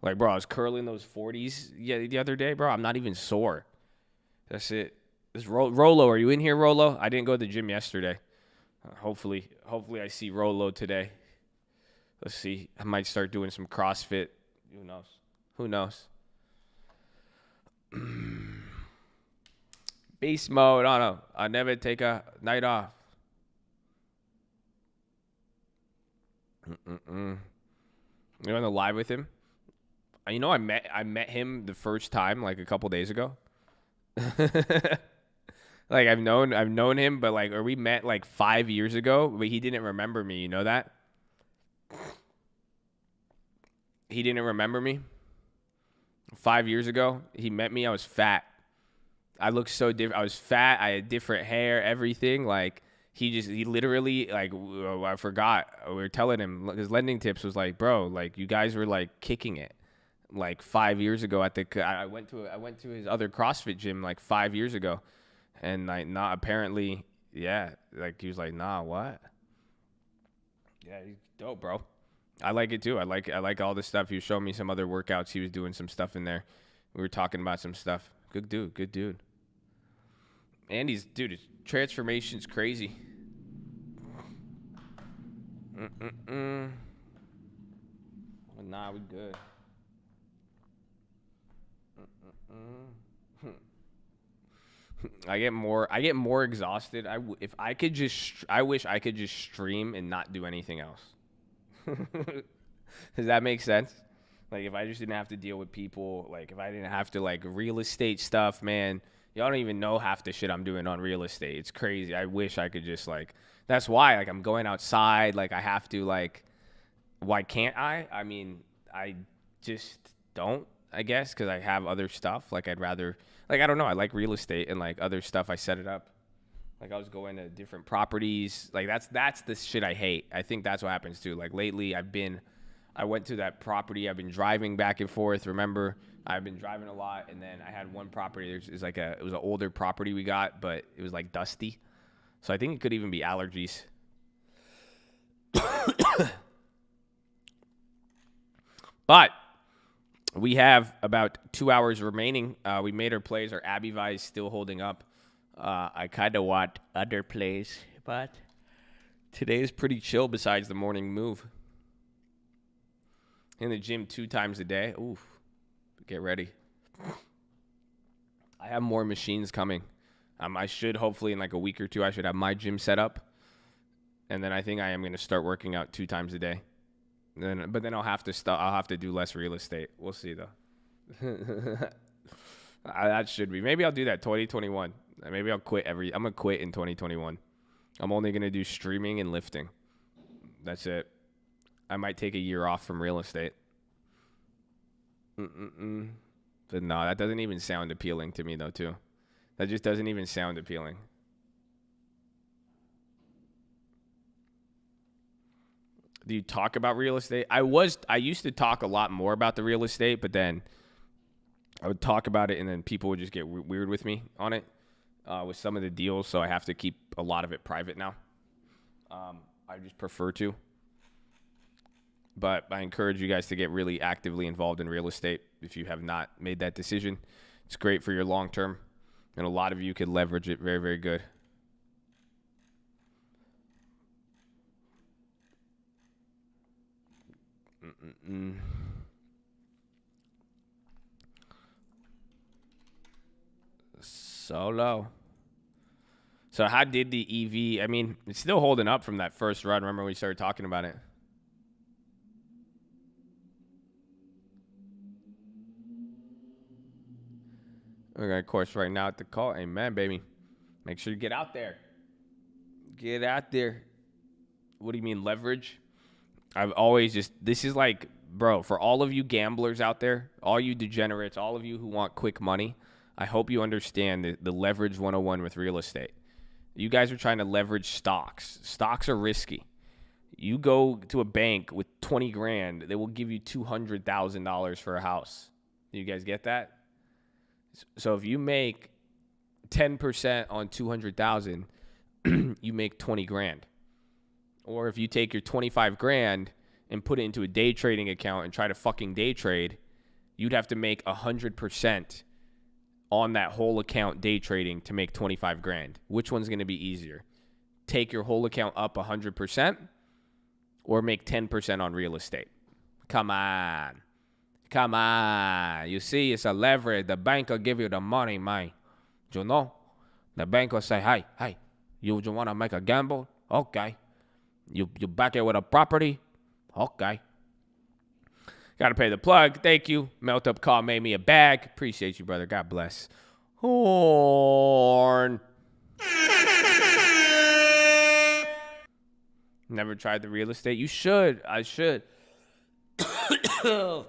Like, bro, I was curling those 40s the other day, bro. I'm not even sore. That's it. This Rolo, are you in here, Rolo? I didn't go to the gym yesterday. Hopefully I see Rolo today. Let's see. I might start doing some CrossFit. Who knows? Who knows? Beast mode. Oh, no. I never take a night off. You on the live with him? You know, I met him the first time like a couple days ago. Like I've known him, but like, or we met like 5 years ago, but he didn't remember me. You know that? He didn't remember me. 5 years ago, he met me. I was fat. I looked so different. I was fat. I had different hair, everything. Like he literally, like, I forgot. We were telling him, his lending tips was like, bro, like you guys were like kicking it. Like 5 years ago I went to his other CrossFit gym like 5 years ago, and like not apparently, yeah, like he was like, nah, what? Yeah, he's dope, bro. I like it too. I like all this stuff. He was showing me some other workouts. He was doing some stuff in there. We were talking about some stuff. Good dude. And his transformation's crazy. Well, nah, we good. I get more exhausted. I wish I could just stream and not do anything else. Does that make sense? Like if I just didn't have to deal with people, like if I didn't have to like real estate stuff, man, y'all don't even know half the shit I'm doing on real estate. It's crazy. I wish I could just like, that's why like I'm going outside. Like I have to like, why can't I? I mean, I just don't, I guess, because I have other stuff. Like I'd rather, like, I don't know. I like real estate and like other stuff. I set it up. Like I was going to different properties. Like that's the shit I hate. I think that's what happens too. Like lately I went to that property. I've been driving back and forth. Remember, I've been driving a lot. And then I had one property. It was an older property we got, but it was like dusty. So I think it could even be allergies. But we have about 2 hours remaining. We made our plays. Our Abbey is still holding up. I kind of want other plays, but today is pretty chill besides the morning move. In the gym 2 times a day. Oof. Get ready. I have more machines coming. I should, hopefully in like a week or two, I should have my gym set up. And then I think I am going to start working out 2 times a day. But then I'll have to do less real estate. We'll see though. That should be. Maybe I'll do that 2021. Maybe I'll quit I'm going to quit in 2021. I'm only going to do streaming and lifting. That's it. I might take a year off from real estate. But no, that doesn't even sound appealing to me though, too. That just doesn't even sound appealing. Do you talk about real estate? I used to talk a lot more about the real estate, but then I would talk about it and then people would just get weird with me on it with some of the deals. So I have to keep a lot of it private now. I just prefer to. But I encourage you guys to get really actively involved in real estate if you have not made that decision. It's great for your long term. And a lot of you could leverage it very, very good. So low. So how did the EV, I mean, it's still holding up from that first run. Remember when we started talking about it? Okay, of course, right now at the call. Amen, baby. Make sure you get out there. Get out there. What do you mean, leverage? I've always this is like, bro, for all of you gamblers out there, all you degenerates, all of you who want quick money, I hope you understand the leverage 101 with real estate. You guys are trying to leverage stocks. Stocks are risky. You go to a bank with 20 grand, they will give you $200,000 for a house. Do you guys get that? So if you make 10% on 200,000, you make 20 grand. Or if you take your 25 grand and put it into a day trading account and try to fucking day trade, you'd have to make 100% on that whole account day trading to make 25 grand. Which one's going to be easier? Take your whole account up 100% or make 10% on real estate? Come on. Come on. You see, it's a leverage. The bank will give you the money, man. You know? The bank will say, hey, you want to make a gamble? Okay. You back it with a property? Okay. Got to pay the plug. Thank you. Melt up call made me a bag. Appreciate you, brother. God bless. Horn. Never tried the real estate? You should. I should. Ow.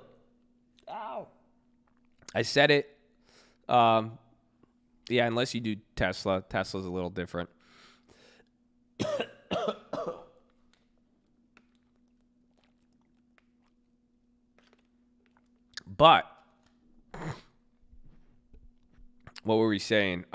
I said it. Yeah, unless you do Tesla. Tesla's a little different. But what were we saying?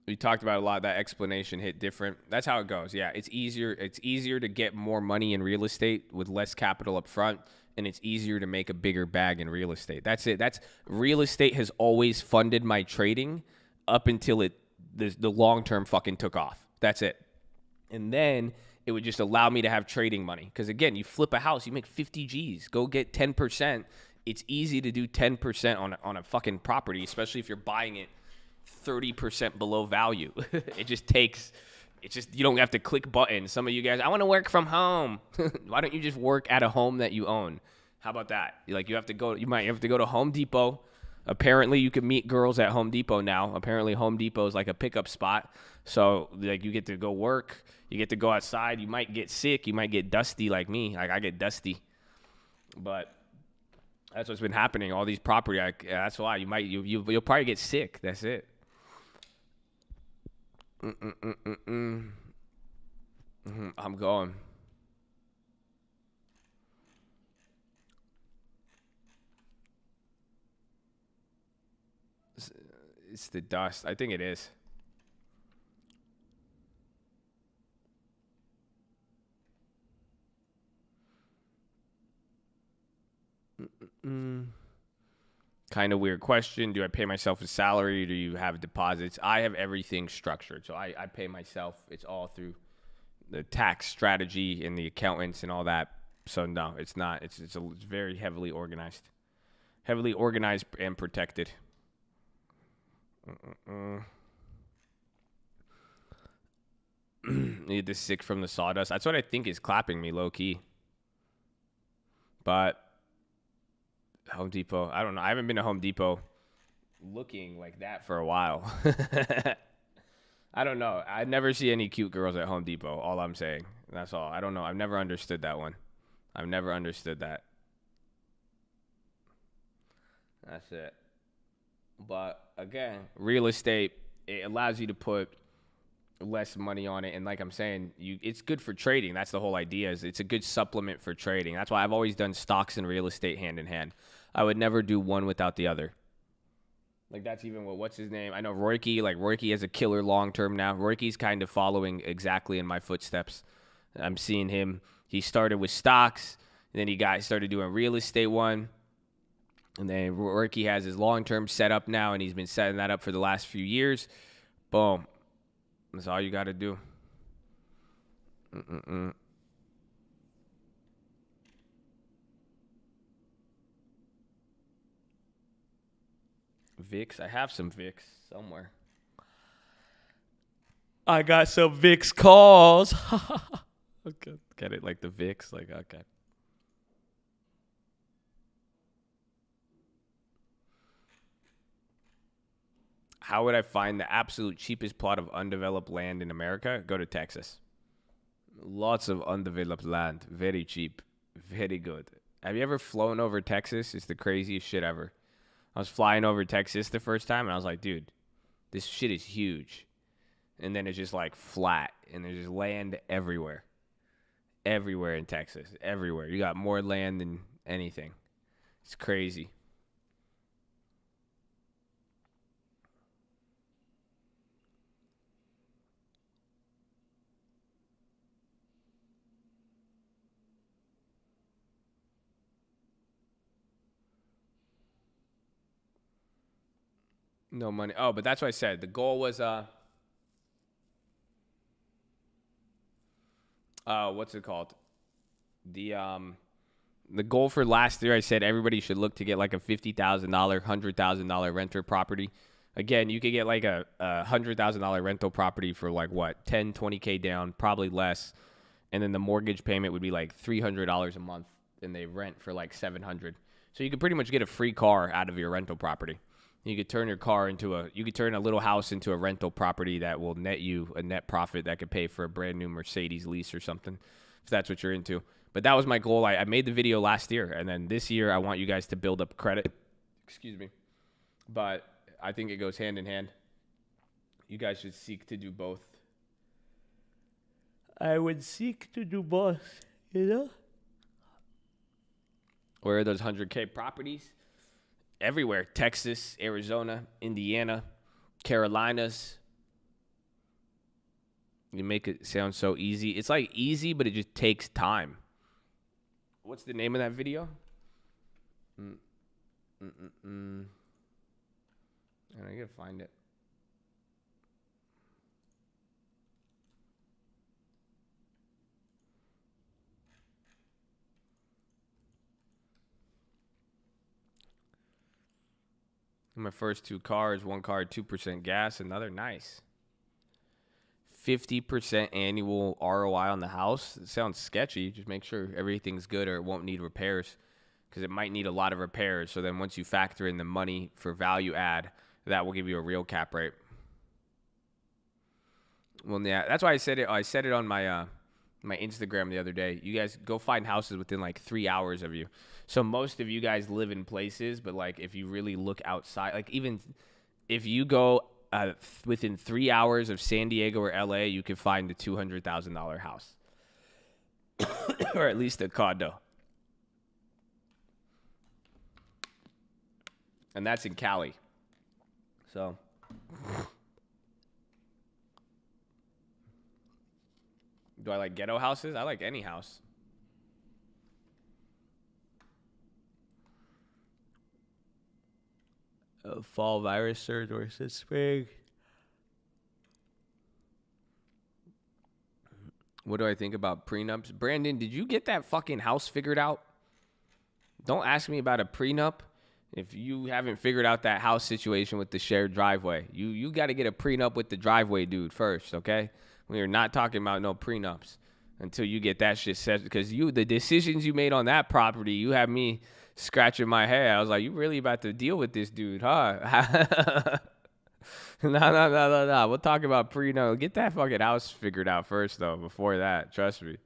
We talked about a lot. That explanation hit different. That's how it goes. Yeah, it's easier. It's easier to get more money in real estate with less capital up front, and it's easier to make a bigger bag in real estate. That's it. That's real estate has always funded my trading up until the long term fucking took off. That's it. And then it would just allow me to have trading money. Because again, you flip a house, you make 50 G's. Go get 10%. It's easy to do 10% on a fucking property, especially if you're buying it 30% below value. It just takes, you don't have to click buttons. Some of you guys, I want to work from home. Why don't you just work at a home that you own? How about that? You might have to go to Home Depot. Apparently you can meet girls at Home Depot now. Apparently Home Depot is like a pickup spot. So like you get to go work, you get to go outside. You might get sick, you might get dusty like me. Like I get dusty. But that's what's been happening. All these property, that's why you'll probably get sick. That's it. I'm going. It's the dust. I think it is. Kind of weird question. Do I pay myself a salary? Or do you have deposits? I have everything structured. So I pay myself. It's all through the tax strategy and the accountants and all that. So no, it's not. It's very heavily organized. Heavily organized and protected. Need this sick from the sawdust. That's what I think is clapping me low key. But Home Depot, I don't know. I haven't been to Home Depot looking like that for a while. I don't know. I never see any cute girls at Home Depot. All I'm saying. That's all. I don't know. I've never understood that one. I've never understood that. That's it. But again, real estate, it allows you to put less money on it. And like I'm saying, it's good for trading. That's the whole idea. Is it's a good supplement for trading. That's why I've always done stocks and real estate hand in hand. I would never do one without the other. Like that's even what's his name? I know Royke has a killer long term now. Royke's kind of following exactly in my footsteps. I'm seeing him. He started with stocks, and then he started doing real estate one. And then Royke has his long-term setup now, and he's been setting that up for the last few years. Boom. That's all you got to do. Vicks. I have some Vicks somewhere. I got some Vicks calls. Okay. Get it? Like the Vicks? Like, okay. How would I find the absolute cheapest plot of undeveloped land in America? Go to Texas. Lots of undeveloped land. Very cheap. Very good. Have you ever flown over Texas? It's the craziest shit ever. I was flying over Texas the first time, and I was like, dude, this shit is huge. And then it's just like flat, and there's just land everywhere. Everywhere in Texas. Everywhere. You got more land than anything. It's crazy. No money. Oh, but that's what I said. The goal was what's it called? The goal for last year, I said everybody should look to get like a $50,000, $100,000 renter property. Again, you could get like a $100,000 rental property for like what, 10, 20K down, probably less. And then the mortgage payment would be like $300 a month, and they rent for like $700. So you could pretty much get a free car out of your rental property. You could turn your car into you could turn a little house into a rental property that will net you a net profit that could pay for a brand new Mercedes lease or something, if that's what you're into. But that was my goal. I made the video last year, and then this year I want you guys to build up credit. Excuse me. But I think it goes hand in hand. You guys should seek to do both. I would seek to do both, you know? Where are those 100K properties? Everywhere. Texas, Arizona, Indiana, Carolinas. You make it sound so easy. It's like easy, but it just takes time. What's the name of that video? And I gotta find it. My first two cars, one car 2% gas, another nice. 50% annual ROI on the house. It sounds sketchy. Just make sure everything's good or it won't need repairs, because it might need a lot of repairs. So then once you factor in the money for value add, that will give you a real cap rate. Well, yeah, that's why I said it. I said it on my my Instagram the other day. You guys go find houses within like 3 hours of you. So most of you guys live in places, but like if you really look outside, like even if you go within 3 hours of San Diego or LA, you can find a $200,000 house or at least a condo. And that's in Cali. So do I like ghetto houses? I like any house. A fall virus surge versus spring. What do I think about prenups? Brandon, did you get that fucking house figured out? Don't ask me about a prenup if you haven't figured out that house situation with the shared driveway. You got to get a prenup with the driveway dude first, okay? We are not talking about no prenups until you get that shit set, because the decisions you made on that property, you have me scratching my head. I was like, you really about to deal with this dude, huh? No. We'll talk about prenup. Get that fucking house figured out first, though, before that. Trust me.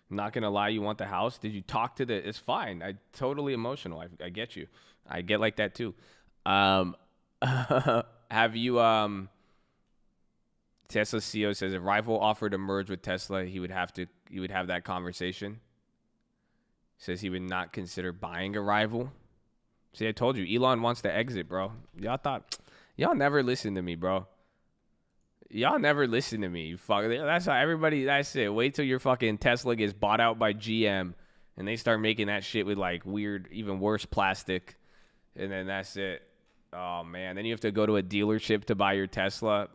Not gonna lie, you want the house? Did you talk to it's fine. I totally emotional. I get you. I get like that too. Have you Tesla CEO says if rival offered to merge with Tesla, he would have that conversation. Says he would not consider buying a rival. See, I told you, Elon wants to exit, bro. Y'all never listen to me, bro. Y'all never listen to me. That's how everybody, that's it. Wait till your fucking Tesla gets bought out by GM and they start making that shit with like weird, even worse plastic. And then that's it. Oh man. Then you have to go to a dealership to buy your Tesla.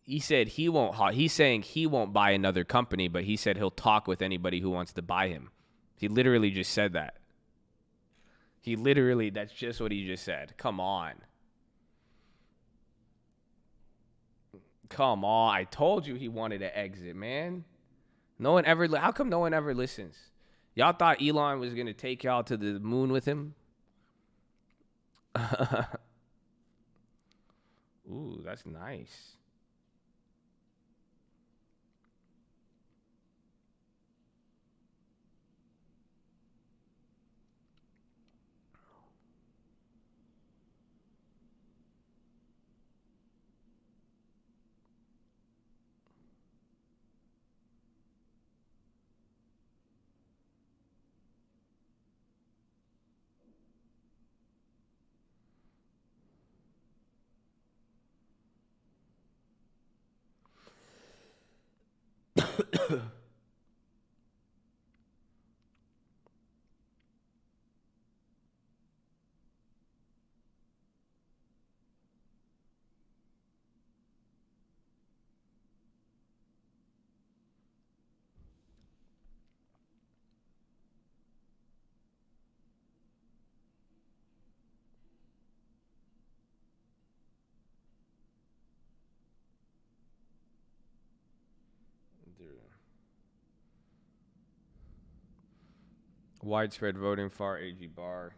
He said he's saying he won't buy another company, but he said he'll talk with anybody who wants to buy him. He literally just said that. That's just what he just said. Come on. I told you he wanted to exit, man. How come no one ever listens? Y'all thought Elon was going to take y'all to the moon with him? Ooh, that's nice. Widespread voting, far AG bar.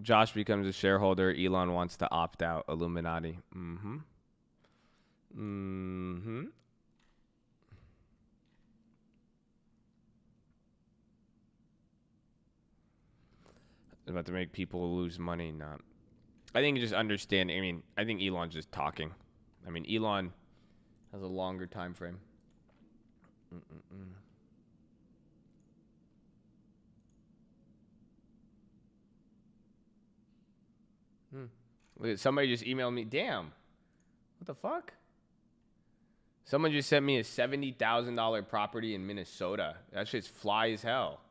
Josh becomes a shareholder. Elon wants to opt out. Illuminati. About to make people lose money. Not. I think just understand. I mean, I think Elon's just talking. I mean, Elon has a longer time frame. Look, somebody just emailed me. Damn. What the fuck? Someone just sent me a $70,000 property in Minnesota. That shit's fly as hell.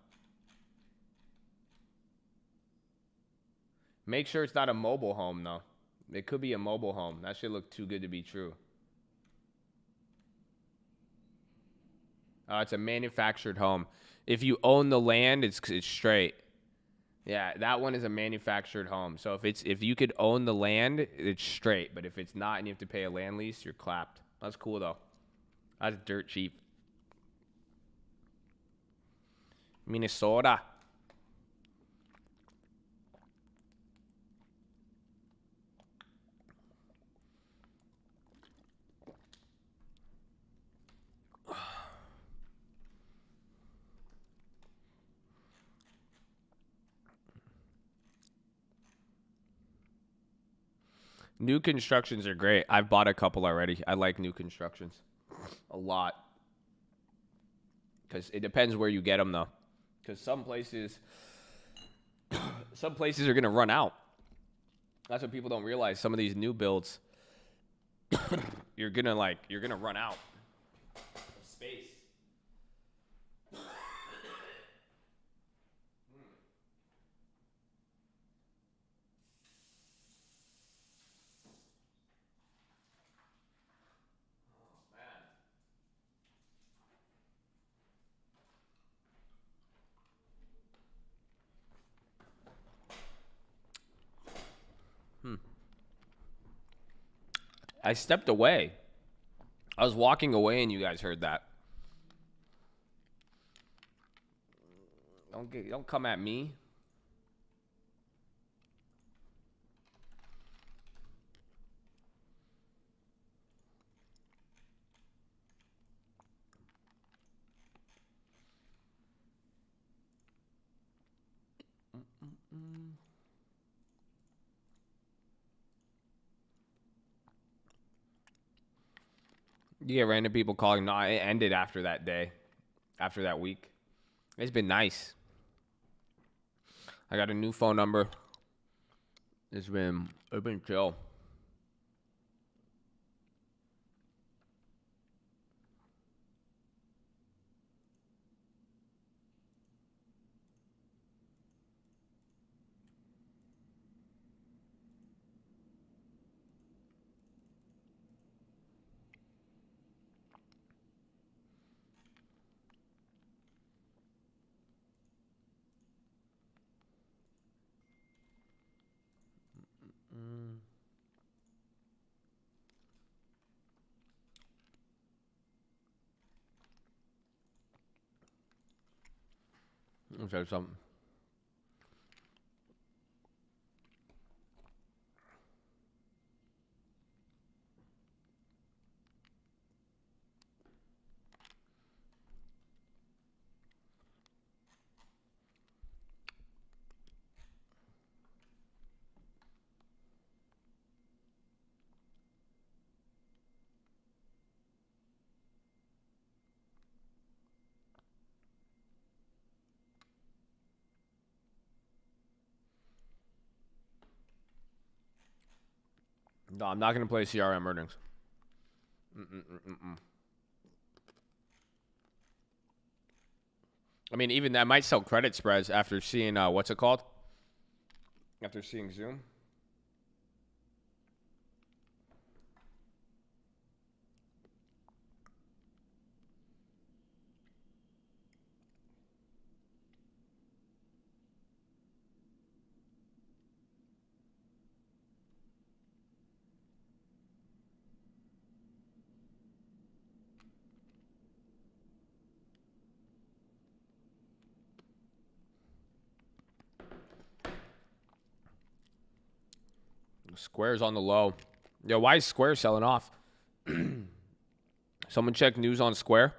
Make sure it's not a mobile home, though. It could be a mobile home. That shit look too good to be true. It's a manufactured home. If you own the land, it's straight. Yeah, that one is a manufactured home. So if you could own the land, it's straight. But if it's not and you have to pay a land lease, you're clapped. That's cool though. That's dirt cheap. Minnesota. New constructions are great. I've bought a couple already. I like new constructions a lot. Because it depends where you get them, though. Because some places are going to run out. That's what people don't realize. Some of these new builds, you're going to run out of space. I stepped away. I was walking away and you guys heard that. Don't come at me. You get random people calling. No, it ended after that day, after that week. It's been nice. I got a new phone number. It's been chill. I'll tell you something. No, I'm not going to play CRM earnings. I mean, even that might sell credit spreads after seeing, what's it called? After seeing Zoom. Square's on the low. Yo, why is Square selling off? Someone check news on Square.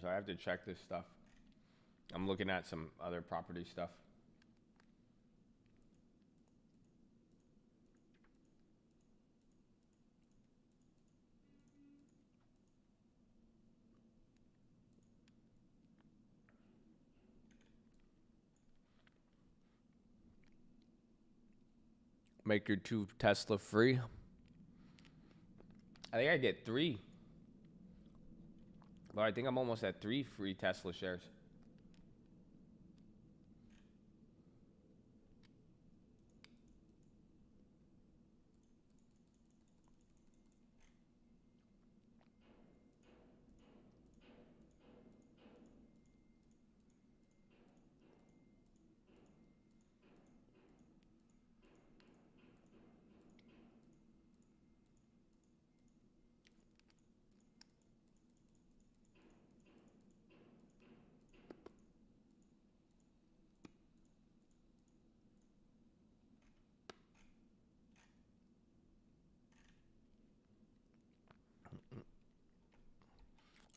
So I have to check this stuff. I'm looking at some other property stuff. Make your 2 Tesla free. I think I get 3. But I think I'm almost at 3 free Tesla shares.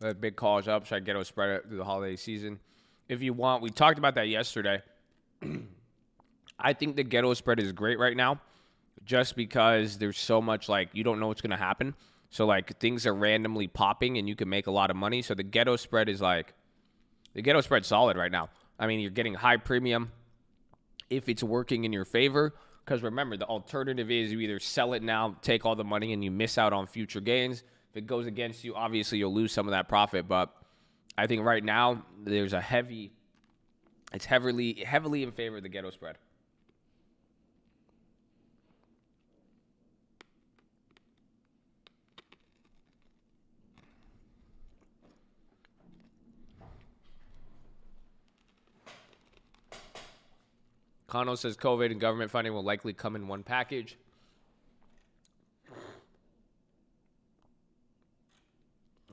The big calls up. Should I Ghetto Spread it through the holiday season? If you want, we talked about that yesterday. I think the Ghetto Spread is great right now just because there's so much, like, you don't know what's going to happen. So, like, things are randomly popping and you can make a lot of money. So the Ghetto Spread is, like, the Ghetto Spread's solid right now. I mean, you're getting high premium if it's working in your favor. Because remember, the alternative is you either sell it now, take all the money, and you miss out on future gains. If it goes against you, obviously you'll lose some of that profit. But I think right now there's a it's heavily in favor of the Ghetto Spread. Kano says COVID and government funding will likely come in one package.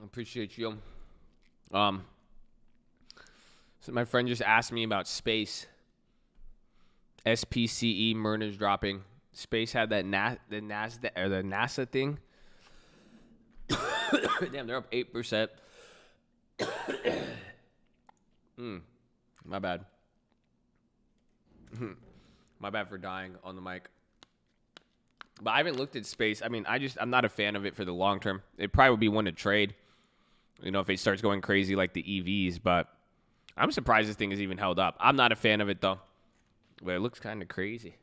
Appreciate you. So my friend just asked me about space. SPCE Myrna's dropping. Space had that the NASA thing. Damn, they're up 8%. My bad. My bad for dying on the mic. But I haven't looked at space. I mean, I'm not a fan of it for the long term. It probably would be one to trade, you know, if it starts going crazy like the EVs. But I'm surprised this thing is even held up. I'm not a fan of it, though. But it looks kind of crazy.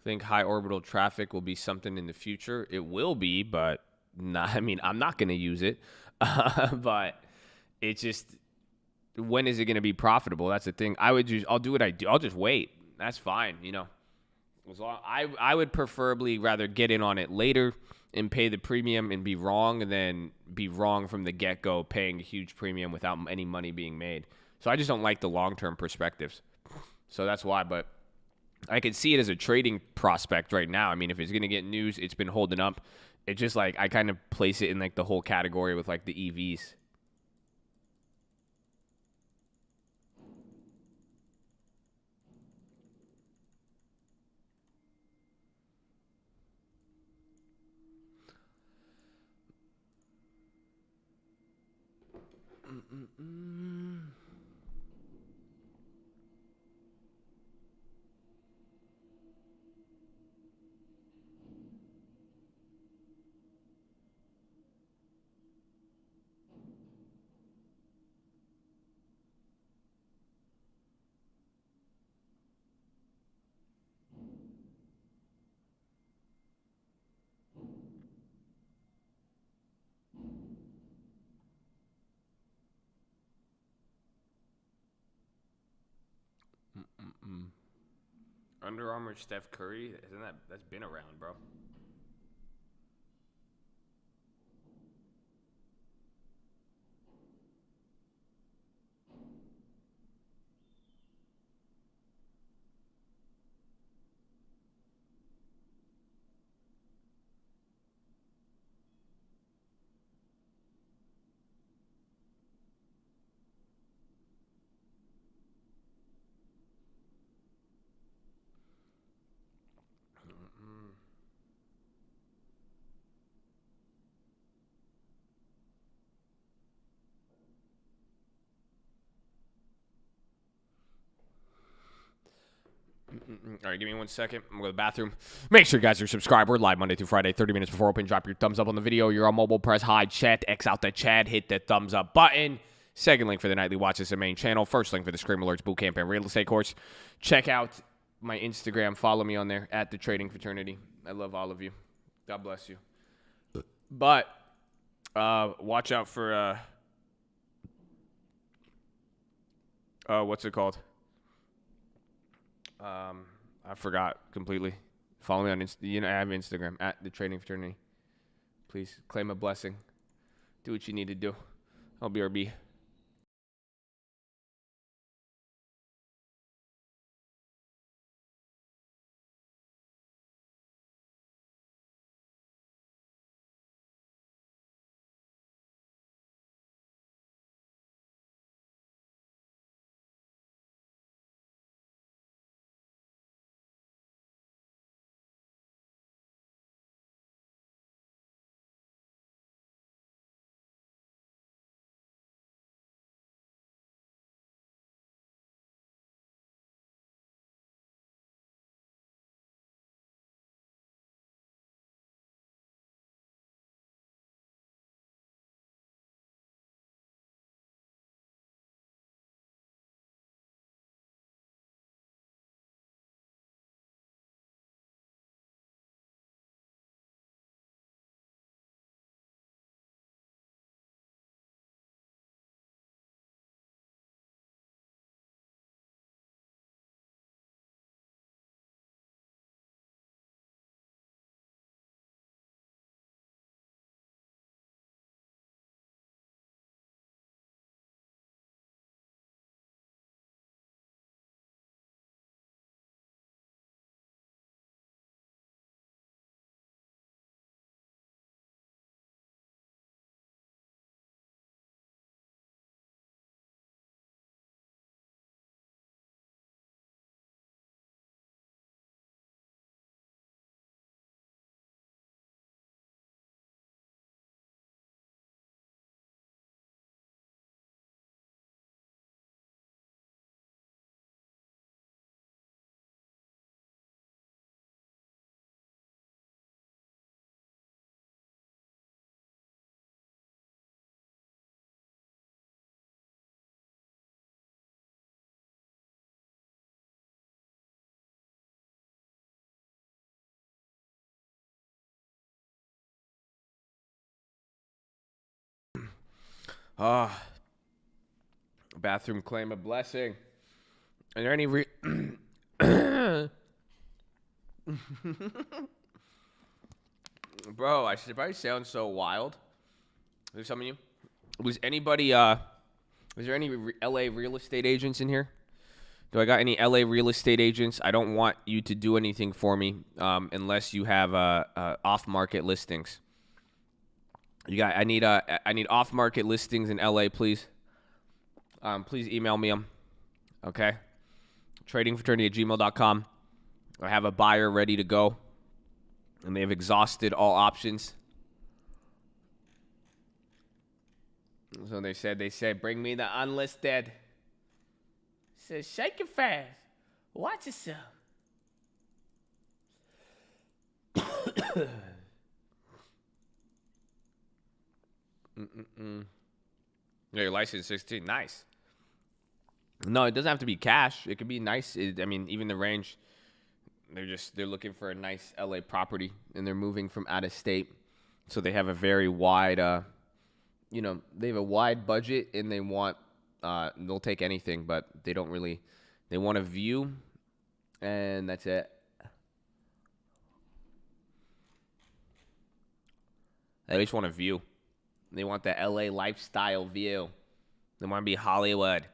Think high orbital traffic will be something in the future. It will be, but not, I mean, I'm not going to use it. But it's just, when is it going to be profitable? That's the thing. I'll do what I do. I'll just wait. That's fine, you know. As long, I would preferably rather get in on it later and pay the premium and be wrong than be wrong from the get-go, paying a huge premium without any money being made. So I just don't like the long-term perspectives. So that's why. But I can see it as a trading prospect right now. I mean, if it's going to get news, it's been holding up. It's just like I kind of place it in like the whole category with like the EVs. Under Armour Steph Curry, that's been around, bro. All right, give me 1 second. I'm going to the bathroom. Make sure you guys are subscribed. We're live Monday through Friday, 30 minutes before open. Drop your thumbs up on the video. You're on mobile, press high, chat, X out the chat, hit the thumbs up button. Second link for the nightly watch is the main channel. First link for the Scream Alerts Bootcamp and Real Estate course. Check out my Instagram. Follow me on there, at The Trading Fraternity. I love all of you. God bless you. But watch out for, what's it called? I forgot completely. Follow me on I have Instagram, at The Trading Fraternity. Please claim a blessing. Do what you need to do. I'll BRB. Bathroom claim a blessing. Are there any Bro, I should probably sound so wild. There's some of you. Was anybody is there any LA real estate agents in here? Do I got any LA real estate agents? I don't want you to do anything for me unless you have off-market listings. I need off-market listings in LA, please. Please email me them. Okay. Tradingfraternity@gmail.com. I have a buyer ready to go, and they have exhausted all options. So they said, bring me the unlisted. Says, shake it fast. Watch yourself. Yeah, your license 16. Nice. No, it doesn't have to be cash. It could be nice. Even the range, they're looking for a nice LA property, and they're moving from out of state. So they have a very wide, they have a wide budget, and they want, they'll take anything, but they want a view, and that's it. They just want a view. They want the LA lifestyle view. They want to be Hollywood.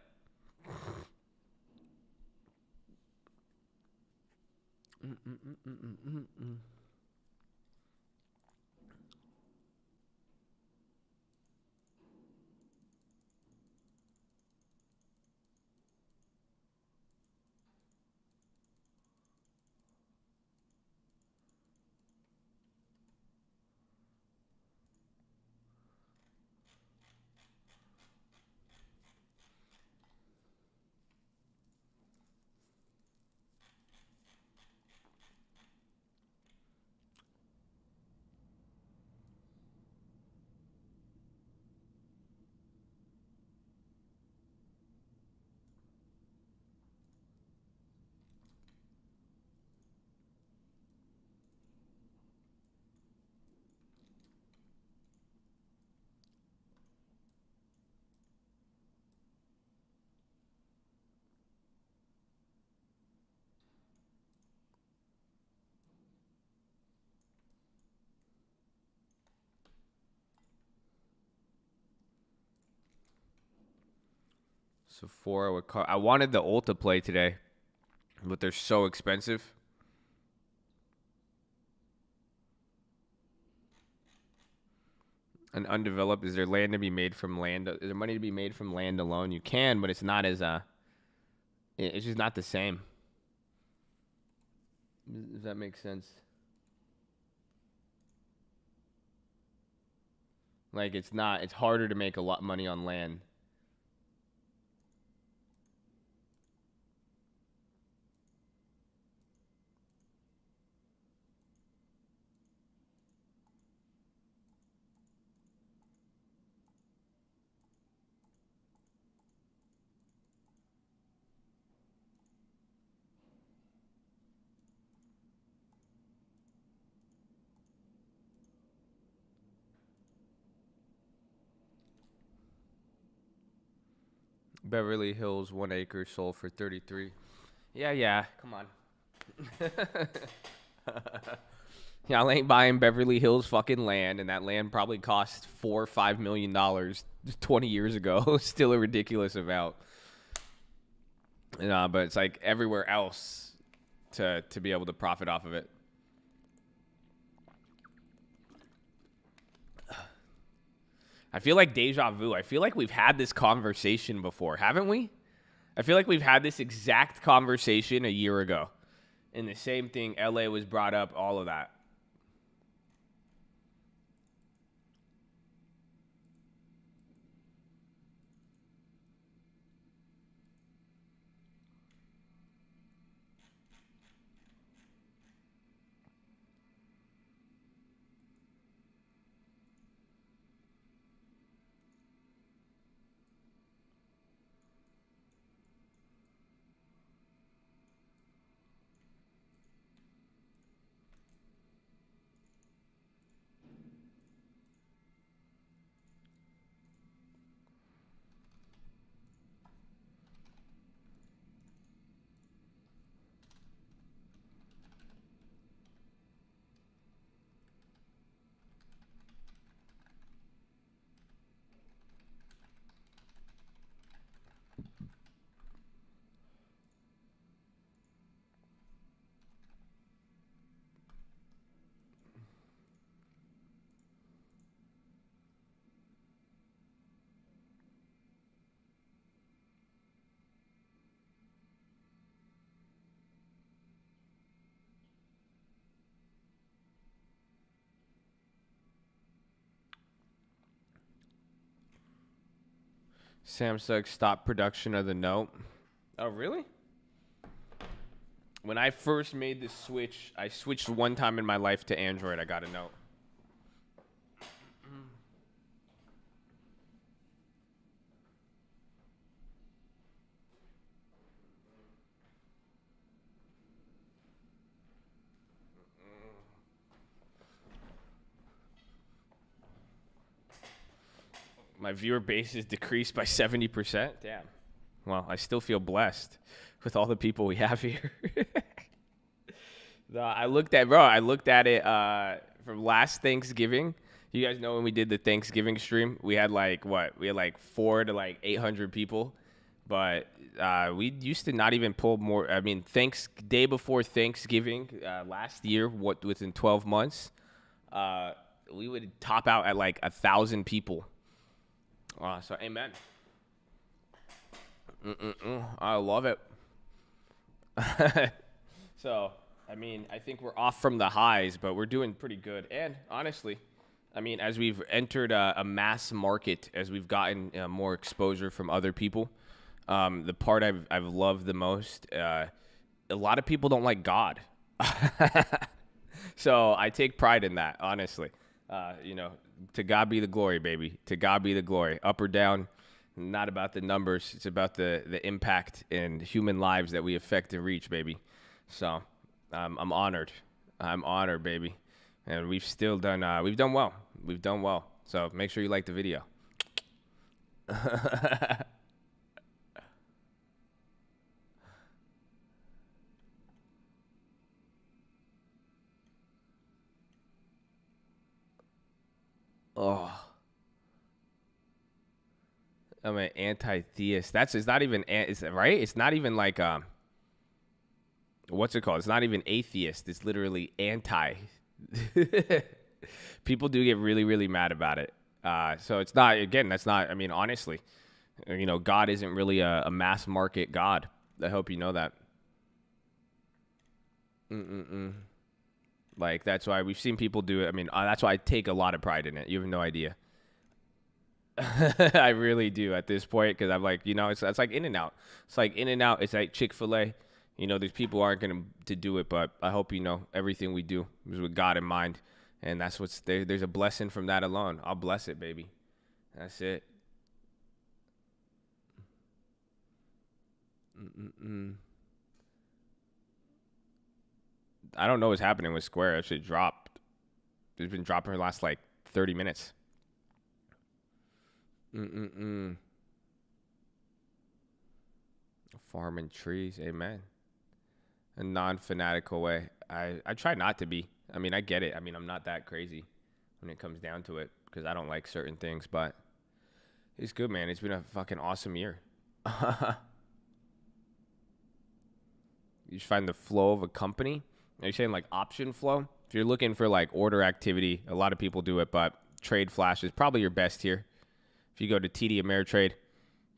Sephora I wanted the Ulta play today, but they're so expensive. And undeveloped, is there land to be made from land? Is there money to be made from land alone? You can, but it's not as it's just not the same. Does that make sense? Like it's harder to make a lot of money on land. Beverly Hills, 1 acre sold for 33. Yeah, come on. Y'all ain't buying Beverly Hills fucking land, and that land probably cost $4 or $5 million 20 years ago. Still a ridiculous amount. But it's like everywhere else to be able to profit off of it. I feel like deja vu. I feel like we've had this conversation before, haven't we? I feel like we've had this exact conversation a year ago. And the same thing, LA was brought up, all of that. Samsung stopped production of the Note. Oh, really? When I first made the switch, I switched one time in my life to Android. I got a Note. My viewer base is decreased by 70%. Damn. Well, I still feel blessed with all the people we have here. I looked at it from last Thanksgiving. You guys know when we did the Thanksgiving stream, we had like 400 to 800 people. But we used to not even pull more. I mean, day before Thanksgiving last year, within 12 months, we would top out at like 1,000 people. So amen. I love it. So, I mean, I think we're off from the highs, but we're doing pretty good. And honestly, I mean, as we've entered a mass market, as we've gotten more exposure from other people, the part I've loved the most, a lot of people don't like God. So I take pride in that, honestly. To God be the glory, baby. To God be the glory. Up or down, not about the numbers. It's about the impact in human lives that we affect and reach, baby. So I'm honored. I'm honored, baby. And we've still done, we've done well. We've done well. So make sure you like the video. Oh, I'm an anti-theist. It's not even, right? It's not even like, what's it called? It's not even atheist. It's literally anti. People do get really, really mad about it. So it's not, again, that's not, I mean, honestly, God isn't really a mass market God. I hope you know that. Like, that's why we've seen people do it. I mean, that's why I take a lot of pride in it. You have no idea. I really do at this point, because I'm like, it's like In-N-Out. It's like In-N-Out. It's like Chick-fil-A. These people aren't going to do it, but I hope everything we do is with God in mind. And that's what's there. There's a blessing from that alone. I'll bless it, baby. That's it. I don't know what's happening with Square. It should drop. It's been dropping for the last 30 minutes. Farming trees, amen. A non-fanatical way. I try not to be. I mean, I get it. I mean, I'm not that crazy when it comes down to it, because I don't like certain things, but it's good, man. It's been a fucking awesome year. You should find the flow of a company. Are you saying option flow? If you're looking for order activity, a lot of people do it, but Trade Flash is probably your best here. If you go to TD Ameritrade,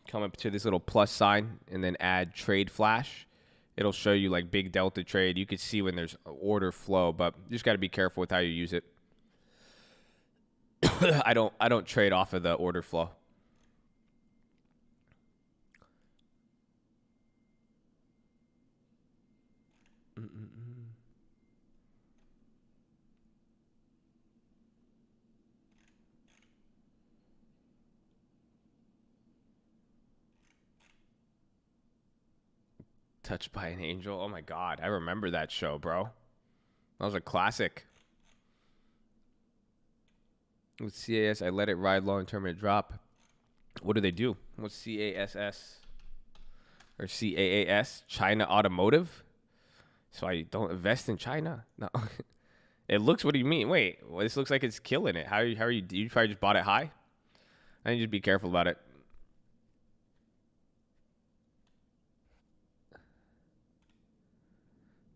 come up to this little plus sign and then add Trade Flash, it'll show you big delta trade. You could see when there's order flow, but you just got to be careful with how you use it. I don't trade off of the order flow. Touched by an Angel. Oh my God, I remember that show, bro. That was a classic. With CAS, I let it ride long term and drop. What do they do? What's CASS or CAAS? China Automotive. So I don't invest in China. No. It looks. What do you mean? Wait, well, this looks like it's killing it. How are you? You probably just bought it high. I need to be careful about it.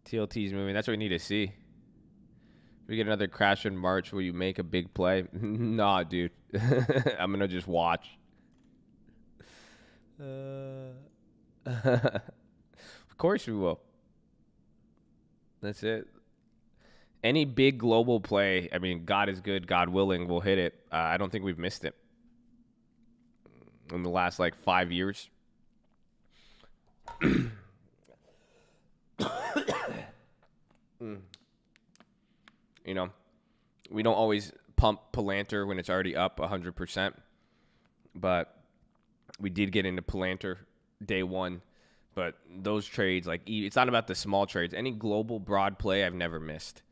TLT's moving. That's what we need to see. If we get another crash in March, will you make a big play? Nah, dude. I'm going to just watch. Of course we will. That's it. Any big global play, I mean, God is good, God willing, we'll hit it. I don't think we've missed it. in the last like 5 years. You know, we don't always pump Palantir when it's already up 100%, but we did get into Palantir day one. But those trades, like, it's not about the small trades. Any global broad play I've never missed.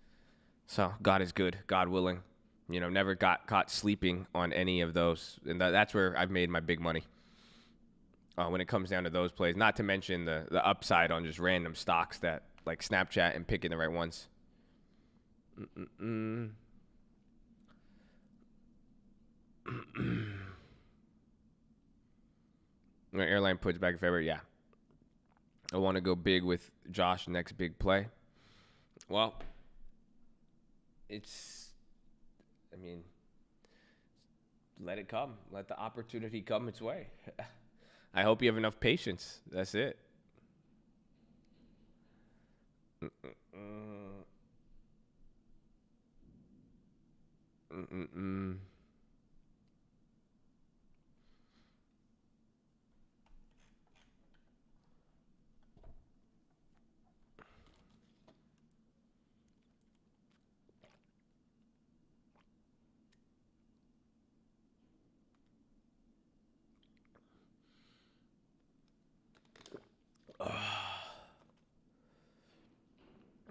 So God is good, God willing. You know, never got caught sleeping on any of those. And that's where I've made my big money when it comes down to those plays. Not to mention the upside on just random stocks that, like Snapchat, and picking the right ones. Airline puts back in February, yeah. I want to go big with Josh, next big play. Well, let it come. Let the opportunity come its way. I hope you have enough patience. That's it.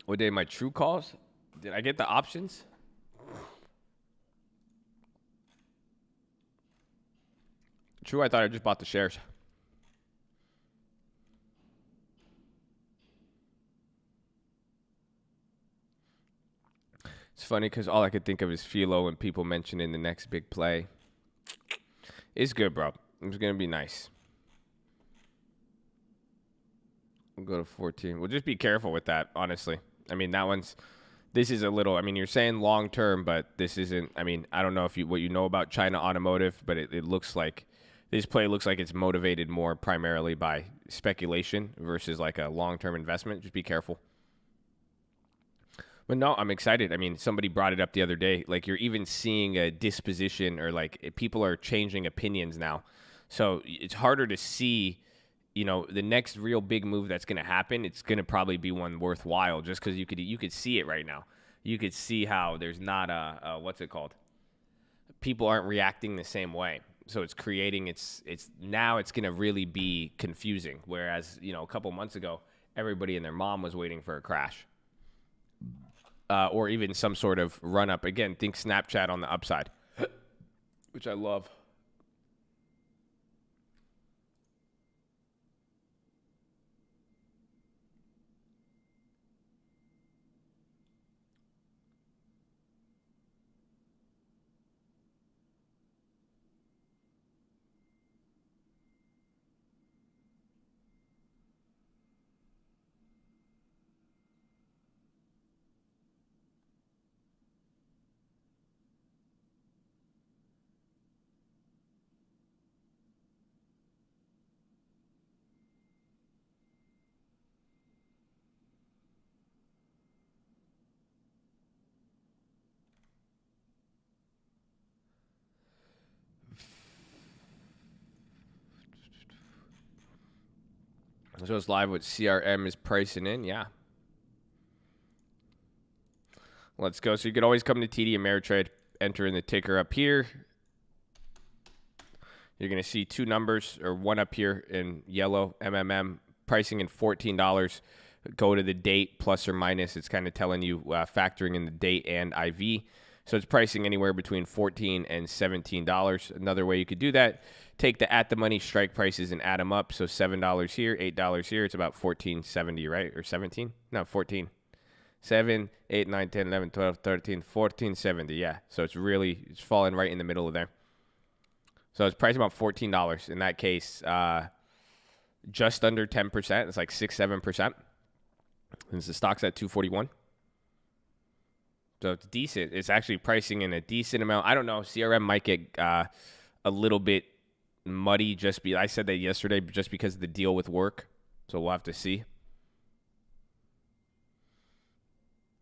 What day my true calls? Did I get the options? True, I thought I just bought the shares. It's funny because all I could think of is PHILO and people mentioning the next big play. It's good, bro. It's going to be nice. We'll go to 14. We'll just be careful with that, honestly. I mean, this is a little, I mean, you're saying long term, but this isn't, I mean, I don't know what you know about China automotive, but it looks like, this play looks like it's motivated more primarily by speculation versus like a long-term investment. Just be careful. But no, I'm excited. I mean, somebody brought it up the other day. Like, you're even seeing a disposition, or like people are changing opinions now. So it's harder to see, you know, the next real big move that's going to happen. It's going to probably be one worthwhile, just because you could see it right now. You could see how there's not a what's it called? People aren't reacting the same way. So it's creating, it's now it's going to really be confusing. Whereas, you know, a couple months ago, everybody and their mom was waiting for a crash. Or even some sort of run up. Again, think Snapchat on the upside, which I love. So it's live what CRM is pricing in. Yeah. Let's go. So you could always come to TD Ameritrade, enter in the ticker up here. You're going to see two numbers, or one up here in yellow, MMM, pricing in $14. Go to the date, plus or minus. It's kind of telling you, factoring in the date and IV. So it's pricing anywhere between $14 and $17. Another way you could do that, take the at-the-money strike prices and add them up. So $7 here, $8 here. It's about $14.70, right? Or 17? No, 14. 7, 8, 9, 10, 11, 12, 13, 14.70. Yeah. So it's falling right in the middle of there. So it's priced about $14. In that case, just under 10%. It's like 6-7%. And the stock's at 241. So it's decent. It's actually pricing in a decent amount. I don't know. CRM might get a little bit muddy. I said that yesterday, just because of the deal with work. So we'll have to see.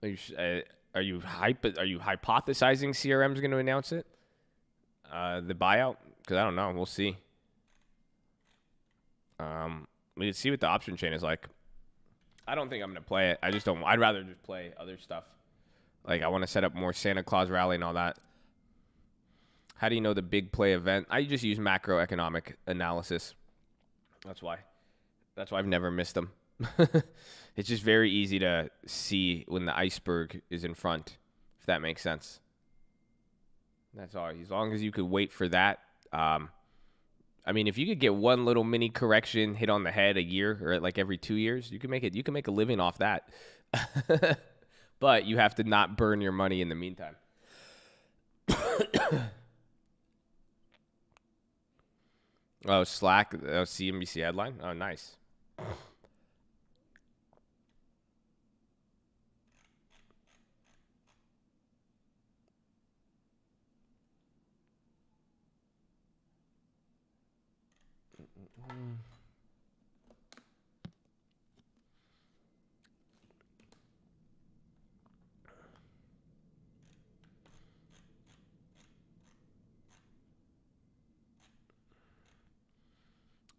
Are you hypothesizing CRM is going to announce it? The buyout? Because I don't know. We'll see. We can see what the option chain is like. I don't think I'm going to play it. I just don't. I'd rather just play other stuff. Like, I want to set up more Santa Claus rally and all that. How do you know the big play event? I just use macroeconomic analysis. That's why. That's why I've never missed them. It's just very easy to see when the iceberg is in front, if that makes sense. That's all. As long as you could wait for that. I mean, if you could get one little mini correction hit on the head a year or like every 2 years, you can make it. You can make a living off that. But you have to not burn your money in the meantime. Oh, Slack. Oh, CNBC headline. Oh, nice.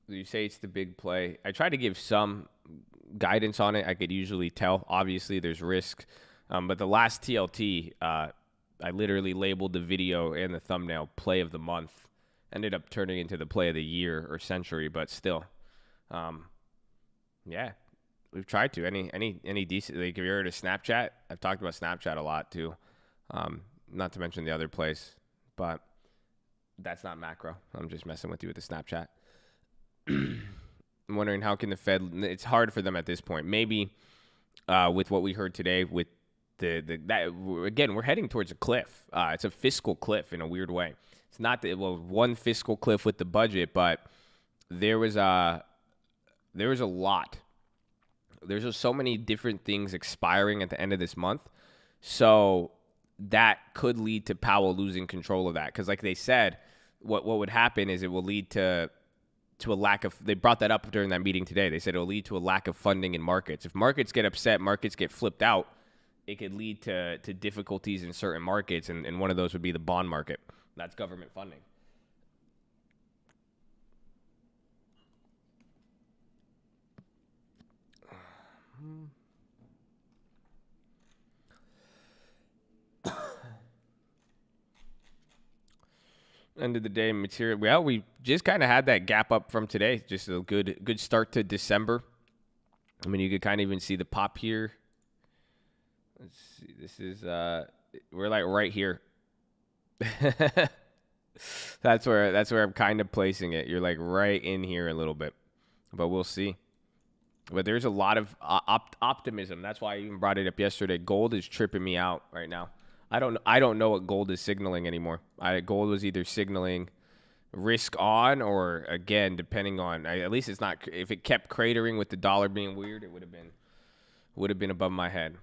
You say it's the big play. I try to give some guidance on it. I could usually tell. Obviously, there's risk. But the last TLT, I literally labeled the video and the thumbnail play of the month. Ended up turning into the play of the year or century, but still. Yeah, we've tried to. Any decent, like, if you're heard of Snapchat, I've talked about Snapchat a lot too. Not to mention the other plays, but that's not macro. I'm just messing with you with the Snapchat. I'm wondering how can the Fed, it's hard for them at this point. Maybe with what we heard today with that again, we're heading towards a cliff. It's a fiscal cliff in a weird way. It's not one fiscal cliff with the budget, but there was a lot. There's just so many different things expiring at the end of this month. So that could lead to Powell losing control of that. Because like they said, what would happen is it will lead to a lack of, they brought that up during that meeting today. They said it will lead to a lack of funding in markets. If markets get upset, markets get flipped out, it could lead to difficulties in certain markets. And one of those would be the bond market. That's government funding. End of the day, material. Well, we just kind of had that gap up from today. Just a good start to December. I mean, you could kind of even see the pop here. Let's see. This is we're like right here. That's where I'm kind of placing it. You're like right in here a little bit, but we'll see. But there's a lot of optimism. That's why I even brought it up yesterday. Gold is tripping me out right now. I don't know what gold is signaling anymore. Gold was either signaling risk on or, again, depending on, at least it's not, if it kept cratering with the dollar being weird, it would have been above my head.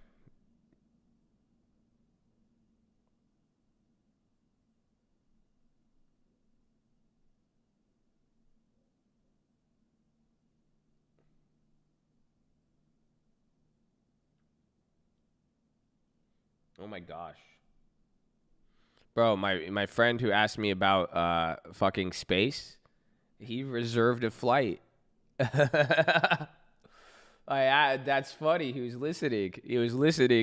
Oh my gosh. Bro, my friend who asked me about fucking space, he reserved a flight. That's funny. He was listening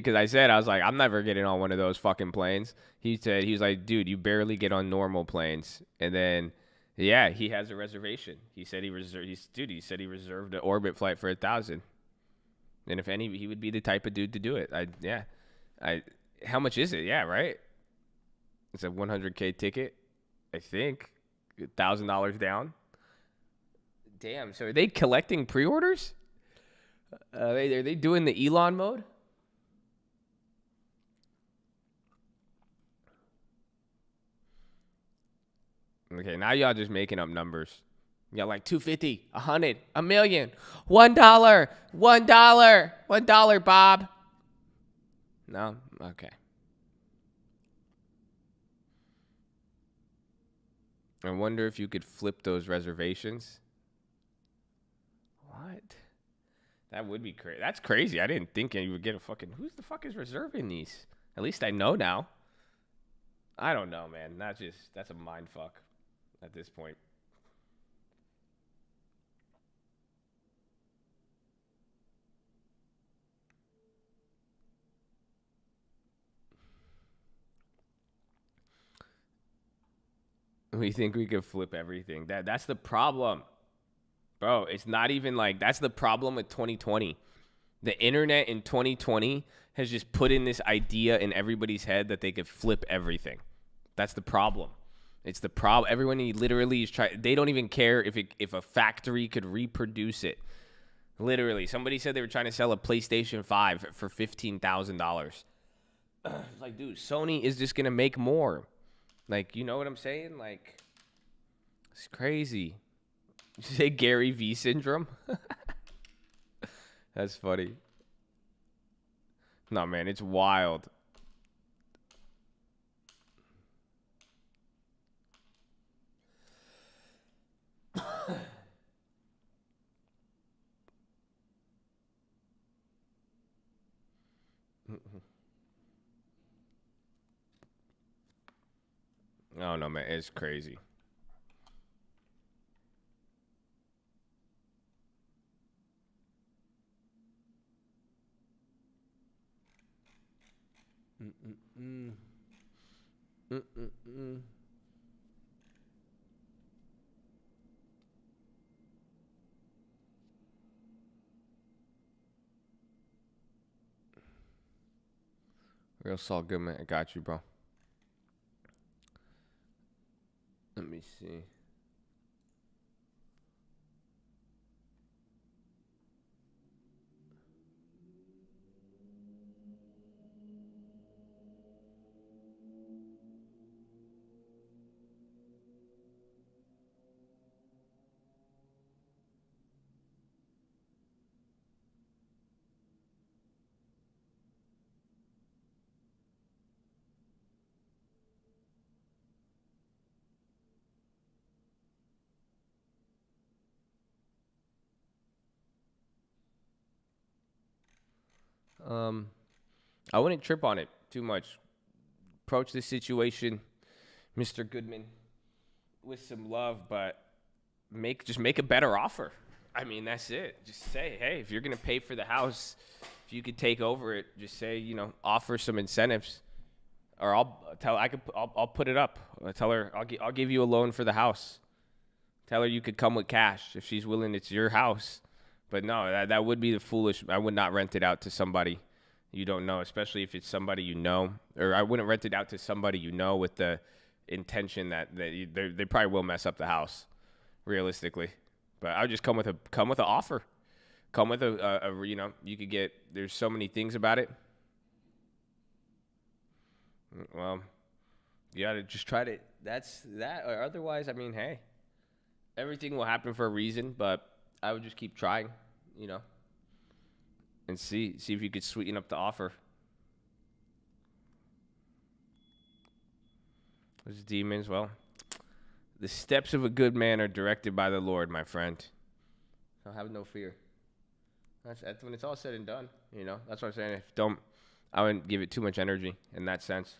because I was like, I'm never getting on one of those fucking planes. He was like, dude, you barely get on normal planes. And then, yeah, he has a reservation. He said he reserved an orbit flight for 1,000. And if any, he would be the type of dude to do it. How much is it? Yeah, right. It's a $100K ticket, I think. $1,000 down. Damn. So are they collecting pre-orders? Are they doing the Elon mode? Okay, now y'all just making up numbers. Y'all like 250, 100, a million, $1, $1, Bob. No? Okay. I wonder if you could flip those reservations. What? That would be crazy. That's crazy. I didn't think you would get a fucking... Who the fuck is reserving these? At least I know now. I don't know, man. That's a mind fuck at this point. We think we could flip everything. That's the problem. Bro, it's not even like that's the problem with 2020. The internet in 2020 has just put in this idea in everybody's head that they could flip everything. That's the problem. It's the problem. Everyone literally is trying. They don't even care if a factory could reproduce it. Literally, somebody said they were trying to sell a PlayStation 5 for $15,000. It's like, dude, Sony is just gonna make more. Like, you know what I'm saying? Like, it's crazy. You say Gary V syndrome? That's funny. No, man, it's wild. Oh no, man, it's crazy. Real Saul Goodman, I got you, bro. Let me see. I wouldn't trip on it too much. Approach this situation, Mr. Goodman, with some love, but just make a better offer. I mean, that's it. Just say, hey, if you're gonna pay for the house, if you could take over it, just say, offer some incentives, or I'll put it up. I'll tell her I'll give you a loan for the house. Tell her you could come with cash if she's willing. It's your house. But no, that would be the foolish. I would not rent it out to somebody you don't know, especially if it's somebody you know. Or I wouldn't rent it out to somebody you know with the intention that they probably will mess up the house, realistically. But I would just come with an offer. Come with you could get. There's so many things about it. Well, you gotta just try to. That's that. Or otherwise, I mean, hey, everything will happen for a reason. But I would just keep trying, and see if you could sweeten up the offer. Those demons, well, the steps of a good man are directed by the Lord, my friend. So have no fear. That's when it's all said and done, That's what I'm saying. I wouldn't give it too much energy in that sense.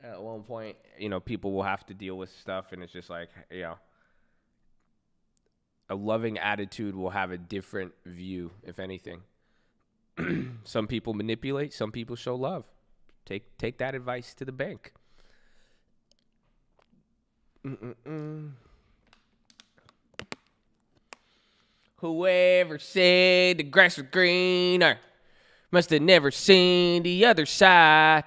At one point, people will have to deal with stuff, and it's just like, a loving attitude will have a different view, if anything. Some people manipulate, some people show love. Take that advice to the bank. Whoever said the grass was greener must have never seen the other side.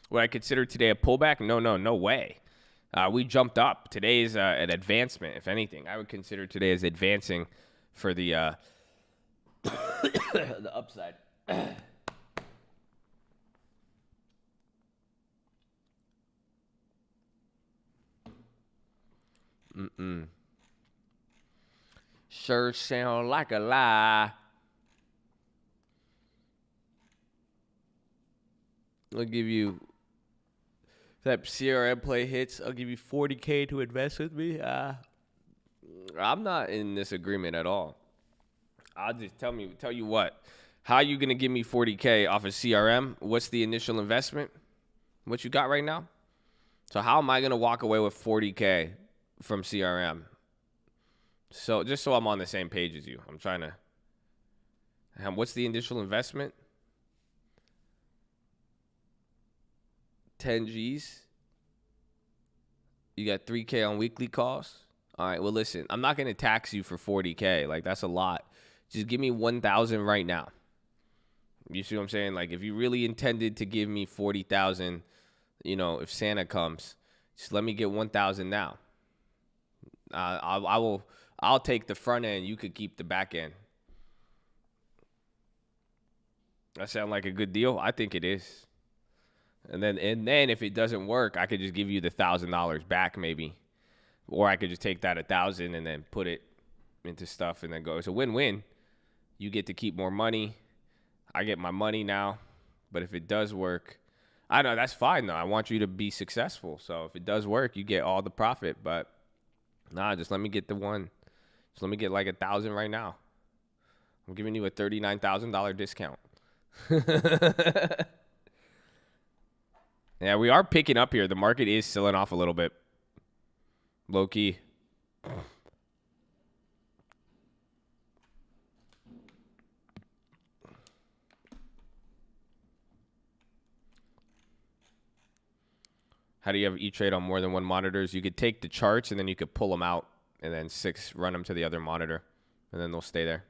Would I consider today a pullback? No way. We jumped up. Today is an advancement, if anything. I would consider today as advancing for the the upside. Sure sound like a lie. I'll give you, if that CRM play hits, I'll give you $40K to invest with me. I'm not in this agreement at all. I'll just tell you what. How are you going to give me $40K off of CRM? What's the initial investment? What you got right now? So how am I going to walk away with $40K from CRM? So just so I'm on the same page as you, I'm trying to. What's the initial investment? 10 G's. You got 3K on weekly calls. All right, well, listen, I'm not going to tax you for 40K. Like, that's a lot. Just give me 1,000 right now. You see what I'm saying? Like, if you really intended to give me 40,000, you know, if Santa comes, just let me get 1,000 now. I'll take the front end. You could keep the back end. That sound like a good deal? I think it is. And then if it doesn't work, I could just give you the $1,000 back maybe. Or I could just take that 1,000 and then put it into stuff and then go. It's a win-win. You get to keep more money. I get my money now. But if it does work, I know that's fine though. I want you to be successful. So if it does work, you get all the profit. But nah, just let me get the one. Just let me get like 1,000 right now. I'm giving you a $39,000 discount. Yeah, we are picking up here. The market is selling off a little bit. Low key. How do you have E-Trade on more than one monitors? You could take the charts and then you could pull them out and then run them to the other monitor and then they'll stay there.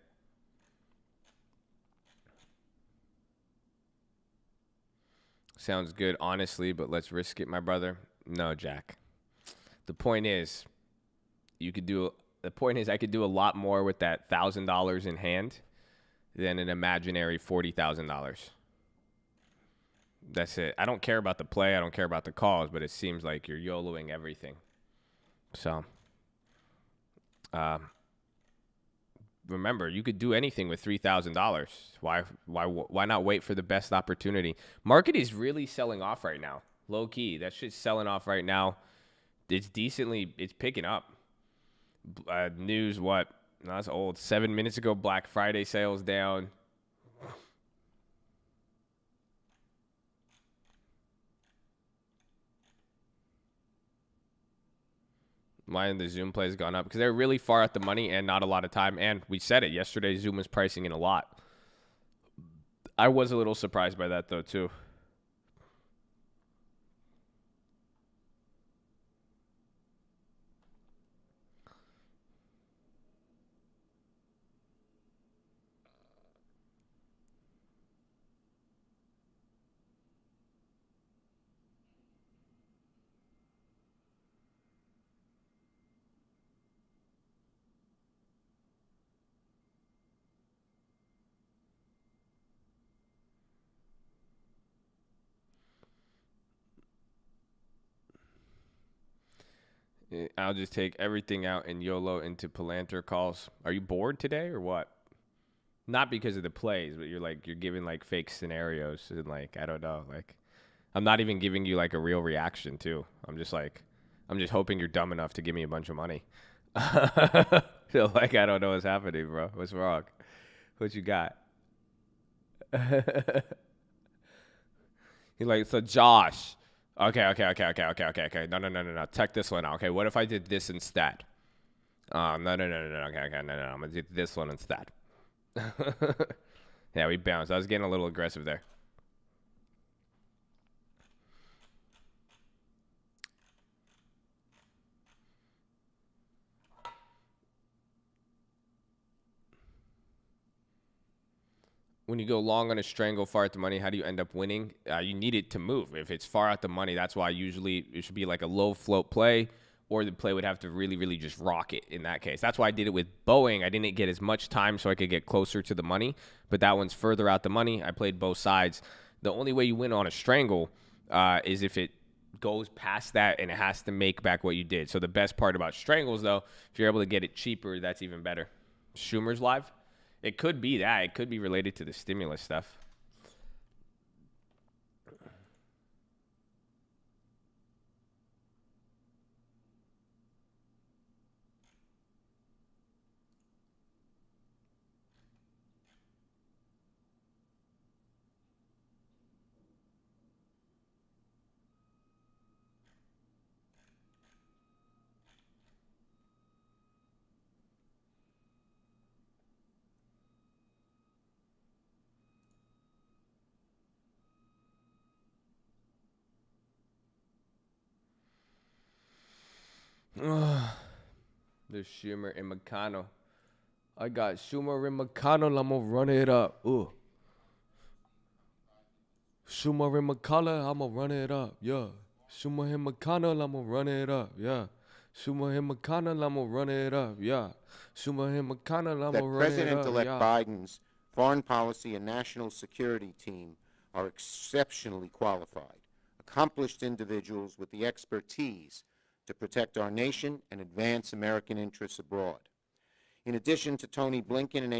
Sounds good, honestly, but let's risk it, my brother. No, Jack. The point is, I could do a lot more with that $1,000 in hand than an imaginary $40,000. That's it. I don't care about the play. I don't care about the calls, but it seems like you're YOLOing everything. So, remember, you could do anything with $3,000. Why not wait for the best opportunity? Market is really selling off right now. Low key. That shit's selling off right now. It's picking up. News, what? No, that's old. 7 minutes ago, Black Friday sales down. Why the Zoom play has gone up? Because they're really far out the money and not a lot of time. And we said it yesterday, Zoom was pricing in a lot. I was a little surprised by that, though, too. I'll just take everything out and YOLO into Palantir calls. Are you bored today or what? Not because of the plays, but you're giving like fake scenarios and like, I don't know. Like, I'm not even giving you like a real reaction too. I'm just hoping you're dumb enough to give me a bunch of money. Feel like I don't know what's happening, bro. What's wrong? What you got? He's like, so Josh. Okay. No. Check this one out. Okay, what if I did this instead? No. Okay. No. I'm gonna do this one instead. Yeah, we bounced. I was getting a little aggressive there. When you go long on a strangle far out the money, how do you end up winning? You need it to move. If it's far out the money, that's why usually it should be like a low float play, or the play would have to really, really just rock it in that case. That's why I did it with Boeing. I didn't get as much time so I could get closer to the money, but that one's further out the money. I played both sides. The only way you win on a strangle is if it goes past that and it has to make back what you did. So the best part about strangles, though, if you're able to get it cheaper, that's even better. Schumer's live? It could be that. It could be related to the stimulus stuff. There's Schumer and McConnell. I got Schumer and McConnell. I'm gonna run it up. Ooh. Schumer and McConnell. I'm gonna run it up. Yeah. Schumer and McConnell. I'm gonna run it up. Yeah. Schumer and McConnell. I'm gonna run it up. Yeah. Schumer and McConnell. I'm That gonna run it up. President-elect Yeah. Biden's foreign policy and national security team are exceptionally qualified, accomplished individuals with the expertise to protect our nation and advance American interests abroad. In addition to Tony Blinken and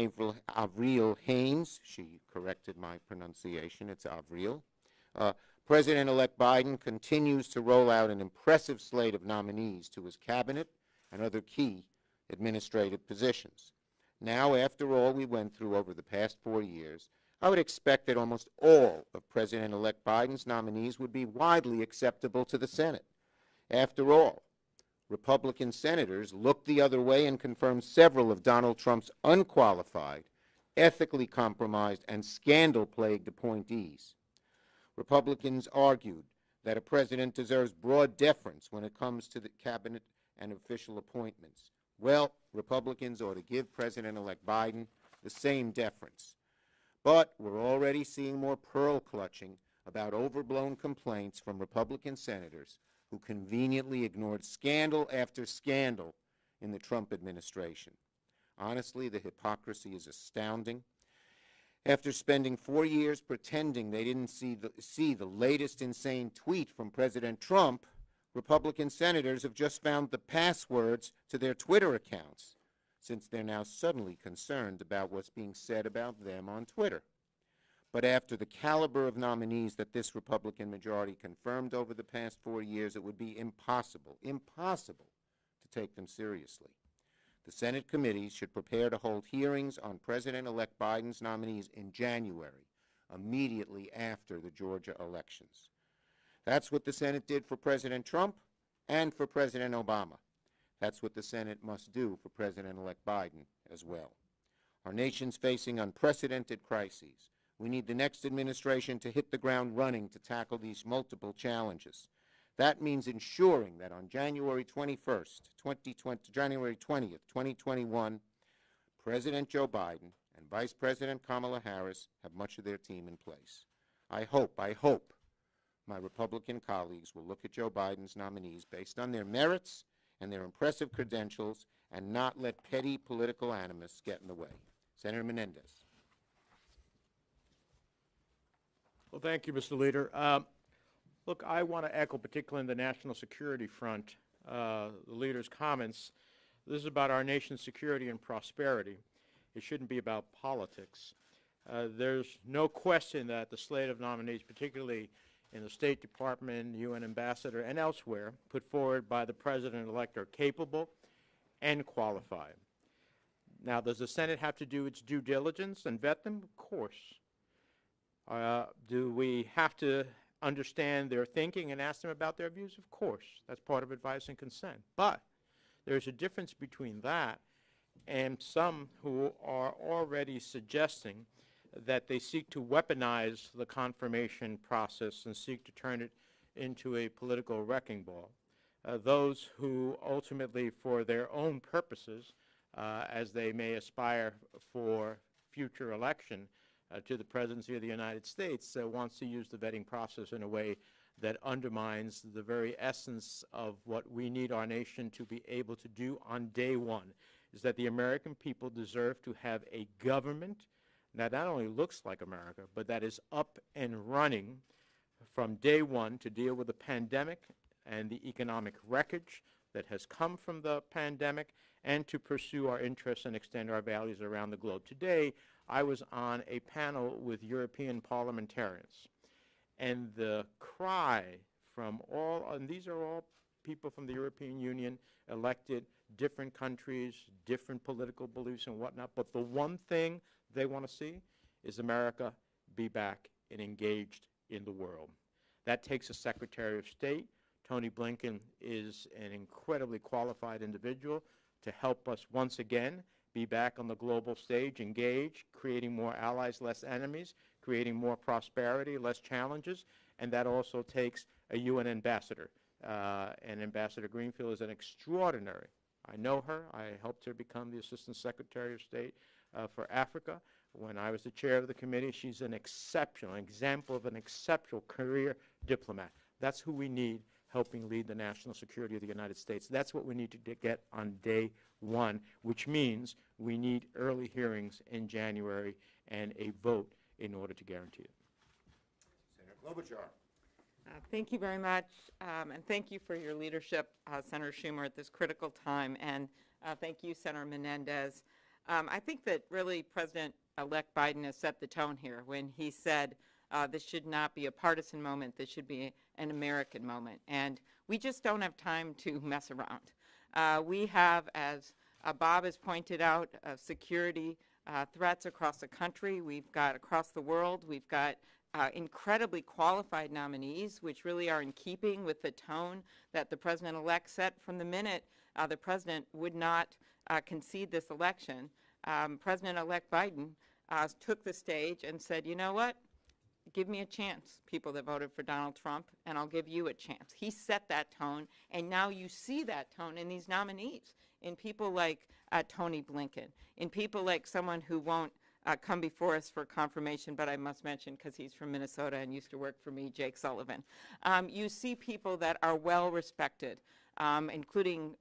Avril Haines, she corrected my pronunciation, it's Avril, President-elect Biden continues to roll out an impressive slate of nominees to his cabinet and other key administrative positions. Now, after all we went through over the past 4 years, I would expect that almost all of President-elect Biden's nominees would be widely acceptable to the Senate. After all, Republican senators looked the other way and confirmed several of Donald Trump's unqualified, ethically compromised, and scandal-plagued appointees. Republicans argued that a president deserves broad deference when it comes to the cabinet and official appointments. Well, Republicans ought to give President-elect Biden the same deference. But we're already seeing more pearl clutching about overblown complaints from Republican senators who conveniently ignored scandal after scandal in the Trump administration. Honestly, the hypocrisy is astounding. After spending 4 years pretending they didn't see the latest insane tweet from President Trump, Republican senators have just found the passwords to their Twitter accounts, since they're now suddenly concerned about what's being said about them on Twitter. But after the caliber of nominees that this Republican majority confirmed over the past 4 years, it would be impossible to take them seriously. The Senate committees should prepare to hold hearings on President-elect Biden's nominees in January, immediately after the Georgia elections. That's what the Senate did for President Trump and for President Obama. That's what the Senate must do for President-elect Biden as well. Our nation's facing unprecedented crises. We need the next administration to hit the ground running to tackle these multiple challenges. That means ensuring that on January 20th, 2021, President Joe Biden and Vice President Kamala Harris have much of their team in place. I hope my Republican colleagues will look at Joe Biden's nominees based on their merits and their impressive credentials and not let petty political animus get in the way. Senator Menendez. Well, thank you, Mr. Leader. Look, I want to echo, particularly in the national security front, the leader's comments. This is about our nation's security and prosperity. It shouldn't be about politics. There's no question that the slate of nominees, particularly in the State Department, UN ambassador, and elsewhere, put forward by the President-elect are capable and qualified. Now, does the Senate have to do its due diligence and vet them? Of course. Do we have to understand their thinking and ask them about their views? Of course. That's part of advice and consent. But there's a difference between that and some who are already suggesting that they seek to weaponize the confirmation process and seek to turn it into a political wrecking ball. Those who ultimately, for their own purposes, as they may aspire for future election to the presidency of the United States, wants to use the vetting process in a way that undermines the very essence of what we need our nation to be able to do on day one, is that the American people deserve to have a government that not only looks like America, but that is up and running from day one to deal with the pandemic and the economic wreckage that has come from the pandemic, and to pursue our interests and extend our values around the globe. Today, I was on a panel with European parliamentarians, and the cry from all, and these are all people from the European Union, elected, different countries, different political beliefs and whatnot, but the one thing they want to see is America be back and engaged in the world. That takes a Secretary of State. Tony Blinken is an incredibly qualified individual to help us once again be back on the global stage, engaged, creating more allies, less enemies, creating more prosperity, less challenges, and that also takes a UN ambassador and Ambassador Greenfield is an extraordinary. I know her. I helped her become the Assistant Secretary of State for Africa. When I was the chair of the committee, she's an exceptional example of an exceptional career diplomat. That's who we need helping lead the national security of the United States. That's what we need to get on day one, which means we need early hearings in January and a vote in order to guarantee it. Senator Klobuchar. Thank you very much, and thank you for your leadership, Senator Schumer, at this critical time, and thank you, Senator Menendez. I think that really President-elect Biden has set the tone here when he said this should not be a partisan moment, this should be an American moment, and we just don't have time to mess around. We have, as Bob has pointed out, security threats across the country, we've got across the world, we've got incredibly qualified nominees, which really are in keeping with the tone that the president-elect set from the minute the president would not concede this election. President-elect Biden took the stage and said, you know what? Give me a chance, people that voted for Donald Trump, and I'll give you a chance. He set that tone, and now you see that tone in these nominees, in people like Tony Blinken, in people like someone who won't come before us for confirmation, but I must mention because he's from Minnesota and used to work for me, Jake Sullivan. You see people that are well respected, including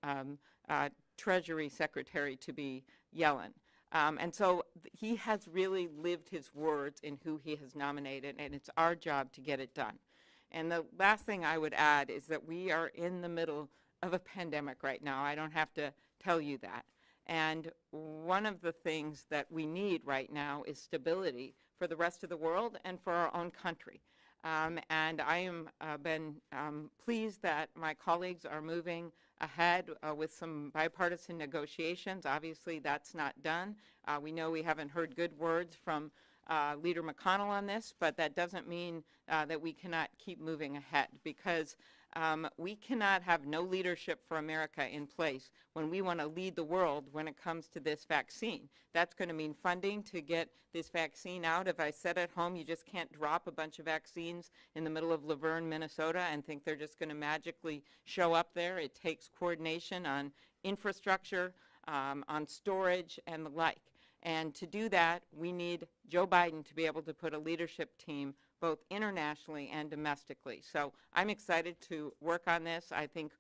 Treasury Secretary-to-be Yellen. And so he has really lived his words in who he has nominated, and it's our job to get it done. And the last thing I would add is that we are in the middle of a pandemic right now. I don't have to tell you that. And one of the things that we need right now is stability for the rest of the world and for our own country. And I am been pleased that my colleagues are moving ahead with some bipartisan negotiations. Obviously, that's not done. We know we haven't heard good words from Leader McConnell on this, but that doesn't mean that we cannot keep moving ahead, because we cannot have no leadership for America in place when we want to lead the world when it comes to this vaccine. That's going to mean funding to get this vaccine out. If I said at home, you just can't drop a bunch of vaccines in the middle of Laverne, Minnesota, and think they're just going to magically show up there. It takes coordination on infrastructure, on storage, and the like. And to do that, we need Joe Biden to be able to put a leadership team both internationally and domestically. So I'm excited to work on this. I think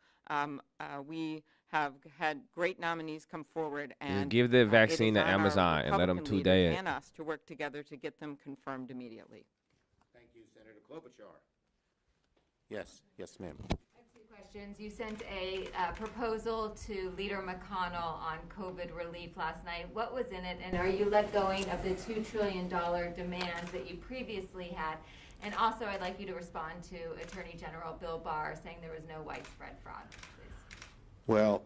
we have had great nominees come forward, and give the vaccine to Amazon and let them today it. And us to work together to get them confirmed immediately. Thank you, Senator Klobuchar. Yes, yes, ma'am. Questions. You sent a proposal to Leader McConnell on COVID relief last night. What was in it, and are you let going of the $2 trillion demands that you previously had? And also, I'd like you to respond to Attorney General Bill Barr saying there was no widespread fraud, please. Well,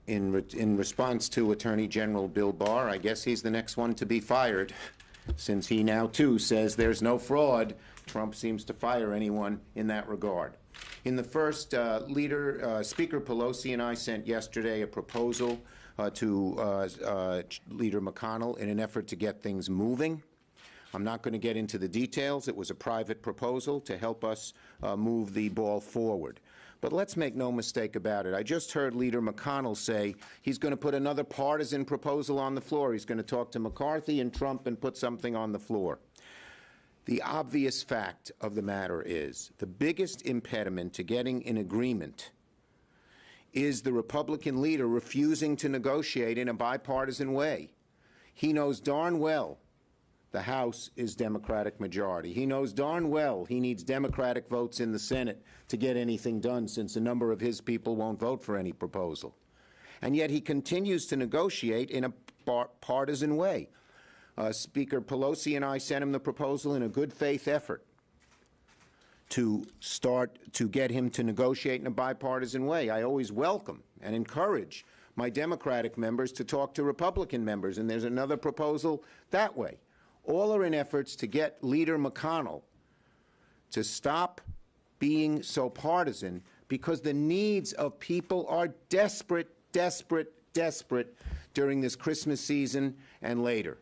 in response to Attorney General Bill Barr, I guess he's the next one to be fired, since he now, too, says there's no fraud. Trump seems to fire anyone in that regard. In the first, Speaker Pelosi and I sent yesterday a proposal to Leader McConnell in an effort to get things moving. I'm not going to get into the details. It was a private proposal to help us move the ball forward. But let's make no mistake about it. I just heard Leader McConnell say he's going to put another partisan proposal on the floor. He's going to talk to McCarthy and Trump and put something on the floor. The obvious fact of the matter is the biggest impediment to getting an agreement is the Republican leader refusing to negotiate in a bipartisan way. He knows darn well the House is Democratic majority. He knows darn well he needs Democratic votes in the Senate to get anything done, since a number of his people won't vote for any proposal. And yet he continues to negotiate in a partisan way. Speaker Pelosi and I sent him the proposal in a good faith effort to start to get him to negotiate in a bipartisan way. I always welcome and encourage my Democratic members to talk to Republican members, and there's another proposal that way. All are in efforts to get Leader McConnell to stop being so partisan, because the needs of people are desperate, desperate, desperate during this Christmas season and later.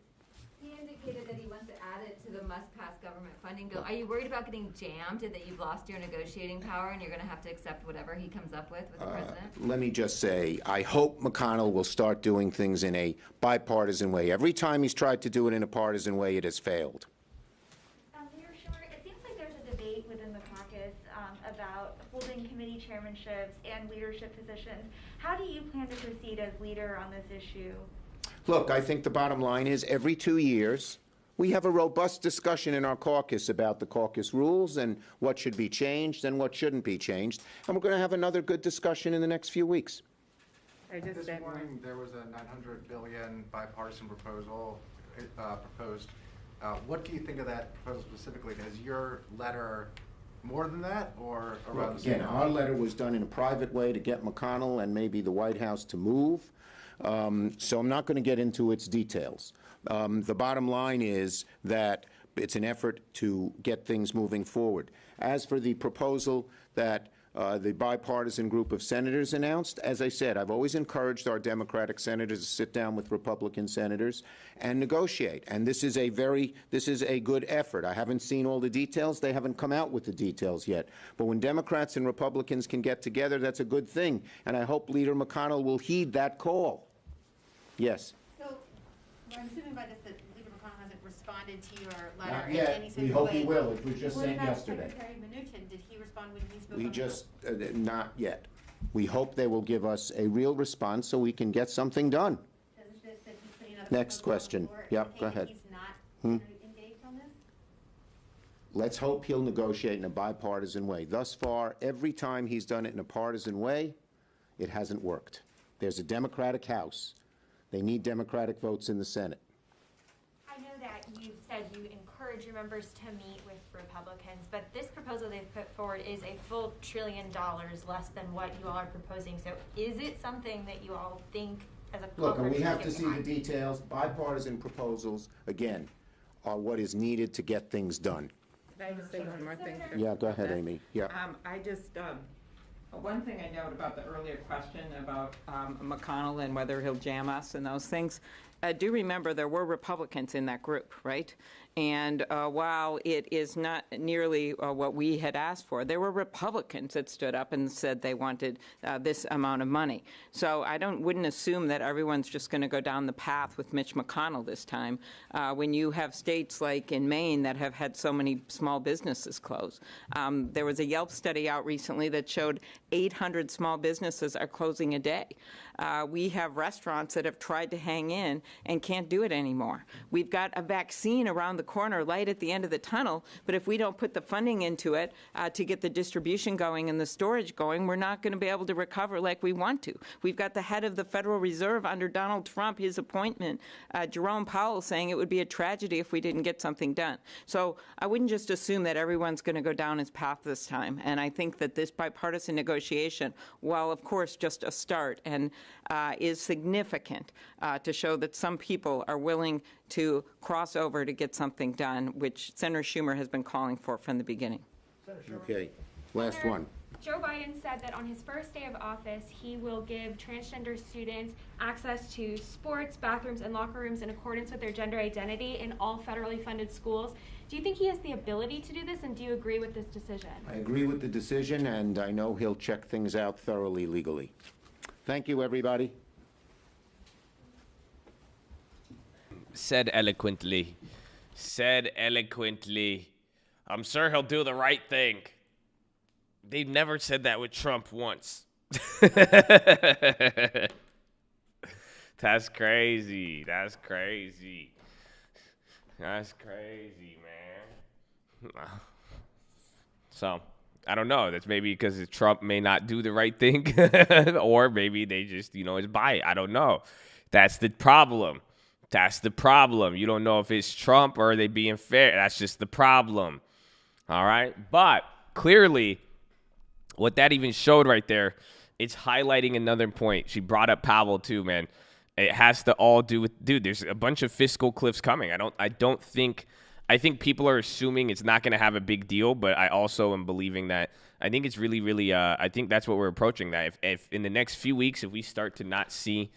He indicated that he wants to add it to the must-pass government government funding bill. Are you worried about getting jammed and that you've lost your negotiating power and you're going to have to accept whatever he comes up with the president? Let me just say, I hope McConnell will start doing things in a bipartisan way. Every time he's tried to do it in a partisan way, it has failed. Leader Schumer, it seems like there's a debate within the caucus about holding committee chairmanships and leadership positions. How do you plan to proceed as leader on this issue? Look, I think the bottom line is every 2 years, we have a robust discussion in our caucus about the caucus rules and what should be changed and what shouldn't be changed. And we're going to have another good discussion in the next few weeks. This morning, there was a $900 billion bipartisan proposal proposed. What do you think of that proposal specifically? Is your letter more than that or around the same? Again, our letter was done in a private way to get McConnell and maybe the White House to move. So I'm not going to get into its details. The bottom line is that it's an effort to get things moving forward. As for the proposal that the bipartisan group of senators announced, as I said, I've always encouraged our Democratic senators to sit down with Republican senators and negotiate. And this is a good effort. I haven't seen all the details. They haven't come out with the details yet. But when Democrats and Republicans can get together, that's a good thing. And I hope Leader McConnell will heed that call. Yes. So I'm assuming by this that Leader McConnell hasn't responded to your letter Not in yet. any sort We of hope way. he will. It was just What sent about yesterday. Secretary Mnuchin? Did he respond when he spoke? We on just, not yet. We hope they will give us a real response so we can get something done. Does this that he's putting up Next question. Yep, go ahead. He's not engaged on this? Let's hope he'll negotiate in a bipartisan way. Thus far, every time he's done it in a partisan way, it hasn't worked. There's a Democratic House. They need Democratic votes in the Senate. I know that you've said you encourage your members to meet with Republicans, but this proposal they've put forward is a full $1 trillion less than what you all are proposing. So is it something that you all think as a Look, and conference we have get to see behind? the details. Bipartisan proposals, again, are what is needed to get things done. Can I just say one more thing? Yeah, go ahead, Amy. Yeah. I just, one thing I note about the earlier question about McConnell and whether he'll jam us and those things, do remember there were Republicans in that group, right? And while it is not nearly what we had asked for, there were Republicans that stood up and said they wanted this amount of money. So I wouldn't assume that everyone's just going to go down the path with Mitch McConnell this time when you have states like in Maine that have had so many small businesses close. There was a Yelp study out recently that showed 800 small businesses are closing a day. We have restaurants that have tried to hang in and can't do it anymore. We've got a vaccine around the corner, light at the end of the tunnel, but if we don't put the funding into it to get the distribution going and the storage going, we're not going to be able to recover like we want to. We've got the head of the Federal Reserve under Donald Trump, his appointment, Jerome Powell, saying it would be a tragedy if we didn't get something done. So I wouldn't just assume that everyone's going to go down his path this time. And I think that this bipartisan negotiation, while of course just a start and is significant to show that some people are willing to cross over to get something done, which Senator Schumer has been calling for from the beginning. Okay, last one. Joe Biden said that on his first day of office, he will give transgender students access to sports, bathrooms, and locker rooms in accordance with their gender identity in all federally funded schools. Do you think he has the ability to do this, and do you agree with this decision? I agree with the decision, and I know he'll check things out thoroughly legally. Thank you, everybody. Said eloquently. Said eloquently. I'm sure he'll do the right thing. They never said that with Trump once. That's crazy. That's crazy. That's crazy, man. So, I don't know. That's maybe because Trump may not do the right thing. Or maybe they just, is by it. I don't know. That's the problem. That's the problem. You don't know if it's Trump or are they being fair. That's just the problem. All right? But clearly, what that even showed right there, it's highlighting another point. She brought up Powell too, man. It has to all do with, there's a bunch of fiscal cliffs coming. I think people are assuming it's not going to have a big deal, but I also am believing that I think it's really, really, I think that's what we're approaching. That if in the next few weeks, if we start to not see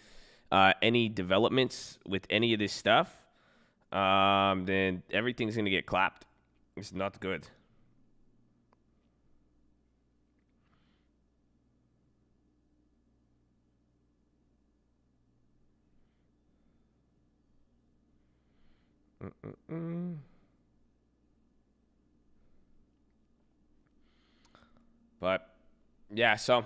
any developments with any of this stuff, then everything's going to get clapped. It's not good. But, yeah, so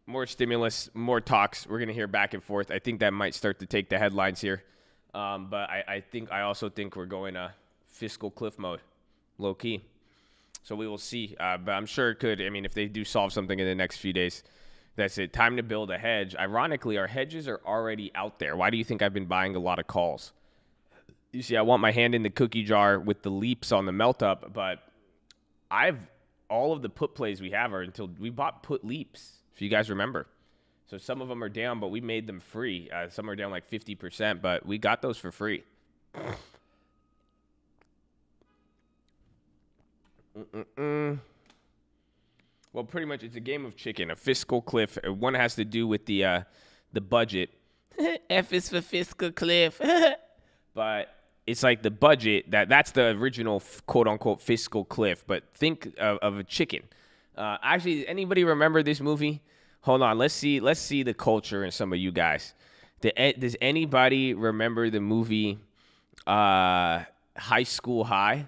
more stimulus, more talks. We're going to hear back and forth. I think that might start to take the headlines here. But I also think we're going to fiscal cliff mode, low key. So we will see. But I'm sure it could. I mean, if they do solve something in the next few days, that's it. Time to build a hedge. Ironically, our hedges are already out there. Why do you think I've been buying a lot of calls? You see, I want my hand in the cookie jar with the leaps on the melt up, but all of the put plays we have are until we bought put leaps, if you guys remember. So some of them are down, but we made them free. Some are down like 50%, but we got those for free. Well, pretty much it's a game of chicken, a fiscal cliff. One has to do with the budget. F is for fiscal cliff. But it's like the budget, that's the original quote-unquote fiscal cliff. But think of a chicken. Actually, anybody remember this movie? Hold on, let's see the culture in some of you guys. Does anybody remember the movie High School High?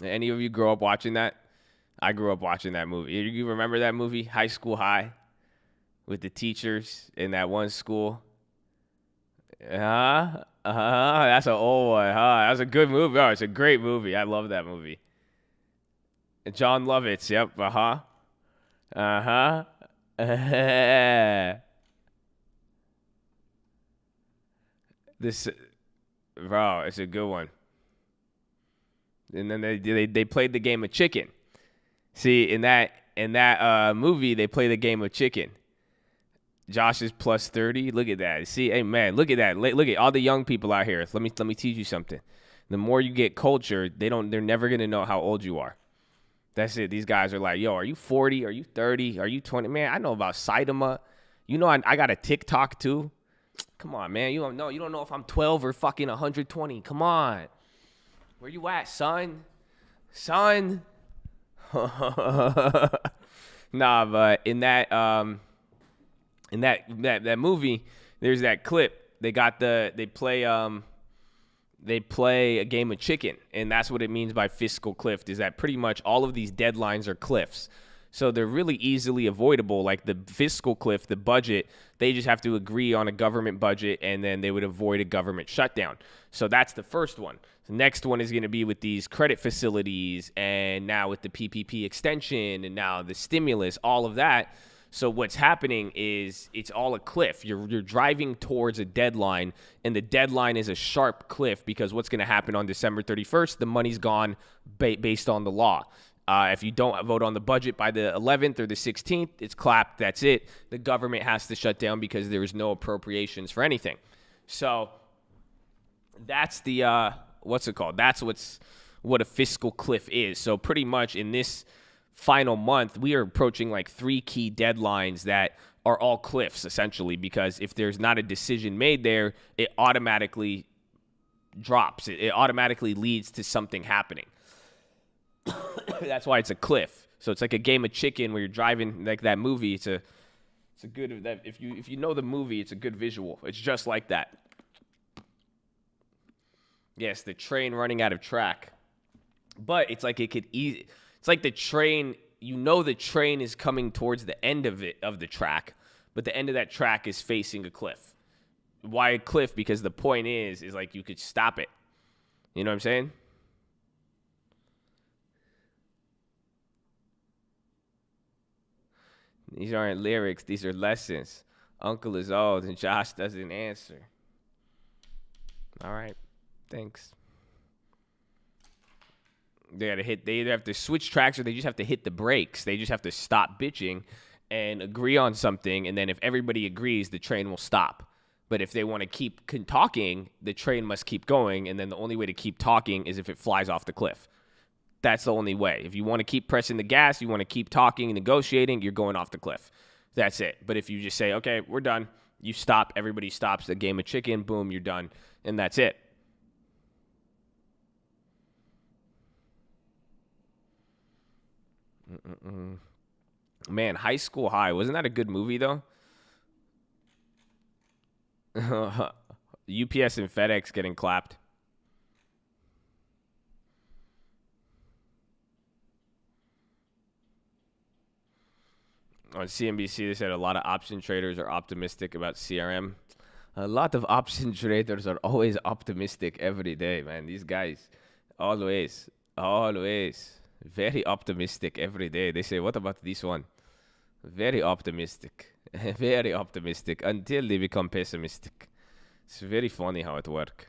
Any of you grow up watching that? I grew up watching that movie. You remember that movie, High School High, with the teachers in that one school? That's an old one. That's a good movie. Oh, it's a great movie. I love that movie. John Lovitz. Yep. This, bro, it's a good one. And then they played the game of chicken. See, in that movie, they play the game of chicken. Josh is plus 30. Look at that. See, hey man, look at that. Look at all the young people out here. Let me teach you something. The more you get culture, they're never gonna know how old you are. That's it. These guys are like, yo, are you 40? Are you 30? Are you 20? Man, I know about Saitama. You know, I got a TikTok too. Come on, man. You don't know if I'm 12 or fucking 120. Come on. Where you at, son? Nah, but in that movie, there's that clip. They play a game of chicken, and that's what it means by fiscal cliff, is that pretty much all of these deadlines are cliffs. So they're really easily avoidable. Like the fiscal cliff, the budget, they just have to agree on a government budget, and then they would avoid a government shutdown. So that's the first one. The next one is going to be with these credit facilities, and now with the PPP extension, and now the stimulus, all of that. So what's happening is it's all a cliff. You're driving towards a deadline, and the deadline is a sharp cliff because what's going to happen on December 31st? The money's gone based on the law. If you don't vote on the budget by the 11th or the 16th, it's clapped. That's it. The government has to shut down because there is no appropriations for anything. So that's the what's it called? That's what a fiscal cliff is. So pretty much in this final month, we are approaching like 3 key deadlines that are all cliffs essentially, because if there's not a decision made there, it automatically drops. It automatically leads to something happening. That's why it's a cliff. So it's like a game of chicken where you're driving, like that movie. It's a good, that if you know the movie, it's a good visual. It's just like that. Yes, the train running out of track. But it's like it's like the train, the train is coming towards the end of the track, but the end of that track is facing a cliff. Why a cliff? Because the point is like you could stop it. You know what I'm saying? These aren't lyrics. These are lessons. Uncle is old and Josh doesn't answer. All right. Thanks. They either have to switch tracks or they just have to hit the brakes. They just have to stop bitching and agree on something. And then if everybody agrees, the train will stop. But if they want to keep talking, the train must keep going. And then the only way to keep talking is if it flies off the cliff. That's the only way. If you want to keep pressing the gas, you want to keep talking and negotiating, you're going off the cliff. That's it. But if you just say, okay, we're done, you stop, everybody stops, the game of chicken, boom, you're done, and that's it. Man, High School High. Wasn't that a good movie, though? UPS and FedEx getting clapped. On CNBC, they said a lot of option traders are optimistic about CRM. A lot of option traders are always optimistic every day, man. These guys, always, very optimistic every day. They say, what about this one? Very optimistic, very optimistic until they become pessimistic. It's very funny how it works.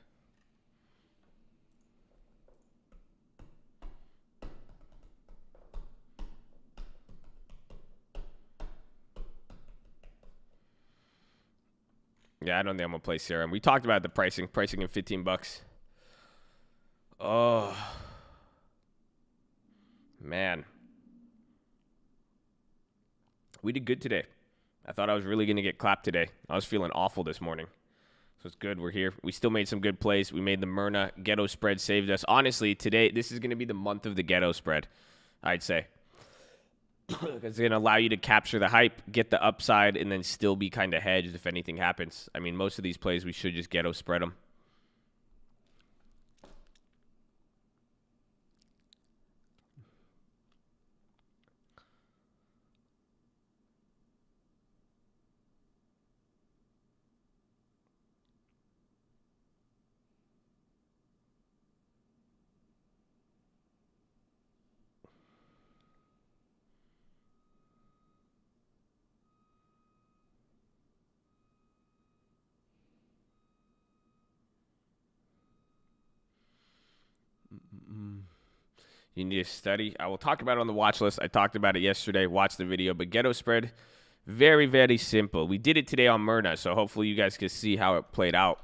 Yeah, I don't think I'm going to play CRM. We talked about the pricing in $15. Oh, man. We did good today. I thought I was really going to get clapped today. I was feeling awful this morning. So it's good. We're here. We still made some good plays. We made the Myrna Ghetto Spread saved us. Honestly, today, this is going to be the month of the Ghetto Spread, I'd say. Because it's going to allow you to capture the hype, get the upside, and then still be kind of hedged if anything happens. I mean, most of these plays, we should just Ghetto Spread them. You need to study. I will talk about it on the watch list. I talked about it yesterday. Watch the video. But Ghetto Spread, very, very simple. We did it today on Myrna, so hopefully you guys can see how it played out.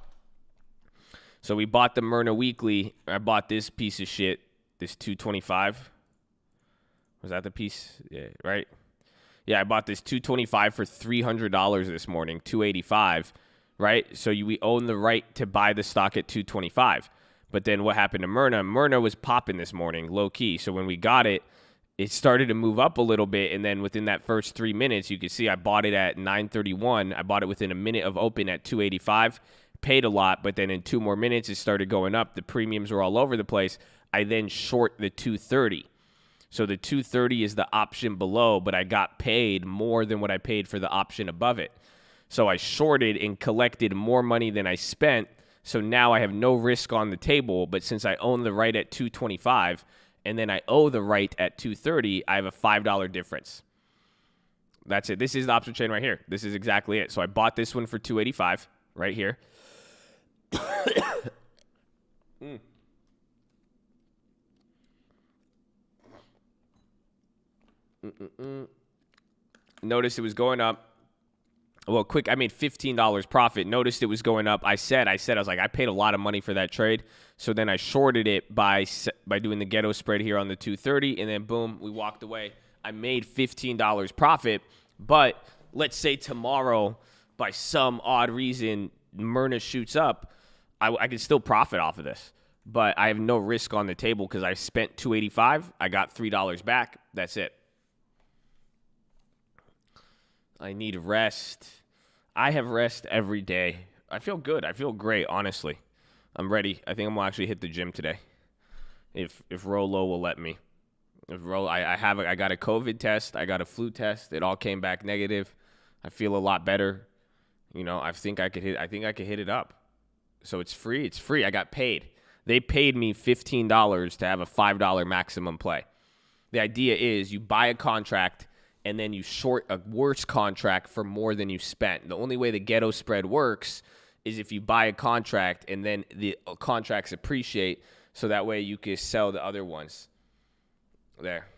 So we bought the Myrna Weekly. I bought this piece of shit, this 225. Was that the piece? Yeah, right? Yeah, I bought this 225 for $300 this morning, 285, right? So we own the right to buy the stock at 225. But then what happened to Myrna? Myrna was popping this morning, low key. So when we got it, it started to move up a little bit. And then within that first 3 minutes, you could see I bought it at 931. I bought it within a minute of open at 285. Paid a lot, but then in 2 more minutes, it started going up. The premiums were all over the place. I then short the 230. So the 230 is the option below, but I got paid more than what I paid for the option above it. So I shorted and collected more money than I spent. So now I have no risk on the table, but since I own the right at 225 and then I owe the right at 230, I have a $5 difference. That's it. This is the option chain right here. This is exactly it. So I bought this one for 285 right here. Notice it was going up. Well, quick, I made $15 profit. Noticed it was going up. I was like, I paid a lot of money for that trade. So then I shorted it by doing the Ghetto Spread here on the 230, and then boom, we walked away. I made $15 profit, but let's say tomorrow, by some odd reason, Myrna shoots up, I can still profit off of this. But I have no risk on the table because I spent $285. I got $3 back. That's it. I need rest. I have rest every day. I feel good. I feel great, honestly. I'm ready. I think I'm going to actually hit the gym today. If Rolo will let me. I got a COVID test. I got a flu test. It all came back negative. I feel a lot better. You know, I think I could hit it up. So it's free. It's free. I got paid. They paid me $15 to have a $5 maximum play. The idea is you buy a contract and then you short a worse contract for more than you spent. The only way the Ghetto Spread works is if you buy a contract and then the contracts appreciate, so that way you can sell the other ones. There.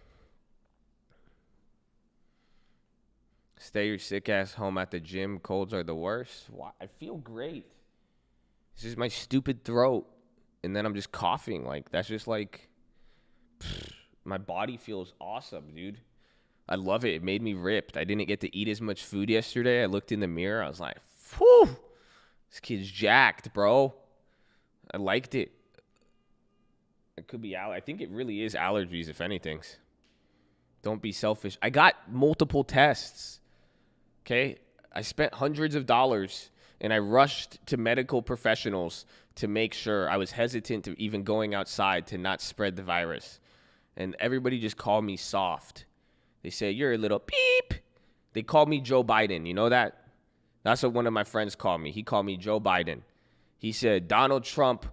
Stay your sick ass home at the gym. Colds are the worst. Why? I feel great. It's just my stupid throat. And then I'm just coughing. Like, that's just like, my body feels awesome, dude. I love it. It made me ripped. I didn't get to eat as much food yesterday. I looked in the mirror. I was like, whew, this kid's jacked, bro. I liked it. It could be I think it really is allergies, if anything. Don't be selfish. I got multiple tests. Okay? I spent hundreds of dollars, and I rushed to medical professionals to make sure. I was hesitant to even going outside to not spread the virus. And everybody just called me soft. They say, you're a little beep. They called me Joe Biden. You know that? That's what one of my friends called me. He called me Joe Biden. He said, Donald Trump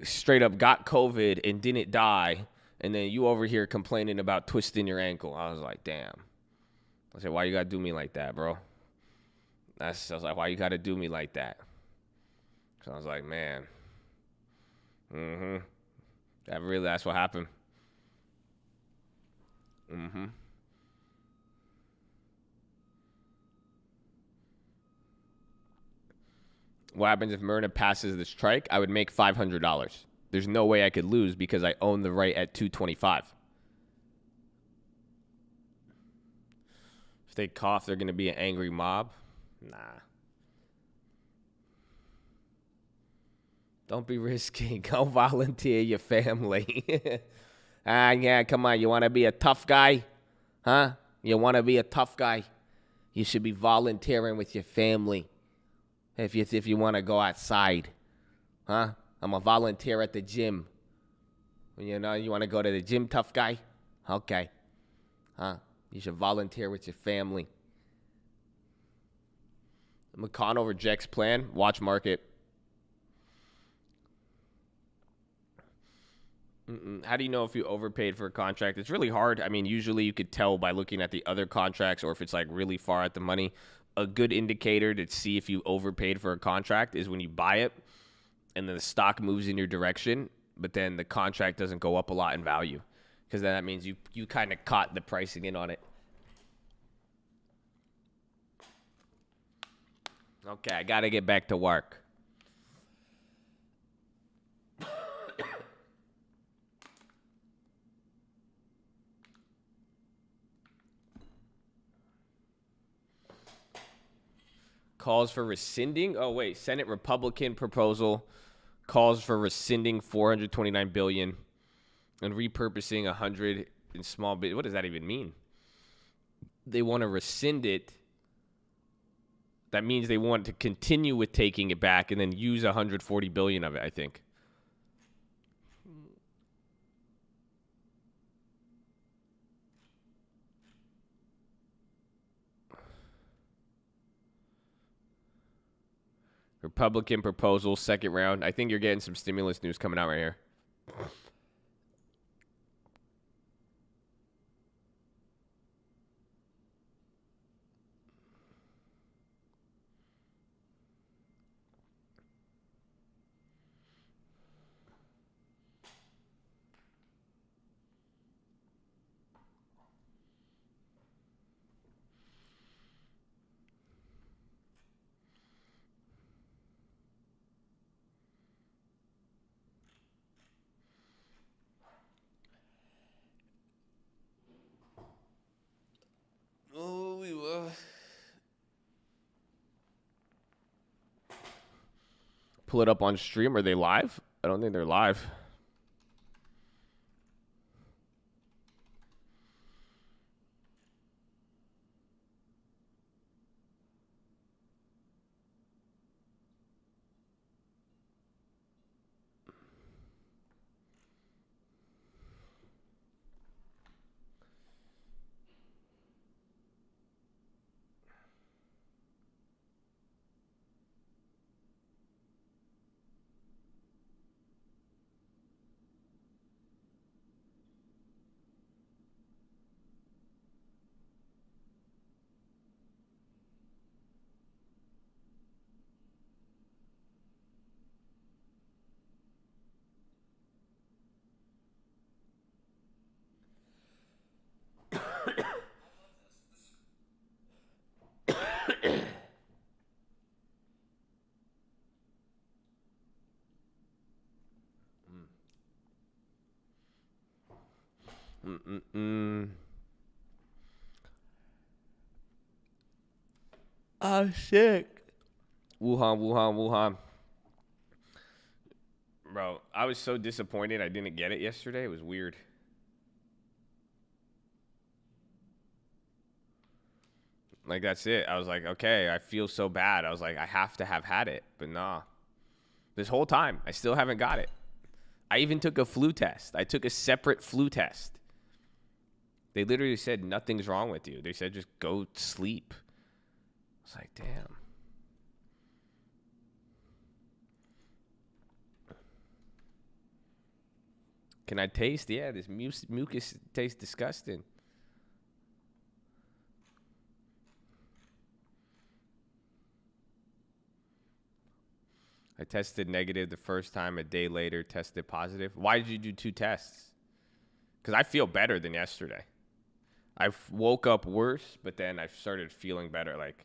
straight up got COVID and didn't die. And then you over here complaining about twisting your ankle. I was like, damn. I said, why you got to do me like that, bro? I was like, why you got to do me like that? So I was like, man. That's what happened. What happens if Myrna passes the strike? I would make $500. There's no way I could lose because I own the right at 225. If they cough, they're going to be an angry mob. Nah. Don't be risky. Go volunteer your family. Yeah, come on. You want to be a tough guy? Huh? You want to be a tough guy? You should be volunteering with your family. If you want to go outside. Huh? I'm a volunteer at the gym. You know, you want to go to the gym, tough guy? Okay. Huh? You should volunteer with your family. McConnell rejects plan. Watch market. How do you know if you overpaid for a contract? It's really hard. I mean, usually you could tell by looking at the other contracts or if it's like really far at the money. A good indicator to see if you overpaid for a contract is when you buy it and then the stock moves in your direction, but then the contract doesn't go up a lot in value because then that means you kind of caught the pricing in on it. Okay, I got to get back to work. Calls for rescinding. Oh, wait. Senate Republican proposal calls for rescinding $429 billion and repurposing 100 in small bit. What does that even mean? They want to rescind it. That means they want to continue with taking it back and then use 140 billion of it, I think. Republican proposal, second round. I think you're getting some stimulus news coming out right here. Pull it up on stream. Are they live? I don't think they're live. Oh, shit. Wuhan. Bro, I was so disappointed I didn't get it yesterday. It was weird. Like, that's it. I was like, okay, I feel so bad. I was like, I have to have had it. But nah. This whole time, I still haven't got it. I even took a flu test. I took a separate flu test. They literally said, nothing's wrong with you. They said, just go sleep. I was like, damn. Can I taste? Yeah, this mucus tastes disgusting. I tested negative the first time. A day later, tested positive. Why did you do 2 tests? Because I feel better than yesterday. I woke up worse, but then I started feeling better. Like,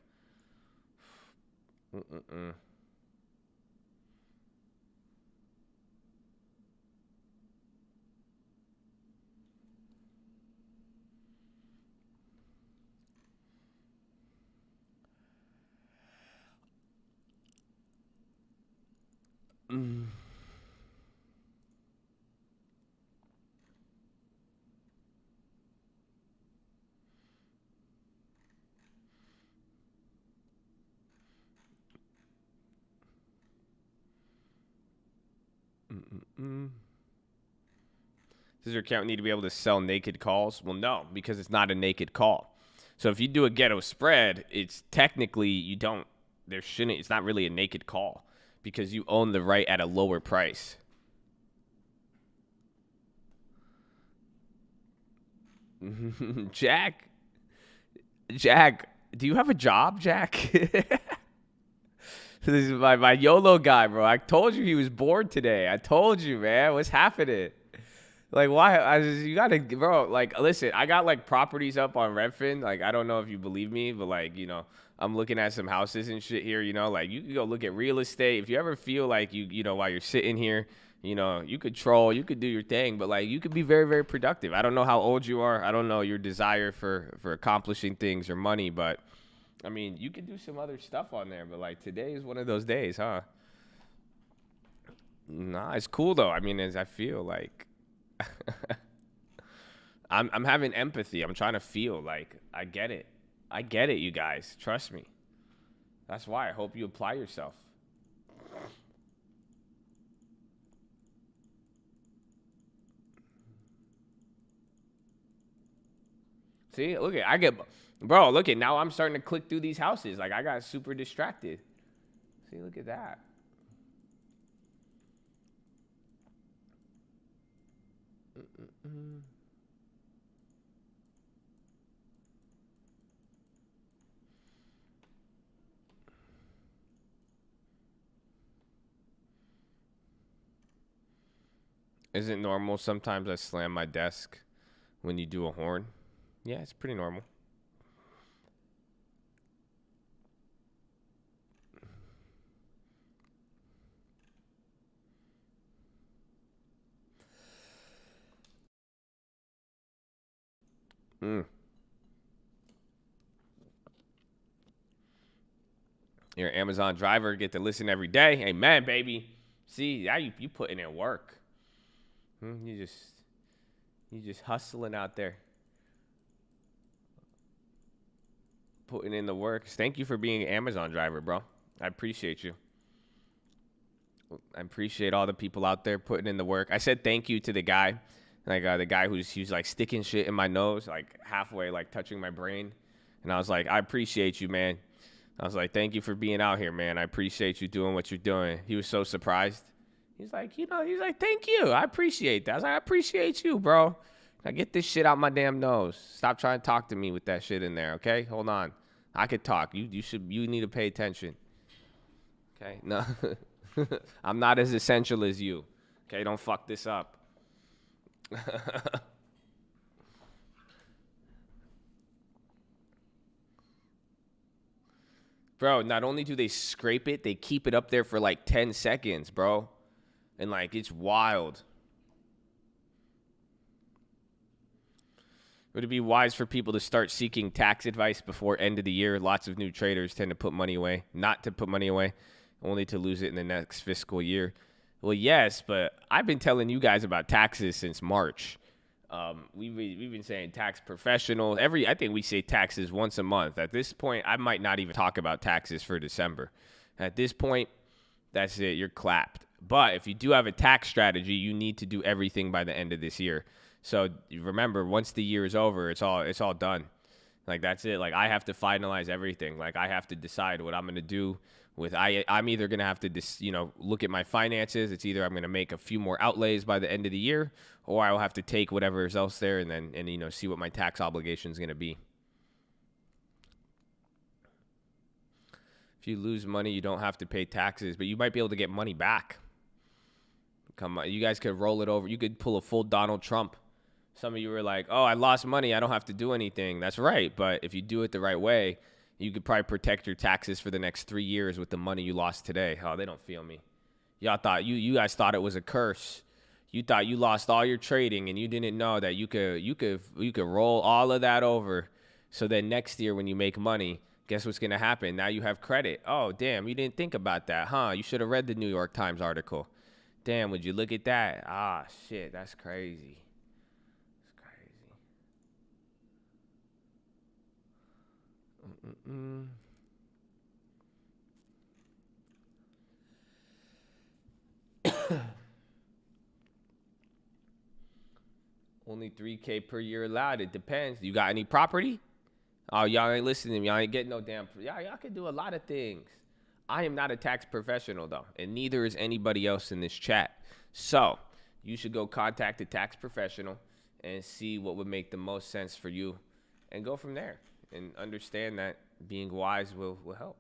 Does your account need to be able to sell naked calls? Well, no, because it's not a naked call. So if you do a ghetto spread, it's technically it's not really a naked call because you own the right at a lower price. Jack, do you have a job, Jack? This is my YOLO guy, bro. I told you he was bored today. I told you, man. What's happening? Like, why? You gotta, bro. Like, listen, I got like properties up on Redfin. Like, I don't know if you believe me, but like, I'm looking at some houses and shit here. Like, you can go look at real estate. If you ever feel like while you're sitting here, you could troll, you could do your thing, but like, you could be very, very productive. I don't know how old you are. I don't know your desire for accomplishing things or money, but I mean, you could do some other stuff on there. But like, today is one of those days, huh? Nah, it's cool though. I mean, as I feel like. I'm having empathy. I'm trying to feel like I get it. I get it, you guys. Trust me. That's why I hope you apply yourself. See, look at look at now I'm starting to click through these houses. Like, I got super distracted. See, look at that. Is it normal sometimes I slam my desk when you do a horn? Yeah, it's pretty normal. You're an Amazon driver, get to listen every day. Amen, baby. See, now you putting in work. You just hustling out there. Putting in the work. Thank you for being an Amazon driver, bro. I appreciate you. I appreciate all the people out there putting in the work. I said thank you to the guy. Like, the guy who's like sticking shit in my nose, like halfway, like touching my brain. And I was like, I appreciate you, man. I was like, thank you for being out here, man. I appreciate you doing what you're doing. He was so surprised. He's like, thank you. I appreciate that. I was like, I appreciate you, bro. Now get this shit out my damn nose. Stop trying to talk to me with that shit in there, okay? Hold on. I could talk. You need to pay attention. Okay? No. I'm not as essential as you. Okay? Don't fuck this up. Bro, not only do they scrape it, they keep it up there for like 10 seconds, bro. And like, it's wild. Would it be wise for people to start seeking tax advice before end of the year? Lots of new traders tend to put money away, not to put money away, only to lose it in the next fiscal year. Well, yes, but I've been telling you guys about taxes since March. We've been saying tax professionals. I think we say taxes once a month. At this point, I might not even talk about taxes for December. At this point, that's it. You're clapped. But if you do have a tax strategy, you need to do everything by the end of this year. So remember, once the year is over, it's all done. Like, that's it. Like, I have to finalize everything. Like, I have to decide what I'm going to do with, I'm either going to have to, look at my finances. It's either I'm going to make a few more outlays by the end of the year, or I will have to take whatever is else there and see what my tax obligation is going to be. If you lose money, you don't have to pay taxes, but you might be able to get money back. Come on, you guys could roll it over. You could pull a full Donald Trump. Some of you were like, oh, I lost money. I don't have to do anything. That's right. But if you do it the right way, you could probably protect your taxes for the next 3 years with the money you lost today. Oh, they don't feel me. Y'all thought, you guys thought it was a curse. You thought you lost all your trading and you didn't know that you could roll all of that over. So then next year when you make money, guess what's going to happen? Now you have credit. Oh, damn, you didn't think about that, huh? You should have read the New York Times article. Damn, would you look at that? Ah, shit, that's crazy. Only $3K per year allowed. It depends. You got any property? Oh, y'all ain't listening to me. Y'all ain't getting no damn. Y'all can do a lot of things. I am not a tax professional, though, and neither is anybody else in this chat. So you should go contact a tax professional and see what would make the most sense for you and go from there and understand that being wise will help.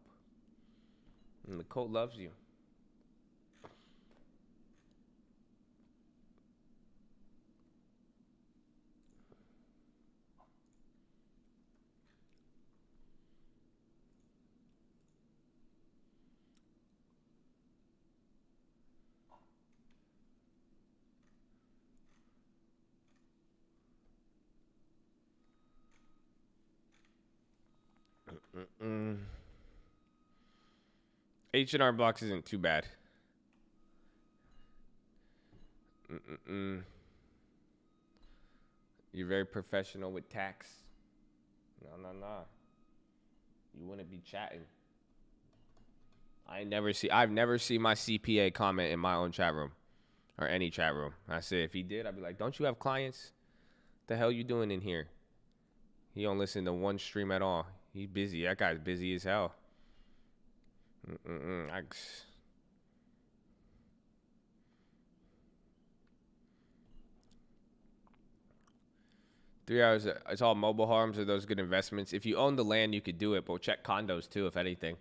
And the coat loves you. H&R Block isn't too bad. You're very professional with tax. No. You wouldn't be chatting. I've never seen my CPA comment in my own chat room or any chat room. I say if he did, I'd be like, don't you have clients? The hell you doing in here? He don't listen to one stream at all. He's busy. That guy's busy as hell. 3 hours. It's all mobile homes. Are those good investments? If you own the land, you could do it, but check condos too, if anything.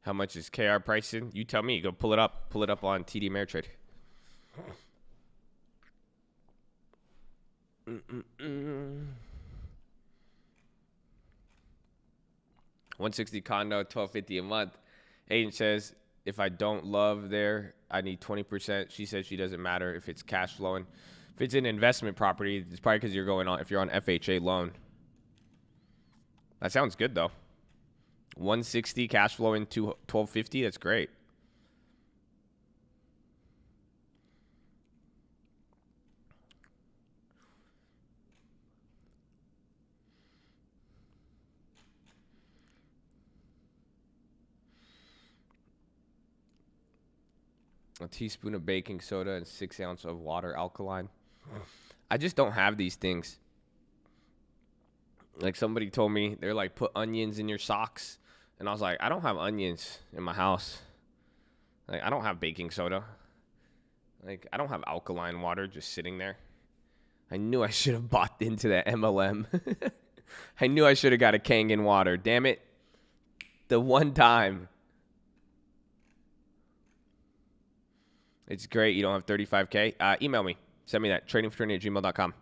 How much is KR pricing? You tell me. Go pull it up. Pull it up on TD Ameritrade. 160 condo, $1,250 a month. Agent says, if I don't love there, I need 20%. She says she doesn't matter if it's cash flowing. If it's an investment property, it's probably because if you're on FHA loan. That sounds good though. 160 cash flowing to 1250. That's great. a teaspoon of baking soda, and 6 ounces of water, alkaline. I just don't have these things. Like somebody told me, they're like, put onions in your socks. And I was like, I don't have onions in my house. Like, I don't have baking soda. Like, I don't have alkaline water just sitting there. I knew I should have bought into that MLM. I knew I should have got a Kangen water. Damn it. The one time. It's great. You don't have 35K. Email me. Send me that. tradingfraternity@gmail.com.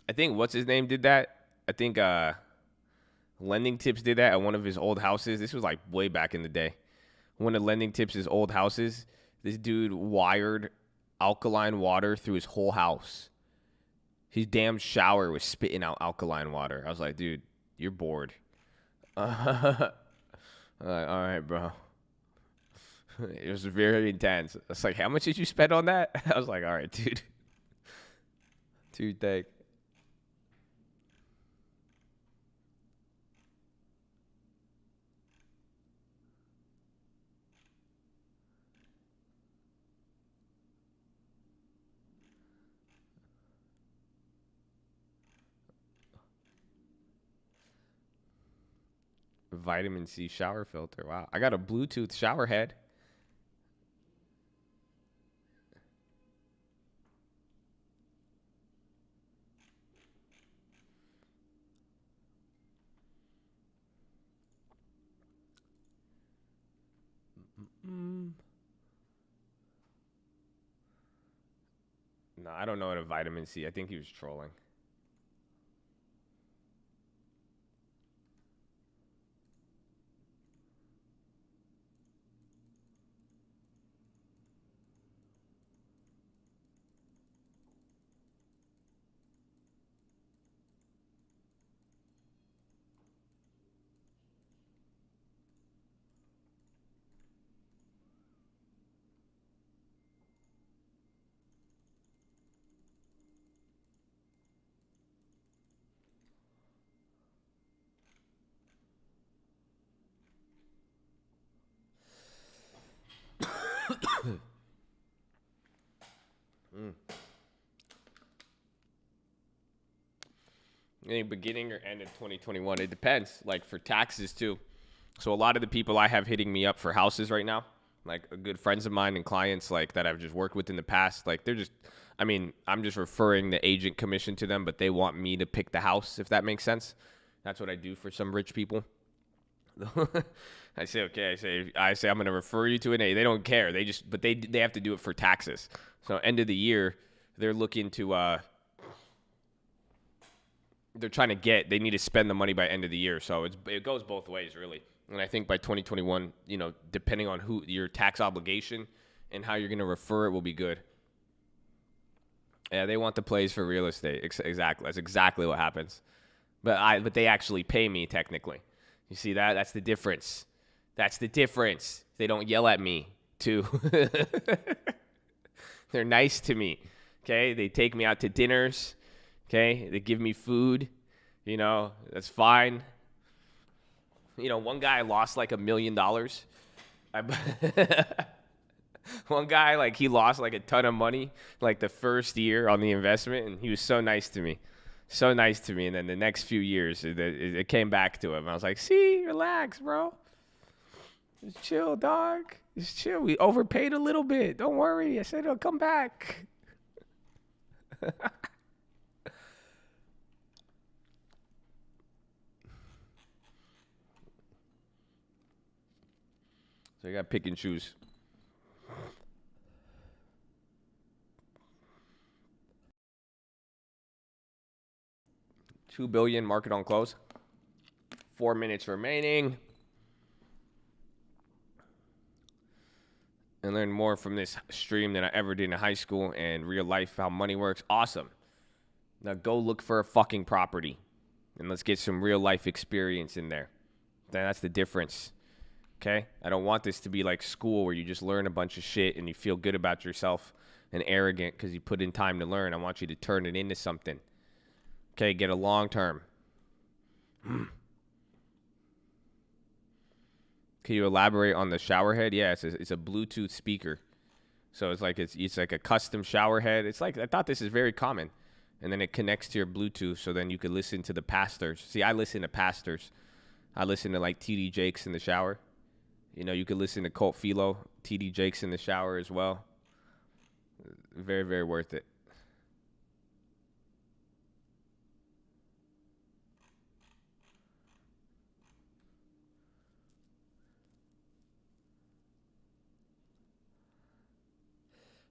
I think what's his name did that. I think Lending Tips did that at one of his old houses. This was like way back in the day. One of Lending Tips' old houses, this dude wired alkaline water through his whole house. His damn shower was spitting out alkaline water. I was like, dude, you're bored. I'm like, all right, bro. It was very intense. I was like, how much did you spend on that? I was like, all right, dude. Dude, thank. Vitamin C shower filter. Wow. I got a Bluetooth shower head. No, I don't know what a vitamin C. I think he was trolling. Any beginning or end of 2021? It depends. Like for taxes too. So a lot of the people I have hitting me up for houses right now, like good friends of mine and clients like that I've just worked with in the past, like they're just, I mean, I'm just referring the agent commission to them, but they want me to pick the house, if that makes sense. That's what I do for some rich people. I say, okay, I say I'm going to refer you to an A. They don't care. But they have to do it for taxes. So end of the year, they're looking to, they're trying to they need to spend the money by end of the year. So it goes both ways, really. And I think by 2021, you know, depending on who your tax obligation and how you're going to refer it will be good. Yeah, they want the plays for real estate. Exactly. That's exactly what happens. But they actually pay me technically. You see that? That's the difference. That's the difference. They don't yell at me too. They're nice to me. Okay? They take me out to dinners. Okay? They give me food. You know, that's fine. You know, one guy lost like $1 million. One guy, like, he lost like a ton of money like the first year on the investment, and he was so nice to me. So nice to me. And then the next few years, it came back to him. I was like, see, relax, bro. Just chill, dog. Just chill. We overpaid a little bit. Don't worry. I said it'll come back. So you got to pick and choose. $2 billion market on close. 4 minutes remaining. And learn more from this stream than I ever did in high school and real life, how money works. Awesome. Now go look for a fucking property and let's get some real life experience in there. That's the difference. Okay? I don't want this to be like school where you just learn a bunch of shit and you feel good about yourself and arrogant because you put in time to learn. I want you to turn it into something. Okay, get a long term. Can you elaborate on the shower head? Yeah, it's a Bluetooth speaker. So it's like a custom shower head. It's like, I thought this is very common. And then it connects to your Bluetooth, so then you could listen to the pastors. See, I listen to pastors. I listen to like TD Jakes in the shower. You know, you could listen to PHILO, TD Jakes in the shower as well. Very, very worth it.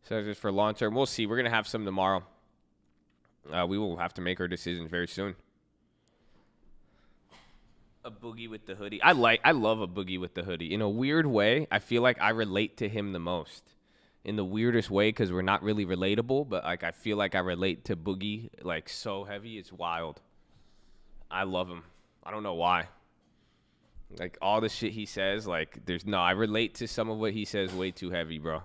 So just for long term, we'll see. We're going to have some tomorrow. We will have to make our decisions very soon. A boogie with the hoodie. I love a boogie with the hoodie. In a weird way, I feel like I relate to him the most. In the weirdest way, because we're not really relatable, but like I feel like I relate to Boogie like so heavy. It's wild. I love him. I don't know why. Like all the shit he says, like I relate to some of what he says way too heavy, bro.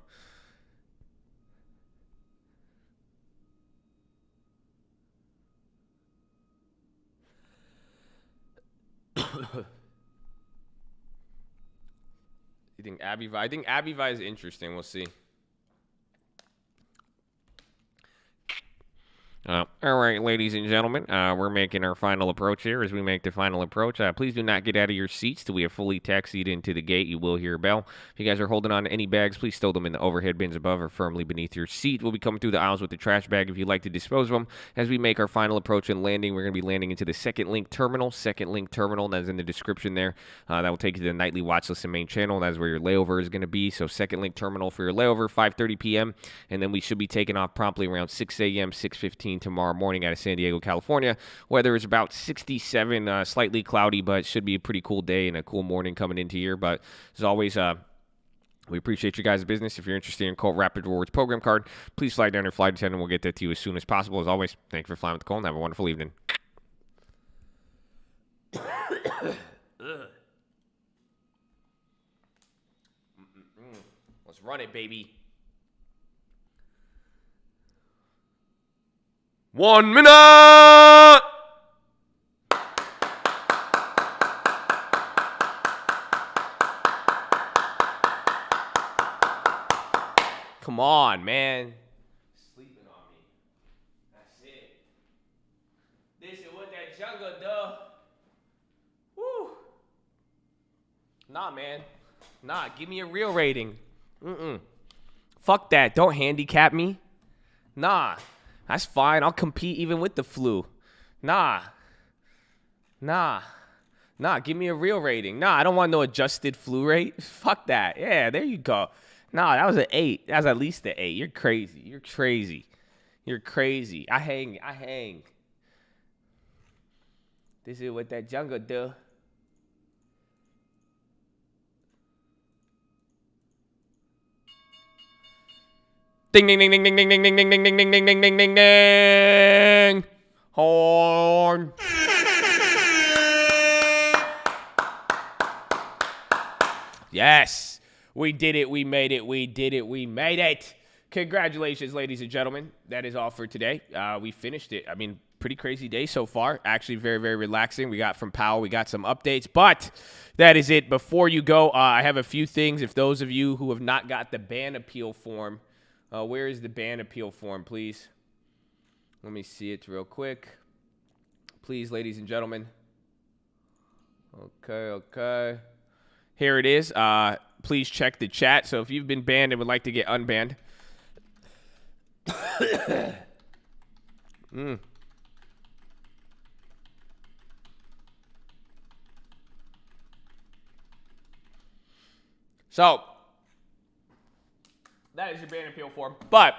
You think Abbey Vi? I think Abbey Vi is interesting. We'll see. All right, ladies and gentlemen, we're making our final approach here. As we make the final approach, please do not get out of your seats till we have fully taxied into the gate. You will hear a bell. If you guys are holding on to any bags, please stow them in the overhead bins above or firmly beneath your seat. We'll be coming through the aisles with the trash bag if you'd like to dispose of them. As we make our final approach and landing, we're going to be landing into the second link terminal. Second link terminal, that's in the description there. That will take you to the nightly watch list and main channel. That's where your layover is going to be. So second link terminal for your layover, 5:30 p.m. And then we should be taking off promptly around 6 a.m., 6:15 tomorrow morning out of San Diego, California. Weather is about 67, slightly cloudy, but should be a pretty cool day and a cool morning coming into here. But as always, we appreciate you guys' business. If you're interested in Colt Rapid Rewards program card, please flag down your flight attendant. We'll get that to you as soon as possible. As always, thank you for flying with the Colt and have a wonderful evening. Let's run it, baby. 1 minute! Come on, man. Sleeping on me. That's it. This is what that jungle does. Woo. Nah, man. Nah, give me a real rating. Fuck that. Don't handicap me. Nah. That's fine. I'll compete even with the flu. Nah. Give me a real rating. Nah, I don't want no adjusted flu rate. Fuck that. Yeah, there you go. Nah, that was an 8. That was at least an 8. You're crazy. I hang. This is what that jungle do. Ding ding ding ding ding ding ding ding ding ding ding ding ding ding ding ding ding. Horn. Yes. We did it. We made it. We did it. We made it. Congratulations, ladies and gentlemen. That is all for today. We finished it. I mean, pretty crazy day so far. Actually, very, very relaxing. We got from Powell. We got some updates. But that is it. Before you go, I have a few things. If those of you who have not got the ban appeal form, where is the ban appeal form, please? Let me see it real quick. Please, ladies and gentlemen. Okay. Here it is. Please check the chat. So if you've been banned and would like to get unbanned. So that is your ban appeal form. But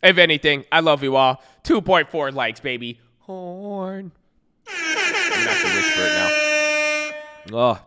if anything, I love you all. 2.4 likes, baby. Horn. I'm gonna have to whisper it now.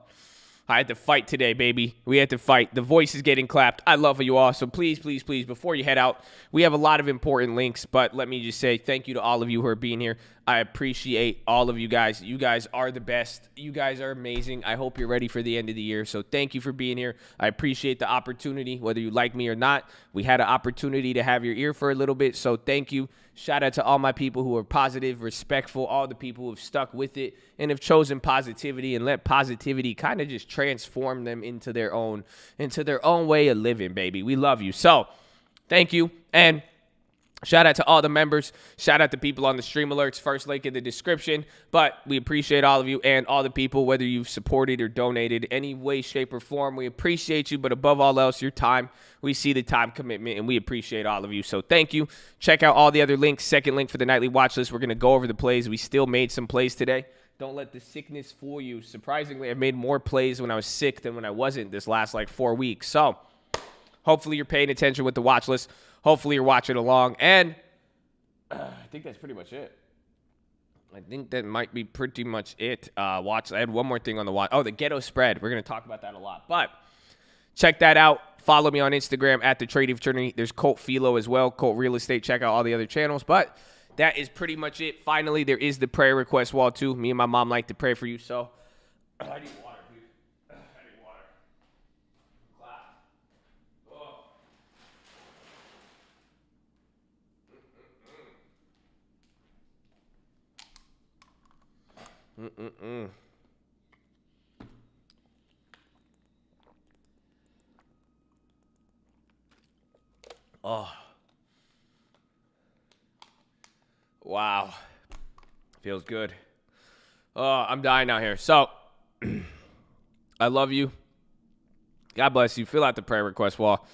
I had to fight today, baby. We had to fight. The voice is getting clapped. I love you all. So please, please, please, before you head out, we have a lot of important links, but let me just say thank you to all of you who are being here. I appreciate all of you guys. You guys are the best. You guys are amazing. I hope you're ready for the end of the year. So thank you for being here. I appreciate the opportunity, whether you like me or not. We had an opportunity to have your ear for a little bit, so thank you. Shout out to all my people who are positive, respectful, all the people who have stuck with it and have chosen positivity and let positivity kind of just transform them into their own way of living, baby. We love you. So thank you. And shout out to all the members. Shout out to people on the stream alerts. First link in the description. But we appreciate all of you and all the people, whether you've supported or donated any way, shape, or form. We appreciate you, but above all else, your time. We see the time commitment, and we appreciate all of you. So thank you. Check out all the other links. Second link for the nightly watch list. We're going to go over the plays. We still made some plays today. Don't let the sickness fool you. Surprisingly, I've made more plays when I was sick than when I wasn't this last, 4 weeks. So hopefully you're paying attention with the watch list. Hopefully you're watching along. And I think that's pretty much it. I think that might be pretty much it. I had one more thing on the watch. Oh, the Ghetto Spread. We're going to talk about that a lot. But check that out. Follow me on Instagram at the Trading Fraternity. There's Colt PHILO as well. Colt Real Estate. Check out all the other channels. But that is pretty much it. Finally, there is the prayer request wall too. Me and my mom like to pray for you. So I need water, dude. I need water. Oh. Wow. Feels good. Oh, I'm dying out here. So, I love you. God bless you. Fill out the prayer request wall.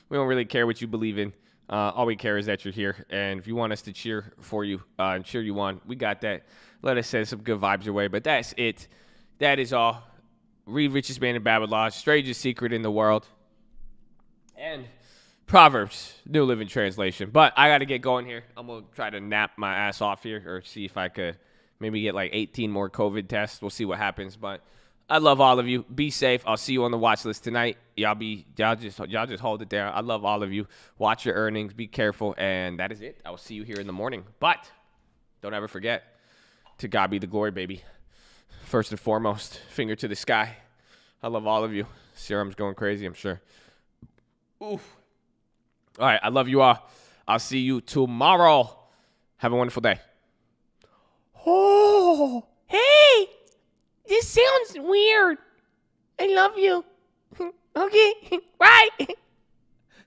We don't really care what you believe in. All we care is that you're here. And if you want us to cheer for you and cheer you on, we got that. Let us send some good vibes your way. But that's it. That is all. Read Richest Man in Babylon. Strangest Secret in the World. And Proverbs, New Living Translation. But I got to get going here. I'm going to try to nap my ass off here or see if I could maybe get 18 more COVID tests. We'll see what happens. But I love all of you. Be safe. I'll see you on the watch list tonight. Y'all just hold it down. I love all of you. Watch your earnings. Be careful. And that is it. I will see you here in the morning. But don't ever forget, to God be the glory, baby. First and foremost, finger to the sky. I love all of you. Serum's going crazy, I'm sure. Oof. All right, I love you all. I'll see you tomorrow. Have a wonderful day. Oh, hey, this sounds weird. I love you. Okay, bye.